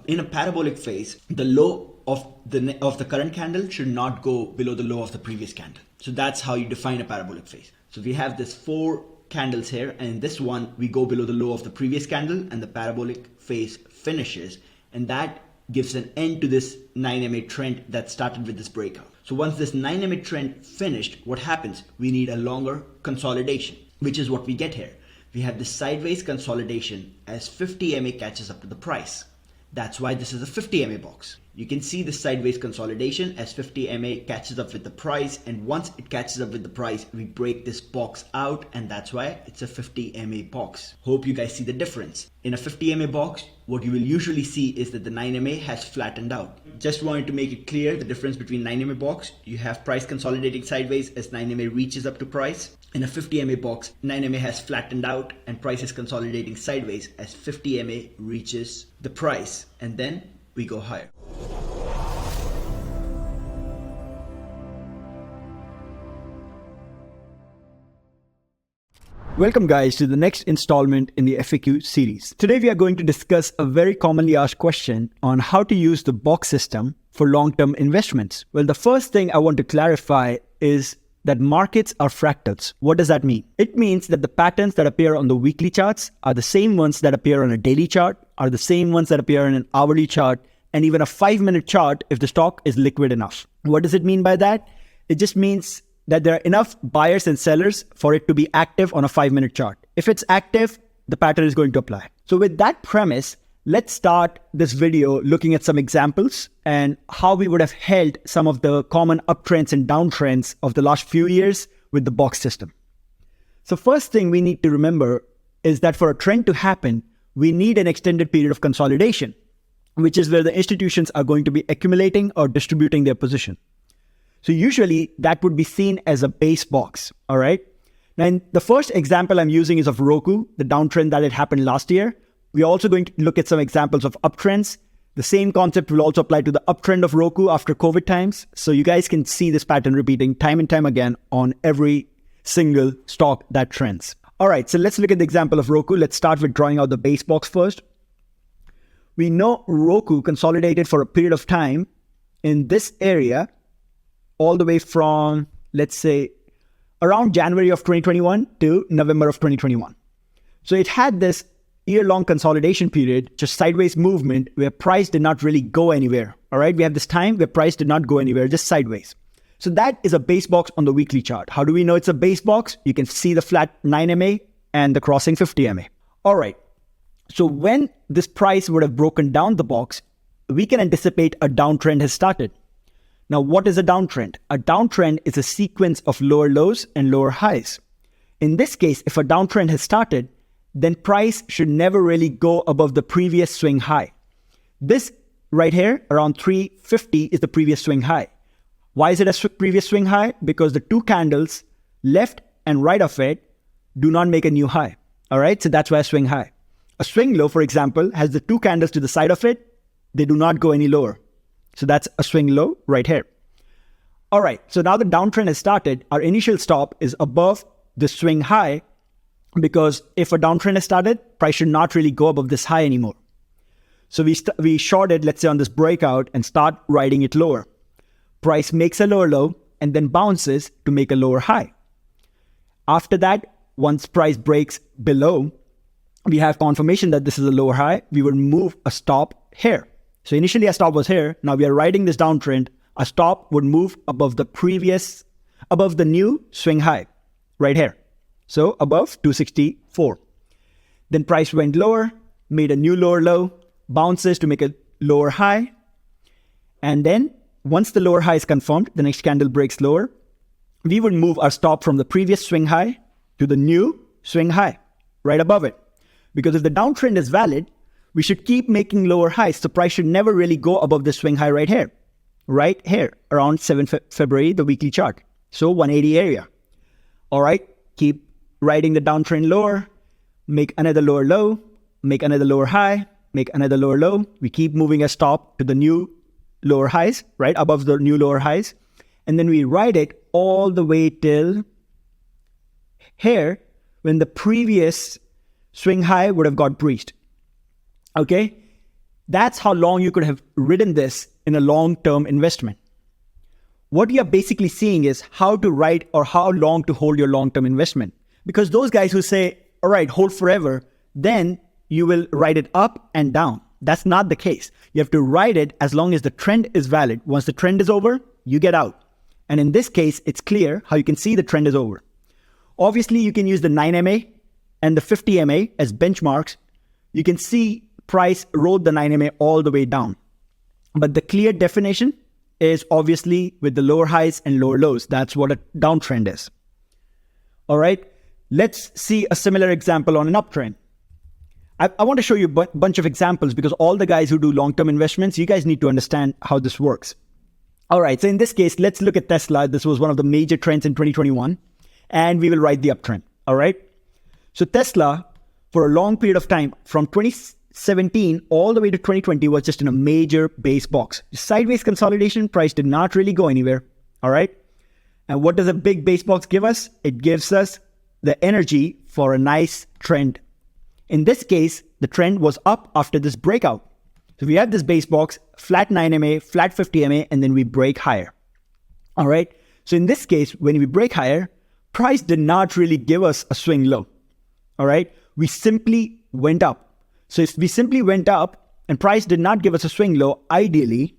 In a parabolic phase, the low of the current candle should not go below the low of the previous candle. So that's how you define a parabolic phase. So we have this 4 candles here, and in this one, we go below the low of the previous candle, and the parabolic phase finishes, and that gives an end to this 9MA trend that started with this breakout. So once this 9MA trend finished, what happens? We need a longer consolidation, which is what we get here. We have this sideways consolidation as 50MA catches up to the price. That's why this is a 50MA box. You can see the sideways consolidation as 50MA catches up with the price, and once it catches up with the price, we break this box out, and that's why it's a 50MA box. Hope you guys see the difference. In a 50MA box, what you will usually see is that the 9MA has flattened out. Just wanted to make it clear the difference between 9MA box. You have price consolidating sideways as 9MA reaches up to price. In a 50MA box, 9MA has flattened out and price is consolidating sideways as 50MA reaches the price, and then we go higher. Welcome guys to the next installment in the FAQ series. Today we are going to discuss a very commonly asked question on how to use the box system for long-term investments. Well, the first thing I want to clarify is that markets are fractals. What does that mean? It means that the patterns that appear on the weekly charts are the same ones that appear on a daily chart, are the same ones that appear in an hourly chart, and even a 5-minute chart if the stock is liquid enough. What does it mean by that? It just means that there are enough buyers and sellers for it to be active on a 5-minute chart. If it's active, the pattern is going to apply. So with that premise, let's start this video looking at some examples and how we would have held some of the common uptrends and downtrends of the last few years with the box system. So first thing we need to remember is that for a trend to happen, we need an extended period of consolidation, which is where the institutions are going to be accumulating or distributing their position. So usually that would be seen as a base box, all right? Now, the first example I'm using is of Roku, the downtrend that had happened last year. We're also going to look at some examples of uptrends. The same concept will also apply to the uptrend of Roku after COVID times. So you guys can see this pattern repeating time and time again on every single stock that trends. All right, so let's look at the example of Roku. Let's start with drawing out the base box first. We know Roku consolidated for a period of time in this area all the way from, let's say, around January of 2021 to November of 2021. So it had this year-long consolidation period, just sideways movement where price did not really go anywhere. All right, we have this time where price did not go anywhere, just sideways. So that is a base box on the weekly chart. How do we know it's a base box? You can see the flat 9 MA and the crossing 50 MA. All right, so when this price would have broken down the box, we can anticipate a downtrend has started. Now, what is a downtrend? A downtrend is a sequence of lower lows and lower highs. In this case, if a downtrend has started, then price should never really go above the previous swing high. This right here, around 350, is the previous swing high. Why is it a previous swing high? Because the two candles, left and right of it, do not make a new high. All right, so that's why a swing high. A swing low, for example, has the two candles to the side of it. They do not go any lower. So that's a swing low right here. All right, so now the downtrend has started. Our initial stop is above the swing high, because if a downtrend has started, price should not really go above this high anymore. So we shorted, let's say, on this breakout and start riding it lower. Price makes a lower low and then bounces to make a lower high. After that, once price breaks below, we have confirmation that this is a lower high. We would move a stop here. So initially a stop was here. Now we are riding this downtrend. A stop would move above the new swing high right here. So above 264. Then price went lower, made a new lower low, bounces to make a lower high. And then once the lower high is confirmed, the next candle breaks lower. We would move our stop from the previous swing high to the new swing high right above it. Because if the downtrend is valid, we should keep making lower highs. So price should never really go above the swing high right here, around 7 February, the weekly chart. So 180 area. All right, keep riding the downtrend lower, make another lower low, make another lower high, make another lower low. We keep moving a stop to the new lower highs, right above the new lower highs. And then we ride it all the way till here when the previous swing high would have got breached. Okay, that's how long you could have ridden this in a long-term investment. What you're basically seeing is how to ride or how long to hold your long-term investment. Because those guys who say, all right, hold forever, then you will ride it up and down. That's not the case. You have to ride it as long as the trend is valid. Once the trend is over, you get out. And in this case, it's clear how you can see the trend is over. Obviously, you can use the 9 MA and the 50 MA as benchmarks. You can see price rode the 9 MA all the way down. But the clear definition is obviously with the lower highs and lower lows. That's what a downtrend is. All right, let's see a similar example on an uptrend. I want to show you a bunch of examples because all the guys who do long-term investments, you guys need to understand how this works. All right, so in this case, let's look at Tesla. This was one of the major trends in 2021, and we will ride the uptrend. All right, so Tesla, for a long period of time, from 2017 all the way to 2020, was just in a major base box. Sideways consolidation, price did not really go anywhere. All right, and what does a big base box give us? It gives us the energy for a nice trend. In this case, the trend was up after this breakout. So we have this base box, flat 9 MA, flat 50 MA, and then we break higher. All right. So in this case, when we break higher, price did not really give us a swing low. All right. We simply went up. So if we simply went up and price did not give us a swing low, ideally,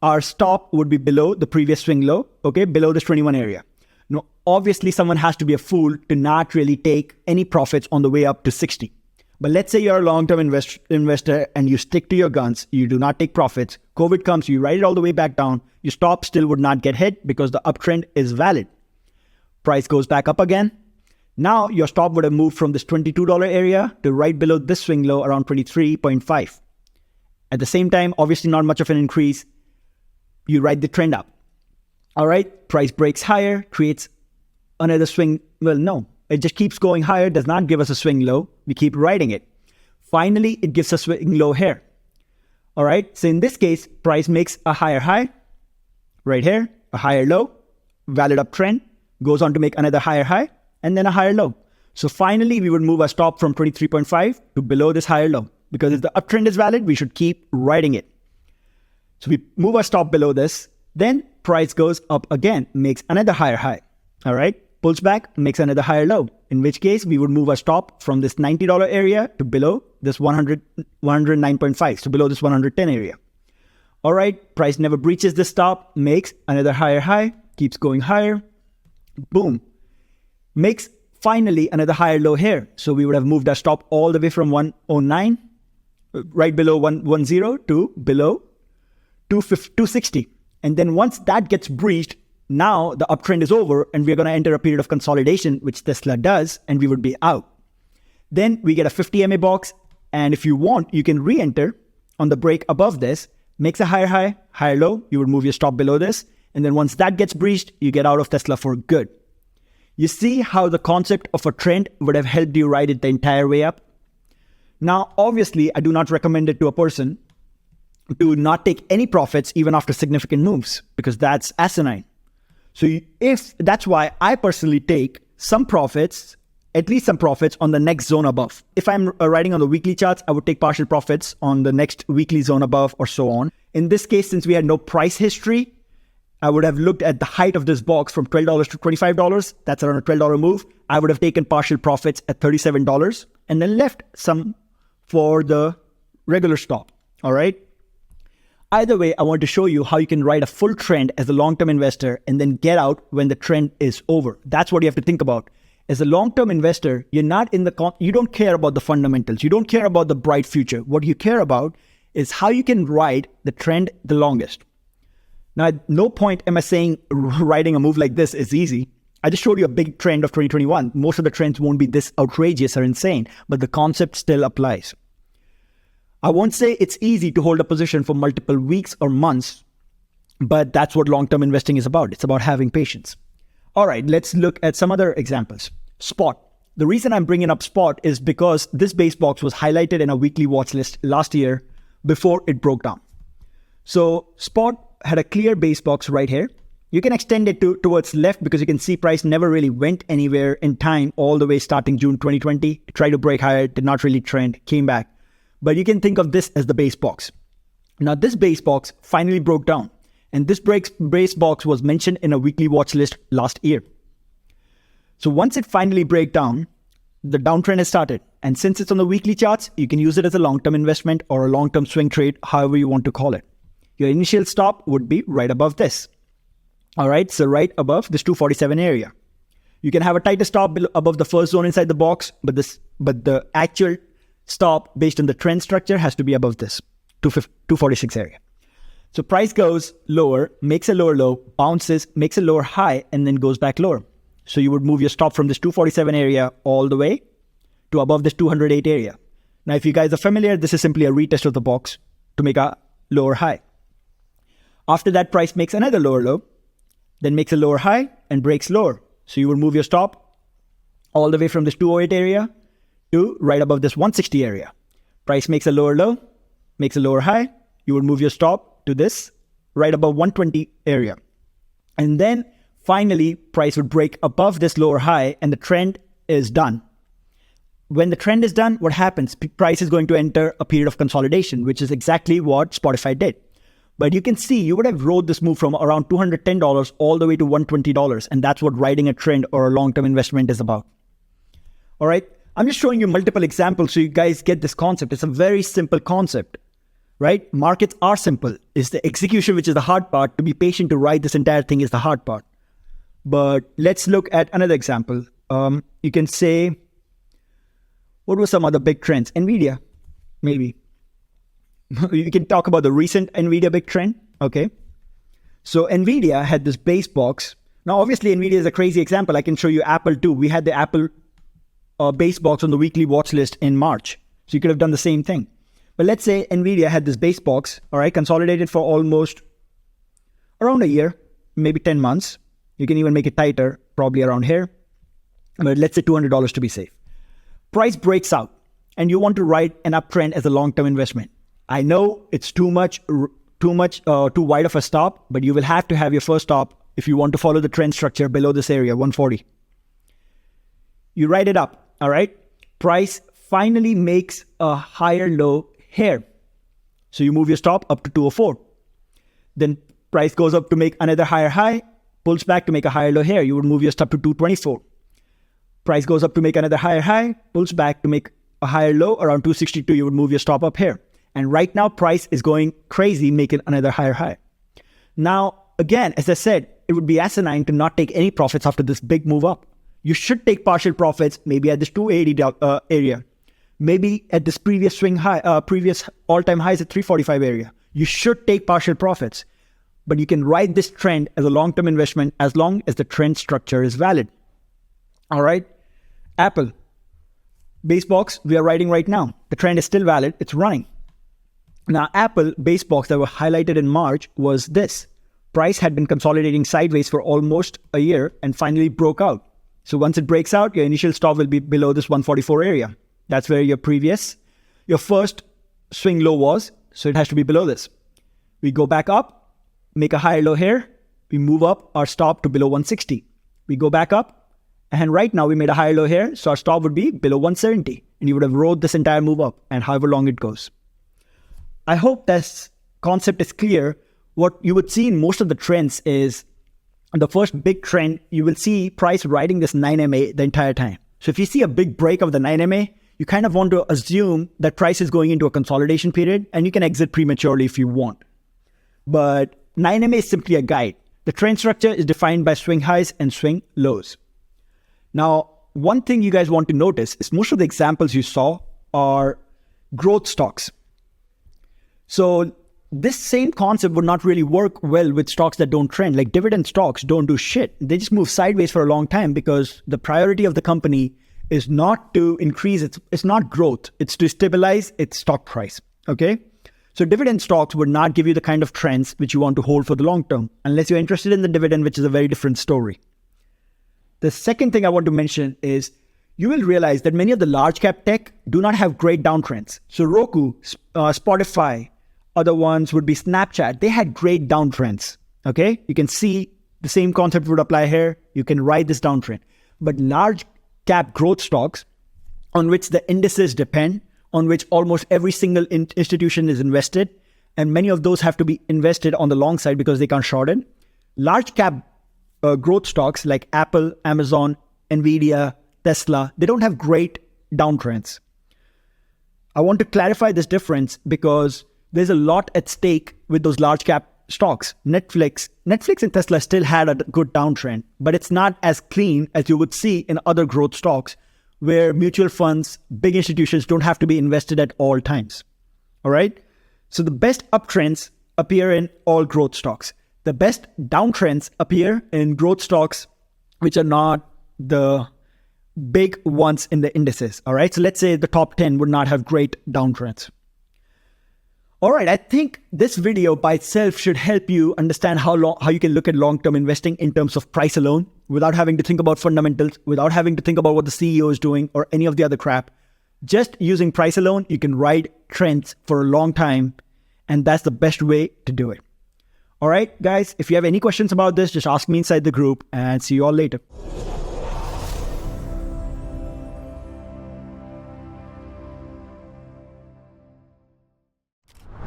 our stop would be below the previous swing low, okay, below this 21 area. Now, obviously, someone has to be a fool to not really take any profits on the way up to 60. But let's say you're a long-term investor and you stick to your guns, you do not take profits. COVID comes, you ride it all the way back down. Your stop still would not get hit because the uptrend is valid. Price goes back up again. Now your stop would have moved from this $22 area to right below this swing low around 23.5. At the same time, obviously not much of an increase. You ride the trend up. All right, price breaks higher, creates another swing. Well, no. It just keeps going higher, does not give us a swing low. We keep riding it. Finally, it gives us a swing low here. All right. So in this case, price makes a higher high right here, a higher low, valid uptrend, goes on to make another higher high, and then a higher low. So finally, we would move our stop from 23.5 to below this higher low. Because if the uptrend is valid, we should keep riding it. So we move our stop below this. Then price goes up again, makes another higher high. All right. pulls back, makes another higher low, in which case we would move our stop from this $90 area to below this 109.5, so below this 110 area. All right, price never breaches the stop, makes another higher high, keeps going higher, boom, makes finally another higher low here. So we would have moved our stop all the way from 109, right below 110 to below 260. And then once that gets breached, now the uptrend is over and we're going to enter a period of consolidation, which Tesla does, and we would be out. Then we get a 50 MA box, and if you want, you can re-enter on the break above this, makes a higher high, higher low, you would move your stop below this, and then once that gets breached, you get out of Tesla for good. You see how the concept of a trend would have helped you ride it the entire way up? Now, obviously, I do not recommend it to a person to not take any profits even after significant moves, because that's asinine. So if that's why I personally take some profits, at least some profits on the next zone above. If I'm riding on the weekly charts, I would take partial profits on the next weekly zone above or so on. In this case, since we had no price history, I would have looked at the height of this box from $12 to $25. That's around a $12 move. I would have taken partial profits at $37 and then left some for the regular stop. All right. Either way, I want to show you how you can ride a full trend as a long-term investor and then get out when the trend is over. That's what you have to think about. As a long-term investor, you're not in you don't care about the fundamentals. You don't care about the bright future. What you care about is how you can ride the trend the longest. Now, at no point am I saying riding a move like this is easy. I just showed you a big trend of 2021. Most of the trends won't be this outrageous or insane, but the concept still applies. I won't say it's easy to hold a position for multiple weeks or months, but that's what long-term investing is about. It's about having patience. All right, let's look at some other examples. Spot. The reason I'm bringing up Spot is because this base box was highlighted in a weekly watch list last year before it broke down. So Spot had a clear base box right here. You can extend it towards left because you can see price never really went anywhere in time all the way starting June 2020. It tried to break higher, did not really trend, came back. But you can think of this as the base box. Now this base box finally broke down. And this base box was mentioned in a weekly watch list last year. So once it finally break down, the downtrend has started. And since it's on the weekly charts, you can use it as a long-term investment or a long-term swing trade, however you want to call it. Your initial stop would be right above this. All right, so right above this 247 area. You can have a tighter stop above the first zone inside the box, but the actual stop based on the trend structure has to be above this 246 area. So price goes lower, makes a lower low, bounces, makes a lower high, and then goes back lower. So you would move your stop from this 247 area all the way to above this 208 area. Now, if you guys are familiar, this is simply a retest of the box to make a lower high. After that, price makes another lower low, then makes a lower high and breaks lower. So you would move your stop all the way from this 208 area to right above this 160 area. Price makes a lower low, makes a lower high. You would move your stop to this right above 120 area. And then finally, price would break above this lower high and the trend is done. When the trend is done, what happens? Price is going to enter a period of consolidation, which is exactly what Spotify did. But you can see, you would have rode this move from around $210 all the way to $120. And that's what riding a trend or a long-term investment is about. All right. I'm just showing you multiple examples so you guys get this concept. It's a very simple concept, right? Markets are simple. It's the execution which is the hard part. To be patient to ride this entire thing is the hard part. But let's look at another example. You can say, what were some other big trends? Nvidia, maybe. You can talk about the recent Nvidia big trend. Okay. So Nvidia had this base box. Now, obviously, Nvidia is a crazy example. I can show you Apple too. We had the Apple base box on the weekly watch list in March. So you could have done the same thing. But let's say Nvidia had this base box, all right, consolidated for almost around a year, maybe 10 months. You can even make it tighter, probably around here. But let's say $200 to be safe. Price breaks out and you want to ride an uptrend as a long-term investment. I know it's too wide of a stop, but you will have to have your first stop if you want to follow the trend structure below this area, 140. You ride it up, all right? Price finally makes a higher low here. So you move your stop up to 204. Then price goes up to make another higher high, Pulls back to make a higher low here, you would move your stop to 224. Price goes up to make another higher high, pulls back to make a higher low around 262, you would move your stop up here. And right now, price is going crazy, making another higher high. Now, again, as I said, it would be asinine to not take any profits after this big move up. You should take partial profits, maybe at this 280 area, maybe at this previous swing high, previous all-time highs at 345 area. You should take partial profits, but you can ride this trend as a long-term investment as long as the trend structure is valid. All right, Apple, base box, we are riding right now. The trend is still valid, it's running. Now, Apple base box that were highlighted in March was this. Price had been consolidating sideways for almost a year and finally broke out. So once it breaks out, your initial stop will be below this 144 area. That's where your first swing low was. So it has to be below this. We go back up, make a higher low here. We move up our stop to below 160. We go back up, and right now we made a higher low here. So our stop would be below 170. And you would have rode this entire move up and however long it goes. I hope this concept is clear. What you would see in most of the trends is the first big trend, you will see price riding this 9MA the entire time. So if you see a big break of the 9MA, you kind of want to assume that price is going into a consolidation period and you can exit prematurely if you want. But 9MA is simply a guide. The trend structure is defined by swing highs and swing lows. Now, one thing you guys want to notice is most of the examples you saw are growth stocks. So this same concept would not really work well with stocks that don't trend. Like dividend stocks don't do shit. They just move sideways for a long time because the priority of the company is not to increase it's not growth. It's to stabilize its stock price. Okay. So dividend stocks would not give you the kind of trends which you want to hold for the long term, unless you're interested in the dividend, which is a very different story. The second thing I want to mention is you will realize that many of the large cap tech do not have great downtrends. So Roku, Spotify, other ones would be Snapchat. They had great downtrends. Okay. You can see the same concept would apply here. You can ride this downtrend. But large cap growth stocks on which the indices depend, on which almost every single institution is invested, and many of those have to be invested on the long side because they can't short it. Large cap growth stocks like Apple, Amazon, Nvidia, Tesla, they don't have great downtrends. I want to clarify this difference because there's a lot at stake with those large cap stocks. Netflix and Tesla still had a good downtrend, but it's not as clean as you would see in other growth stocks where mutual funds, big institutions don't have to be invested at all times. All right. So the best uptrends appear in all growth stocks. The best downtrends appear in growth stocks, which are not the big ones in the indices. All right. So let's say the top 10 would not have great downtrends. All right, I think this video by itself should help you understand how you can look at long-term investing in terms of price alone without having to think about fundamentals, without having to think about what the CEO is doing or any of the other crap. Just using price alone, you can ride trends for a long time, and that's the best way to do it. All right, guys, if you have any questions about this, just ask me inside the group, and see you all later.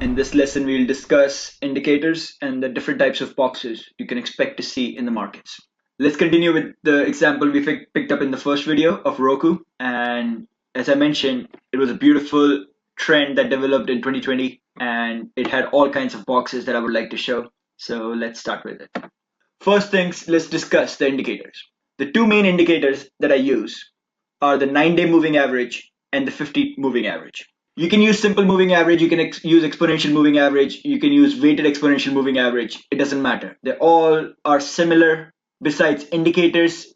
In this lesson, we will discuss indicators and the different types of boxes you can expect to see in the markets. Let's continue with the example we picked up in the first video of Roku. And as I mentioned, it was a beautiful trend that developed in 2020, and it had all kinds of boxes that I would like to show. So let's start with it. First things, let's discuss the indicators. The two main indicators that I use are the 9-day moving average and the 50 moving average. You can use simple moving average, you can use exponential moving average, you can use weighted exponential moving average. It doesn't matter. They all are similar. Besides, indicators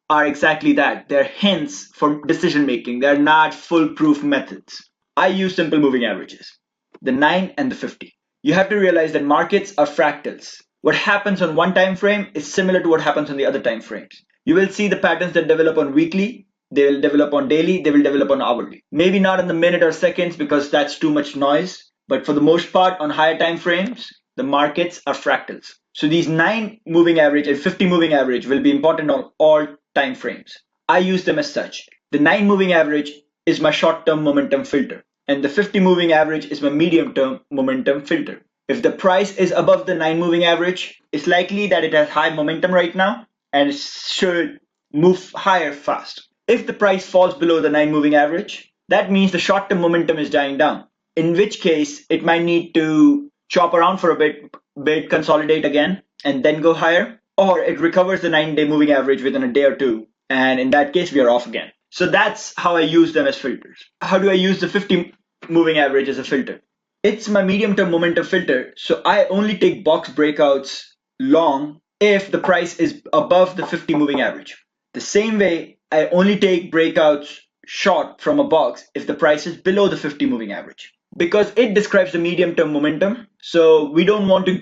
are exactly that. They're hints for decision making. They're not foolproof methods. I use simple moving averages, the 9 and the 50. You have to realize that markets are fractals. What happens on one time frame is similar to what happens on the other time frames. You will see the patterns that develop on weekly, they will develop on daily, they will develop on hourly. Maybe not in the minute or seconds because that's too much noise, but for the most part on higher time frames, the markets are fractals. So these 9 moving average and 50 moving average will be important on all time frames. I use them as such. The 9 moving average is my short-term momentum filter, and the 50 moving average is my medium-term momentum filter. If the price is above the 9 moving average, it's likely that it has high momentum right now and it should move higher fast. If the price falls below the 9 moving average, that means the short-term momentum is dying down, in which case it might need to chop around for a bit, consolidate again, and then go higher, or it recovers the 9-day moving average within a day or two, and in that case we are off again. So that's how I use them as filters. How do I use the 50 moving average as a filter? It's my medium-term momentum filter, so I only take box breakouts long if the price is above the 50 moving average. The same way, I only take breakouts short from a box if the price is below the 50 moving average, because it describes the medium-term momentum. So we don't want to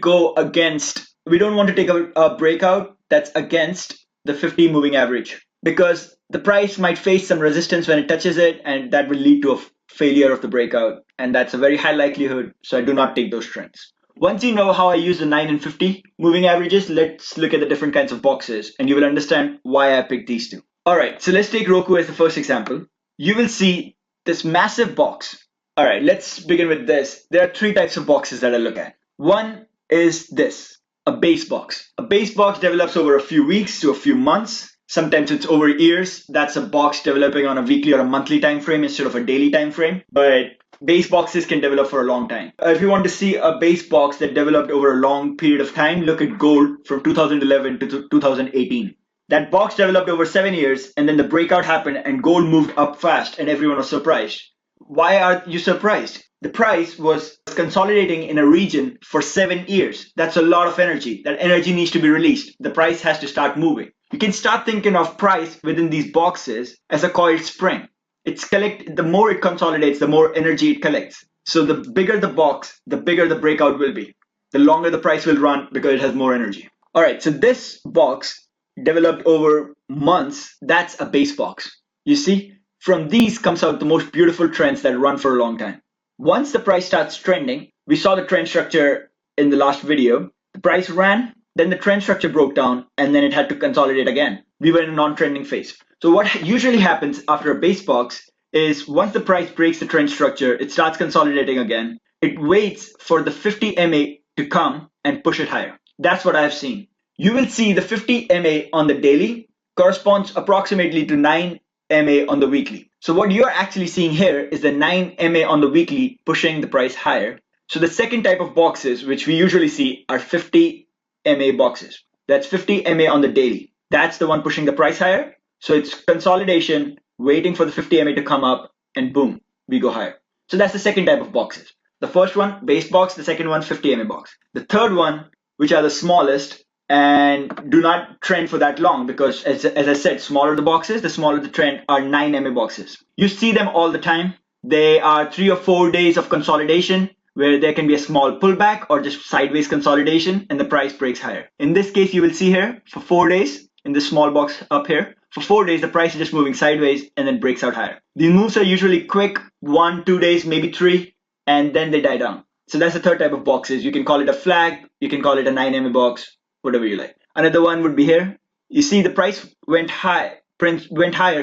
take a breakout that's against the 50 moving average, because the price might face some resistance when it touches it, and that will lead to a failure of the breakout, and that's a very high likelihood, so I do not take those trends. Once you know how I use the 9 and 50 moving averages, let's look at the different kinds of boxes, and you will understand why I picked these two. Alright, so let's take Roku as the first example. You will see this massive box. Alright, let's begin with this. There are 3 types of boxes that I look at. One is this, a base box. A base box develops over a few weeks to a few months. Sometimes it's over years. That's a box developing on a weekly or a monthly time frame instead of a daily time frame. But base boxes can develop for a long time. If you want to see a base box that developed over a long period of time, look at gold from 2011 to 2018. That box developed over 7 years, and then the breakout happened and gold moved up fast and everyone was surprised. Why are you surprised? The price was consolidating in a region for 7 years. That's a lot of energy. That energy needs to be released. The price has to start moving. You can start thinking of price within these boxes as a coiled spring. The more it consolidates, the more energy it collects. So the bigger the box, the bigger the breakout will be. The longer the price will run because it has more energy. All right, so this box developed over months. That's a base box. You see, from these comes out the most beautiful trends that run for a long time. Once the price starts trending, we saw the trend structure in the last video. The price ran, then the trend structure broke down, and then it had to consolidate again. We were in a non-trending phase. So what usually happens after a base box is once the price breaks the trend structure, it starts consolidating again. It waits for the 50 MA to come and push it higher. That's what I've seen. You will see the 50 MA on the daily corresponds approximately to 9 MA on the weekly. So what you're actually seeing here is the 9 MA on the weekly pushing the price higher. So the second type of boxes, which we usually see, are 50 MA boxes. That's 50 MA on the daily. That's the one pushing the price higher. So it's consolidation, waiting for the 50 MA to come up, and boom, we go higher. So that's the second type of boxes. The first one, base box. The second one, 50 MA box. The third one, which are the smallest and do not trend for that long, because as I said, smaller the boxes, the smaller the trend, are 9 MA boxes. You see them all the time. They are 3 or 4 days of consolidation where there can be a small pullback or just sideways consolidation and the price breaks higher. In this case, you will see here for 4 days in this small box up here, for 4 days, the price is just moving sideways and then breaks out higher. These moves are usually quick, 1, 2 days, maybe 3, and then they die down. So that's the third type of boxes. You can call it a flag, you can call it a 9 MA box, whatever you like. Another one would be here. You see the price went higher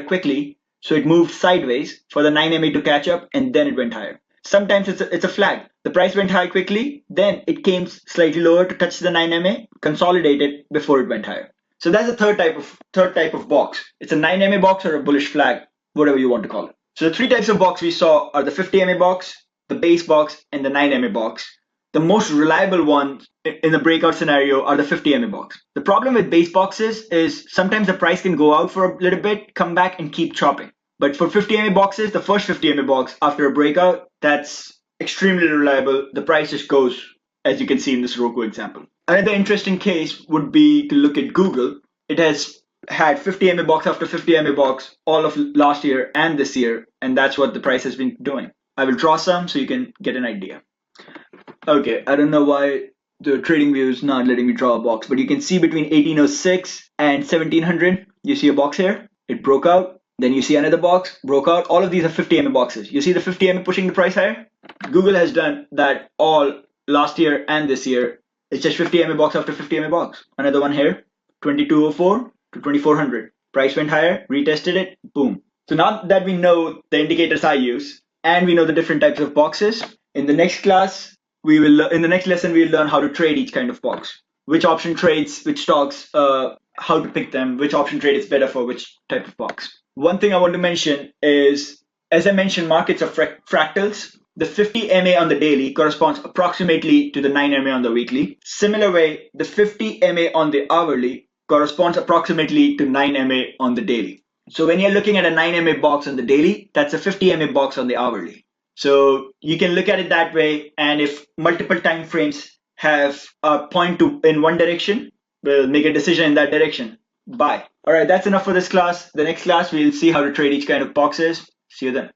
quickly, so it moved sideways for the 9 MA to catch up, and then it went higher. Sometimes it's a flag. The price went high quickly, then it came slightly lower to touch the 9 MA, consolidated before it went higher. So that's the third type of box. It's a 9 MA box or a bullish flag, whatever you want to call it. So the 3 types of box we saw are the 50 MA box, the base box, and the 9 MA box. The most reliable ones in the breakout scenario are the 50 MA box. The problem with base boxes is sometimes the price can go out for a little bit, come back, and keep chopping. But for 50 MA boxes, the first 50 MA box after a breakout, that's extremely reliable. The price just goes, as you can see in this Roku example. Another interesting case would be to look at Google. It has had 50 MA box after 50 MA box all of last year and this year, and that's what the price has been doing. I will draw some so you can get an idea. Okay, I don't know why the trading view is not letting me draw a box, but you can see between 1806 and 1700, you see a box here. It broke out. Then you see another box, broke out. All of these are 50 MA boxes. You see the 50 MA pushing the price higher? Google has done that all last year and this year. It's just 50 MA box after 50 MA box. Another one here, 2204 to 2400. Price went higher, retested it, boom. So now that we know the indicators I use and we know the different types of boxes, in the next class, in the next lesson, we'll learn how to trade each kind of box. Which option trades, which stocks, how to pick them, which option trade is better for which type of box. One thing I want to mention is, as I mentioned, markets are fractals. The 50 MA on the daily corresponds approximately to the 9 MA on the weekly. Similar way, the 50 MA on the hourly corresponds approximately to 9 MA on the daily. So when you're looking at a 9 MA box on the daily, that's a 50 MA box on the hourly. So you can look at it that way, and if multiple time frames have a point to in one direction, we'll make a decision in that direction. Bye. All right, that's enough for this class. The next class, we'll see how to trade each kind of boxes. See you then.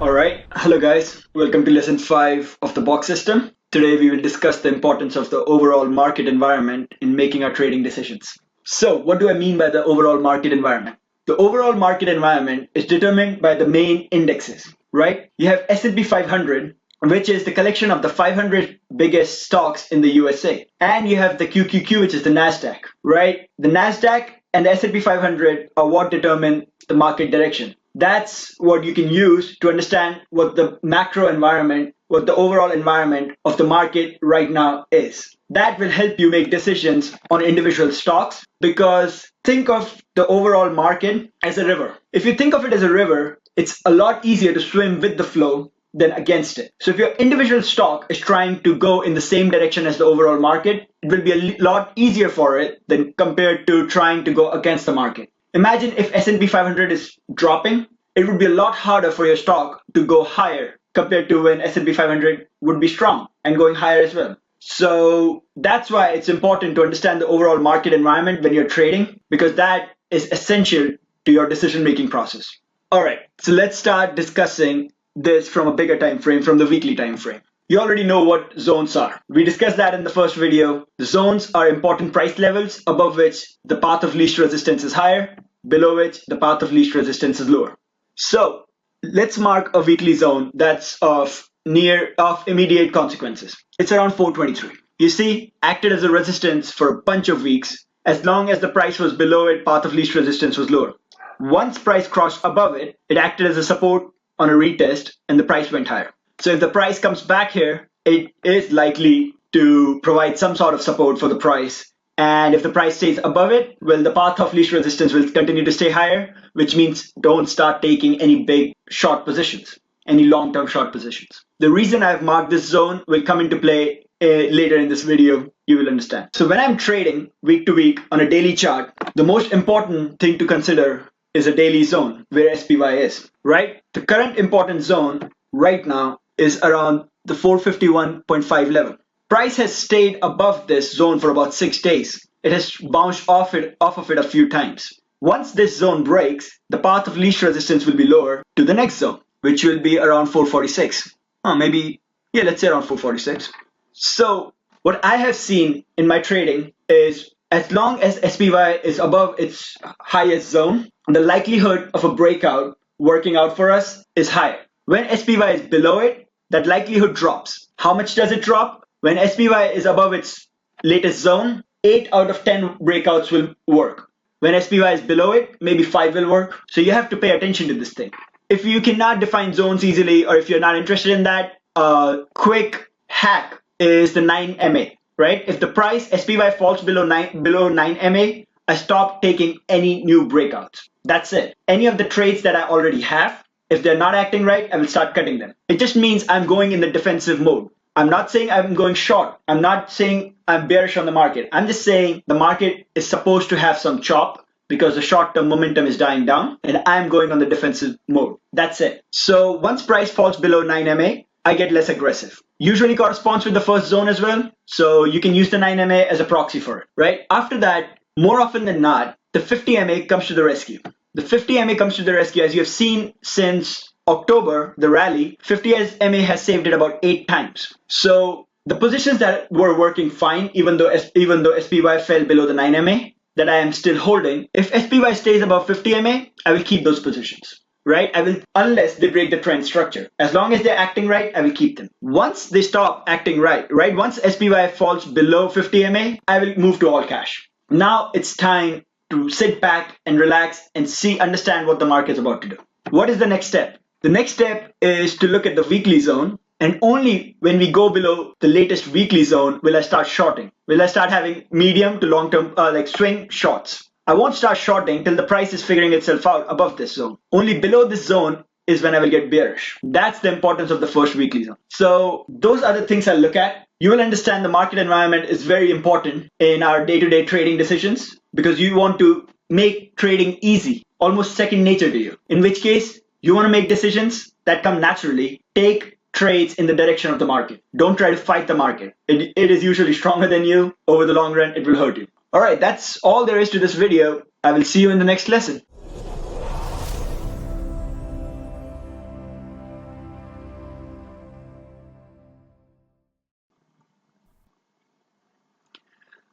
All right, hello guys. Welcome to lesson 5 of the box system. Today we will discuss the importance of the overall market environment in making our trading decisions. So what do I mean by the overall market environment? The overall market environment is determined by the main indexes, right? You have S&P 500, which is the collection of the 500 biggest stocks in the USA. And you have the QQQ, which is the NASDAQ, right? The NASDAQ and the S&P 500 are what determine the market direction. That's what you can use to understand what the macro environment, what the overall environment of the market right now is. That will help you make decisions on individual stocks, because think of the overall market as a river. If you think of it as a river, it's a lot easier to swim with the flow than against it. So if your individual stock is trying to go in the same direction as the overall market, it will be a lot easier for it than compared to trying to go against the market. Imagine if S&P 500 is dropping, it would be a lot harder for your stock to go higher compared to when S&P 500 would be strong and going higher as well. So that's why it's important to understand the overall market environment when you're trading, because that is essential to your decision-making process. All right, so let's start discussing this from a bigger time frame, from the weekly time frame. You already know what zones are. We discussed that in the first video. The zones are important price levels above which the path of least resistance is higher, below which the path of least resistance is lower. So let's mark a weekly zone that's of immediate consequences. It's around 423. You see, acted as a resistance for a bunch of weeks. As long as the price was below it, path of least resistance was lower. Once price crossed above it, it acted as a support on a retest and the price went higher. So if the price comes back here, it is likely to provide some sort of support for the price. And if the price stays above it, well, the path of least resistance will continue to stay higher, which means don't start taking any big short positions, any long-term short positions. The reason I've marked this zone will come into play later in this video. You will understand. So when I'm trading week to week on a daily chart, the most important thing to consider is a daily zone where SPY is, right? The current important zone right now is around the 451.5 level. Price has stayed above this zone for about 6 days. It has bounced off of it a few times. Once this zone breaks, the path of least resistance will be lower to the next zone, which will be around 446. Let's say around 446. So what I have seen in my trading is, as long as SPY is above its highest zone, the likelihood of a breakout working out for us is higher. When SPY is below it, that likelihood drops. How much does it drop? When SPY is above its latest zone, 8 out of 10 breakouts will work. When SPY is below it, maybe 5 will work. So you have to pay attention to this thing. If you cannot define zones easily, or if you're not interested in that, a quick hack is the 9 MA, right? If the price SPY falls below 9 MA, I stop taking any new breakouts. That's it. Any of the trades that I already have, if they're not acting right, I will start cutting them. It just means I'm going in the defensive mode. I'm not saying I'm going short. I'm not saying I'm bearish on the market. I'm just saying the market is supposed to have some chop because the short-term momentum is dying down, and I'm going on the defensive mode. That's it. So once price falls below 9 MA, I get less aggressive. Usually corresponds with the first zone as well. So you can use the 9 MA as a proxy for it, right? After that, more often than not, the 50 MA comes to the rescue. The 50 MA comes to the rescue. As you have seen since October, the rally, 50 MA has saved it about 8 times. So the positions that were working fine, even though SPY fell below the 9 MA, that I am still holding, if SPY stays above 50 MA, I will keep those positions, right? I will, unless they break the trend structure. As long as they're acting right, I will keep them. Once they stop acting right? Once SPY falls below 50 MA, I will move to all cash. Now it's time to sit back and relax and understand what the market's about to do. What is the next step? The next step is to look at the weekly zone, and only when we go below the latest weekly zone will I start shorting. Will I start having medium to long term like swing shorts. I won't start shorting till the price is figuring itself out above this zone. Only below this zone is when I will get bearish. That's the importance of the first weekly zone. So those are the things I'll look at. You will understand the market environment is very important in our day-to-day trading decisions because you want to make trading easy, almost second nature to you. In which case, you want to make decisions that come naturally. Take trades in the direction of the market. Don't try to fight the market. It is usually stronger than you. Over the long run, it will hurt you. All right, that's all there is to this video. I will see you in the next lesson.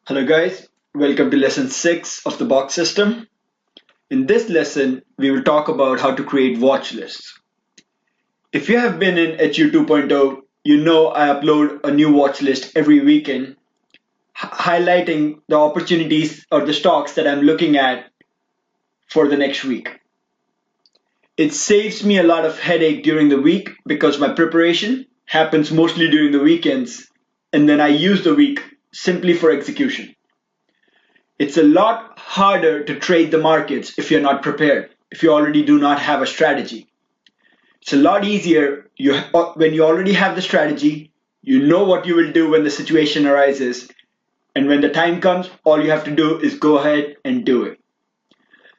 Hello guys, welcome to lesson 6 of the box system. In this lesson, we will talk about how to create watch lists. If you have been in HU 2.0, you know I upload a new watch list every weekend, highlighting the opportunities or the stocks that I'm looking at for the next week. It saves me a lot of headache during the week because my preparation happens mostly during the weekends, and then I use the week simply for execution. It's a lot harder to trade the markets if you're not prepared, if you already do not have a strategy. It's a lot easier when you already have the strategy, you know what you will do when the situation arises, and when the time comes, all you have to do is go ahead and do it.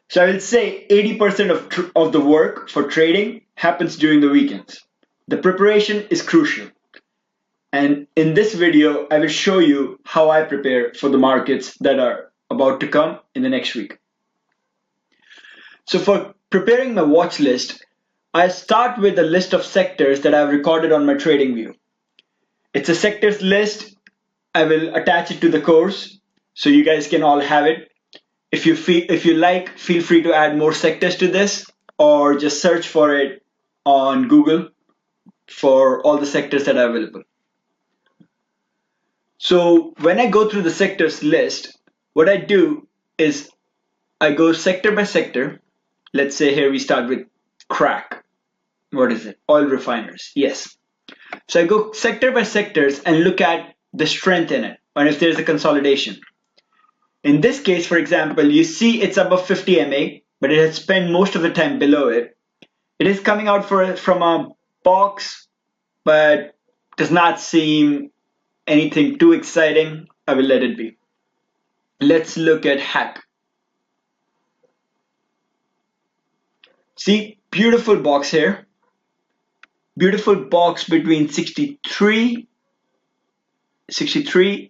So I will say 80% of the work for trading happens during the weekends. The preparation is crucial. And in this video, I will show you how I prepare for the markets that are about to come in the next week. So for preparing my watch list, I start with a list of sectors that I've recorded on my trading view. It's a sectors list. I will attach it to the course so you guys can all have it. If you like, feel free to add more sectors to this or just search for it on Google for all the sectors that are available. So when I go through the sectors list, what I do is I go sector by sector. Let's say here we start with crack. What is it? Oil refiners. Yes. So I go sector by sectors and look at the strength in it and if there's a consolidation. In this case, for example, you see it's above 50 MA, but it has spent most of the time below it. It is coming out from a box, but does not seem anything too exciting. I will let it be. Let's look at hack. See, beautiful box here. Beautiful box between 63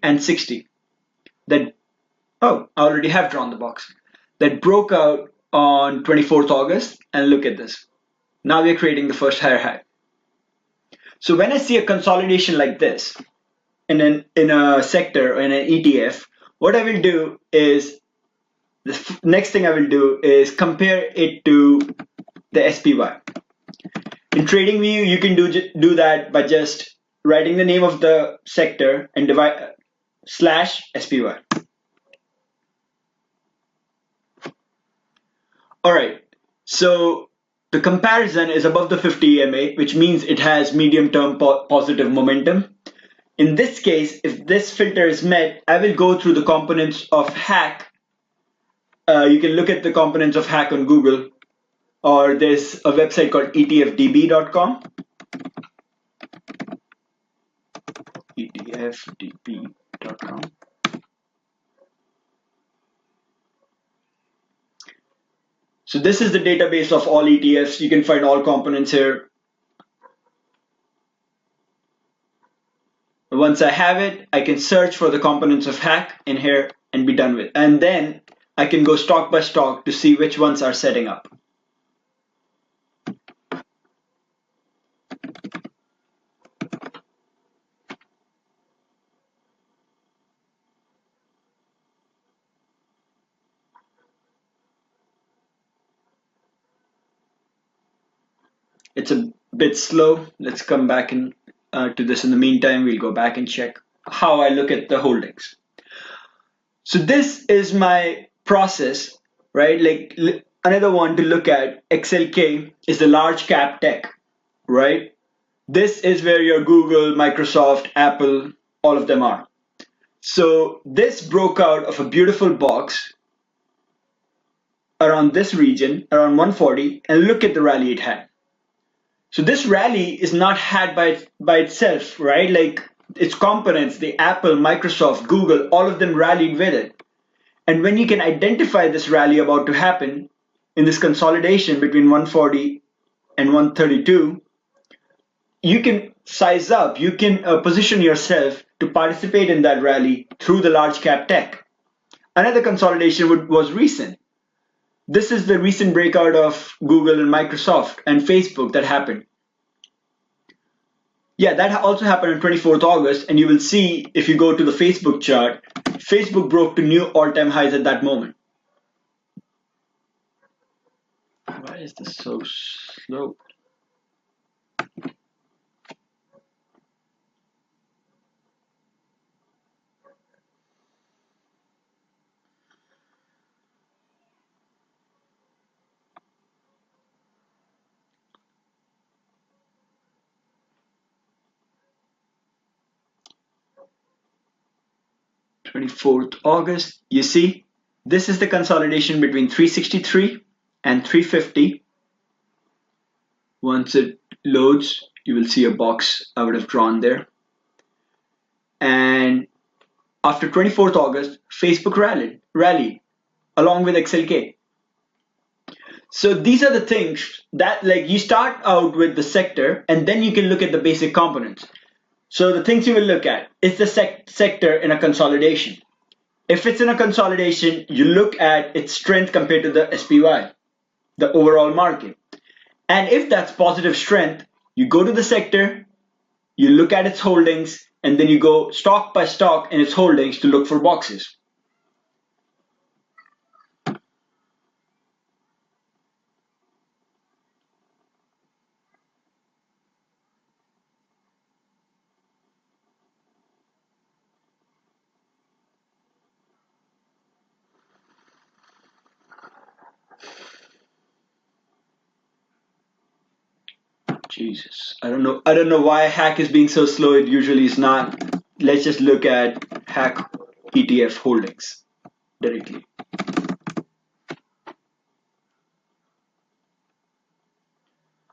and 60. I already have drawn the box. That broke out on 24th August, and look at this. Now we're creating the first higher high. So when I see a consolidation like this in a sector or in an ETF, what I will do is the next thing I will do is compare it to the SPY. In TradingView, you can do that by just writing the name of the sector and divide /SPY. All right, so the comparison is above the 50 EMA, which means it has medium-term positive momentum. In this case, if this filter is met, I will go through the components of hack. You can look at the components of hack on Google, or there's a website called etfdb.com. etfdb.com. So this is the database of all ETFs. You can find all components here. Once I have it, I can search for the components of hack in here and be done with. And then I can go stock by stock to see which ones are setting up. It's a bit slow. Let's come back to this in the meantime. We'll go back and check how I look at the holdings. So this is my process, right? Like another one to look at, XLK, is the large cap tech, right? This is where your Google, Microsoft, Apple, all of them are. So this broke out of a beautiful box around this region, around 140, and look at the rally it had. So this rally is not had by itself, right? Like its components, the Apple, Microsoft, Google, all of them rallied with it. And when you can identify this rally about to happen in this consolidation between 140 and 132, you can size up, you can position yourself to participate in that rally through the large cap tech. Another consolidation was recent. This is the recent breakout of Google and Microsoft and Facebook that happened. Yeah, that also happened on 24th August, and you will see if you go to the Facebook chart, Facebook broke to new all-time highs at that moment. Why is this so slow? 24th August, you see, this is the consolidation between 363 and 350. Once it loads, you will see a box I would have drawn there. And after 24th August, Facebook rallied along with XLK. So these are the things that, like, you start out with the sector and then you can look at the basic components. So the things you will look at is the sector in a consolidation. If it's in a consolidation, you look at its strength compared to the SPY, the overall market. And if that's positive strength, you go to the sector, you look at its holdings, and then you go stock by stock in its holdings to look for boxes. Jesus, I don't know why hack is being so slow. It usually is not. Let's just look at hack ETF holdings directly.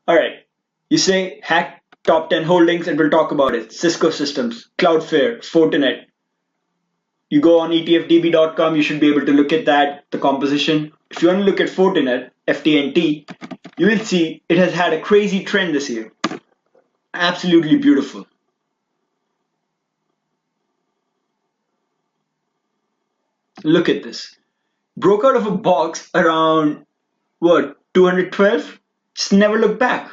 All right, you say hack top 10 holdings and we'll talk about it. Cisco Systems, Cloudflare, Fortinet. You go on etfdb.com, you should be able to look at that, the composition. If you want to look at Fortinet, FTNT, you will see it has had a crazy trend this year. Absolutely beautiful. Look at this. Broke out of a box around, what, 212? Just never looked back.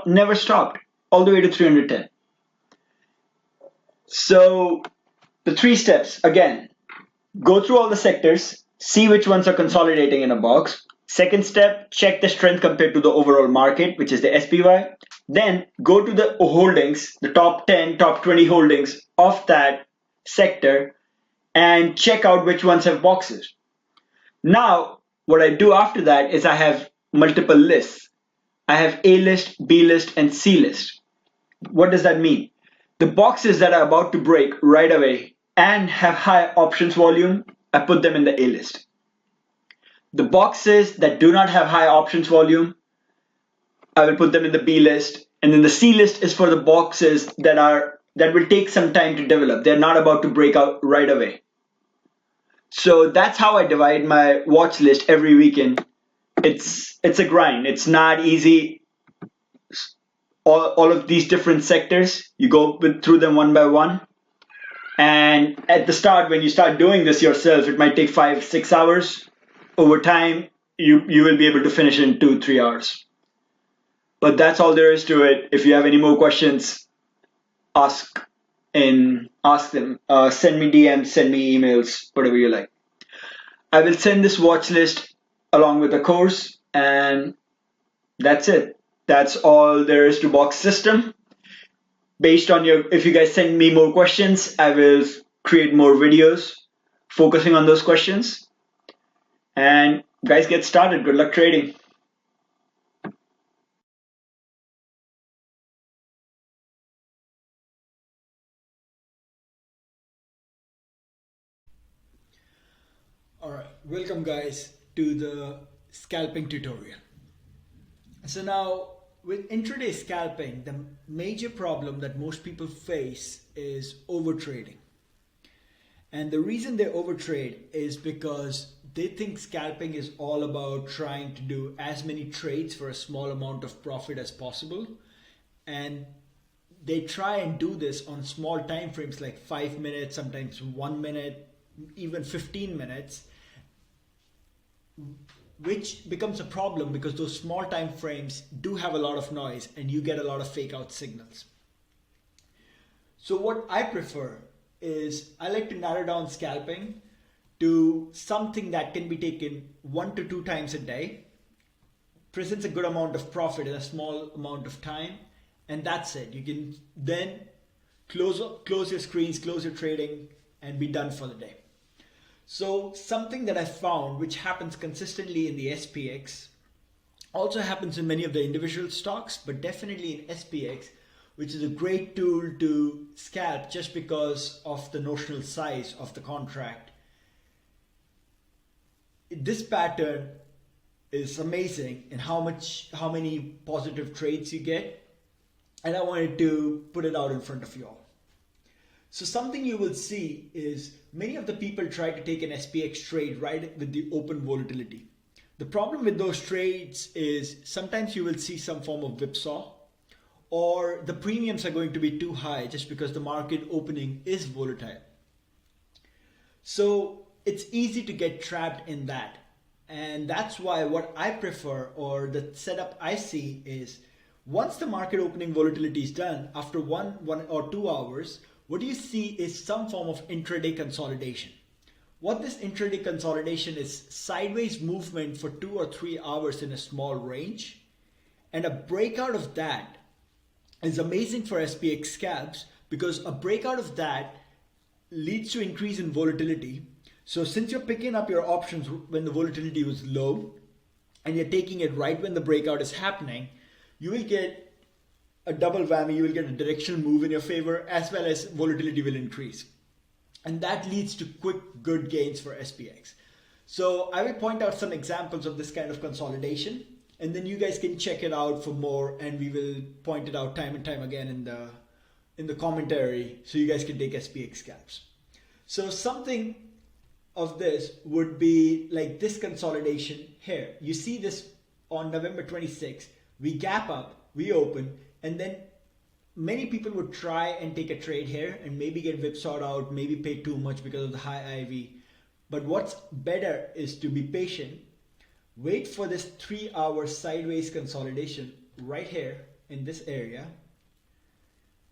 Never stopped. All the way to 310. So the 3 steps, again, go through all the sectors, see which ones are consolidating in a box. Second step, check the strength compared to the overall market, which is the SPY. Then go to the holdings, the top 10, top 20 holdings of that sector, and check out which ones have boxes. Now, what I do after that is I have multiple lists. I have A list, B list, and C list. What does that mean? The boxes that are about to break right away and have high options volume, I put them in the A list. The boxes that do not have high options volume, I will put them in the B list. And then the C list is for the boxes that will take some time to develop. They're not about to break out right away. So that's how I divide my watch list every weekend. It's a grind. It's not easy. All of these different sectors, you go through them one by one. And at the start, when you start doing this yourself, it might take 5-6 hours. Over time, you will be able to finish in 2-3 hours. But that's all there is to it. If you have any more questions, ask them. Send me DMs, send me emails, whatever you like. I will send this watch list along with the course, and that's it. That's all there is to box system. Based on if you guys send me more questions, I will create more videos focusing on those questions. And guys, get started. Good luck trading. Alright, welcome guys to the scalping tutorial. So now with intraday scalping, the major problem that most people face is overtrading. And the reason they overtrade is because they think scalping is all about trying to do as many trades for a small amount of profit as possible. And they try and do this on small time frames like 5 minutes, sometimes 1 minute, even 15 minutes, which becomes a problem because those small time frames do have a lot of noise and you get a lot of fake out signals. So what I prefer is I like to narrow down scalping to something that can be taken 1 to 2 times a day, presents a good amount of profit in a small amount of time, and that's it. You can then close your screens, close your trading, and be done for the day. So something that I found which happens consistently in the SPX, also happens in many of the individual stocks, but definitely in SPX, which is a great tool to scalp just because of the notional size of the contract. This pattern is amazing in how many positive trades you get, and I wanted to put it out in front of you all. So something you will see is many of the people try to take an SPX trade right with the open volatility. The problem with those trades is sometimes you will see some form of whipsaw, or the premiums are going to be too high just because the market opening is volatile. So it's easy to get trapped in that. And that's why what I prefer, or the setup I see, is once the market opening volatility is done, after one or 2 hours, what you see is some form of intraday consolidation. What this intraday consolidation is sideways movement for 2 or 3 hours in a small range, and a breakout of that is amazing for SPX scalps because a breakout of that leads to increase in volatility. So since you're picking up your options when the volatility was low and you're taking it right when the breakout is happening, you will get a double whammy. You will get a directional move in your favor as well as volatility will increase. And that leads to quick, good gains for SPX. So I will point out some examples of this kind of consolidation, and then you guys can check it out for more, and we will point it out time and time again in the commentary so you guys can take SPX scalps. So something of this would be like this consolidation here. You see this on November 26th. We gap up, we open, and then many people would try and take a trade here and maybe get whipsawed out, maybe pay too much because of the high IV. But what's better is to be patient, wait for this 3-hour sideways consolidation right here in this area.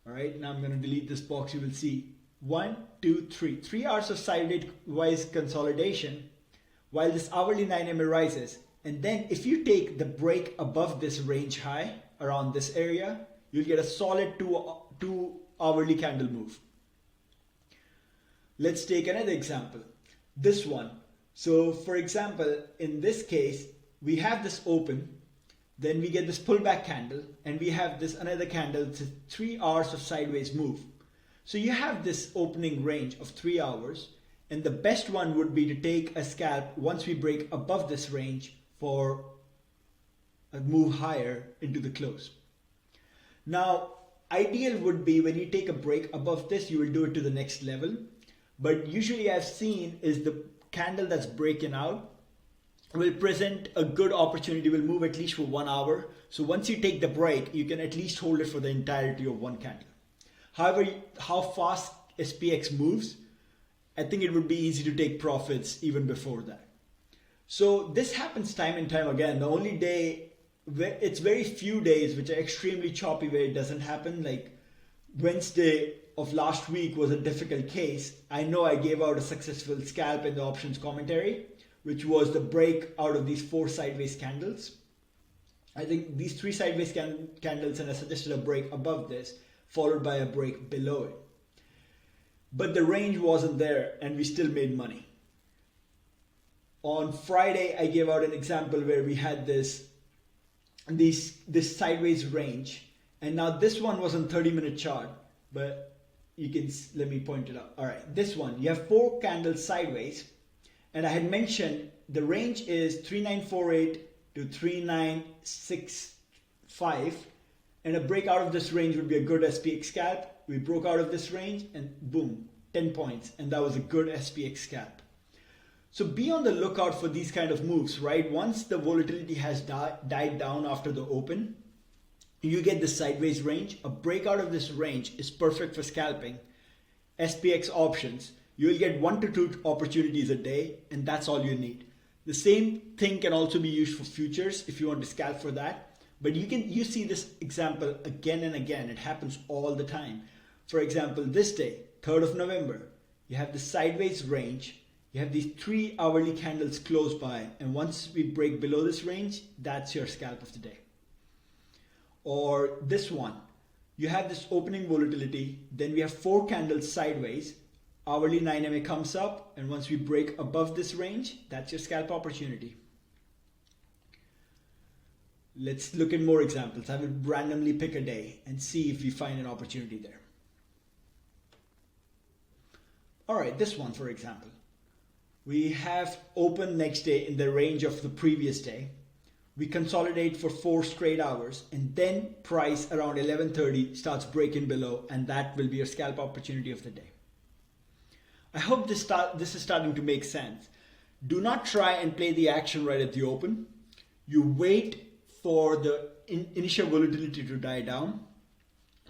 All right, now I'm going to delete this box. You will see 1, 2, 3. 3 hours of sideways consolidation while this hourly 9 MA rises. And then if you take the break above this range high around this area, you'll get a solid 2 hourly candle move. Let's take another example. This one. So for example, in this case, we have this open, then we get this pullback candle, and we have this another candle. It's 3 hours of sideways move. So you have this opening range of 3 hours, and the best one would be to take a scalp once we break above this range for a move higher into the close. Now, ideal would be when you take a break above this, you will do it to the next level. But usually I've seen is the candle that's breaking out will present a good opportunity, will move at least for 1 hour. So once you take the break, you can at least hold it for the entirety of one candle. However, how fast SPX moves, I think it would be easy to take profits even before that. So this happens time and time again. The only day, it's very few days which are extremely choppy where it doesn't happen. Like Wednesday of last week was a difficult case. I know I gave out a successful scalp in the options commentary, which was the break out of these 4 sideways candles. I think these 3 sideways candles, and I suggested a break above this, followed by a break below it. But the range wasn't there and we still made money. On Friday, I gave out an example where we had this sideways range, and now this one was on 30-minute chart, but you can, let me point it out. All right, this one, you have 4 candles sideways, and I had mentioned the range is 3948 to 3965, and a breakout of this range would be a good SPX scalp. We broke out of this range and boom, 10 points, and that was a good SPX scalp. So be on the lookout for these kind of moves, right? Once the volatility has died down after the open, you get the sideways range. A breakout of this range is perfect for scalping. SPX options, you will get 1 to 2 opportunities a day, and that's all you need. The same thing can also be used for futures if you want to scalp for that. But you see this example again and again. It happens all the time. For example, this day, 3rd of November, you have the sideways range. You have these 3 hourly candles close by, and once we break below this range, that's your scalp of the day. Or this one, you have this opening volatility, then we have 4 candles sideways, hourly 9MA comes up, and once we break above this range, that's your scalp opportunity. Let's look at more examples. I will randomly pick a day and see if we find an opportunity there. All right, this one, for example. We have open next day in the range of the previous day. We consolidate for 4 straight hours, and then price around 11:30 starts breaking below, and that will be your scalp opportunity of the day. I hope this is starting to make sense. Do not try and play the action right at the open. You wait for the initial volatility to die down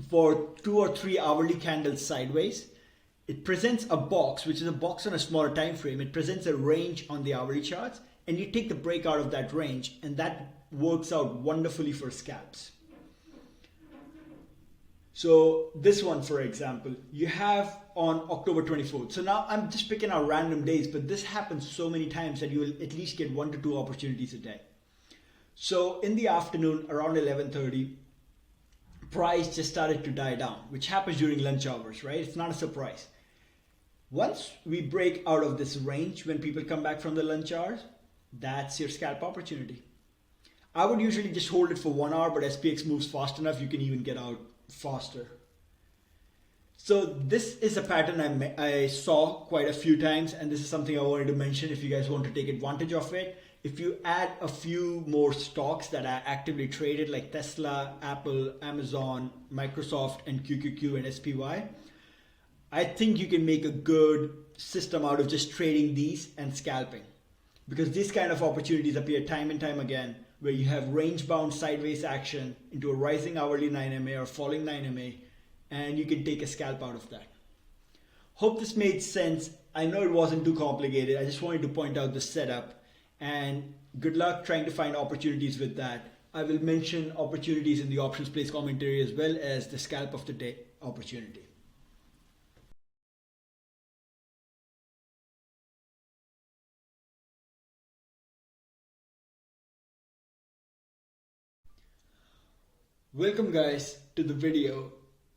for 2 or 3 hourly candles sideways. It presents a box, which is a box on a smaller time frame. It presents a range on the hourly charts, and you take the breakout of that range, and that works out wonderfully for scalps. So this one, for example, you have on October 24th. So now I'm just picking out random days, but this happens so many times that you will at least get 1 to 2 opportunities a day. So in the afternoon, around 11:30, price just started to die down, which happens during lunch hours, right? It's not a surprise. Once we break out of this range, when people come back from the lunch hours, that's your scalp opportunity. I would usually just hold it for 1 hour, but SPX moves fast enough, you can even get out faster. So this is a pattern I saw quite a few times, and this is something I wanted to mention if you guys want to take advantage of it. If you add a few more stocks that are actively traded, like Tesla, Apple, Amazon, Microsoft, and QQQ and SPY, I think you can make a good system out of just trading these and scalping. Because these kind of opportunities appear time and time again, where you have range-bound sideways action into a rising hourly 9MA or falling 9MA, and you can take a scalp out of that. Hope this made sense. I know it wasn't too complicated. I just wanted to point out the setup, and good luck trying to find opportunities with that. I will mention opportunities in the options place commentary as well as the scalp of the day opportunity. Welcome guys to the video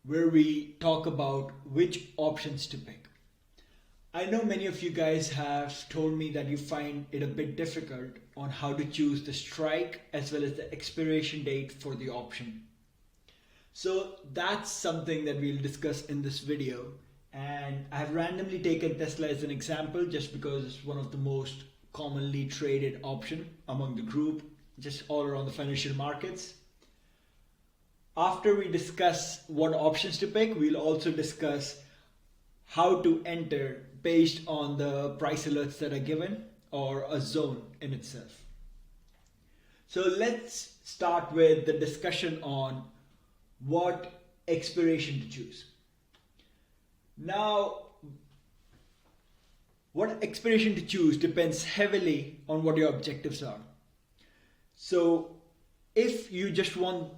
where we talk about which options to pick. I know many of you guys have told me that you find it a bit difficult on how to choose the strike as well as the expiration date for the option. So that's something that we'll discuss in this video, and I have randomly taken Tesla as an example just because it's one of the most commonly traded option among the group, just all around the financial markets. After we discuss what options to pick, we'll also discuss how to enter based on the price alerts that are given or a zone in itself. So let's start with the discussion on what expiration to choose. Now, what expiration to choose depends heavily on what your objectives are. So if you just want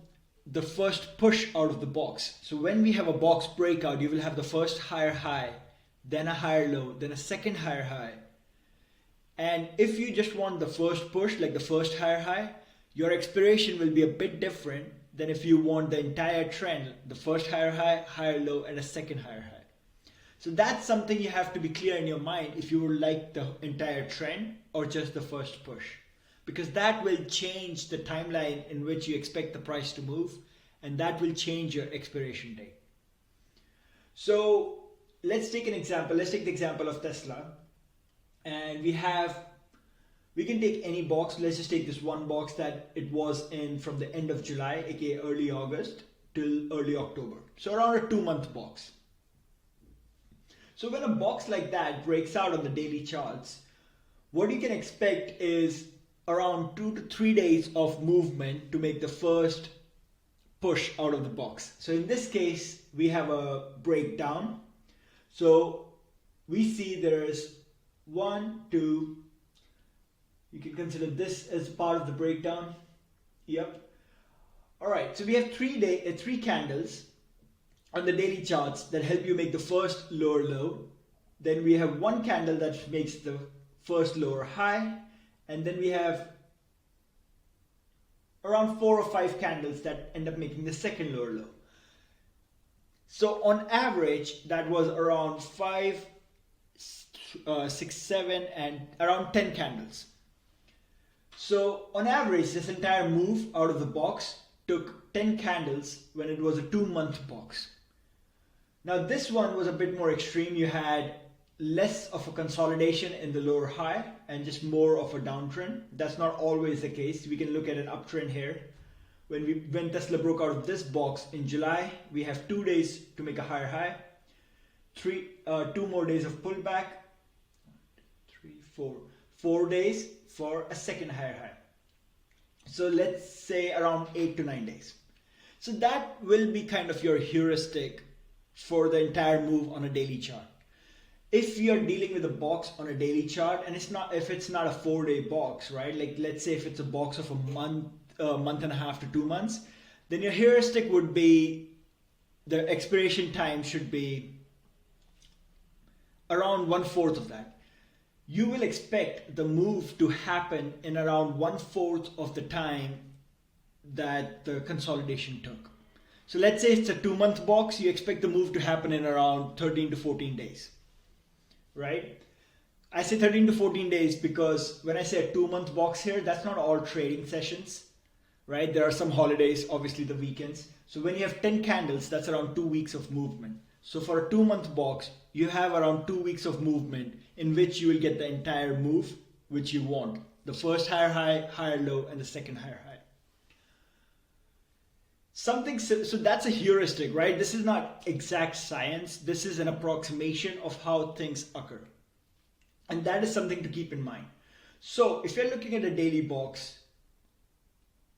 the first push out of the box, so when we have a box breakout, you will have the first higher high, then a higher low, then a second higher high. And if you just want the first push, like the first higher high, your expiration will be a bit different than if you want the entire trend, the first higher high, higher low, and a second higher high. So that's something you have to be clear in your mind if you would like the entire trend or just the first push. Because that will change the timeline in which you expect the price to move, and that will change your expiration date. So let's take an example. Let's take the example of Tesla. And we can take any box. Let's just take this one box that it was in from the end of July, aka early August, till early October. So around a 2-month box. So when a box like that breaks out on the daily charts, what you can expect is around 2 to 3 days of movement to make the first push out of the box. So in this case, we have a breakdown. So we see there's 1, 2, you can consider this as part of the breakdown. Yep. All right, so we have three candles on the daily charts that help you make the first lower low. Then we have one candle that makes the first lower high. And then we have around 4 or 5 candles that end up making the second lower low. So on average, that was around 5, 6, 7, and around 10 candles. So on average, this entire move out of the box took 10 candles when it was a 2-month box. Now this one was a bit more extreme. You had less of a consolidation in the lower high and just more of a downtrend. That's not always the case. We can look at an uptrend here. When Tesla broke out of this box in July, we have 2 days to make a higher high, 2 more days of pullback, 4 days for a second higher high. So let's say around 8 to 9 days. So that will be kind of your heuristic for the entire move on a daily chart. If you're dealing with a box on a daily chart, and if it's not a 4-day box, right? Like let's say if it's a box of a month and a half to 2 months, then your heuristic would be the expiration time should be around 1/4 of that. You will expect the move to happen in around 1/4 of the time that the consolidation took. So let's say it's a 2-month box, you expect the move to happen in around 13 to 14 days, right? I say 13 to 14 days because when I say a 2-month box here, that's not all trading sessions, right? There are some holidays, obviously the weekends. So when you have 10 candles, that's around 2 weeks of movement. So for a 2-month box, you have around 2 weeks of movement in which you will get the entire move which you want. The first higher high, higher low, and the second higher high. So that's a heuristic, right? This is not exact science. This is an approximation of how things occur. And that is something to keep in mind. So if you're looking at a daily box,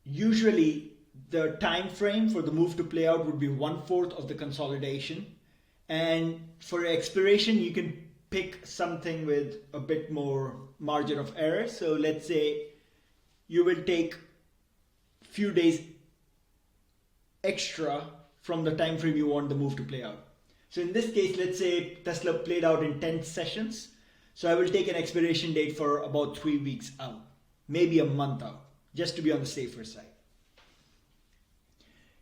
usually the time frame for the move to play out would be 1/4 of the consolidation. And for expiration, you can pick something with a bit more margin of error. So let's say you will take few days extra from the time frame you want the move to play out. So in this case, let's say Tesla played out in 10 sessions. So I will take an expiration date for about 3 weeks out, maybe a month out, just to be on the safer side.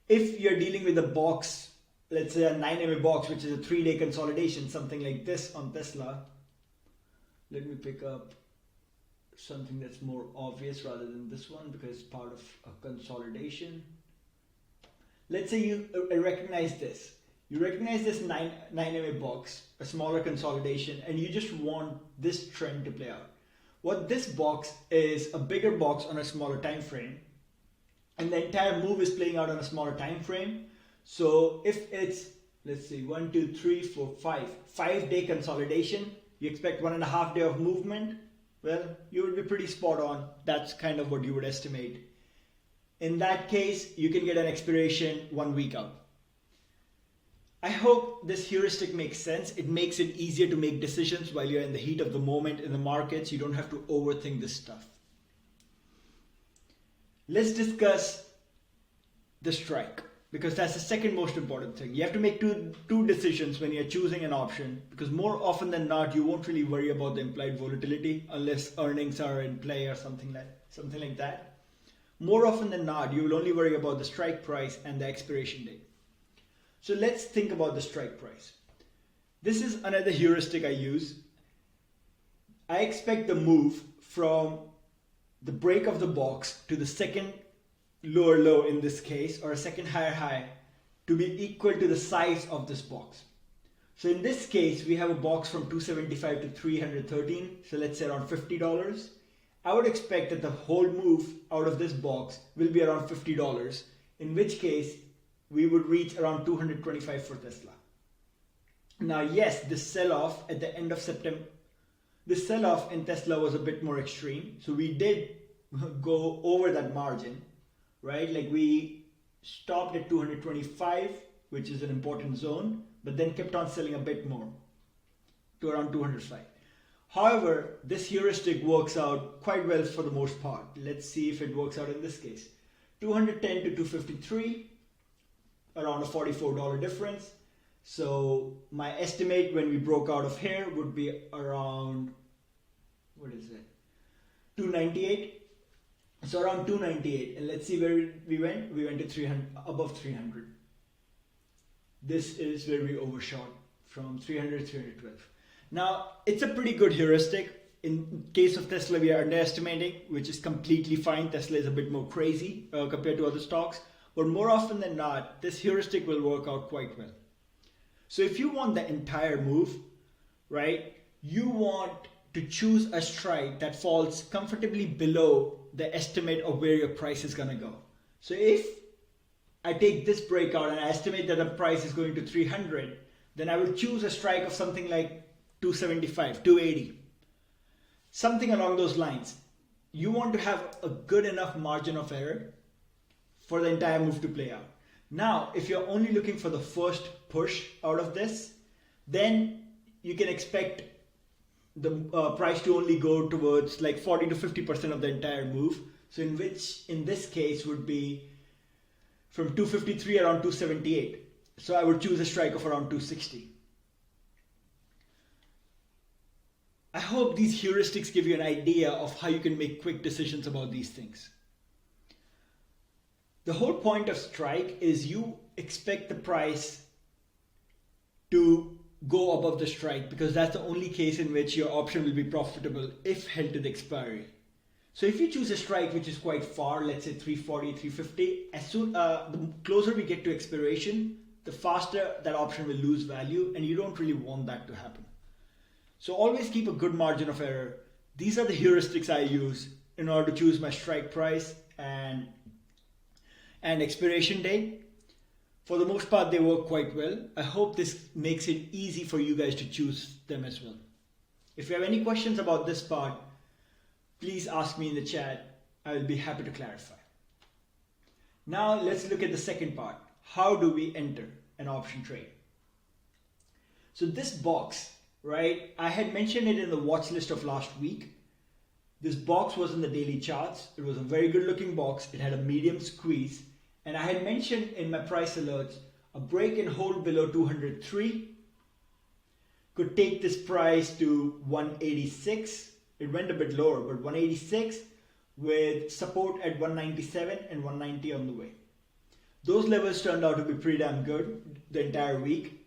If you're dealing with a box, let's say a 9 MA box, which is a 3-day consolidation, something like this on Tesla. Let me pick up something that's more obvious rather than this one because it's part of a consolidation. Let's say you recognize this. You recognize this 9 MA box, a smaller consolidation, and you just want this trend to play out. What this box is a bigger box on a smaller time frame, and the entire move is playing out on a smaller time frame. So if it's, let's see, 1, 2, 3, 4, 5-day consolidation, you expect 1.5 day of movement. Well, you would be pretty spot on. That's kind of what you would estimate. In that case, you can get an expiration 1 week out. I hope this heuristic makes sense. It makes it easier to make decisions while you're in the heat of the moment in the markets. You don't have to overthink this stuff. Let's discuss the strike, because that's the second most important thing. You have to make two decisions when you're choosing an option, because more often than not, you won't really worry about the implied volatility unless earnings are in play or something like that. More often than not, you will only worry about the strike price and the expiration date. So let's think about the strike price. This is another heuristic I use. I expect the move from the break of the box to the second lower low in this case, or a second higher high, to be equal to the size of this box. So in this case, we have a box from 275 to 313, so let's say around $50. I would expect that the whole move out of this box will be around $50, in which case we would reach around 225 for Tesla. Now, yes, this sell-off at the end of September, this sell-off in Tesla was a bit more extreme. So we did go over that margin, right? Like we stopped at 225, which is an important zone, but then kept on selling a bit more to around 205. However, this heuristic works out quite well for the most part. Let's see if it works out in this case. 210 to 253, around a $44 difference. So my estimate when we broke out of here would be around, what is it? 298. So around 298. And let's see where we went. We went to 300, above 300. This is where we overshot from 300 to 312. Now, it's a pretty good heuristic. In case of Tesla, we are underestimating, which is completely fine. Tesla is a bit more crazy compared to other stocks. But more often than not, this heuristic will work out quite well. So if you want the entire move, right, you want to choose a strike that falls comfortably below the estimate of where your price is going to go. So if I take this breakout and I estimate that the price is going to 300, then I will choose a strike of something like 275, 280, something along those lines. You want to have a good enough margin of error for the entire move to play out. Now, if you're only looking for the first push out of this, then you can expect the price to only go towards like 40 to 50% of the entire move. So in this case would be from 253 around 278. So I would choose a strike of around 260. I hope these heuristics give you an idea of how you can make quick decisions about these things. The whole point of strike is you expect the price to go above the strike, because that's the only case in which your option will be profitable if held to the expiry. So if you choose a strike which is quite far, let's say 340, 350, the closer we get to expiration, the faster that option will lose value, and you don't really want that to happen. So always keep a good margin of error. These are the heuristics I use in order to choose my strike price and expiration date. For the most part, they work quite well. I hope this makes it easy for you guys to choose them as well. If you have any questions about this part, please ask me in the chat. I will be happy to clarify. Now let's look at the second part. How do we enter an option trade? So this box, right? I had mentioned it in the watch list of last week. This box was in the daily charts. It was a very good looking box. It had a medium squeeze. And I had mentioned in my price alerts, a break and hold below 203 could take this price to 186. It went a bit lower, but 186 with support at 197 and 190 on the way. Those levels turned out to be pretty damn good the entire week.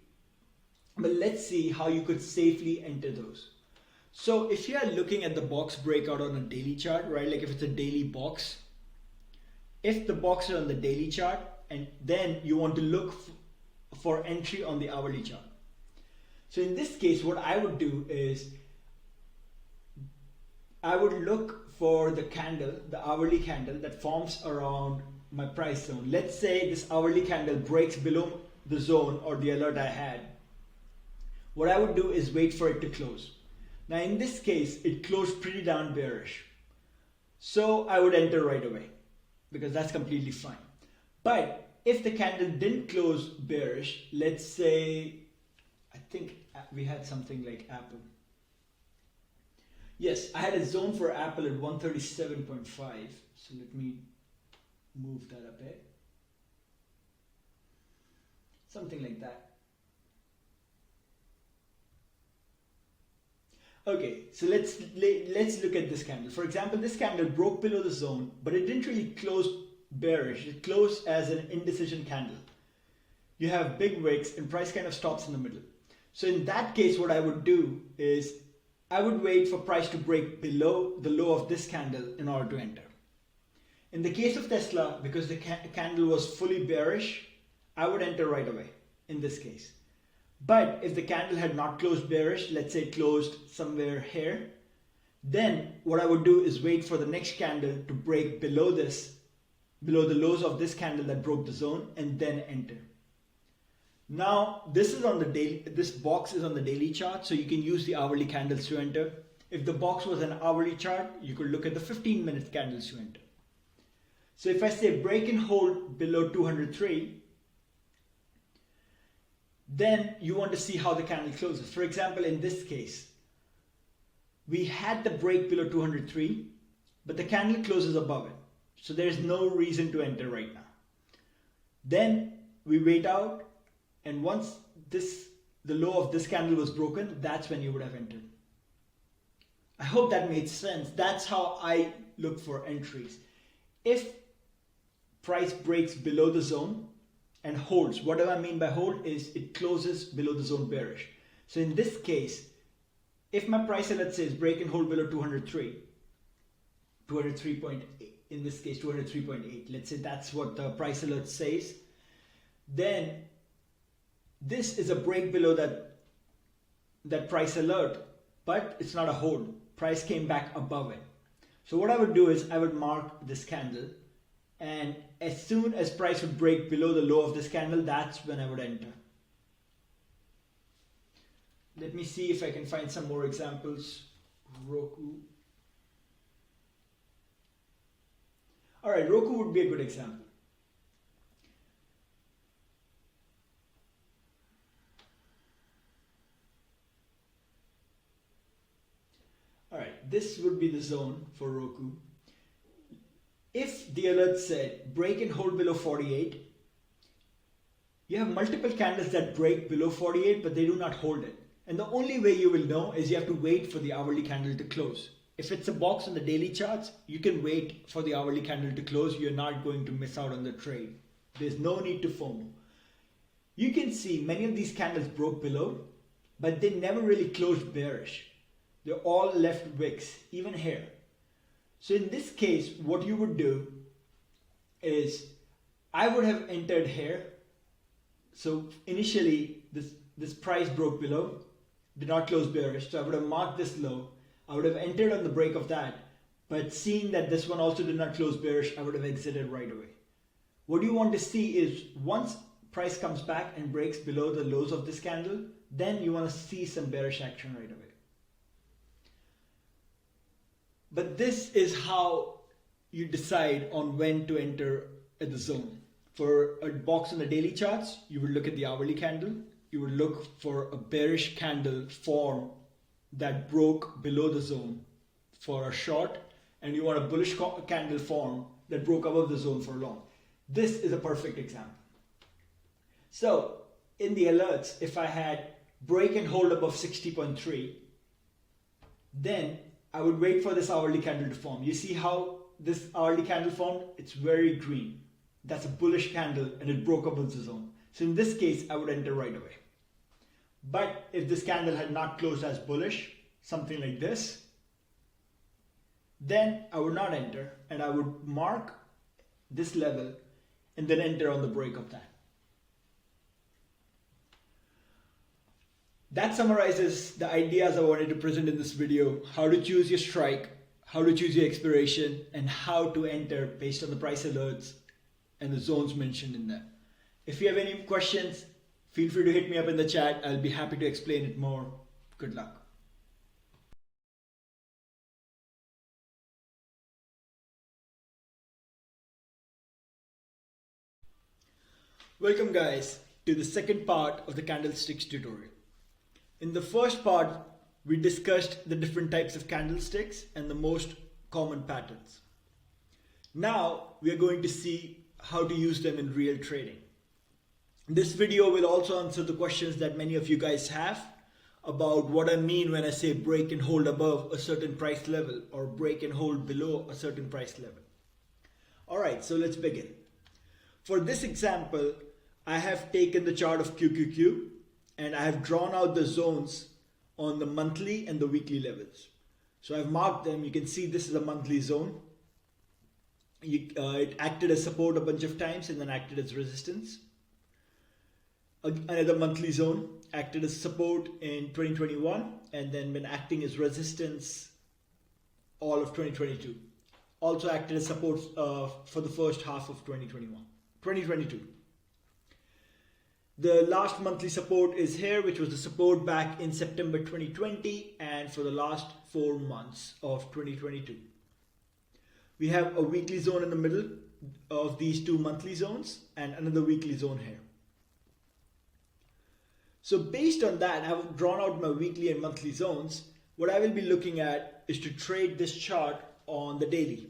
But let's see how you could safely enter those. So if you are looking at the box breakout on a daily chart, right? Like if it's a daily box, if the box is on the daily chart, and then you want to look for entry on the hourly chart. So in this case, what I would do is I would look for the candle, the hourly candle that forms around my price zone. Let's say this hourly candle breaks below the zone or the alert I had. What I would do is wait for it to close. Now in this case, it closed pretty down bearish. So I would enter right away, because that's completely fine. But if the candle didn't close bearish, let's say, I think we had something like Apple. Yes, I had a zone for Apple at 137.5. So let me move that a bit. Something like that. Okay, so let's look at this candle. For example, this candle broke below the zone, but it didn't really close bearish. It closed as an indecision candle. You have big wicks and price kind of stops in the middle. So in that case, what I would do is I would wait for price to break below the low of this candle in order to enter. In the case of Tesla, because the candle was fully bearish, I would enter right away in this case. But if the candle had not closed bearish, let's say it closed somewhere here, then what I would do is wait for the next candle to break below this, below the lows of this candle that broke the zone, and then enter. Now this is on the daily, this box is on the daily chart, so you can use the hourly candles to enter. If the box was an hourly chart, you could look at the 15-minute candles to enter. So if I say break and hold below 203, then you want to see how the candle closes. For example, in this case, we had the break below 203, but the candle closes above it. So there's no reason to enter right now. Then we wait out, and once the low of this candle was broken, that's when you would have entered. I hope that made sense. That's how I look for entries. If price breaks below the zone and holds, what do I mean by hold is it closes below the zone bearish. So in this case, if my price alert says break and hold below 203, 203.8, in this case 203.8, let's say that's what the price alert says, then this is a break below that price alert, but it's not a hold. Price came back above it. So what I would do is I would mark this candle, and as soon as price would break below the low of this candle, that's when I would enter. Let me see if I can find some more examples. Roku. All right, Roku would be a good example. All right, this would be the zone for Roku. If the alert said break and hold below 48, you have multiple candles that break below 48, but they do not hold it. And the only way you will know is you have to wait for the hourly candle to close. If it's a box on the daily charts, you can wait for the hourly candle to close. You're not going to miss out on the trade. There's no need to FOMO. You can see many of these candles broke below, but they never really closed bearish. They're all left wicks, even here. So in this case, what you would do is I would have entered here. So initially this price broke below, did not close bearish. So I would have marked this low. I would have entered on the break of that, but seeing that this one also did not close bearish, I would have exited right away. What you want to see is once price comes back and breaks below the lows of this candle, then you want to see some bearish action right away. But this is how you decide on when to enter at the zone. For a box on the daily charts, you would look at the hourly candle. You would look for a bearish candle form that broke below the zone for a short, and you want a bullish candle form that broke above the zone for a long. This is a perfect example. So in the alerts, if I had break and hold above 60.3, then I would wait for this hourly candle to form. You see how this hourly candle formed? It's very green. That's a bullish candle and it broke above the zone. So in this case, I would enter right away. But if this candle had not closed as bullish, something like this, then I would not enter and I would mark this level and then enter on the break of that. That summarizes the ideas I wanted to present in this video: how to choose your strike, how to choose your expiration, and how to enter based on the price alerts and the zones mentioned in there. If you have any questions, feel free to hit me up in the chat. I'll be happy to explain it more. Good luck. Welcome guys to the second part of the candlesticks tutorial. In the first part, we discussed the different types of candlesticks and the most common patterns. Now we are going to see how to use them in real trading. This video will also answer the questions that many of you guys have about what I mean when I say break and hold above a certain price level or break and hold below a certain price level. All right, so let's begin. For this example, I have taken the chart of QQQ and I have drawn out the zones on the monthly and the weekly levels. So I've marked them. You can see this is a monthly zone. It acted as support a bunch of times and then acted as resistance. Another monthly zone acted as support in 2021 and then been acting as resistance all of 2022. Also acted as support for the first half of 2022. The last monthly support is here, which was the support back in September 2020 and for the last 4 months of 2022. We have a weekly zone in the middle of these two monthly zones and another weekly zone here. So based on that, I have drawn out my weekly and monthly zones. What I will be looking at is to trade this chart on the daily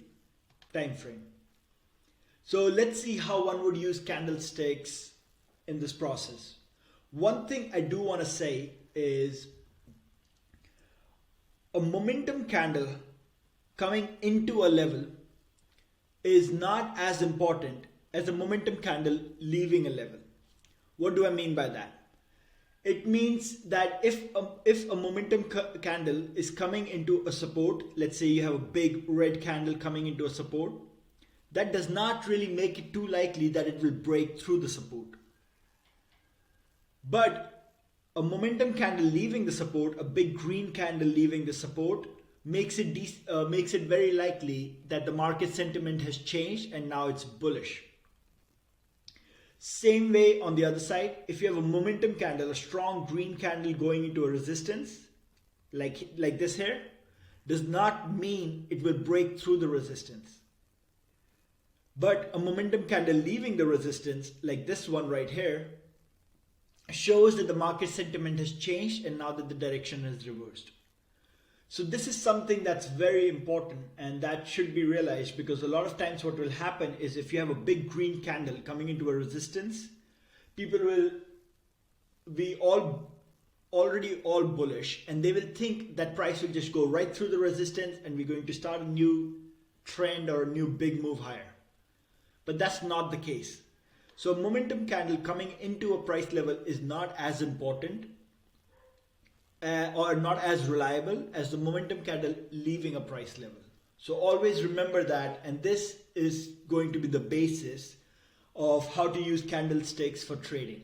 time frame. So let's see how one would use candlesticks in this process. One thing I do want to say is a momentum candle coming into a level is not as important as a momentum candle leaving a level. What do I mean by that? It means that if a momentum candle is coming into a support, let's say you have a big red candle coming into a support, that does not really make it too likely that it will break through the support. But a momentum candle leaving the support, a big green candle leaving the support, makes it very likely that the market sentiment has changed and now it's bullish. Same way on the other side, if you have a momentum candle, a strong green candle going into a resistance, like this here, does not mean it will break through the resistance. But a momentum candle leaving the resistance, like this one right here, shows that the market sentiment has changed and now that the direction is reversed. So this is something that's very important and that should be realized, because a lot of times what will happen is if you have a big green candle coming into a resistance, people will be already all bullish and they will think that price will just go right through the resistance and we're going to start a new trend or a new big move higher. But that's not the case. So a momentum candle coming into a price level is not as important or not as reliable as the momentum candle leaving a price level. So always remember that, and this is going to be the basis of how to use candlesticks for trading.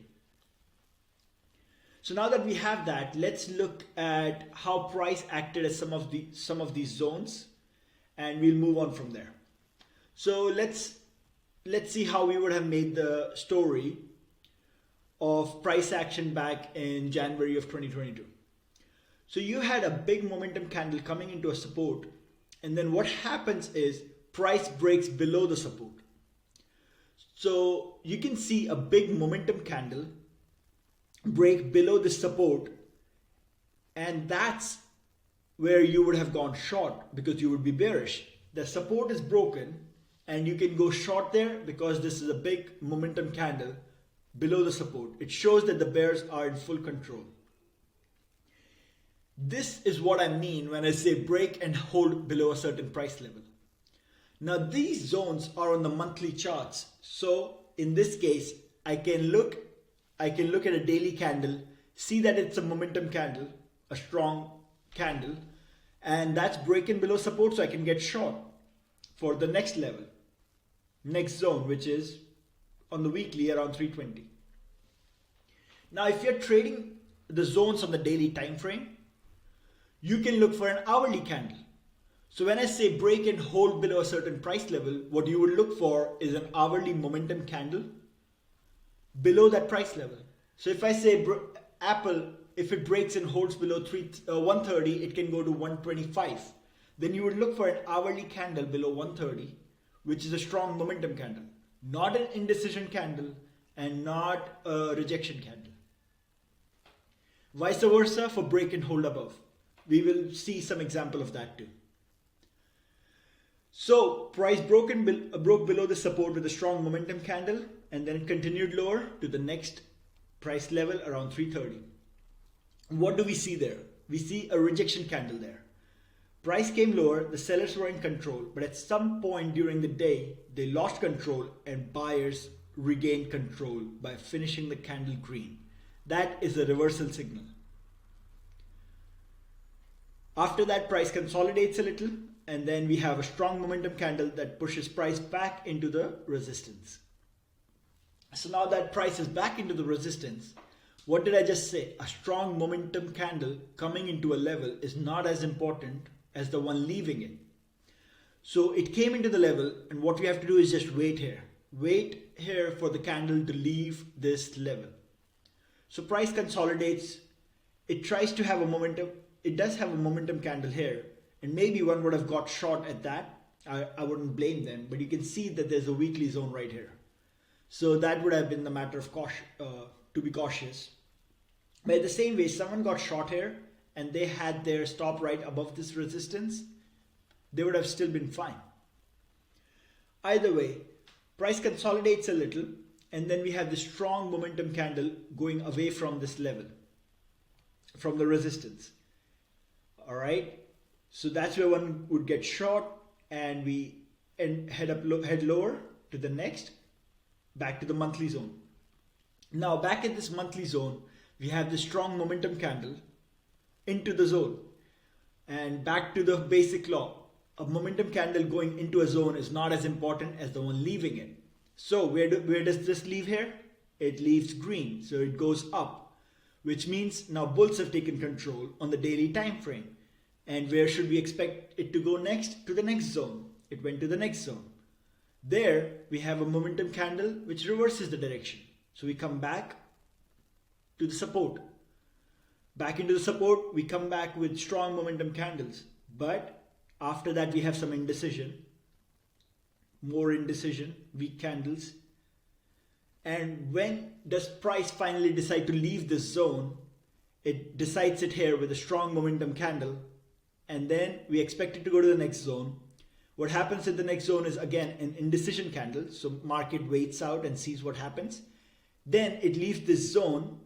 So now that we have that, let's look at how price acted as some of these zones, and we'll move on from there. So let's see how we would have made the story of price action back in January of 2022. So you had a big momentum candle coming into a support, and then what happens is price breaks below the support. So you can see a big momentum candle break below the support, and that's where you would have gone short because you would be bearish. The support is broken and you can go short there because this is a big momentum candle below the support. It shows that the bears are in full control. This is what I mean when I say break and hold below a certain price level. Now these zones are on the monthly charts. So in this case, I can look at a daily candle, see that it's a momentum candle, a strong candle, and that's breaking below support, so I can get short for the next level, next zone, which is on the weekly around 320. Now if you're trading the zones on the daily time frame, you can look for an hourly candle. So when I say break and hold below a certain price level, what you would look for is an hourly momentum candle below that price level. So if I say Apple, if it breaks and holds below 130, it can go to 125. Then you would look for an hourly candle below 130, which is a strong momentum candle, not an indecision candle and not a rejection candle. Vice versa for break and hold above. We will see some example of that too. So price broke below the support with a strong momentum candle and then continued lower to the next price level around 330. What do we see there? We see a rejection candle there. Price came lower, the sellers were in control, but at some point during the day, they lost control and buyers regained control by finishing the candle green. That is a reversal signal. After that, price consolidates a little, and then we have a strong momentum candle that pushes price back into the resistance. So now that price is back into the resistance, what did I just say? A strong momentum candle coming into a level is not as important as the one leaving it. So it came into the level, and what we have to do is just wait here. Wait here for the candle to leave this level. So price consolidates. It tries to have a momentum. It does have a momentum candle here, and maybe one would have got short at that. I wouldn't blame them, but you can see that there's a weekly zone right here. So that would have been the matter of caution, to be cautious. But in the same way, someone got short here and they had their stop right above this resistance, they would have still been fine. Either way, price consolidates a little, and then we have this strong momentum candle going away from this level, from the resistance. All right, so that's where one would get short, and we head lower to the next, back to the monthly zone. Now back in this monthly zone, we have this strong momentum candle into the zone, and back to the basic law. A momentum candle going into a zone is not as important as the one leaving it. So where does this leave here? It leaves green, so it goes up, which means now bulls have taken control on the daily time frame. And where should we expect it to go next? To the next zone. It went to the next zone. There we have a momentum candle which reverses the direction. So we come back to the support. Back into the support, we come back with strong momentum candles. But after that, we have some indecision, more indecision, weak candles. And when does price finally decide to leave this zone? It decides it here with a strong momentum candle, and then we expect it to go to the next zone. What happens in the next zone is again an indecision candle, so market waits out and sees what happens. Then it leaves this zone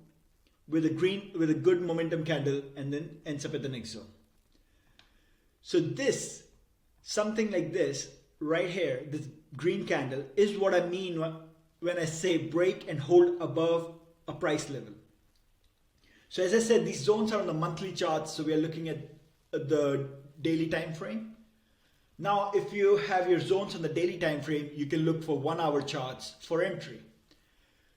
with a good momentum candle, and then ends up at the next zone. So this, something like this right here, this green candle, is what I mean when I say break and hold above a price level. So as I said, these zones are on the monthly charts, so we are looking at the daily time frame. Now, if you have your zones on the daily time frame, you can look for 1 hour charts for entry.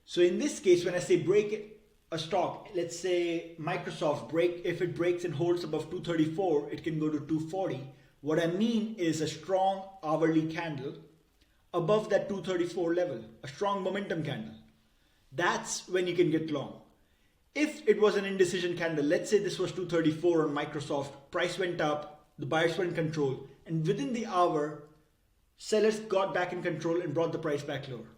So in this case, when I say break a stock, let's say Microsoft if it breaks and holds above 234, it can go to 240. What I mean is a strong hourly candle above that 234 level, a strong momentum candle. That's when you can get long. If it was an indecision candle, let's say this was 234 on Microsoft, price went up, the buyers were in control, and within the hour, sellers got back in control and brought the price back lower.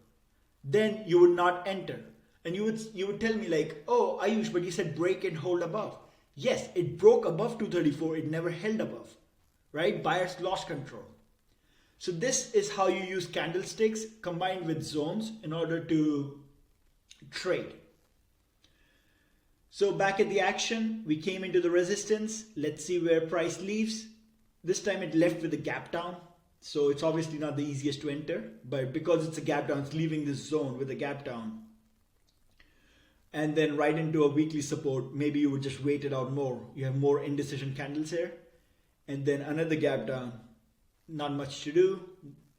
Then you would not enter. And you would tell me like, oh, Ayush, but you said break and hold above. Yes, it broke above 234, it never held above, right? Buyers lost control. So this is how you use candlesticks combined with zones in order to trade. So back at the action, we came into the resistance. Let's see where price leaves. This time it left with a gap down. So it's obviously not the easiest to enter, but because it's a gap down, it's leaving this zone with a gap down. And then right into a weekly support, maybe you would just wait it out more. You have more indecision candles here. And then another gap down, not much to do,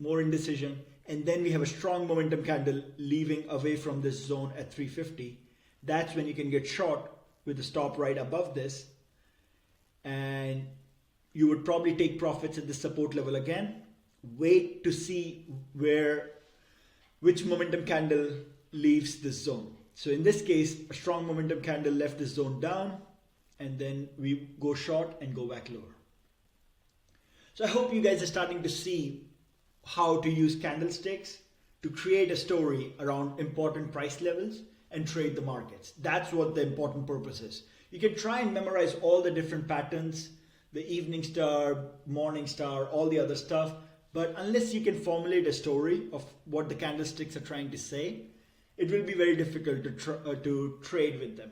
more indecision. And then we have a strong momentum candle leaving away from this zone at 350. That's when you can get short with the stop right above this. And you would probably take profits at the support level again. Wait to see which momentum candle leaves this zone. So in this case, a strong momentum candle left this zone down, and then we go short and go back lower. So I hope you guys are starting to see how to use candlesticks to create a story around important price levels and trade the markets. That's what the important purpose is. You can try and memorize all the different patterns, the evening star, morning star, all the other stuff, but unless you can formulate a story of what the candlesticks are trying to say, it will be very difficult to trade with them.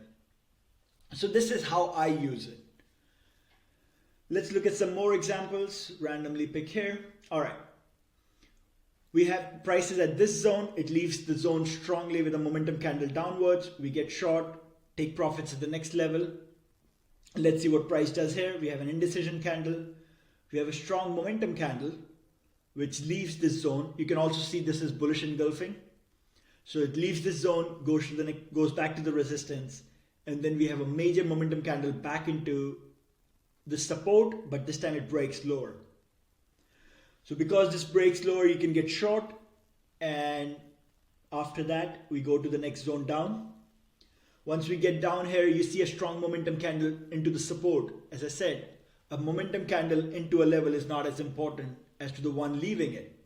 So this is how I use it. Let's look at some more examples, randomly pick here. All right. We have prices at this zone. It leaves the zone strongly with a momentum candle downwards. We get short, take profits at the next level. Let's see what price does here. We have an indecision candle. We have a strong momentum candle, which leaves this zone. You can also see this is bullish engulfing. So it leaves this zone, goes back to the resistance, and then we have a major momentum candle back into the support, but this time it breaks lower. So because this breaks lower, you can get short, and after that, we go to the next zone down. Once we get down here, you see a strong momentum candle into the support. As I said, a momentum candle into a level is not as important as to the one leaving it.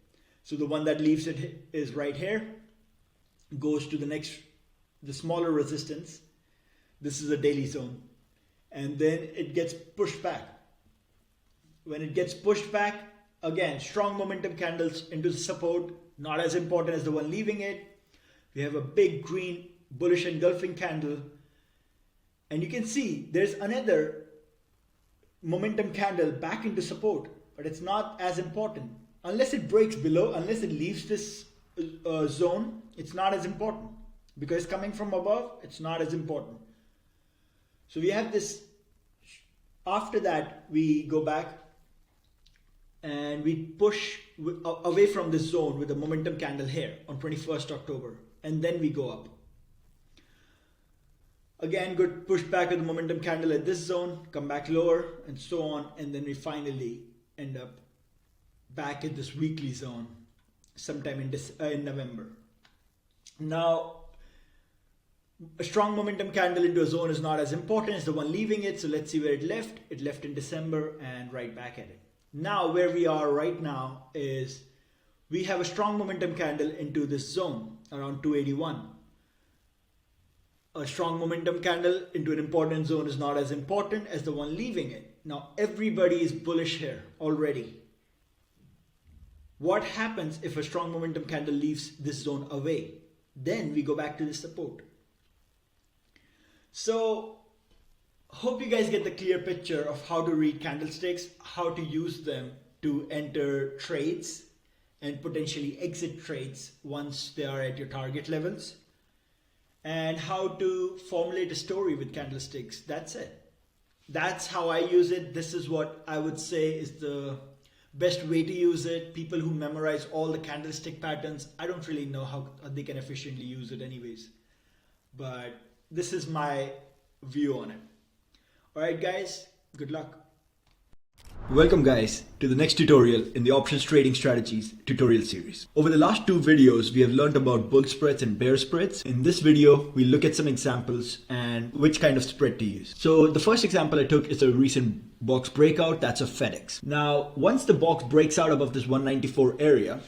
So the one that leaves it is right here, goes to the smaller resistance. This is a daily zone. And then it gets pushed back. When it gets pushed back, again, strong momentum candles into the support, not as important as the one leaving it. We have a big green bullish engulfing candle. And you can see there's another momentum candle back into support, but it's not as important. Unless it breaks below, unless it leaves this zone, it's not as important. Because coming from above, it's not as important. So we have this. After that, we go back and we push away from this zone with a momentum candle here on 21st October. And then we go up. Again, good push back with the momentum candle at this zone, come back lower, and so on. And then we finally end up back at this weekly zone sometime in November. Now, a strong momentum candle into a zone is not as important as the one leaving it. So let's see where it left. It left in December and right back at it. Now, where we are right now is we have a strong momentum candle into this zone around 281. A strong momentum candle into an important zone is not as important as the one leaving it. Now, everybody is bullish here already. What happens if a strong momentum candle leaves this zone away? Then we go back to the support. So, hope you guys get the clear picture of how to read candlesticks, how to use them to enter trades and potentially exit trades once they are at your target levels, and how to formulate a story with candlesticks. That's it. That's how I use it. This is what I would say is the best way to use it. People who memorize all the candlestick patterns, I don't really know how they can efficiently use it anyways. But this is my view on it. Alright guys, good luck. Welcome guys to the next tutorial in the options trading strategies tutorial series. Over the last two videos, we have learned about bull spreads and bear spreads. In this video, we look at some examples and which kind of spread to use. So the first example I took is a recent box breakout, that's of FedEx. Now, once the box breaks out above this 194 area,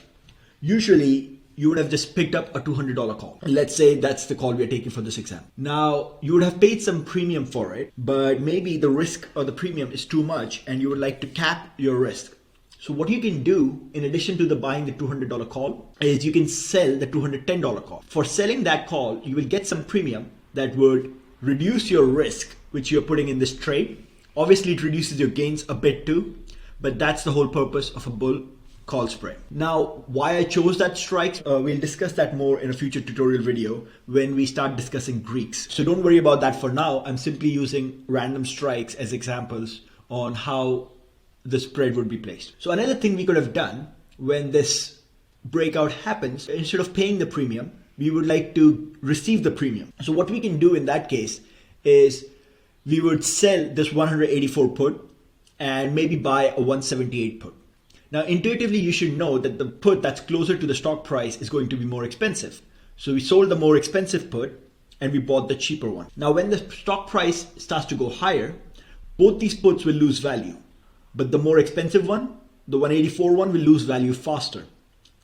usually you would have just picked up a $200 call. Let's say that's the call we are taking for this example. Now, you would have paid some premium for it, but maybe the risk or the premium is too much and you would like to cap your risk. So what you can do, in addition to the buying the $200 call, is you can sell the $210 call. For selling that call, you will get some premium that would reduce your risk, which you're putting in this trade. Obviously, it reduces your gains a bit too, but that's the whole purpose of a bull call spread. Now, why I chose that strike, we'll discuss that more in a future tutorial video when we start discussing Greeks. So don't worry about that for now. I'm simply using random strikes as examples on how the spread would be placed. So another thing we could have done when this breakout happens, instead of paying the premium, we would like to receive the premium. So what we can do in that case is we would sell this 184 put and maybe buy a 178 put. Now, intuitively, you should know that the put that's closer to the stock price is going to be more expensive. So we sold the more expensive put and we bought the cheaper one. Now, when the stock price starts to go higher, both these puts will lose value. But the more expensive one, the 184 one, will lose value faster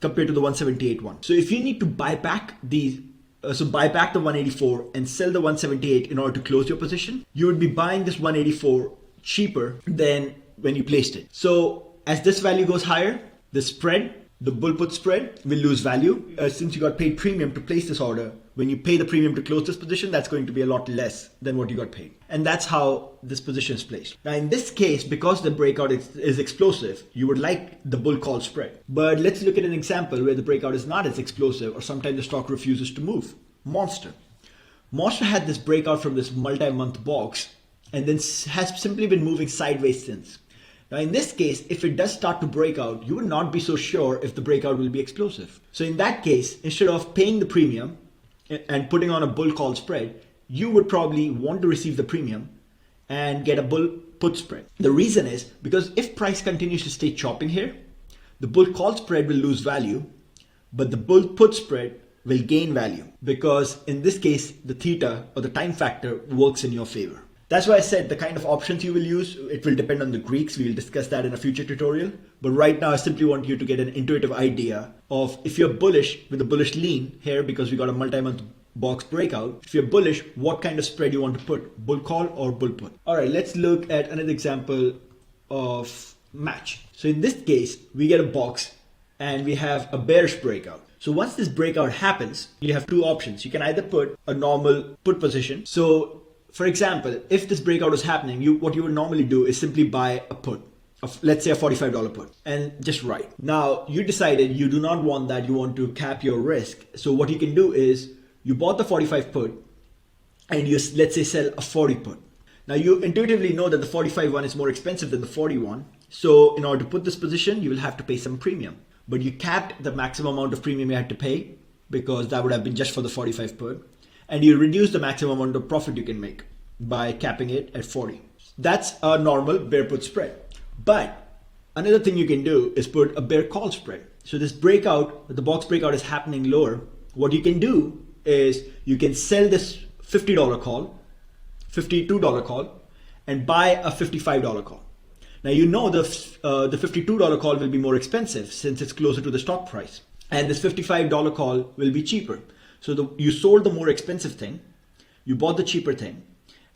compared to the 178 one. So if you need to buy back buy back the 184 and sell the 178 in order to close your position, you would be buying this 184 cheaper than when you placed it. So as this value goes higher, the spread, the bull put spread, will lose value. Since you got paid premium to place this order, when you pay the premium to close this position, that's going to be a lot less than what you got paid. And that's how this position is placed. Now in this case, because the breakout is explosive, you would like the bull call spread. But let's look at an example where the breakout is not as explosive or sometimes the stock refuses to move. Monster. Monster had this breakout from this multi-month box and then has simply been moving sideways since. Now in this case, if it does start to break out, you would not be so sure if the breakout will be explosive. So in that case, instead of paying the premium and putting on a bull call spread, you would probably want to receive the premium and get a bull put spread. The reason is because if price continues to stay chopping here, the bull call spread will lose value, but the bull put spread will gain value because in this case, the theta or the time factor works in your favor. That's why I said the kind of options you will use, it will depend on the Greeks. We will discuss that in a future tutorial. But right now, I simply want you to get an intuitive idea of if you're bullish with a bullish lean here because we got a multi-month box breakout. If you're bullish, what kind of spread you want to put? Bull call or bull put? All right, let's look at another example of match. So in this case, we get a box and we have a bearish breakout. So once this breakout happens, you have two options. You can either put a normal put position. So for example, if this breakout is happening, what you would normally do is simply buy a put, let's say a $45 put, and just write. Now you decided you do not want that, you want to cap your risk. So what you can do is you bought the 45 put and you, let's say, sell a 40 put. Now you intuitively know that the 45 one is more expensive than the 41. So in order to put this position, you will have to pay some premium. But you capped the maximum amount of premium you had to pay because that would have been just for the 45 put. And you reduce the maximum amount of profit you can make by capping it at 40. That's a normal bear put spread. But another thing you can do is put a bear call spread. So this breakout, the box breakout is happening lower. What you can do is you can sell this $50 call, $52 call, and buy a $55 call. Now you know the $52 call will be more expensive since it's closer to the stock price. And this $55 call will be cheaper. So you sold the more expensive thing, you bought the cheaper thing,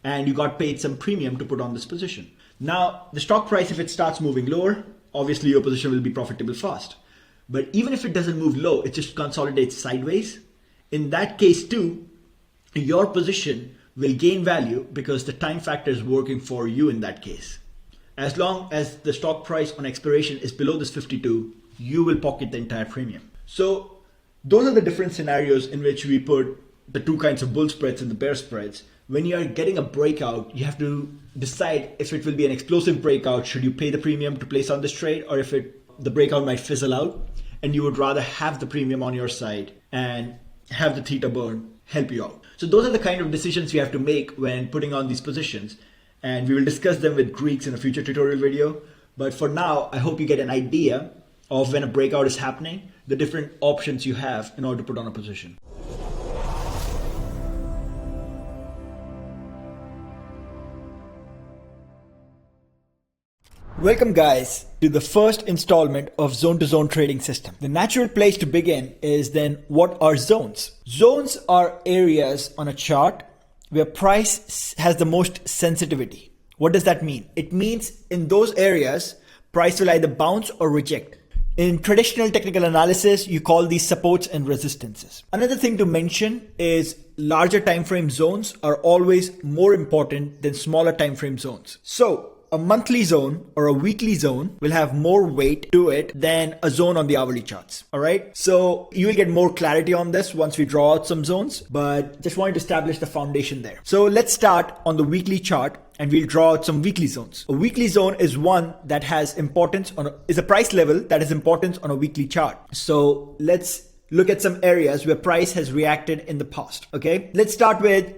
and you got paid some premium to put on this position. Now the stock price, if it starts moving lower, obviously your position will be profitable fast. But even if it doesn't move low, it just consolidates sideways. In that case too, your position will gain value because the time factor is working for you in that case. As long as the stock price on expiration is below this 52, you will pocket the entire premium. So those are the different scenarios in which we put the two kinds of bull spreads and the bear spreads. When you are getting a breakout, you have to decide if it will be an explosive breakout. Should you pay the premium to place on this trade, or if the breakout might fizzle out and you would rather have the premium on your side and have the theta burn help you out. So those are the kind of decisions you have to make when putting on these positions. And we will discuss them with Greeks in a future tutorial video. But for now, I hope you get an idea of when a breakout is happening, the different options you have in order to put on a position. Welcome guys to the first installment of Zone to Zone trading system. The natural place to begin is then what are zones? Zones are areas on a chart where price has the most sensitivity. What does that mean? It means in those areas, price will either bounce or reject. In traditional technical analysis, you call these supports and resistances. Another thing to mention is larger time frame zones are always more important than smaller time frame zones. So a monthly zone or a weekly zone will have more weight to it than a zone on the hourly charts. All right. So you will get more clarity on this once we draw out some zones, but just wanted to establish the foundation there. So let's start on the weekly chart and we'll draw out some weekly zones. A weekly zone is one that has importance is a price level that has importance on a weekly chart. So let's look at some areas where price has reacted in the past. Okay. Let's start with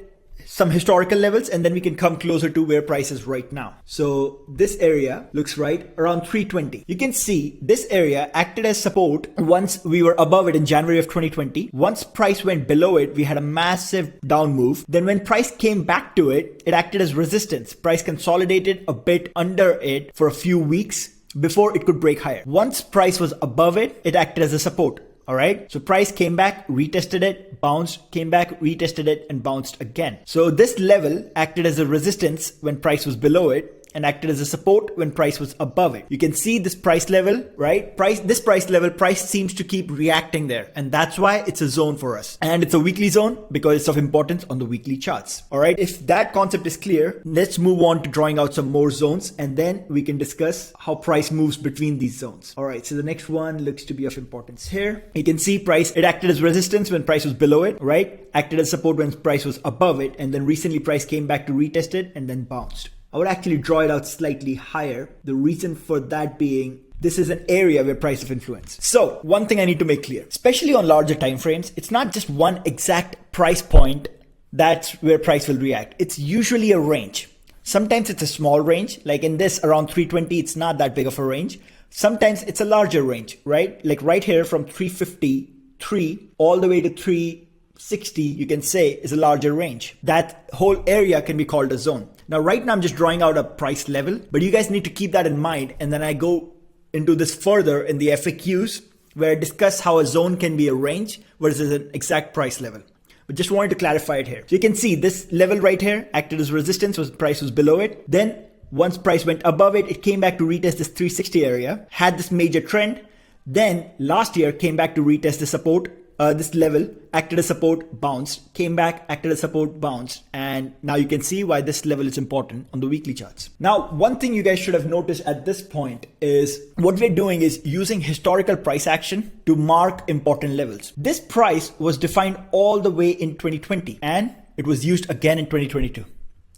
some historical levels and then we can come closer to where price is right now. So this area looks right around 320. You can see this area acted as support once we were above it in January of 2020. Once price went below it, we had a massive down move. Then when price came back to it, it acted as resistance. Price consolidated a bit under it for a few weeks before it could break higher. Once price was above it, it acted as a support. All right. So price came back, retested it, bounced, came back, retested it, and bounced again. So this level acted as a resistance when price was below it. and acted as a support when price was above it. You can see this price level, right? This price level, price seems to keep reacting there. And that's why it's a zone for us. And it's a weekly zone because it's of importance on the weekly charts. All right. If that concept is clear, let's move on to drawing out some more zones, and then we can discuss how price moves between these zones. All right. So the next one looks to be of importance here. You can see price, it acted as resistance when price was below it, right? Acted as support when price was above it. And then recently price came back to retest it and then bounced. I would actually draw it out slightly higher. The reason for that being, this is an area where price of influence. So one thing I need to make clear, especially on larger time frames, it's not just one exact price point that's where price will react. It's usually a range. Sometimes it's a small range, like in this around 320, it's not that big of a range. Sometimes it's a larger range, right? Like right here from 353 all the way to 360, you can say is a larger range. That whole area can be called a zone. Now, right now I'm just drawing out a price level, but you guys need to keep that in mind. And then I go into this further in the FAQs where I discuss how a zone can be a range versus an exact price level. But just wanted to clarify it here. So you can see this level right here acted as resistance when price was below it. Then once price went above it, it came back to retest this 360 area, had this major trend. Then last year came back to retest the support. This level acted as support, bounced, came back, acted as support, bounced. And now you can see why this level is important on the weekly charts. Now, one thing you guys should have noticed at this point is what we're doing is using historical price action to mark important levels. This price was defined all the way in 2020 and it was used again in 2022,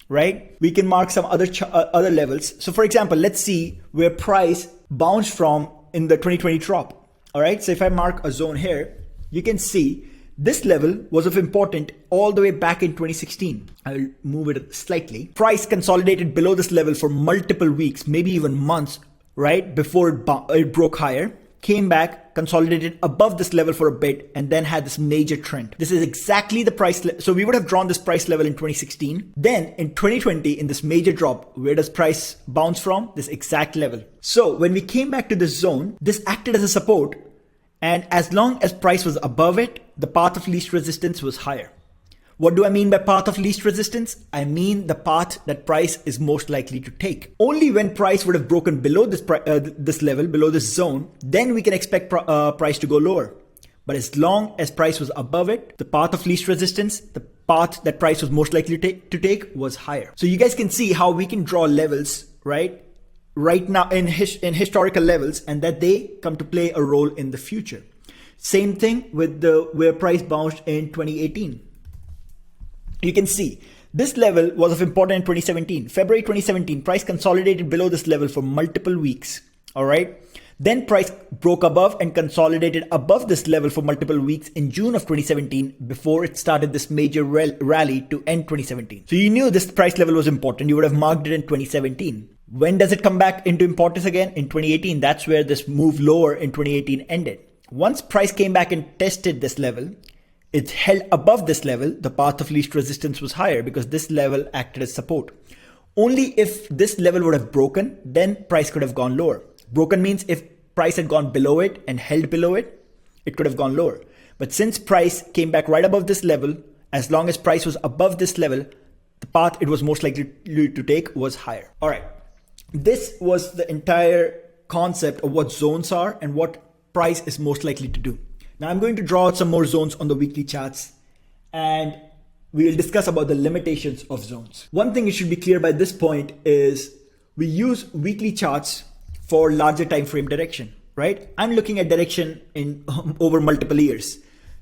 right? We can mark some other levels. So for example, let's see where price bounced from in the 2020 drop. All right. So if I mark a zone here, you can see this level was of important all the way back in 2016. I will move it slightly. Price consolidated below this level for multiple weeks, maybe even months, right? Before it broke higher, came back, consolidated above this level for a bit, and then had this major trend. This is exactly the price. So we would have drawn this price level in 2016. Then in 2020, in this major drop, where does price bounce from? This exact level. So when we came back to this zone, this acted as a support. And as long as price was above it, the path of least resistance was higher. What do I mean by path of least resistance? I mean the path that price is most likely to take. Only when price would have broken below this level, below this zone, then we can expect price to go lower. But as long as price was above it, the path of least resistance, the path that price was most likely to take was higher. So you guys can see how we can draw levels, right? Right now in historical levels, and that they come to play a role in the future. Same thing with where price bounced in 2018. You can see this level was of importance in 2017. February 2017, price consolidated below this level for multiple weeks. All right. Then price broke above and consolidated above this level for multiple weeks in June of 2017 before it started this major rally to end 2017. So you knew this price level was important. You would have marked it in 2017. When does it come back into importance again? In 2018. That's where this move lower in 2018 ended. Once price came back and tested this level, it held above this level. The path of least resistance was higher because this level acted as support. Only if this level would have broken, then price could have gone lower. Broken means if price had gone below it and held below it, it could have gone lower. But since price came back right above this level, as long as price was above this level, the path it was most likely to take was higher. All right. This was the entire concept of what zones are and what price is most likely to do. Now I'm going to draw out some more zones on the weekly charts and we will discuss about the limitations of zones. One thing you should be clear by this point is we use weekly charts for larger time frame direction, right? I'm looking at direction in over multiple years.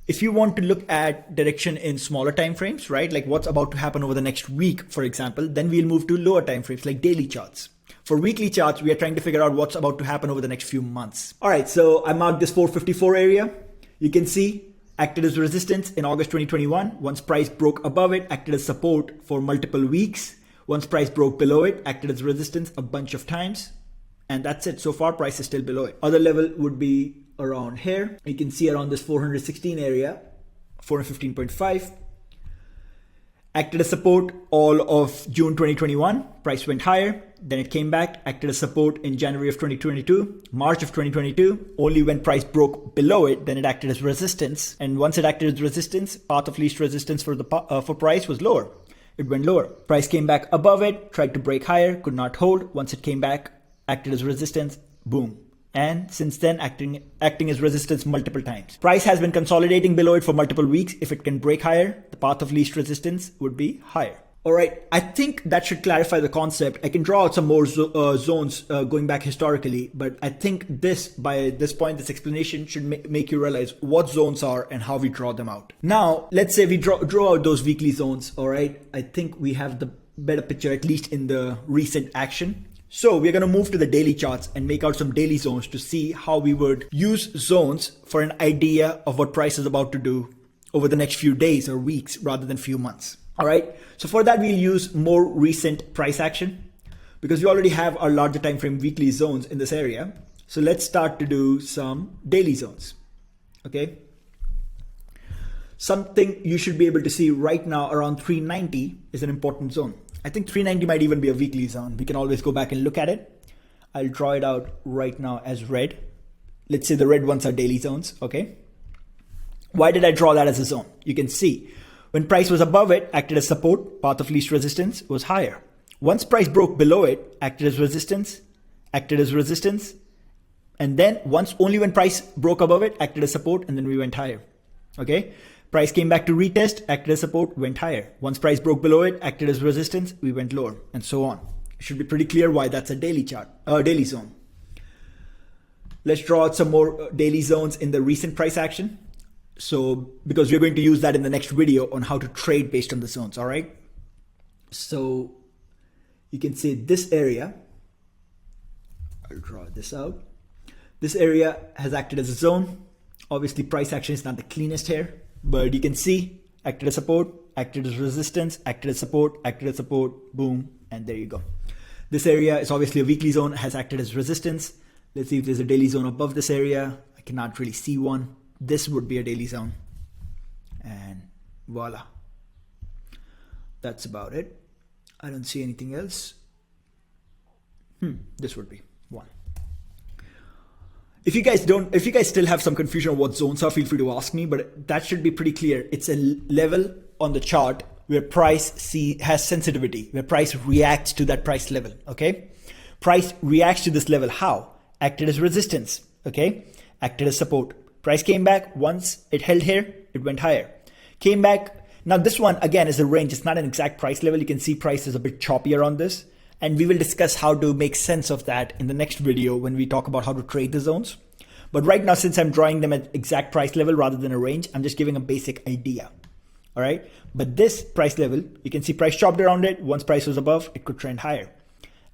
If you want to look at direction in smaller time frames, right? Like what's about to happen over the next week, for example, then we'll move to lower time frames like daily charts. For weekly charts, we are trying to figure out what's about to happen over the next few months. All right, so I marked this 454 area. You can see acted as resistance in August 2021. Once price broke above it, acted as support for multiple weeks. Once price broke below it, acted as resistance a bunch of times. And that's it. So far, price is still below it. Other level would be around here. You can see around this 416 area, 415.5. Acted as support all of June 2021. Price went higher. Then it came back, acted as support in January of 2022, March of 2022. Only when price broke below it, then it acted as resistance. And once it acted as resistance, path of least resistance for price was lower. it went lower. Price came back above it, tried to break higher, could not hold. Once it came back, acted as resistance, boom. And since then, acting as resistance multiple times. Price has been consolidating below it for multiple weeks. If it can break higher, the path of least resistance would be higher. All right, I think that should clarify the concept. I can draw out some more zones going back historically, but I think by this point, this explanation should make you realize what zones are and how we draw them out. Now, let's say we draw out those weekly zones, all right? I think we have the better picture, at least in the recent action. So we're going to move to the daily charts and make out some daily zones to see how we would use zones for an idea of what price is about to do over the next few days or weeks rather than few months. All right. So for that, we'll use more recent price action because we already have our larger time frame weekly zones in this area. So let's start to do some daily zones. Okay. Something you should be able to see right now around 390 is an important zone. I think 390 might even be a weekly zone. We can always go back and look at it. I'll draw it out right now as red. Let's say the red ones are daily zones. Okay. Why did I draw that as a zone? You can see when price was above it, acted as support, path of least resistance was higher. Once price broke below it, acted as resistance, and then only when price broke above it, acted as support, and then we went higher. Okay. Price came back to retest, acted as support, went higher. Once price broke below it, acted as resistance, we went lower, and so on. It should be pretty clear why that's a daily chart, daily zone. Let's draw out some more daily zones in the recent price action. So, because we're going to use that in the next video on how to trade based on the zones, all right? So, you can see this area, I'll draw this out. This area has acted as a zone. Obviously, price action is not the cleanest here, but you can see acted as support, acted as resistance, acted as support, boom, and there you go. This area is obviously a weekly zone, has acted as resistance. Let's see if there's a daily zone above this area. I cannot really see one. This would be a daily zone. And voila. That's about it. I don't see anything else. This would be one. If you guys still have some confusion on what zones are, feel free to ask me, but that should be pretty clear. It's a level on the chart where price has sensitivity, where price reacts to that price level, okay? Price reacts to this level. How? Acted as resistance, okay? Acted as support. Price came back. Once it held here, it went higher. Came back. Now this one, again, is a range. It's not an exact price level. You can see price is a bit choppy around this. And we will discuss how to make sense of that in the next video when we talk about how to trade the zones. But right now, since I'm drawing them at exact price level rather than a range, I'm just giving a basic idea. All right. But this price level, you can see price chopped around it. Once price was above, it could trend higher.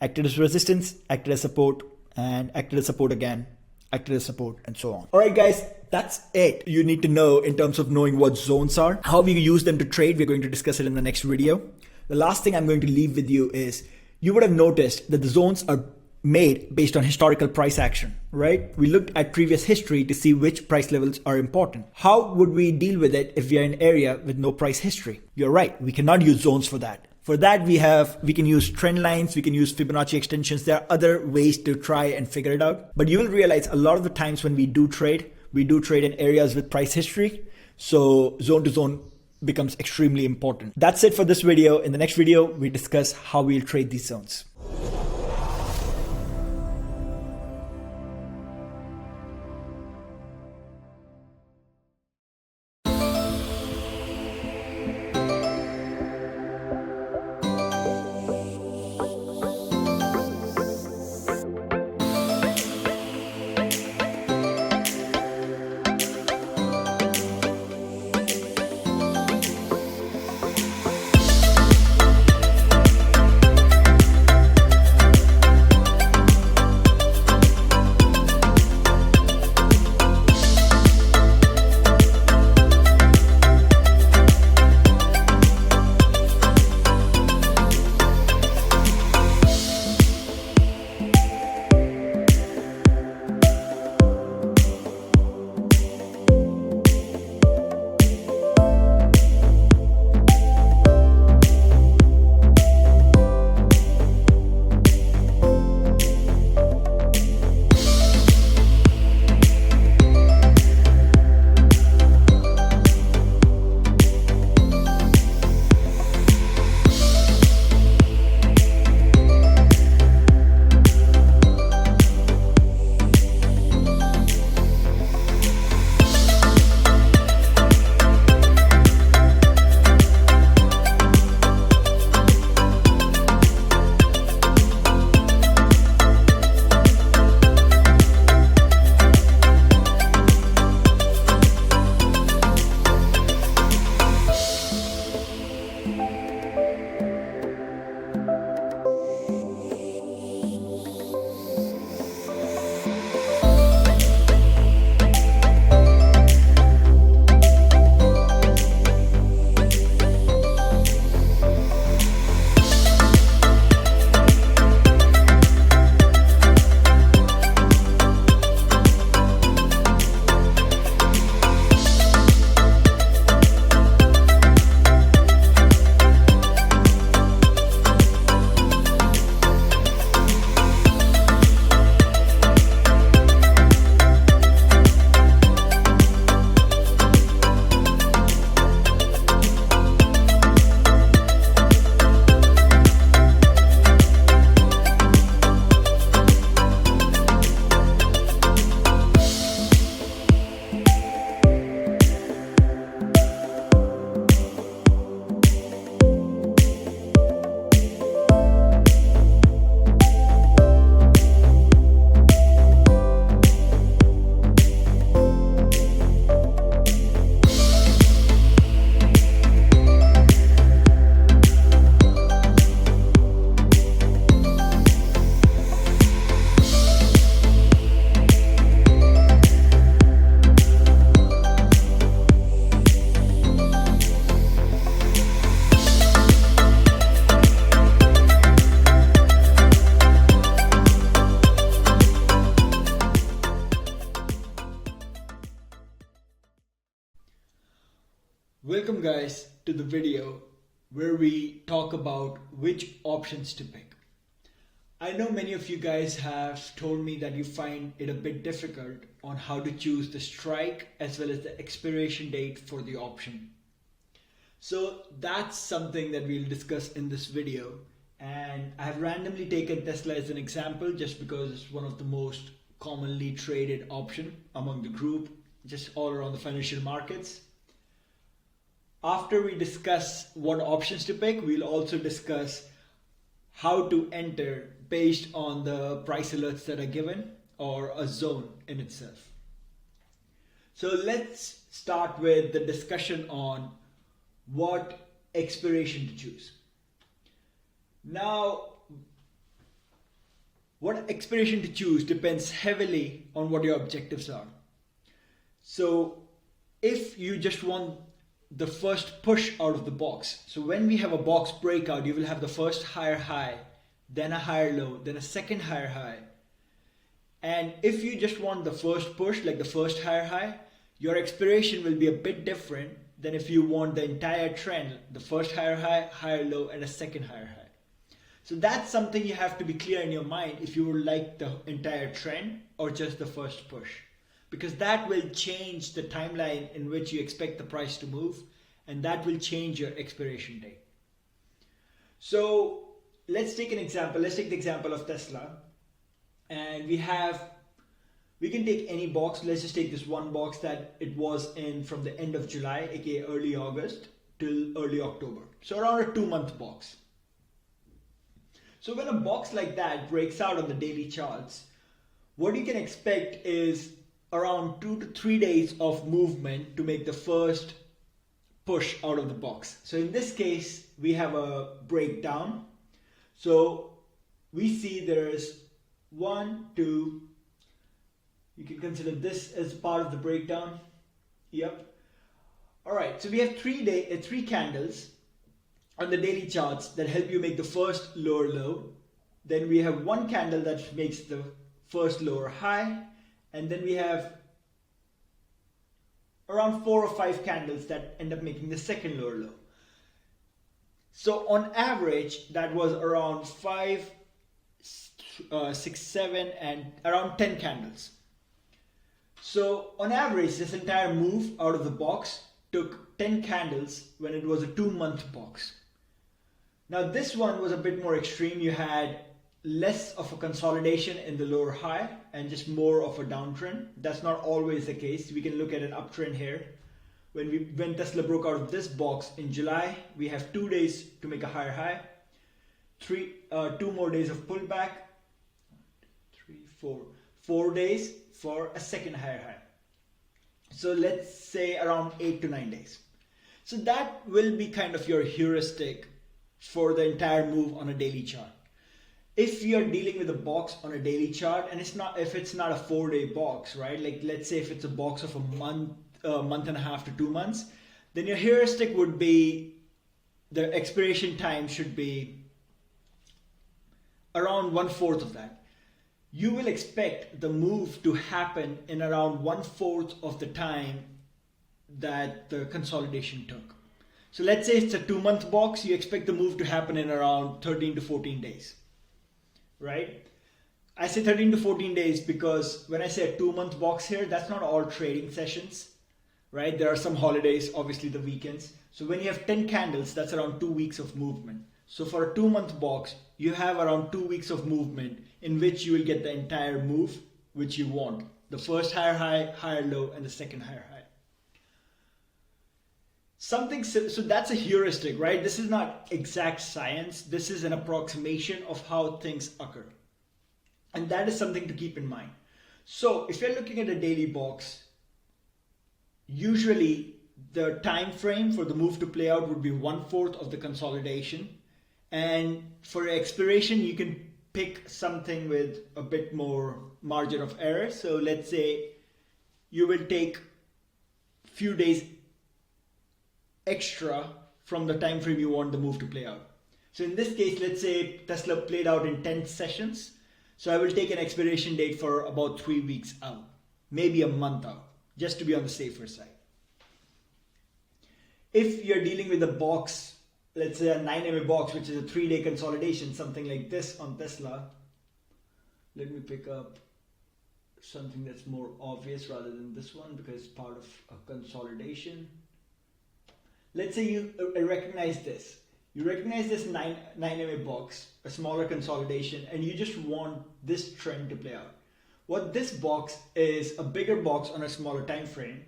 Acted as resistance, acted as support, and acted as support again, acted as support, and so on. All right, guys, that's it. You need to know in terms of knowing what zones are, how we use them to trade. We're going to discuss it in the next video. The last thing I'm going to leave with you is you would have noticed that the zones are made based on historical price action, right? We looked at previous history to see which price levels are important. How would we deal with it if we are in an area with no price history? You're right. We cannot use zones for that. For that, we can use trend lines, we can use Fibonacci extensions. There are other ways to try and figure it out. But you will realize a lot of the times when we do trade in areas with price history. So zone to zone becomes extremely important. That's it for this video. In the next video, we discuss how we'll trade these zones. Welcome guys to the video where we talk about which options to pick. I know many of you guys have told me that you find it a bit difficult on how to choose the strike as well as the expiration date for the option. So that's something that we'll discuss in this video, and I have randomly taken Tesla as an example just because it's one of the most commonly traded option among the group, just all around the financial markets. After we discuss what options to pick, we'll also discuss how to enter based on the price alerts that are given or a zone in itself. So let's start with the discussion on what expiration to choose. Now, what expiration to choose depends heavily on what your objectives are. So if you just want the first push out of the box. So when we have a box breakout, you will have the first higher high, then a higher low, then a second higher high. And if you just want the first push, like the first higher high, your expiration will be a bit different than if you want the entire trend, the first higher high, higher low, and a second higher high. So that's something you have to be clear in your mind if you would like the entire trend or just the first push. Because that will change the timeline in which you expect the price to move, and that will change your expiration date. So let's take an example. Let's take the example of Tesla. And we can take any box. Let's just take this one box that it was in from the end of July, aka early August, till early October. So around a 2-month box. So when a box like that breaks out on the daily charts, what you can expect is around 2 to 3 days of movement to make the first push out of the box. So in this case, we have a breakdown. So we see there's 1, 2, you can consider this as part of the breakdown. Yep. All right, so we have three candles on the daily charts that help you make the first lower low. Then we have one candle that makes the first lower high. And then we have around 4 or 5 candles that end up making the second lower low. So on average, that was around 5, 6, 7, and around 10 candles. So on average, this entire move out of the box took 10 candles when it was a 2-month box. Now this one was a bit more extreme. You had less of a consolidation in the lower high and just more of a downtrend. That's not always the case. We can look at an uptrend here. When Tesla broke out of this box in July, we have 2 days to make a higher high, 2 more days of pullback, 4 days for a second higher high. So let's say around 8 to 9 days. So that will be kind of your heuristic for the entire move on a daily chart. If you're dealing with a box on a daily chart, and if it's not a 4-day box, right? Like let's say if it's a box of a month and a half to 2 months, then your heuristic would be the expiration time should be around 1/4 of that. You will expect the move to happen in around 1/4 of the time that the consolidation took. So let's say it's a 2-month box, you expect the move to happen in around 13 to 14 days. Right? I say 13 to 14 days because when I say a 2-month box here, that's not all trading sessions, right? There are some holidays, obviously the weekends. So when you have 10 candles, that's around 2 weeks of movement. So for a 2-month box, you have around 2 weeks of movement in which you will get the entire move which you want. The first higher high, higher low, and the second higher high. So that's a heuristic, right? This is not exact science. This is an approximation of how things occur. And that is something to keep in mind. So if you're looking at a daily box, usually the time frame for the move to play out would be 1/4 of the consolidation. And for expiration, you can pick something with a bit more margin of error. So let's say you will take few days extra from the time frame you want the move to play out. So in this case, let's say Tesla played out in 10 sessions. So I will take an expiration date for about 3 weeks out, maybe a month out, just to be on the safer side. if you're dealing with a box, let's say a 9 MA box, which is a 3-day consolidation, something like this on Tesla. Let me pick up something that's more obvious rather than this one because it's part of a consolidation. Let's say you recognize this. You recognize this 9 MA box, a smaller consolidation, and you just want this trend to play out. What this box is a bigger box on a smaller time frame,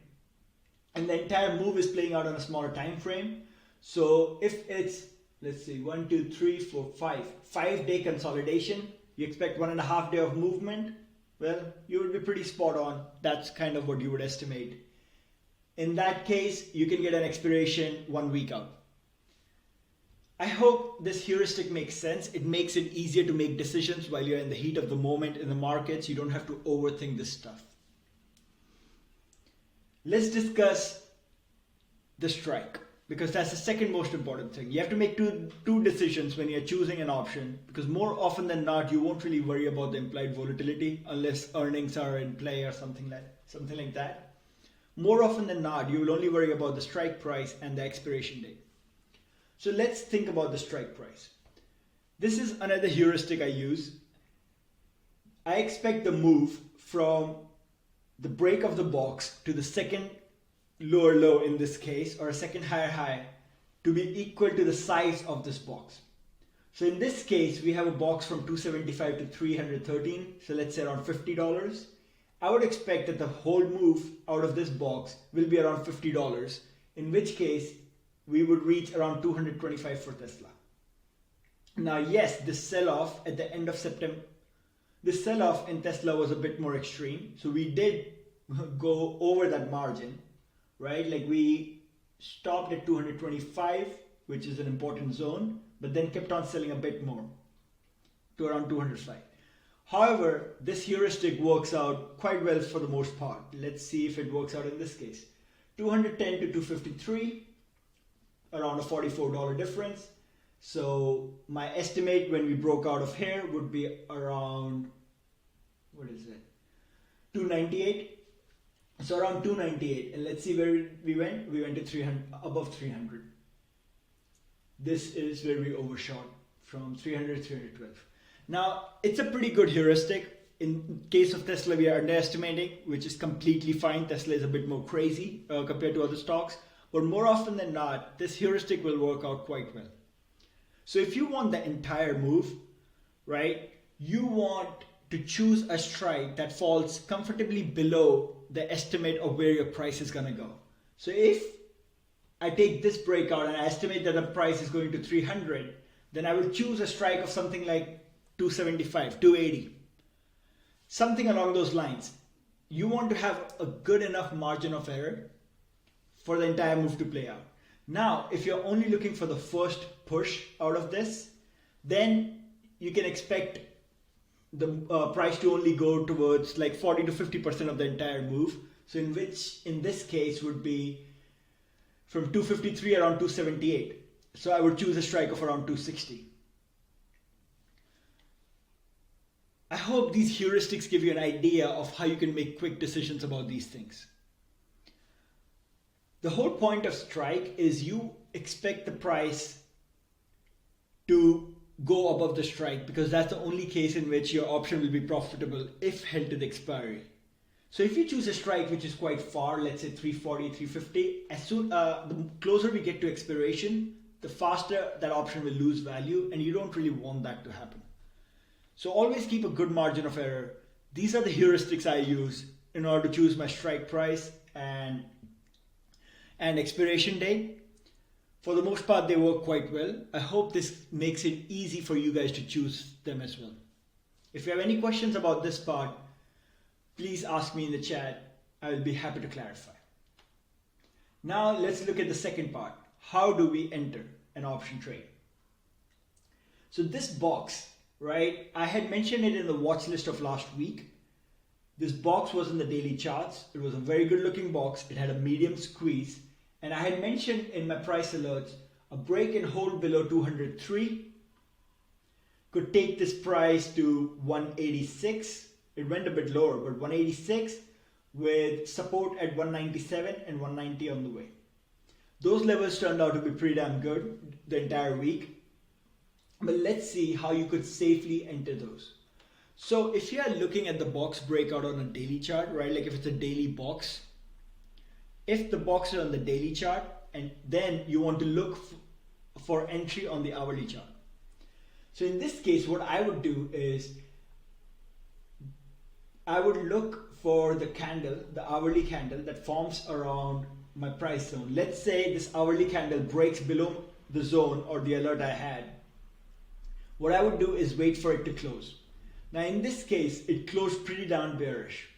and the entire move is playing out on a smaller time frame. So if it's, let's see, 1, 2, 3, 4, 5-day consolidation, you expect 1.5 day of movement. Well, you would be pretty spot on. That's kind of what you would estimate. In that case, you can get an expiration 1 week out. I hope this heuristic makes sense. It makes it easier to make decisions while you're in the heat of the moment in the markets. You don't have to overthink this stuff. Let's discuss the strike, because that's the second most important thing. You have to make two decisions when you're choosing an option, because more often than not, you won't really worry about the implied volatility unless earnings are in play or something like that. More often than not, you will only worry about the strike price and the expiration date. So let's think about the strike price. This is another heuristic I use. I expect the move from the break of the box to the second lower low in this case, or a second higher high, to be equal to the size of this box. So in this case, we have a box from 275 to 313. So let's say around $50. I would expect that the whole move out of this box will be around $50, in which case we would reach around 225 for Tesla. Now, yes, this sell-off at the end of September, this sell-off in Tesla was a bit more extreme. So we did go over that margin, right? Like we stopped at 225, which is an important zone, but then kept on selling a bit more to around 205. However, this heuristic works out quite well for the most part. Let's see if it works out in this case. 210 to 253, around a $44 difference. So my estimate when we broke out of here would be around, what is it? 298. So around 298, and let's see where we went. We went to 300, above 300. This is where we overshot from 300 to 312. Now, it's a pretty good heuristic. In case of Tesla, we are underestimating, which is completely fine. Tesla is a bit more crazy compared to other stocks. But more often than not, this heuristic will work out quite well. So if you want the entire move, right, you want to choose a strike that falls comfortably below the estimate of where your price is going to go. So if I take this breakout and I estimate that the price is going to 300, then I will choose a strike of something like 275, 280, something along those lines. You want to have a good enough margin of error for the entire move to play out. Now, if you're only looking for the first push out of this, then you can expect the price to only go towards like 40 to 50% of the entire move. So in this case would be from 253 around 278. So I would choose a strike of around 260. I hope these heuristics give you an idea of how you can make quick decisions about these things. The whole point of strike is you expect the price to go above the strike, because that's the only case in which your option will be profitable if held to the expiry. So if you choose a strike which is quite far, let's say 340, 350, the closer we get to expiration, the faster that option will lose value, and you don't really want that to happen. So always keep a good margin of error. These are the heuristics I use in order to choose my strike price and expiration date. For the most part, they work quite well. I hope this makes it easy for you guys to choose them as well. If you have any questions about this part, please ask me in the chat. I will be happy to clarify. Now let's look at the second part. How do we enter an option trade? So this box, right? I had mentioned it in the watch list of last week. This box was in the daily charts. It was a very good looking box. It had a medium squeeze. And I had mentioned in my price alerts, a break and hold below 203 could take this price to 186. It went a bit lower, but 186 with support at 197 and 190 on the way. Those levels turned out to be pretty damn good the entire week. But let's see how you could safely enter those. So if you are looking at the box breakout on a daily chart, right, like if it's a daily box, if the box is on the daily chart, and then you want to look for entry on the hourly chart. So in this case, what I would do is I would look for the candle, the hourly candle that forms around my price zone. Let's say this hourly candle breaks below the zone or the alert I had. What I would do is wait for it to close. Now in this case, it closed pretty down bearish.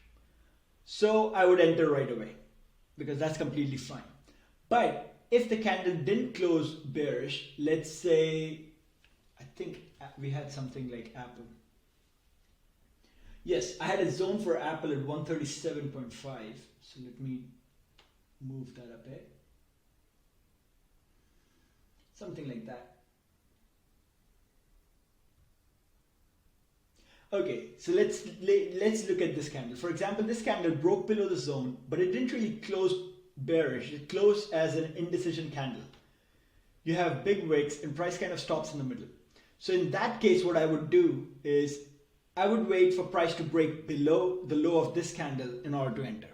So I would enter right away because that's completely fine. But if the candle didn't close bearish, let's say, I think we had something like Apple. Yes, I had a zone for Apple at 137.5. So let me move that a bit. Something like that. Okay, so let's look at this candle. For example, this candle broke below the zone, but it didn't really close bearish. It closed as an indecision candle. You have big wicks and price kind of stops in the middle. So in that case, what I would do is I would wait for price to break below the low of this candle in order to enter.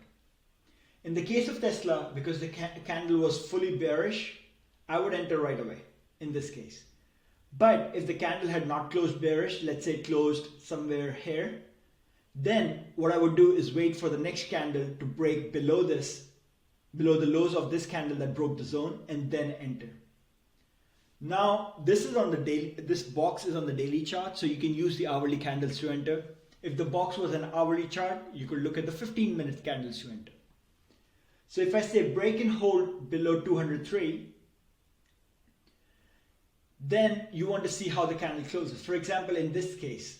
In the case of Tesla, because the candle was fully bearish, I would enter right away in this case. But if the candle had not closed bearish, let's say it closed somewhere here, then what I would do is wait for the next candle to break below this, below the lows of this candle that broke the zone, and then enter. Now this is on the daily, this box is on the daily chart, so you can use the hourly candles to enter. If the box was an hourly chart, you could look at the 15-minute candles to enter. So if I say break and hold below 203, then you want to see how the candle closes. For example, in this case,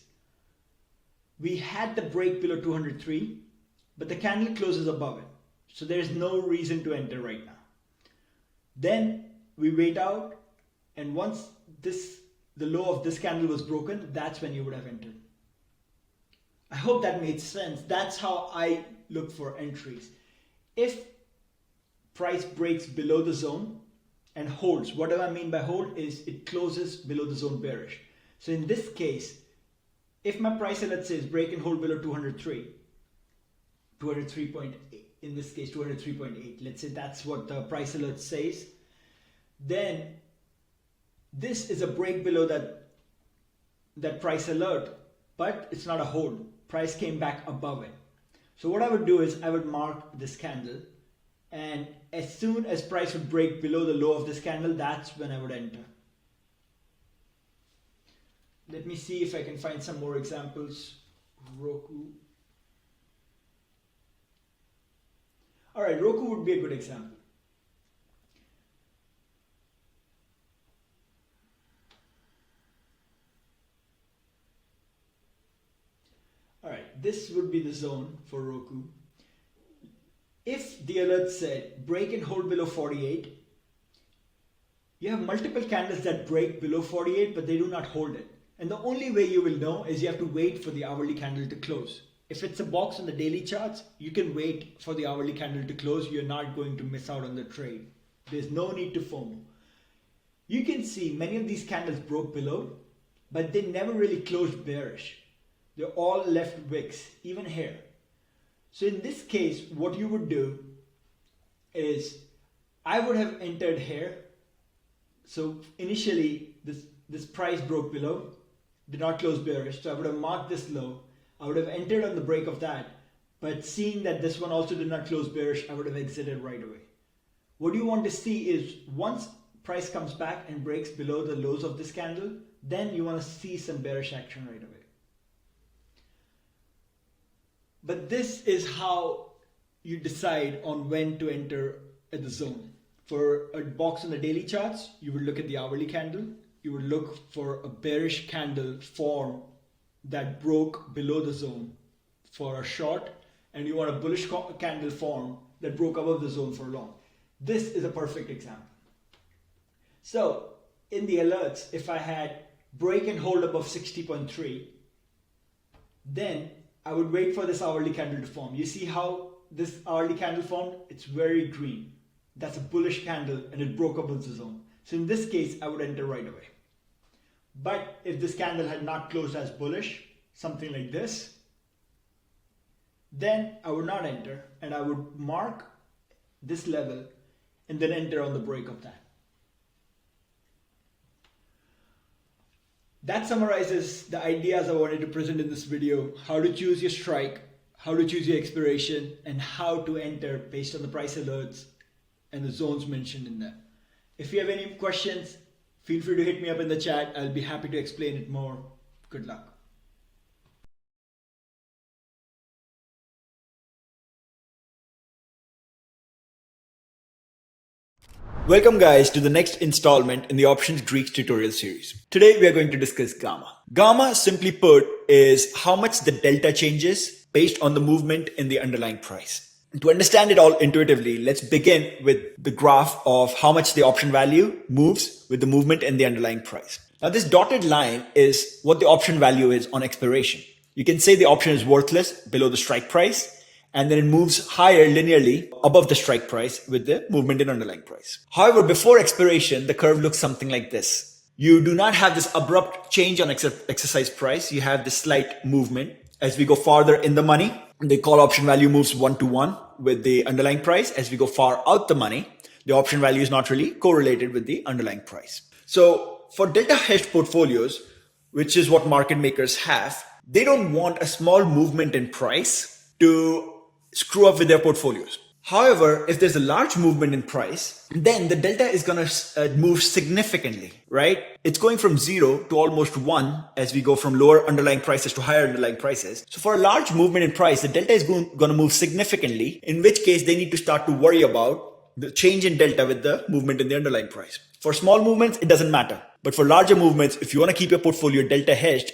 we had the break below 203, but the candle closes above it. So there's no reason to enter right now. Then we wait out, and once the low of this candle was broken, that's when you would have entered. I hope that made sense. That's how I look for entries. If price breaks below the zone and holds, what do I mean by hold is it closes below the zone bearish. So in this case, if my price alert says break and hold below 203.8, in this case 203.8, let's say that's what the price alert says, then this is a break below that price alert, but it's not a hold. Price came back above it. So what I would do is I would mark this candle, and as soon as price would break below the low of this candle, that's when I would enter. Let me see if I can find some more examples. Roku. All right, Roku would be a good example. All right, this would be the zone for Roku. If the alert said break and hold below 48, you have multiple candles that break below 48, but they do not hold it. And the only way you will know is you have to wait for the hourly candle to close. If it's a box on the daily charts, you can wait for the hourly candle to close. You're not going to miss out on the trade. There's no need to FOMO. You can see many of these candles broke below, but they never really closed bearish. They're all left wicks, even here. So in this case, what you would do is I would have entered here. So initially this price broke below, did not close bearish. So I would have marked this low. I would have entered on the break of that, but seeing that this one also did not close bearish, I would have exited right away. What you want to see is once price comes back and breaks below the lows of this candle, then you want to see some bearish action right away. But this is how you decide on when to enter at the zone. For a box on the daily charts, you would look at the hourly candle. You would look for a bearish candle form that broke below the zone for a short, and you want a bullish candle form that broke above the zone for a long. This is a perfect example. So in the alerts, if I had break and hold above 60.3, then I would wait for this hourly candle to form. You see how this hourly candle formed? It's very green. That's a bullish candle and it broke above the zone. So in this case, I would enter right away. But if this candle had not closed as bullish, something like this, then I would not enter and I would mark this level and then enter on the break of that. That summarizes the ideas I wanted to present in this video: how to choose your strike, how to choose your expiration, and how to enter based on the price alerts and the zones mentioned in there. If you have any questions, feel free to hit me up in the chat. I'll be happy to explain it more. Good luck. Welcome guys to the next installment in the Options Greeks tutorial series. Today we are going to discuss gamma. Gamma, simply put, is how much the delta changes based on the movement in the underlying price. To understand it all intuitively, let's begin with the graph of how much the option value moves with the movement in the underlying price. Now this dotted line is what the option value is on expiration. You can say the option is worthless below the strike price, and then it moves higher linearly above the strike price with the movement in underlying price. However, before expiration, the curve looks something like this. You do not have this abrupt change on exercise price. You have this slight movement. As we go farther in the money, the call option value moves 1-to-1 with the underlying price. As we go far out the money, the option value is not really correlated with the underlying price. So for delta hedged portfolios, which is what market makers have, they don't want a small movement in price to screw up with their portfolios. However, if there's a large movement in price, then the delta is going to move significantly, right? It's going from 0 to almost 1 as we go from lower underlying prices to higher underlying prices. So for a large movement in price, the delta is going to move significantly, in which case they need to start to worry about the change in delta with the movement in the underlying price. For small movements, it doesn't matter. But for larger movements, if you want to keep your portfolio delta hedged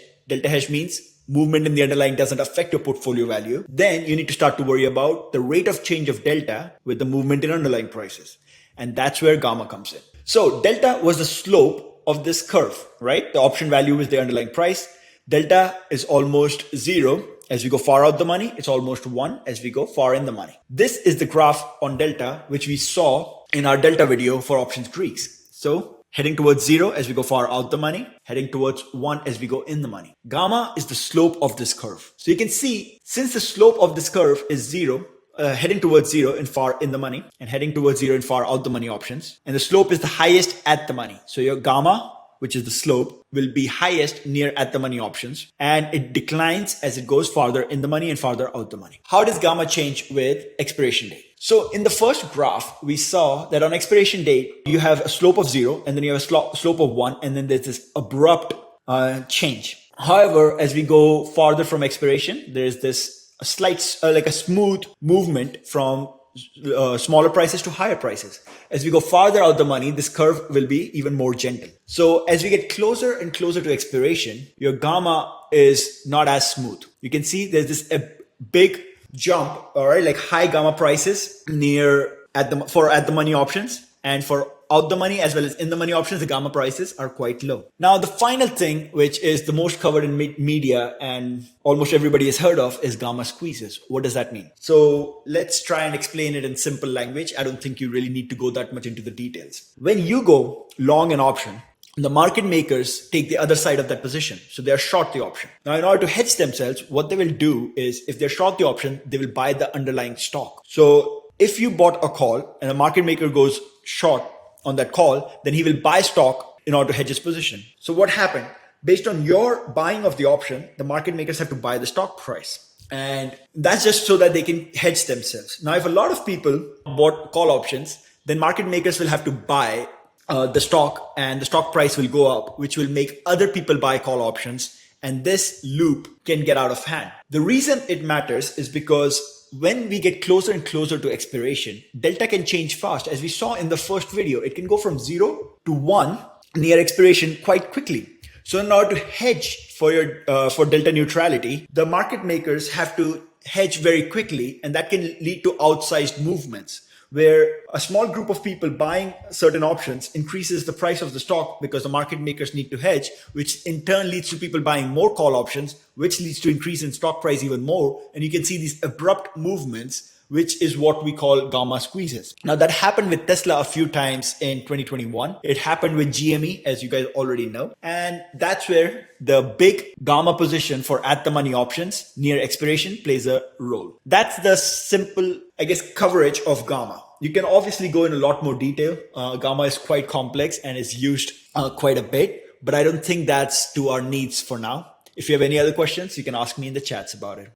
means movement in the underlying doesn't affect your portfolio value, then you need to start to worry about the rate of change of delta with the movement in underlying prices. And that's where gamma comes in. So delta was the slope of this curve, right? The option value is the underlying price. Delta is almost 0. As we go far out the money, it's almost 1 as we go far in the money. This is the graph on delta, which we saw in our delta video for options Greeks. So heading towards 0 as we go far out the money, heading towards 1 as we go in the money. Gamma is the slope of this curve. So you can see, since the slope of this curve is 0, heading towards 0 in far in the money and heading towards 0 in far out the money options, and the slope is the highest at the money. So your gamma, which is the slope, will be highest near at the money options, and it declines as it goes farther in the money and farther out the money. How does gamma change with expiration date? So in the first graph, we saw that on expiration date, you have a slope of 0, and then you have a slope of 1, and then there's this abrupt change. However, as we go farther from expiration, there's this slight, like a smooth movement from smaller prices to higher prices. As we go farther out the money, this curve will be even more gentle. So as we get closer and closer to expiration, your gamma is not as smooth. You can see there's this big jump, all right, like high gamma prices near at the money options, and for out the money as well as in the money options, the gamma prices are quite low. Now, the final thing, which is the most covered in media and almost everybody has heard of, is gamma squeezes. What does that mean? So let's try and explain it in simple language. I don't think you really need to go that much into the details. When you go long an option, the market makers take the other side of that position. So they're short the option. Now, in order to hedge themselves, what they will do is, if they're short the option, they will buy the underlying stock. So if you bought a call and a market maker goes short on that call, then he will buy stock in order to hedge his position. So what happened? Based on your buying of the option, the market makers have to buy the stock price. And that's just so that they can hedge themselves. Now, if a lot of people bought call options, then market makers will have to buy the stock, and the stock price will go up, which will make other people buy call options. And this loop can get out of hand. The reason it matters is because when we get closer and closer to expiration, delta can change fast. As we saw in the first video, it can go from 0 to 1 near expiration quite quickly. So in order to hedge for delta neutrality, the market makers have to hedge very quickly, and that can lead to outsized movements, where a small group of people buying certain options increases the price of the stock because the market makers need to hedge, which in turn leads to people buying more call options, which leads to increase in stock price even more. And you can see these abrupt movements which is what we call gamma squeezes. Now that happened with Tesla a few times in 2021. It happened with GME, as you guys already know. And that's where the big gamma position for at the money options near expiration plays a role. That's the simple, coverage of gamma. You can obviously go in a lot more detail. Gamma is quite complex and is used quite a bit, but I don't think that's to our needs for now. If you have any other questions, you can ask me in the chats about it.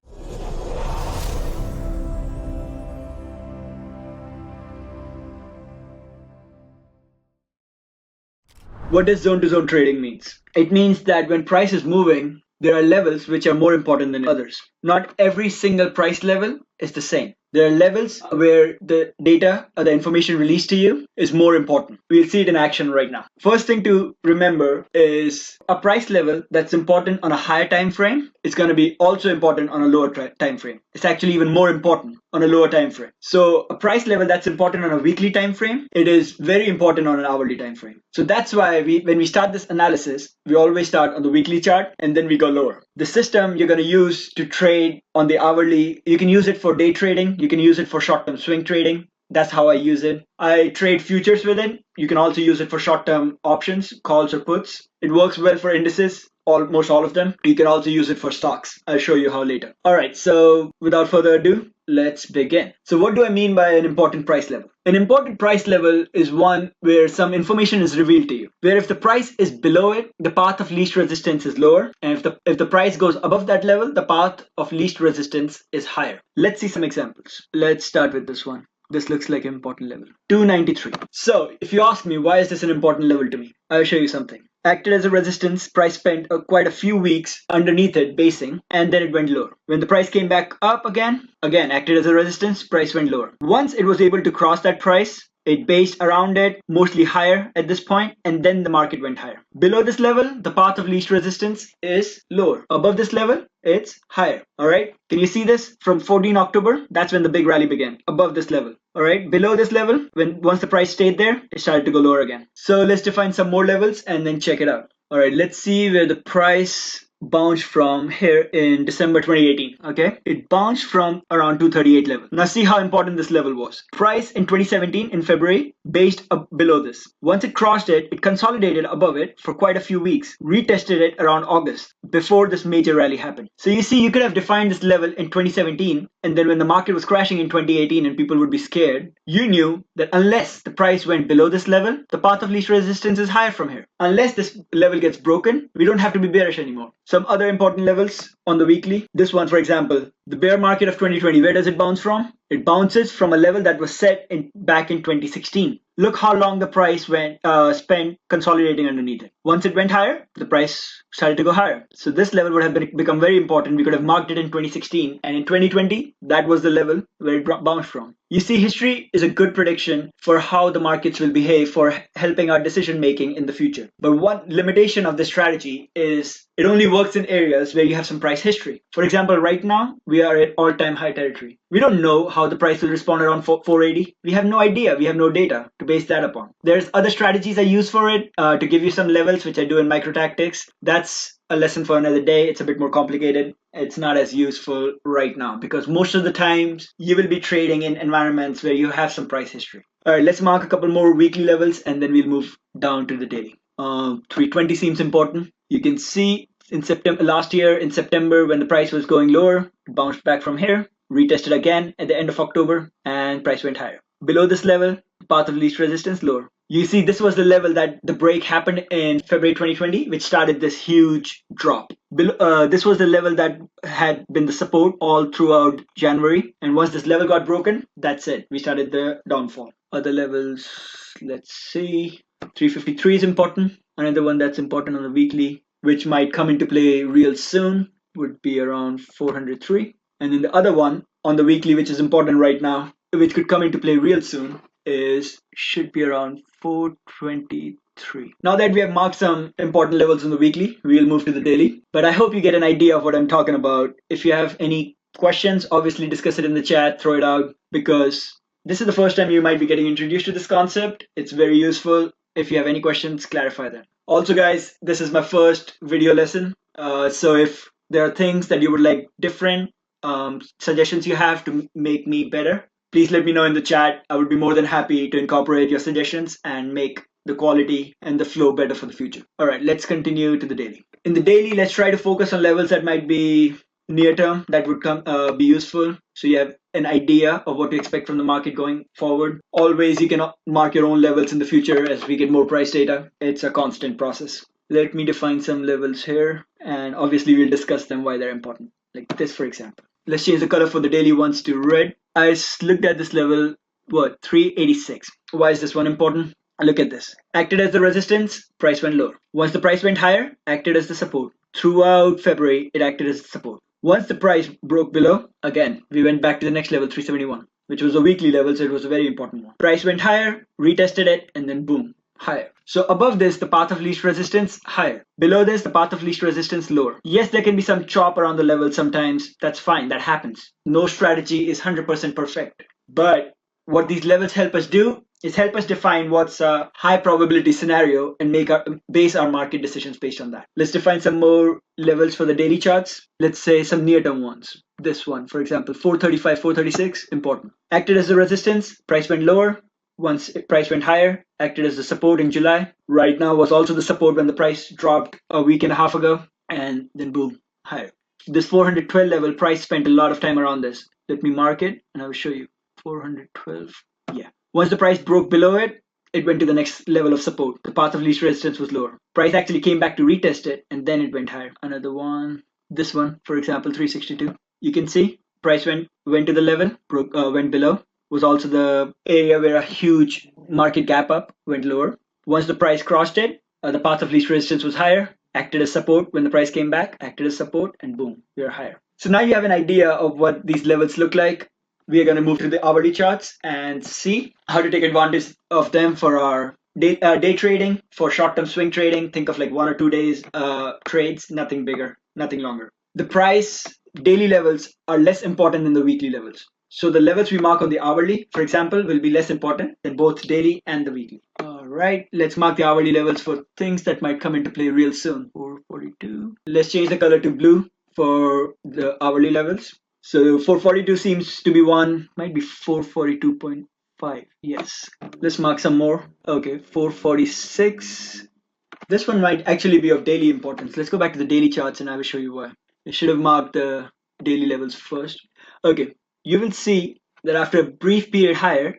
What does zone-to-zone trading means? It means that when price is moving, there are levels which are more important than others. Not every single price level is the same. There are levels where the data or the information released to you is more important. We'll see it in action right now. First thing to remember is a price level that's important on a higher time frame is going to be also important on a lower time frame. It's actually even more important on a lower time frame. So a price level that's important on a weekly time frame, it is very important on an hourly time frame. So that's why when we start this analysis, we always start on the weekly chart and then we go lower. The system you're going to use to trade on the hourly, you can use it for day trading. You can use it for short-term swing trading. That's how I use it. I trade futures with it. You can also use it for short-term options, calls or puts. It works well for indices, almost all of them. You can also use it for stocks. I'll show you how later. All right, so without further ado, let's begin. So what do I mean by an important price level? An important price level is one where some information is revealed to you, where if the price is below it, the path of least resistance is lower. And if the price goes above that level, the path of least resistance is higher. Let's see some examples. Let's start with this one. This looks like an important level. 293. So if you ask me, why is this an important level to me? I'll show you something. Acted as a resistance, price spent quite a few weeks underneath it, basing, and then it went lower. When the price came back up again acted as a resistance, price went lower. Once it was able to cross that price, it based around it, mostly higher at this point, and then the market went higher. Below this level, the path of least resistance is lower. Above this level, it's higher. All right. Can you see this? From 14 October, that's when the big rally began. Above this level. All right. Below this level, once the price stayed there, it started to go lower again. So let's define some more levels and then check it out. All right. Let's see where the price bounced from here in December 2018. Okay, it bounced from around 238 level. Now see how important this level was. Price in 2017 in February based up below this. Once it crossed it, it consolidated above it for quite a few weeks, retested it around August before this major rally happened. So you see, you could have defined this level in 2017, and then when the market was crashing in 2018 and people would be scared, you knew that unless the price went below this level, the path of least resistance is higher from here. Unless this level gets broken, we don't have to be bearish anymore. Some other important levels on the weekly. This one, for example, the bear market of 2020, where does it bounce from? It bounces from a level that was set back in 2016. Look how long the price spent consolidating underneath it. Once it went higher, the price started to go higher. So this level would have become very important. We could have marked it in 2016, and in 2020, that was the level where it bounced from. You see, history is a good prediction for how the markets will behave for helping our decision making in the future. But one limitation of this strategy is it only works in areas where you have some price history. For example, right now, we are at all-time high territory. We don't know how the price will respond around 480. We have no idea. We have no data to base that upon. There's other strategies I use for it to give you some levels, which I do in micro tactics. That's a lesson for another day. It's a bit more complicated. It's not as useful right now because most of the times you will be trading in environments where you have some price history. All right, let's mark a couple more weekly levels and then we'll move down to the daily. 320 seems important. You can see last year in September when the price was going lower, it bounced back from here, retested again at the end of October, and price went higher. Below this level, path of least resistance lower. You see, this was the level that the break happened in February 2020, which started this huge drop. This was the level that had been the support all throughout January. And once this level got broken, that's it. We started the downfall. Other levels, let's see. 353 is important. Another one that's important on the weekly, which might come into play real soon, would be around 403. And then the other one on the weekly, which is important right now, which could come into play real soon, should be around 423. Now that we have marked some important levels on the weekly, we'll move to the daily. But I hope you get an idea of what I'm talking about. If you have any questions, obviously discuss it in the chat, throw it out, because this is the first time you might be getting introduced to this concept. It's very useful. If you have any questions, clarify them. Also, guys, this is my first video lesson. So if there are things that you would like different, suggestions you have to make me better, please let me know in the chat. I would be more than happy to incorporate your suggestions and make the quality and the flow better for the future. All right, let's continue to the daily. In the daily, let's try to focus on levels that might be near term, that would be useful. So you have an idea of what to expect from the market going forward. Always you can mark your own levels in the future as we get more price data. It's a constant process. Let me define some levels here, and obviously we'll discuss them, why they're important. Like this, for example. Let's change the color for the daily ones to red. I looked at this level, 386. Why is this one important? Look at this. Acted as the resistance, price went lower. Once the price went higher, acted as the support. Throughout February, it acted as the support. Once the price broke below, again, we went back to the next level, 371, which was a weekly level, so it was a very important one. Price went higher, retested it, and then boom, higher. So above this, the path of least resistance, higher. Below this, the path of least resistance, lower. Yes, there can be some chop around the level sometimes. That's fine. That happens. No strategy is 100% perfect. But what these levels help us do is help us define what's a high probability scenario and base our market decisions based on that. Let's define some more levels for the daily charts. Let's say some near-term ones. This one, for example, 435, 436, important. Acted as the resistance, price went lower. Once price went higher, acted as the support in July. Right now was also the support when the price dropped a week and a half ago, and then boom, higher. This 412 level, price spent a lot of time around this. Let me mark it and I will show you. 412, yeah. Once the price broke below it, it went to the next level of support. The path of least resistance was lower. Price actually came back to retest it, and then it went higher. Another one, this one, for example, 362. You can see price went to the level, went below. Was also the area where a huge market gap up went lower. Once the price crossed it, the path of least resistance was higher, acted as support when the price came back, acted as support, and boom, we are higher. So now you have an idea of what these levels look like. We are going to move to the hourly charts and see how to take advantage of them for our day trading, for short-term swing trading. Think of like 1 or 2 days trades, nothing bigger, nothing longer. The price daily levels are less important than the weekly levels. So the levels we mark on the hourly, for example, will be less important than both daily and the weekly. All right, let's mark the hourly levels for things that might come into play real soon. 442. Let's change the color to blue for the hourly levels. So 442 seems to be one, might be 442.5. Yes. Let's mark some more. Okay, 446. This one might actually be of daily importance. Let's go back to the daily charts and I will show you why. I should have marked the daily levels first. Okay. You will see that after a brief period higher,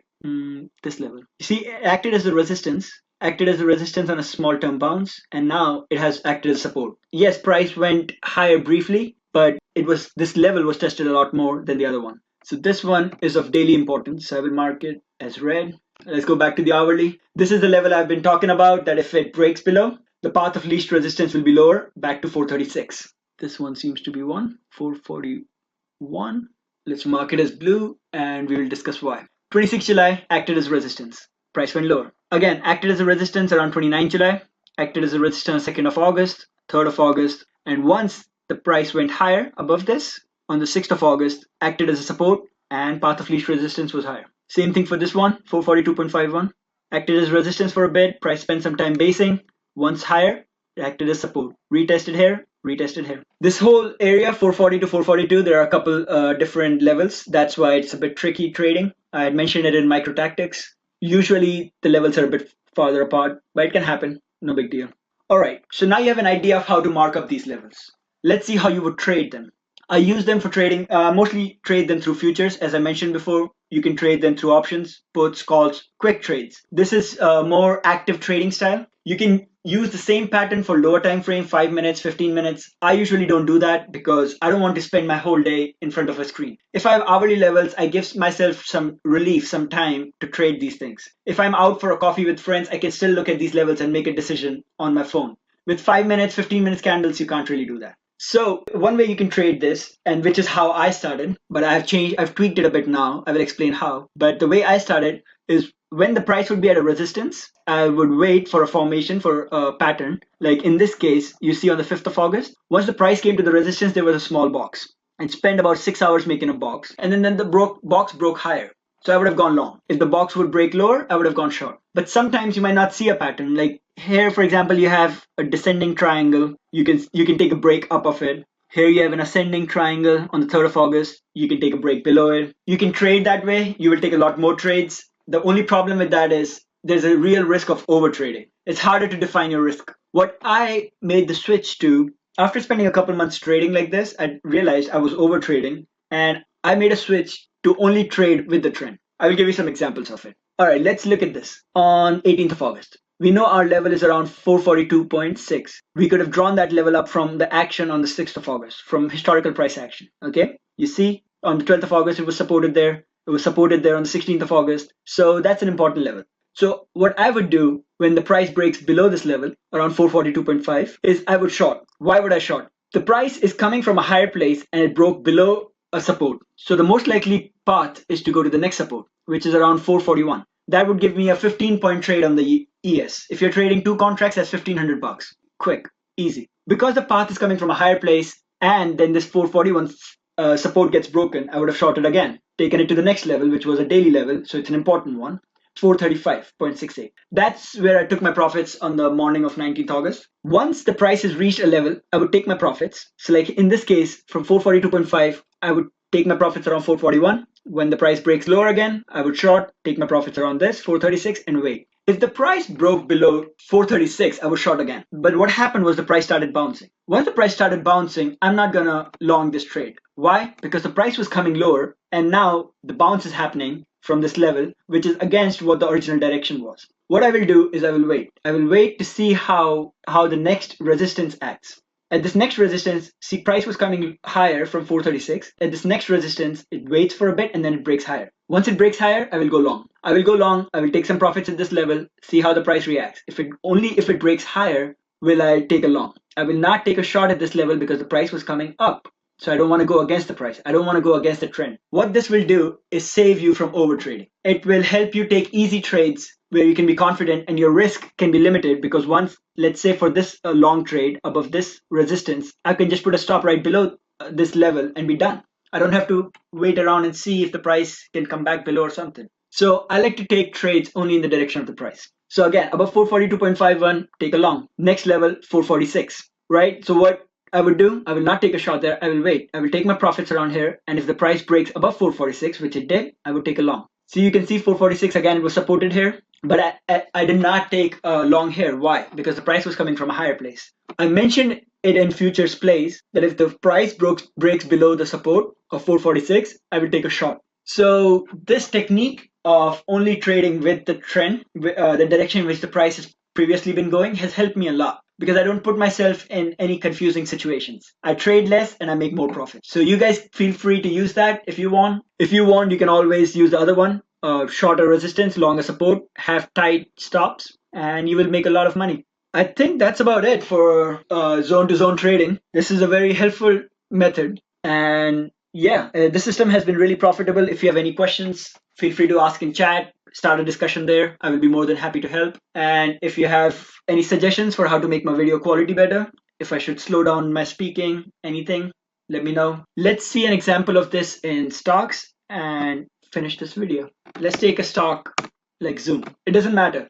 this level, you see it acted as a resistance on a small term bounce, and now it has acted as support. Yes, price went higher briefly, but this level was tested a lot more than the other one. So this one is of daily importance. So I will mark it as red. Let's go back to the hourly. This is the level I've been talking about, that if it breaks below, the path of least resistance will be lower, back to 436. This one seems to be 441. Let's mark it as blue and we will discuss why. 26 July acted as resistance. Price went lower. Again, acted as a resistance around 29 July. Acted as a resistance on 2nd of August, 3rd of August. And once the price went higher above this, on the 6th of August, acted as a support and path of least resistance was higher. Same thing for this one, 442.51. Acted as resistance for a bit. Price spent some time basing. Once higher, it acted as support. Retested here. Retested here. This whole area, 440 to 442, there are a couple different levels. That's why it's a bit tricky trading. I had mentioned it in micro tactics. Usually the levels are a bit farther apart, but it can happen. No big deal. All right. So now you have an idea of how to mark up these levels. Let's see how you would trade them. I use them for trading, mostly trade them through futures. As I mentioned before, you can trade them through options, puts, calls, quick trades. This is a more active trading style. You can use the same pattern for lower time frame, 5 minutes, 15 minutes. I usually don't do that because I don't want to spend my whole day in front of a screen. If I have hourly levels, I give myself some relief, some time to trade these things. If I'm out for a coffee with friends, I can still look at these levels and make a decision on my phone. With 5 minutes, 15 minutes candles, you can't really do that. So one way you can trade this, and which is how I started, but I've tweaked it a bit now. I will explain how. But the way I started is when the price would be at a resistance, I would wait for a formation, for a pattern. Like in this case, you see on the 5th of August, once the price came to the resistance, there was a small box. I'd spend about 6 hours making a box. And then the box broke higher. So I would have gone long. If the box would break lower, I would have gone short. But sometimes you might not see a pattern. Like here, for example, you have a descending triangle. You can take a break up of it. Here you have an ascending triangle on the 3rd of August. You can take a break below it. You can trade that way. You will take a lot more trades. The only problem with that is there's a real risk of over trading. It's harder to define your risk. What I made the switch to, after spending a couple months trading like this, I realized I was over trading, and I made a switch to only trade with the trend. I will give you some examples of it. All right, let's look at this. On 18th of August, we know our level is around 442.6. We could have drawn that level up from the action on the 6th of August, from historical price action. Okay, you see, on the 12th of August, it was supported there. It was supported there on the 16th of August. So that's an important level. So what I would do when the price breaks below this level, around 442.5, is I would short. Why would I short? The price is coming from a higher place and it broke below a support. So the most likely path is to go to the next support, which is around 441. That would give me a 15-point trade on the ES. If you're trading 2 contracts, that's $1,500. Quick, easy. Because the path is coming from a higher place and then this 441 support gets broken, I would have shorted again, taken it to the next level, which was a daily level. So it's an important one. 435.68. That's where I took my profits on the morning of 19th August. Once the price has reached a level, I would take my profits. So like in this case, from 442.5, I would take my profits around 441. When the price breaks lower again, I would short, take my profits around this, 436, and wait. If the price broke below 436, I would short again. But what happened was the price started bouncing. Once the price started bouncing, I'm not gonna long this trade. Why? Because the price was coming lower, and now the bounce is happening from this level, which is against what the original direction was. What I will do is I will wait. I will wait to see how the next resistance acts. At this next resistance, see, price was coming higher from 436. At this next resistance, it waits for a bit and then it breaks higher. Once it breaks higher, I will go long. I will take some profits at this level, see how the price reacts. If it breaks higher, will I take a long. I will not take a short at this level because the price was coming up. So I don't want to go against the price. I don't want to go against the trend. What this will do is save you from over trading. It will help you take easy trades where you can be confident and your risk can be limited, because once, let's say for this long trade above this resistance, I can just put a stop right below this level and be done. I don't have to wait around and see if the price can come back below or something. So I like to take trades only in the direction of the price. So again, above 442.51, take a long. Next level, 446, right? So what I would do, I will not take a shot there. I will wait. I will take my profits around here. And if the price breaks above 446, which it did, I would take a long. So you can see 446 again, it was supported here. But I did not take a long here. Why? Because the price was coming from a higher place. I mentioned it in futures plays that if the price breaks below the support of 446, I would take a shot. So this technique of only trading with the trend, the direction in which the price has previously been going, has helped me a lot, because I don't put myself in any confusing situations. I trade less and I make more profit. So you guys feel free to use that if you want. If you want, you can always use the other one, shorter resistance, longer support, have tight stops, and you will make a lot of money. I think that's about it for zone to zone trading. This is a very helpful method. And yeah, the system has been really profitable. If you have any questions, feel free to ask in chat. Start a discussion there. I will be more than happy to help. And if you have any suggestions for how to make my video quality better, if I should slow down my speaking, anything, let me know. Let's see an example of this in stocks and finish this video. Let's take a stock like Zoom. It doesn't matter.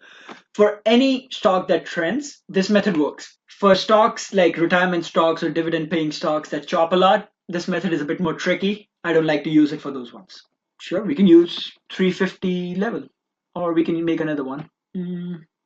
For any stock that trends, this method works. For stocks like retirement stocks or dividend paying stocks that chop a lot, this method is a bit more tricky. I don't like to use it for those ones. Sure, we can use 350 level, or we can make another one.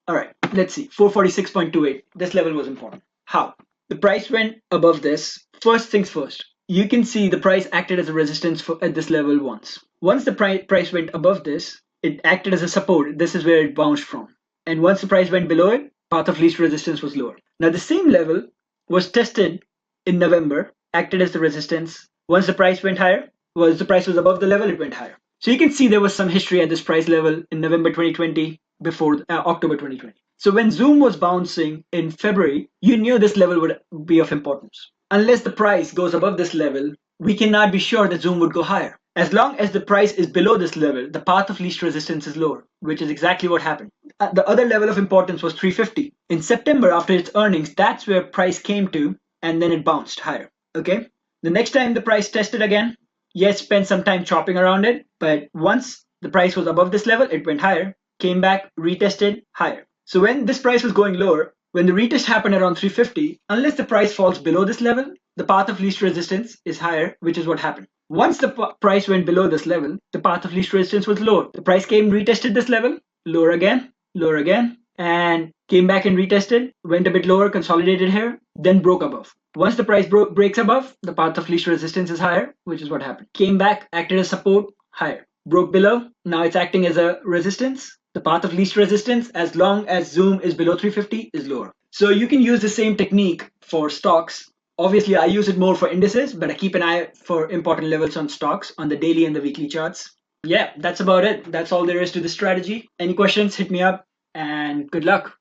All right, let's see, 446.28. This level was important. How? The price went above this. First things first, you can see the price acted as a resistance at this level once. Once the price went above this, it acted as a support. This is where it bounced from. And once the price went below it, path of least resistance was lower. Now the same level was tested in November, acted as the resistance. Once the price went higher, the price was above the level, it went higher. So you can see there was some history at this price level in November 2020 before October 2020. So when Zoom was bouncing in February, you knew this level would be of importance. Unless the price goes above this level, we cannot be sure that Zoom would go higher. As long as the price is below this level, the path of least resistance is lower, which is exactly what happened. The other level of importance was 350. In September, after its earnings, that's where price came to, and then it bounced higher. Okay? The next time the price tested again, yes, spent some time chopping around it, but once the price was above this level, it went higher, came back, retested, higher. So when this price was going lower, When the retest happened around 350, unless the price falls below this level, the path of least resistance is higher, which is what happened. Once the price went below this level, the path of least resistance was lower. The price came, retested this level, lower again, and came back and retested, went a bit lower, consolidated here, then broke above. Once the price breaks above, the path of least resistance is higher, which is what happened. Came back, acted as support, higher. Broke below, now it's acting as a resistance. The path of least resistance, as long as Zoom is below 350, is lower. So you can use the same technique for stocks. Obviously, I use it more for indices, but I keep an eye for important levels on stocks on the daily and the weekly charts. Yeah, that's about it. That's all there is to the strategy. Any questions, hit me up, and good luck.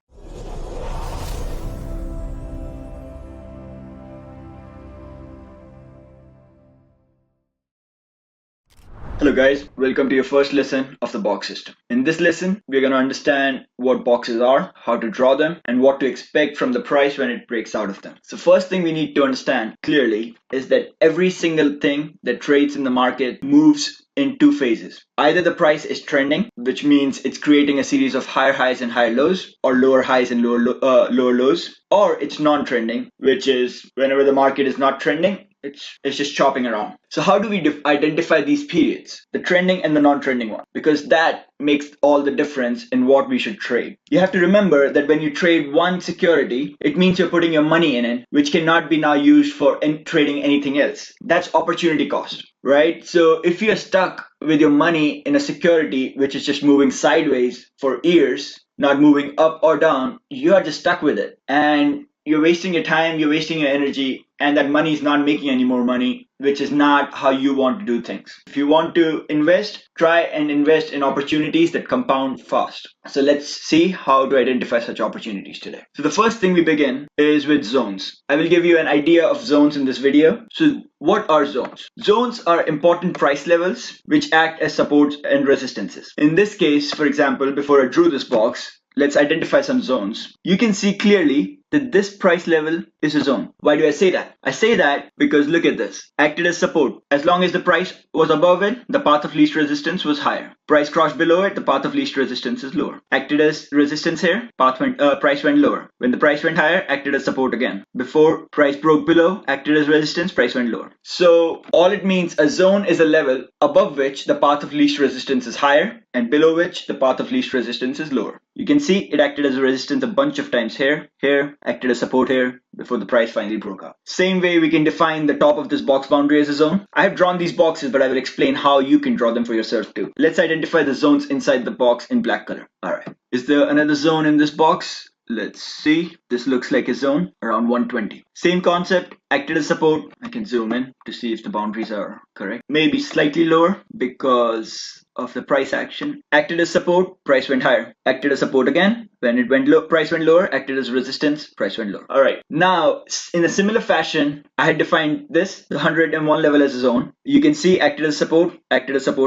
Hello guys, welcome to your first lesson of the box system. In this lesson, we're going to understand what boxes are, how to draw them, and what to expect from the price when it breaks out of them. So first thing we need to understand clearly is that every single thing that trades in the market moves in two phases. Either the price is trending, which means it's creating a series of higher highs and higher lows, or lower highs and lower lows, or it's non-trending, which is whenever the market is not trending, it's just chopping around. So how do we identify these periods, the trending and the non-trending one? Because that makes all the difference in what we should trade. You have to remember that when you trade one security, it means you're putting your money in it, which cannot be now used for trading anything else. That's opportunity cost, right? So if you're stuck with your money in a security which is just moving sideways for years, not moving up or down, you are just stuck with it. And you're wasting your time, you're wasting your energy, and that money is not making any more money, which is not how you want to do things. If you want to invest, try and invest in opportunities that compound fast. So let's see how to identify such opportunities today. So the first thing we begin is with zones. I will give you an idea of zones in this video. So what are zones? Zones are important price levels which act as supports and resistances. In this case, for example, before I drew this box, let's identify some zones. You can see clearly that this price level is a zone. Why do I say that? I say that because look at this. Acted as support. As long as the price was above it, the path of least resistance was higher. Price crossed below it, the path of least resistance is lower. Acted as resistance here, price went lower. When the price went higher, acted as support again. Before price broke below, acted as resistance, price went lower. So all it means, a zone is a level above which the path of least resistance is higher and below which the path of least resistance is lower. You can see it acted as a resistance a bunch of times here, acted as support here before the price finally broke out. Same way we can define the top of this box boundary as a zone. I have drawn these boxes, but I will explain how you can draw them for yourself too. Let's identify the zones inside the box in black color. All right. Is there another zone in this box? Let's see. This looks like a zone around 120. Same concept, acted as support. I can zoom in to see if the boundaries are correct. Maybe slightly lower because of the price action. Acted as support, price went higher. Acted as support again. When it went low, price went lower. Acted as resistance, price went lower. All right. Now, in a similar fashion, I had defined this, the 101 level as a zone. You can see acted as support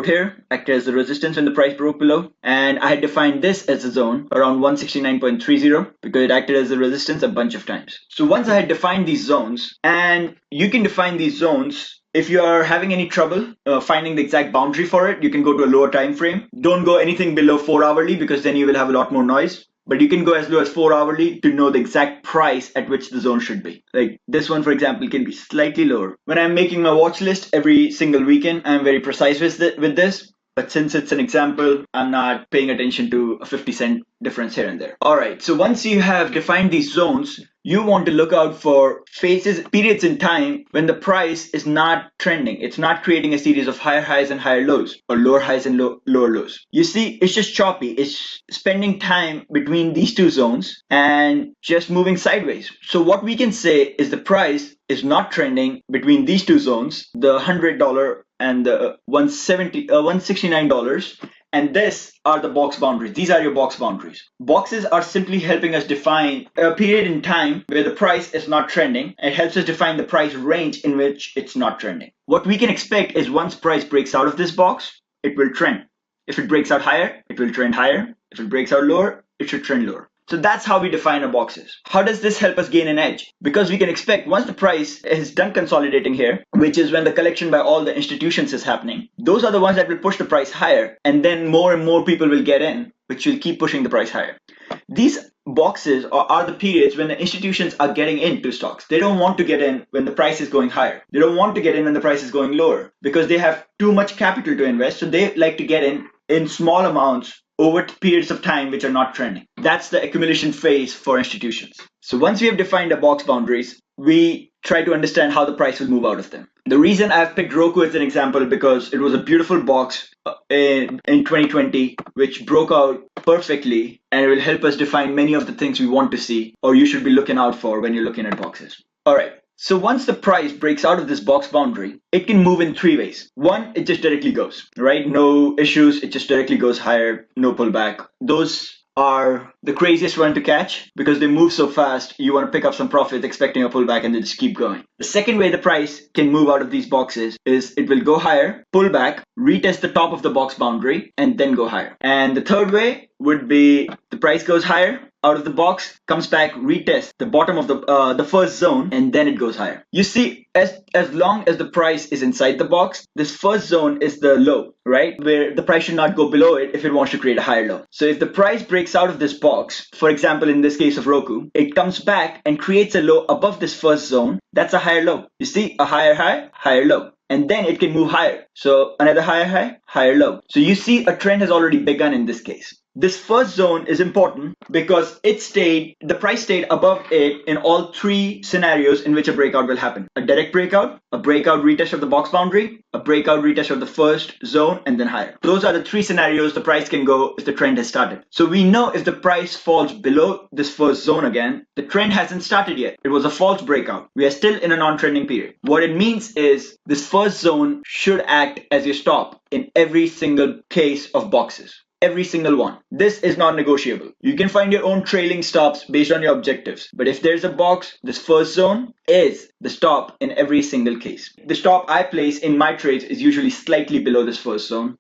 here, acted as the resistance when the price broke below. And I had defined this as a zone around 169.30 because it acted as a resistance a bunch of times. So once I had defined these zones, and you can define these zones. If you are having any trouble finding the exact boundary for it, you can go to a lower time frame. Don't go anything below 4 hourly because then you will have a lot more noise. But you can go as low as 4 hourly to know the exact price at which the zone should be. Like this one, for example, can be slightly lower. When I'm making my watch list every single weekend, I'm very precise with this. But since it's an example, I'm not paying attention to a 50-cent difference here and there. All right, so once you have defined these zones, you want to look out for periods in time when the price is not trending. It's not creating a series of higher highs and higher lows or lower highs and lower lows. You see, it's just choppy. It's spending time between these two zones and just moving sideways. So what we can say is the price is not trending between these two zones, the $100 and the $169. And this are the box boundaries. These are your box boundaries. Boxes are simply helping us define a period in time where the price is not trending. It helps us define the price range in which it's not trending. What we can expect is once price breaks out of this box, it will trend. If it breaks out higher, it will trend higher. If it breaks out lower, it should trend lower. So that's how we define our boxes. How does this help us gain an edge? Because we can expect once the price is done consolidating here, which is when the collection by all the institutions is happening, those are the ones that will push the price higher, and then more and more people will get in, which will keep pushing the price higher. These boxes are the periods when the institutions are getting into stocks. They don't want to get in when the price is going higher. They don't want to get in when the price is going lower because they have too much capital to invest. So they like to get in small amounts over periods of time which are not trending. That's the accumulation phase for institutions. So once we have defined the box boundaries, we try to understand how the price will move out of them. The reason I've picked Roku as an example because it was a beautiful box in 2020 which broke out perfectly, and it will help us define many of the things we want to see or you should be looking out for when you're looking at boxes. All right. So once the price breaks out of this box boundary, it can move in three ways. One, it just directly goes, right? No issues. It just directly goes higher, no pullback. Those are the craziest one to catch because they move so fast. You want to pick up some profit expecting a pullback and then just keep going. The second way the price can move out of these boxes is it will go higher, pull back, retest the top of the box boundary, and then go higher. And the third way would be the price goes higher out of the box, comes back, retests the bottom of the first zone, and then it goes higher. You see, as long as the price is inside the box, this first zone is the low, right? Where the price should not go below it if it wants to create a higher low. So if the price breaks out of this box, for example, in this case of Roku, it comes back and creates a low above this first zone. That's a higher low. You see, a higher high, higher low. And then it can move higher. So another higher high, higher low. So you see a trend has already begun in this case. This first zone is important because the price stayed above it in all three scenarios in which a breakout will happen. A direct breakout, a breakout retest of the box boundary, a breakout retest of the first zone, and then higher. Those are the three scenarios the price can go if the trend has started. So we know if the price falls below this first zone again, the trend hasn't started yet. It was a false breakout. We are still in a non-trending period. What it means is this first zone should act as your stop in every single case of boxes. Every single one. This is not negotiable. You can find your own trailing stops based on your objectives. But if there's a box, this first zone is the stop in every single case. The stop I place in my trades is usually slightly below this first zone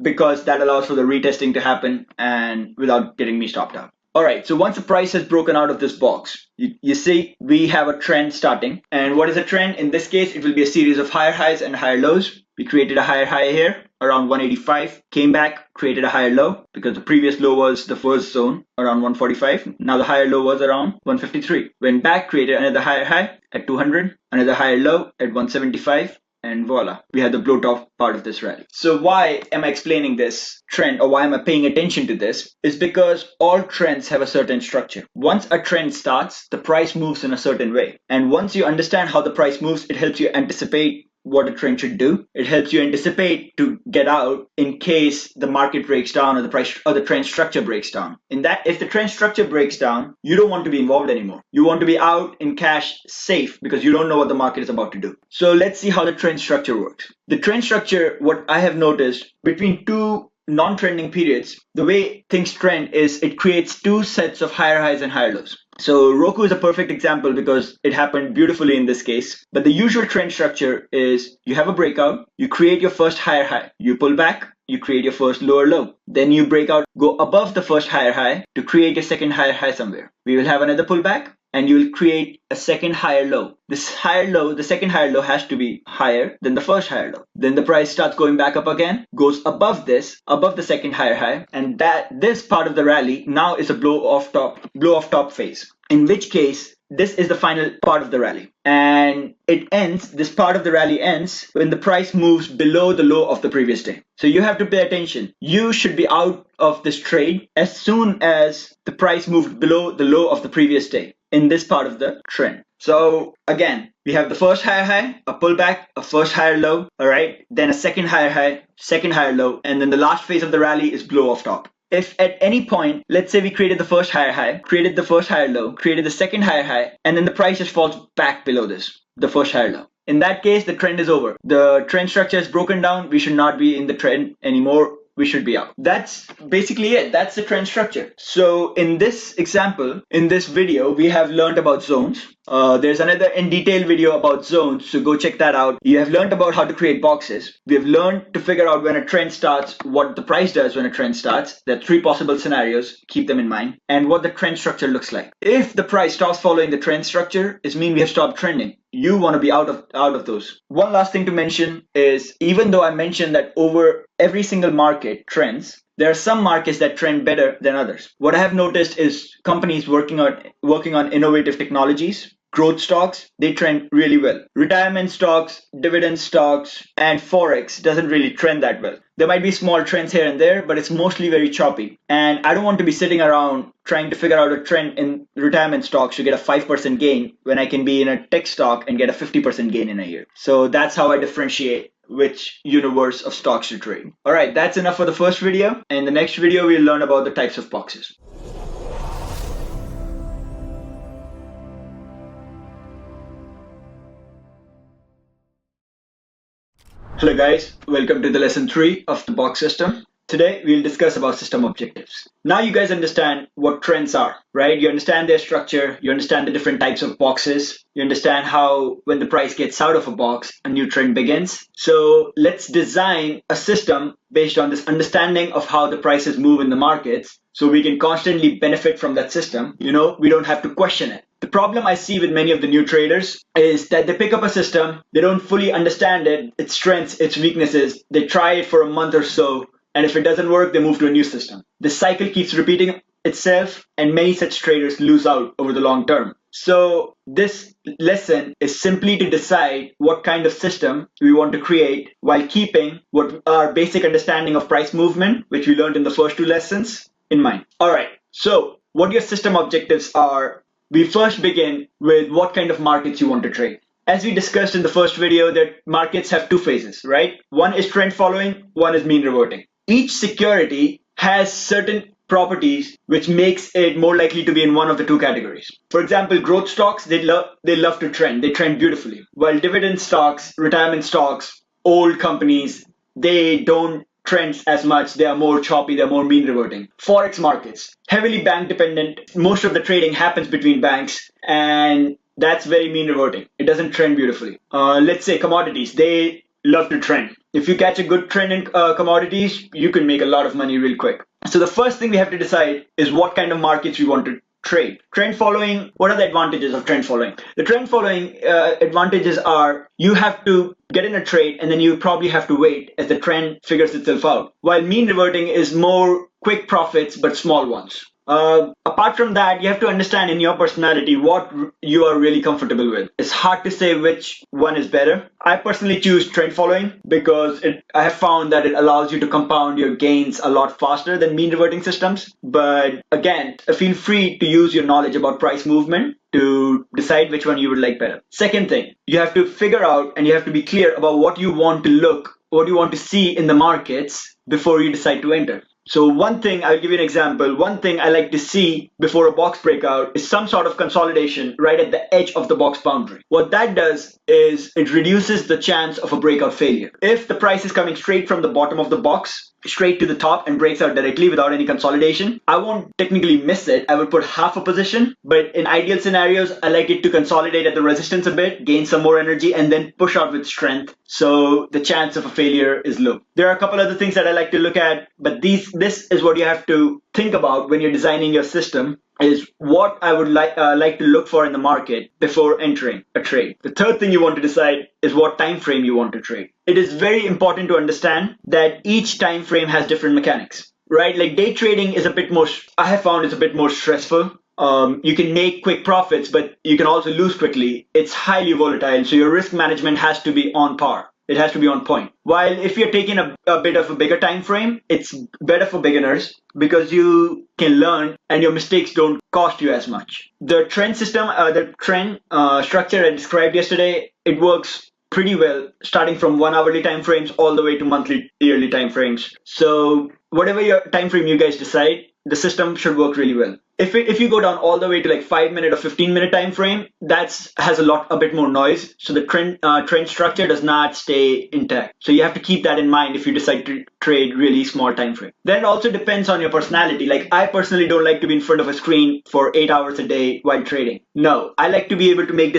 because that allows for the retesting to happen and without getting me stopped out. All right, so once the price has broken out of this box, you see we have a trend starting. And what is a trend? In this case, it will be a series of higher highs and higher lows. We created a higher high here around 185, came back, created a higher low because the previous low was the first zone around 145. Now the higher low was around 153. Went back, created another higher high at 200, another higher low at 175. And voila, we had the blow top part of this rally. So why am I explaining this trend or why am I paying attention to this? Is because all trends have a certain structure. Once a trend starts, the price moves in a certain way. And once you understand how the price moves, it helps you anticipate what a trend should do. It helps you anticipate to get out in case the market breaks down or the price or the trend structure breaks down. In that, if the trend structure breaks down, you don't want to be involved anymore. You want to be out in cash safe because you don't know what the market is about to do. So let's see how the trend structure works. The trend structure, what I have noticed between two non-trending periods, the way things trend is it creates two sets of higher highs and higher lows. So Roku is a perfect example because it happened beautifully in this case. But the usual trend structure is you have a breakout, you create your first higher high, you pull back, you create your first lower low. Then you break out, go above the first higher high to create your second higher high somewhere. We will have another pullback and you will create a second higher low. This higher low, the second higher low has to be higher than the first higher low. Then the price starts going back up again, goes above the second higher high, and this part of the rally now is a blow off top phase. In which case, this is the final part of the rally. And this part of the rally ends when the price moves below the low of the previous day. So you have to pay attention. You should be out of this trade as soon as the price moved below the low of the previous day in this part of the trend. So again, we have the first higher high, a pullback, a first higher low, all right? Then a second higher high, second higher low, and then the last phase of the rally is blow off top. If at any point, let's say we created the first higher high, created the first higher low, created the second higher high, and then the price just falls back below the first higher low. In that case, the trend is over. The trend structure is broken down. We should not be in the trend anymore. We should be out. That's basically it. That's the trend structure. So in this example, in this video, we have learned about zones. There's another in detail video about zones, so go check that out. You have learned about how to create boxes. We have learned to figure out when a trend starts, what the price does when a trend starts. There are three possible scenarios, keep them in mind, and what the trend structure looks like. If the price stops following the trend structure, it means we have stopped trending. you want to be out of those. One last thing to mention is, even though I mentioned that over every single market trends, there are some markets that trend better than others. What I have noticed is companies working on innovative technologies, growth stocks, they trend really well. Retirement stocks, dividend stocks, and Forex doesn't really trend that well. There might be small trends here and there, but it's mostly very choppy. And I don't want to be sitting around trying to figure out a trend in retirement stocks to get a 5% gain when I can be in a tech stock and get a 50% gain in a year. So that's how I differentiate which universe of stocks to trade. All right, that's enough for the first video. In the next video, we'll learn about the types of boxes. Hello guys, welcome to the lesson 3 of the box system. Today we'll discuss about system objectives. Now you guys understand what trends are, right? You understand their structure, you understand the different types of boxes, you understand how when the price gets out of a box, a new trend begins. So let's design a system based on this understanding of how the prices move in the markets so we can constantly benefit from that system. We don't have to question it. The problem I see with many of the new traders is that they pick up a system, they don't fully understand it, its strengths, its weaknesses. They try it for a month or so, and if it doesn't work, they move to a new system. The cycle keeps repeating itself, and many such traders lose out over the long term. So this lesson is simply to decide what kind of system we want to create while keeping what our basic understanding of price movement, which we learned in the first 2 lessons, in mind. All right, so what your system objectives are. We first begin with what kind of markets you want to trade. As we discussed in the first video, that markets have 2 phases, right? One is trend following, one is mean reverting. Each security has certain properties which makes it more likely to be in one of the 2 categories. For example, growth stocks, they love to trend. They trend beautifully. While dividend stocks, retirement stocks, old companies, they don't trends as much. They are more choppy, they're more mean reverting. Forex markets, heavily bank dependent. Most of the trading happens between banks, and that's very mean reverting. It doesn't trend beautifully. Let's say commodities, they love to trend. If you catch a good trend in commodities, you can make a lot of money real quick. So the first thing we have to decide is what kind of markets we want to trade. Trend following, what are the advantages of trend following? The trend following advantages are you have to get in a trade and then you probably have to wait as the trend figures itself out. While mean reverting is more quick profits but small ones. Apart from that, you have to understand in your personality what you are really comfortable with. It's hard to say which one is better. I personally choose trend following because I have found that it allows you to compound your gains a lot faster than mean reverting systems. But again, feel free to use your knowledge about price movement to decide which one you would like better. Second thing, you have to figure out and you have to be clear about what you want to see in the markets before you decide to enter. So one thing, I'll give you an example. One thing I like to see before a box breakout is some sort of consolidation right at the edge of the box boundary. What that does is it reduces the chance of a breakout failure. If the price is coming straight from the bottom of the box, straight to the top and breaks out directly without any consolidation, I won't technically miss it. I would put half a position, but in ideal scenarios, I like it to consolidate at the resistance a bit, gain some more energy, and then push out with strength. So the chance of a failure is low. There are a couple other things that I like to look at, but this is what you have to think about when you're designing your system, is what I would like to look for in the market before entering a trade. The third thing you want to decide is what time frame you want to trade. It is very important to understand that each time frame has different mechanics, right? Like day trading is I have found it's a bit more stressful. You can make quick profits, but you can also lose quickly. It's highly volatile, so your risk management has to be on par. It has to be on point. While if you're taking a bit of a bigger time frame, it's better for beginners because you can learn and your mistakes don't cost you as much. The trend system, the trend structure I described yesterday, it works pretty well, starting from 1 hourly time frames all the way to monthly, yearly time frames. So whatever your time frame you guys decide, the system should work really well. If you go down all the way to like 5-minute or 15-minute time frame, has a bit more noise. So the trend structure does not stay intact. So you have to keep that in mind if you decide to trade really small time frame. Then it also depends on your personality. Like I personally don't like to be in front of a screen for 8 hours a day while trading. No, I like to be able to make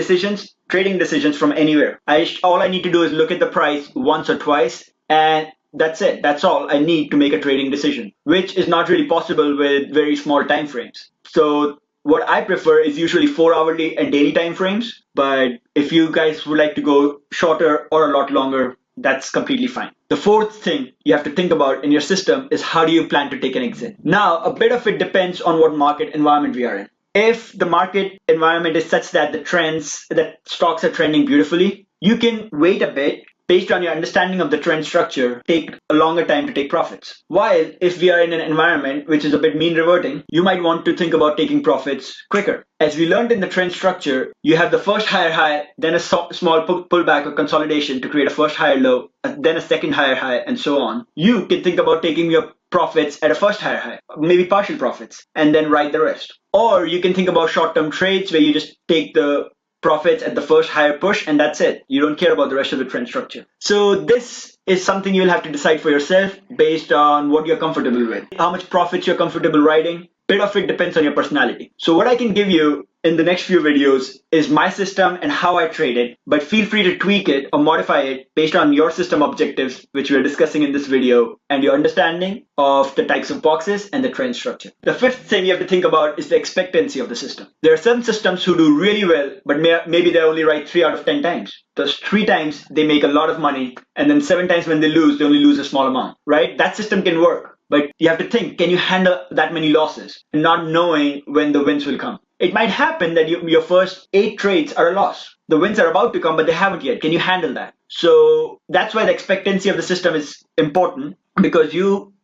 trading decisions from anywhere. All I need to do is look at the price once or twice, and that's it. That's all I need to make a trading decision, which is not really possible with very small time frames. So what I prefer is usually 4 hourly and daily time frames. But if you guys would like to go shorter or a lot longer, that's completely fine. The fourth thing you have to think about in your system is how do you plan to take an exit? Now, a bit of it depends on what market environment we are in. If the market environment is such that that stocks are trending beautifully, you can wait a bit based on your understanding of the trend structure, take a longer time to take profits. While if we are in an environment which is a bit mean reverting, you might want to think about taking profits quicker. As we learned in the trend structure, you have the first higher high, then a small pullback or consolidation to create a first higher low, then a second higher high, and so on. You can think about taking your profits at a first higher high, maybe partial profits, and then ride the rest. Or you can think about short-term trades where you just take the profits at the first higher push and that's it. You don't care about the rest of the trend structure. So this is something you'll have to decide for yourself based on what you're comfortable with. How much profits you're comfortable riding. Bit of it depends on your personality. So what I can give you in the next few videos is my system and how I trade it, but feel free to tweak it or modify it based on your system objectives, which we're discussing in this video, and your understanding of the types of boxes and the trend structure. The fifth thing you have to think about is the expectancy of the system. There are some systems who do really well, but maybe they only right 3 out of 10 times. Those 3 times they make a lot of money, and then 7 times when they only lose a small amount, right? That system can work. But you have to think, can you handle that many losses and not knowing when the wins will come? It might happen that your first 8 trades are a loss. The wins are about to come, but they haven't yet. Can you handle that? So that's why the expectancy of the system is important, because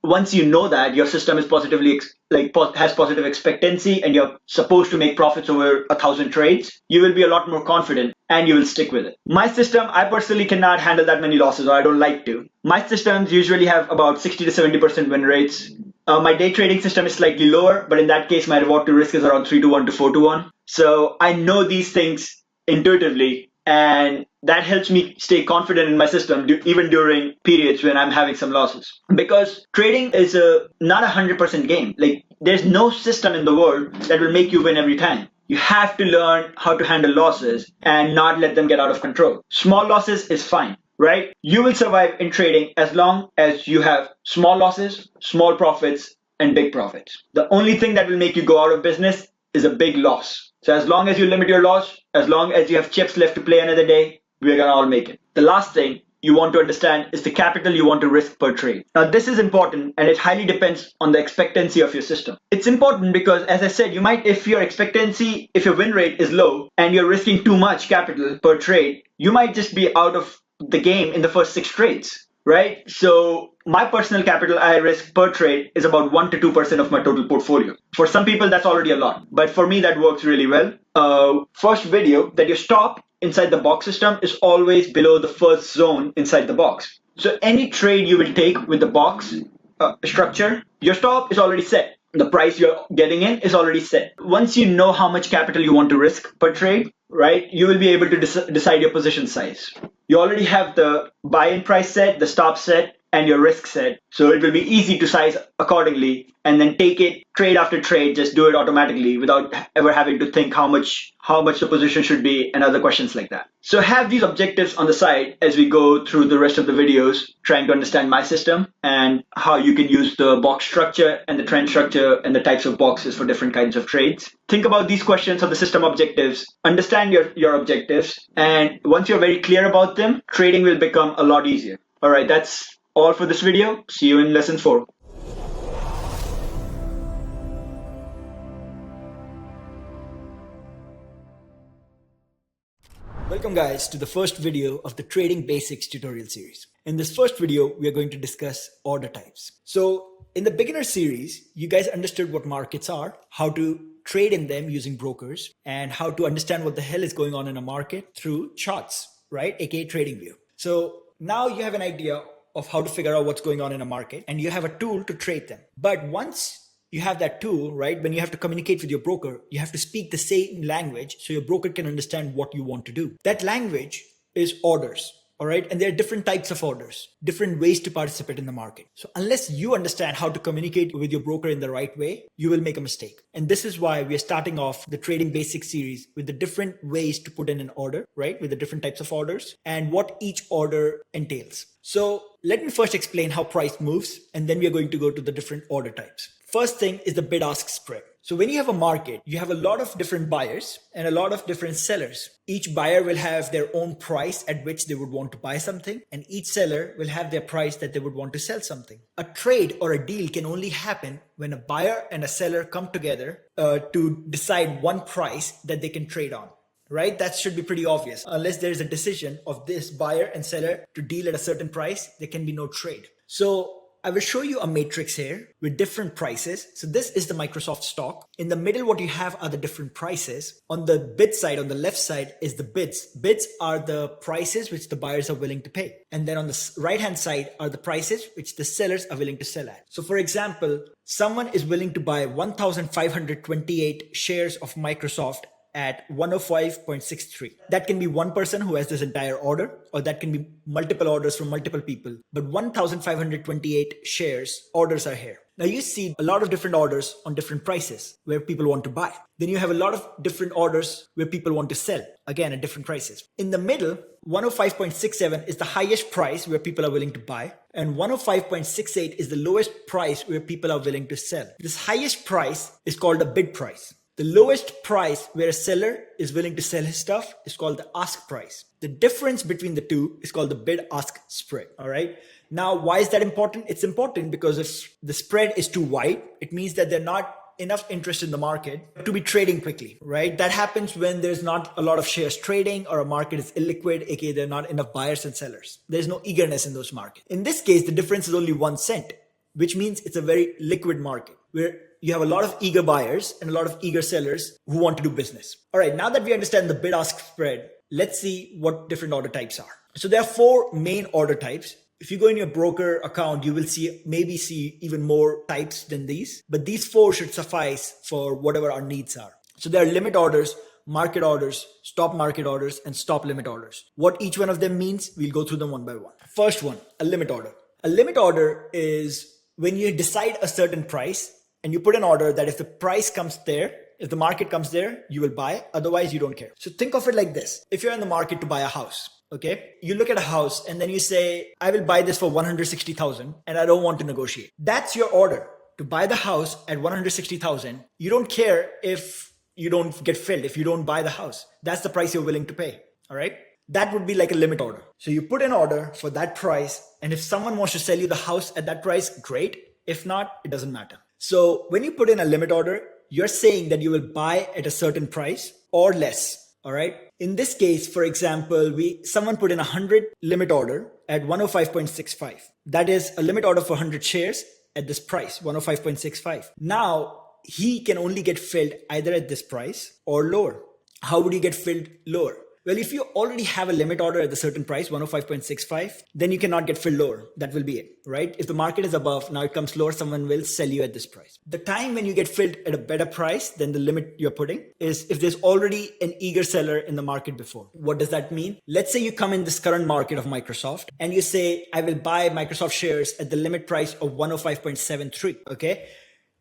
once you know that your system is has positive expectancy and you're supposed to make profits over 1,000 trades, you will be a lot more confident and you will stick with it. My system, I personally cannot handle that many losses, or I don't like to. My systems usually have about 60 to 70% win rates. My day trading system is slightly lower, but in that case, my reward to risk is around 3-1 to 4-1. So I know these things intuitively, and that helps me stay confident in my system even during periods when I'm having some losses. Because trading is not 100% game. Like, there's no system in the world that will make you win every time. You have to learn how to handle losses and not let them get out of control. Small losses is fine, right? You will survive in trading as long as you have small losses, small profits, and big profits. The only thing that will make you go out of business is a big loss. So as long as you limit your loss, as long as you have chips left to play another day, we're gonna all make it. The last thing you want to understand is the capital you want to risk per trade. Now, this is important, and it highly depends on the expectancy of your system. It's important because, as I said, if your win rate is low and you're risking too much capital per trade, you might just be out of the game in the first 6 trades, right? So my personal capital I risk per trade is about 1 to 2% of my total portfolio. For some people, that's already a lot, but for me, that works really well. First video, that your stop inside the box system is always below the first zone inside the box. So any trade you will take with the box structure, your stop is already set. The price you're getting in is already set. Once you know how much capital you want to risk per trade, right, you will be able to decide your position size. You already have the buy-in price set, the stop set, and your risk set. So it will be easy to size accordingly and then take it trade after trade, just do it automatically without ever having to think how much the position should be and other questions like that. So have these objectives on the side as we go through the rest of the videos, trying to understand my system and how you can use the box structure and the trend structure and the types of boxes for different kinds of trades. Think about these questions of the system objectives, understand your objectives, and once you're very clear about them, trading will become a lot easier. All right, that's all for this video. See you in lesson 4. Welcome guys to the first video of the Trading Basics tutorial series. In this first video, we are going to discuss order types. So in the beginner series, you guys understood what markets are, how to trade in them using brokers, and how to understand what the hell is going on in a market through charts, right? AKA TradingView. So now you have an idea of how to figure out what's going on in a market, and you have a tool to trade them. But once you have that tool, right, when you have to communicate with your broker, you have to speak the same language so your broker can understand what you want to do. That language is orders, all right? And there are different types of orders, different ways to participate in the market. So unless you understand how to communicate with your broker in the right way, you will make a mistake. And this is why we are starting off the Trading Basics series with the different ways to put in an order, right, with the different types of orders and what each order entails. So let me first explain how price moves, and then we are going to go to the different order types. First thing is the bid-ask spread. So when you have a market, you have a lot of different buyers and a lot of different sellers. Each buyer will have their own price at which they would want to buy something, and each seller will have their price that they would want to sell something. A trade or a deal can only happen when a buyer and a seller come together to decide one price that they can trade on. Right? That should be pretty obvious. Unless there is a decision of this buyer and seller to deal at a certain price, there can be no trade. So I will show you a matrix here with different prices. So this is the Microsoft stock. In the middle, what you have are the different prices. On the bid side, on the left side is the bids. Bids are the prices which the buyers are willing to pay. And then on the right-hand side are the prices which the sellers are willing to sell at. So for example, someone is willing to buy 1,528 shares of Microsoft at 105.63. That can be one person who has this entire order, or that can be multiple orders from multiple people. But 1,528 shares orders are here. Now you see a lot of different orders on different prices where people want to buy. Then you have a lot of different orders where people want to sell, again at different prices. In the middle, 105.67 is the highest price where people are willing to buy, and 105.68 is the lowest price where people are willing to sell. This highest price is called a bid price. The lowest price where a seller is willing to sell his stuff is called the ask price. The difference between the two is called the bid-ask spread. All right. Now, why is that important? It's important because if the spread is too wide, it means that there's not enough interest in the market to be trading quickly, right? That happens when there's not a lot of shares trading or a market is illiquid, aka there are not enough buyers and sellers. There's no eagerness in those markets. In this case, the difference is only 1 cent, which means it's a very liquid market where you have a lot of eager buyers and a lot of eager sellers who want to do business. All right, now that we understand the bid-ask spread, let's see what different order types are. So there are 4 main order types. If you go in your broker account, you will maybe see even more types than these, but these 4 should suffice for whatever our needs are. So there are limit orders, market orders, stop market orders, and stop limit orders. What each one of them means, we'll go through them one by one. First one, a limit order. A limit order is when you decide a certain price and you put an order that if the price comes there, if the market comes there, you will buy. Otherwise, you don't care. So think of it like this. If you're in the market to buy a house, okay, you look at a house and then you say, I will buy this for 160,000 and I don't want to negotiate. That's your order to buy the house at 160,000. You don't care if you don't get filled, if you don't buy the house. That's the price you're willing to pay. All right. That would be like a limit order. So you put an order for that price. And if someone wants to sell you the house at that price, great. If not, it doesn't matter. So when you put in a limit order, you're saying that you will buy at a certain price or less. All right. In this case, for example, someone put in a 100 limit order at 105.65. That is a limit order for 100 shares at this price, 105.65. Now he can only get filled either at this price or lower. How would you get filled lower? Well, if you already have a limit order at a certain price, 105.65, then you cannot get filled lower. That will be it, right? If the market is above, now it comes lower, someone will sell you at this price. The time when you get filled at a better price than the limit you're putting is if there's already an eager seller in the market before. What does that mean? Let's say you come in this current market of Microsoft and you say, I will buy Microsoft shares at the limit price of 105.73, okay?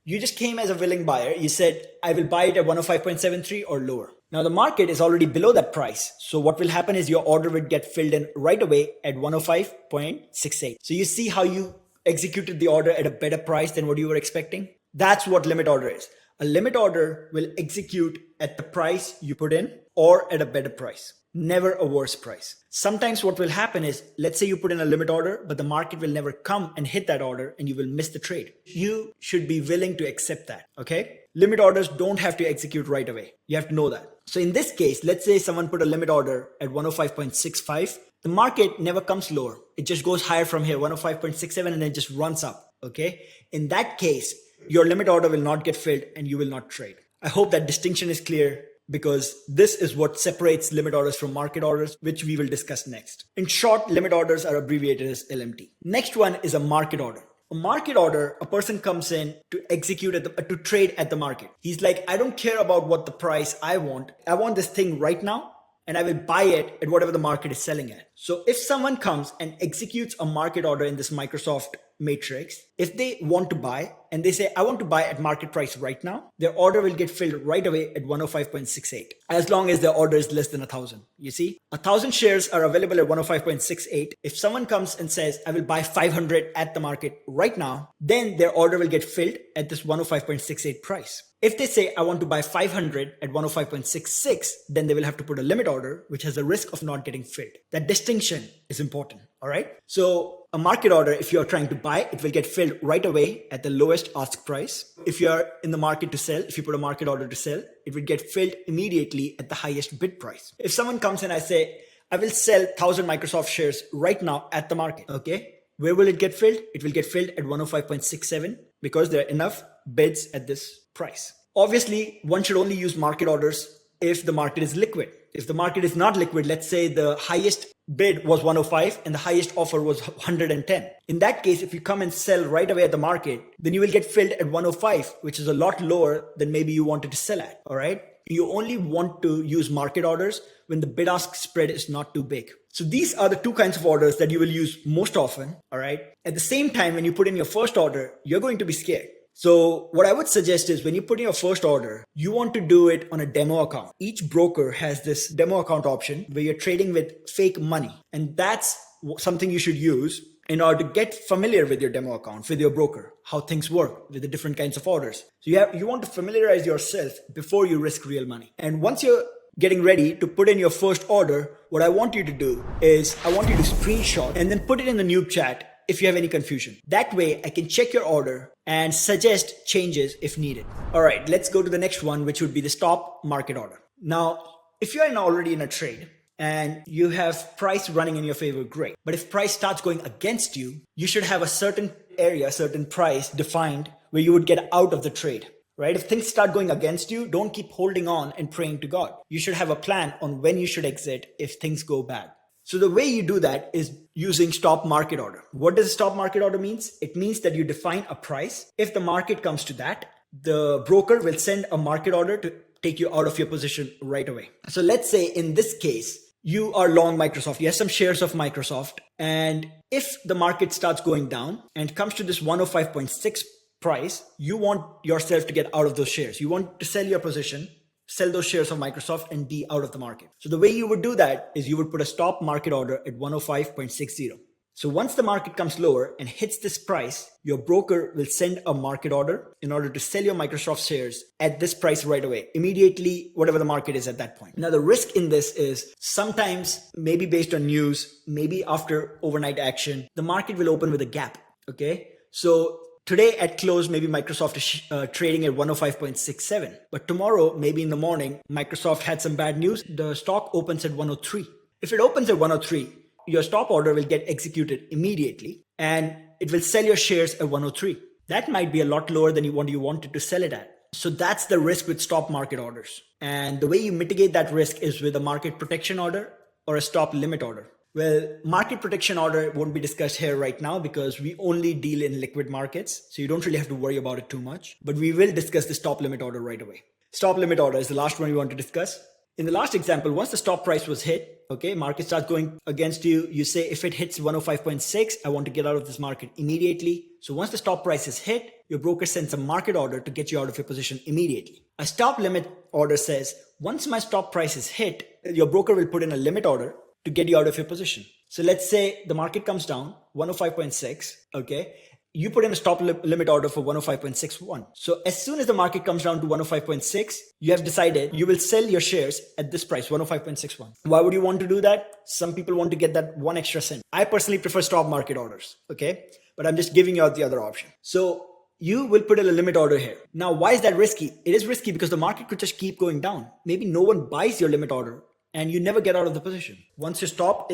You just came as a willing buyer. You said, I will buy it at 105.73 or lower. Now the market is already below that price. So what will happen is your order will get filled in right away at 105.68. So you see how you executed the order at a better price than what you were expecting? That's what limit order is. A limit order will execute at the price you put in or at a better price. Never a worse price. Sometimes what will happen is, let's say you put in a limit order, but the market will never come and hit that order and you will miss the trade. You should be willing to accept that, okay? Limit orders don't have to execute right away. You have to know that. So in this case, let's say someone put a limit order at 105.65. The market never comes lower. It just goes higher from here, 105.67, and then just runs up, okay? In that case, your limit order will not get filled and you will not trade. I hope that distinction is clear, because this is what separates limit orders from market orders, which we will discuss next. In short, limit orders are abbreviated as LMT. Next one is a market order. A market order, a person comes in to execute to trade at the market. He's like, I don't care about what the price I want. I want this thing right now, and I will buy it at whatever the market is selling at. So if someone comes and executes a market order in this Microsoft matrix, if they want to buy and they say, I want to buy at market price right now, their order will get filled right away at 105.68, as long as their order is less than 1,000. You see, 1,000 shares are available at 105.68. If someone comes and says, I will buy 500 at the market right now, then their order will get filled at this 105.68 price. If they say, I want to buy 500 at 105.66, then they will have to put a limit order, which has a risk of not getting filled. That distinction is important. All right. So a market order, if you're trying to buy, it will get filled right away at the lowest ask price. If you're in the market to sell, if you put a market order to sell, it will get filled immediately at the highest bid price. If someone comes and I say, I will sell 1,000 Microsoft shares right now at the market. Okay. Where will it get filled? It will get filled at 105.67 because there are enough bids at this price. Obviously, one should only use market orders if the market is liquid. If the market is not liquid, let's say the highest bid was 105 and the highest offer was 110. In that case, if you come and sell right away at the market, then you will get filled at 105, which is a lot lower than maybe you wanted to sell at. All right. You only want to use market orders when the bid ask spread is not too big. So these are the two kinds of orders that you will use most often. All right. At the same time, when you put in your first order, you're going to be scared. So what I would suggest is when you put in your first order, you want to do it on a demo account. Each broker has this demo account option where you're trading with fake money. And that's something you should use in order to get familiar with your demo account, with your broker, how things work with the different kinds of orders. So you want to familiarize yourself before you risk real money. And once you're getting ready to put in your first order, what I want you to do is I want you to screenshot and then put it in the noob chat if you have any confusion. That way I can check your order and suggest changes if needed. All right, let's go to the next one, which would be the stop market order. Now, if you're already in a trade and you have price running in your favor, great. But if price starts going against you, you should have a certain area, certain price defined where you would get out of the trade, right? If things start going against you, don't keep holding on and praying to God. You should have a plan on when you should exit if things go bad. So the way you do that is using stop market order. What does a stop market order means? It means that you define a price. If the market comes to that, the broker will send a market order to take you out of your position right away. So let's say in this case, you are long Microsoft. You have some shares of Microsoft. And if the market starts going down and comes to this 105.6 price, you want yourself to get out of those shares. You want to sell your position, sell those shares of Microsoft and be out of the market. So the way you would do that is you would put a stop market order at 105.60. So once the market comes lower and hits this price, your broker will send a market order in order to sell your Microsoft shares at this price right away, immediately, whatever the market is at that point. Now, the risk in this is sometimes, maybe based on news, maybe after overnight action, the market will open with a gap. Okay. So today at close, maybe Microsoft is trading at 105.67. But tomorrow, maybe in the morning, Microsoft had some bad news. The stock opens at 103. If it opens at 103, your stop order will get executed immediately and it will sell your shares at 103. That might be a lot lower than you wanted to sell it at. So that's the risk with stop market orders. And the way you mitigate that risk is with a market protection order or a stop limit order. Well, market protection order won't be discussed here right now because we only deal in liquid markets. So you don't really have to worry about it too much, but we will discuss the stop limit order right away. Stop limit order is the last one we want to discuss. In the last example, once the stop price was hit, okay, market starts going against you. You say, if it hits 105.6, I want to get out of this market immediately. So once the stop price is hit, your broker sends a market order to get you out of your position immediately. A stop limit order says, once my stop price is hit, your broker will put in a limit order to get you out of your position. So let's say the market comes down 105.6, okay? You put in a stop limit order for 105.61. So as soon as the market comes down to 105.6, you have decided you will sell your shares at this price, 105.61. Why would you want to do that? Some people want to get that one extra cent. I personally prefer stop market orders, okay? But I'm just giving you out the other option. So you will put in a limit order here. Now, why is that risky? It is risky because the market could just keep going down. Maybe no one buys your limit order and you never get out of the position. Once your stop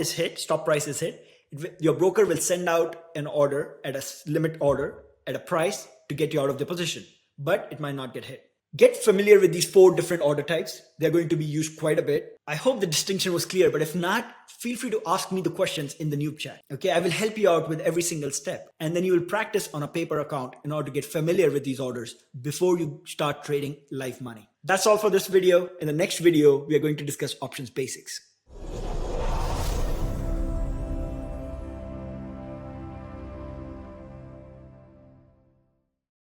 price is hit, your broker will send out an order at a limit order at a price to get you out of the position, but it might not get hit. Get familiar with these 4 different order types. They're going to be used quite a bit. I hope the distinction was clear, but if not, feel free to ask me the questions in the noob chat. Okay, I will help you out with every single step. And then you will practice on a paper account in order to get familiar with these orders before you start trading live money. That's all for this video. In the next video, we are going to discuss options basics.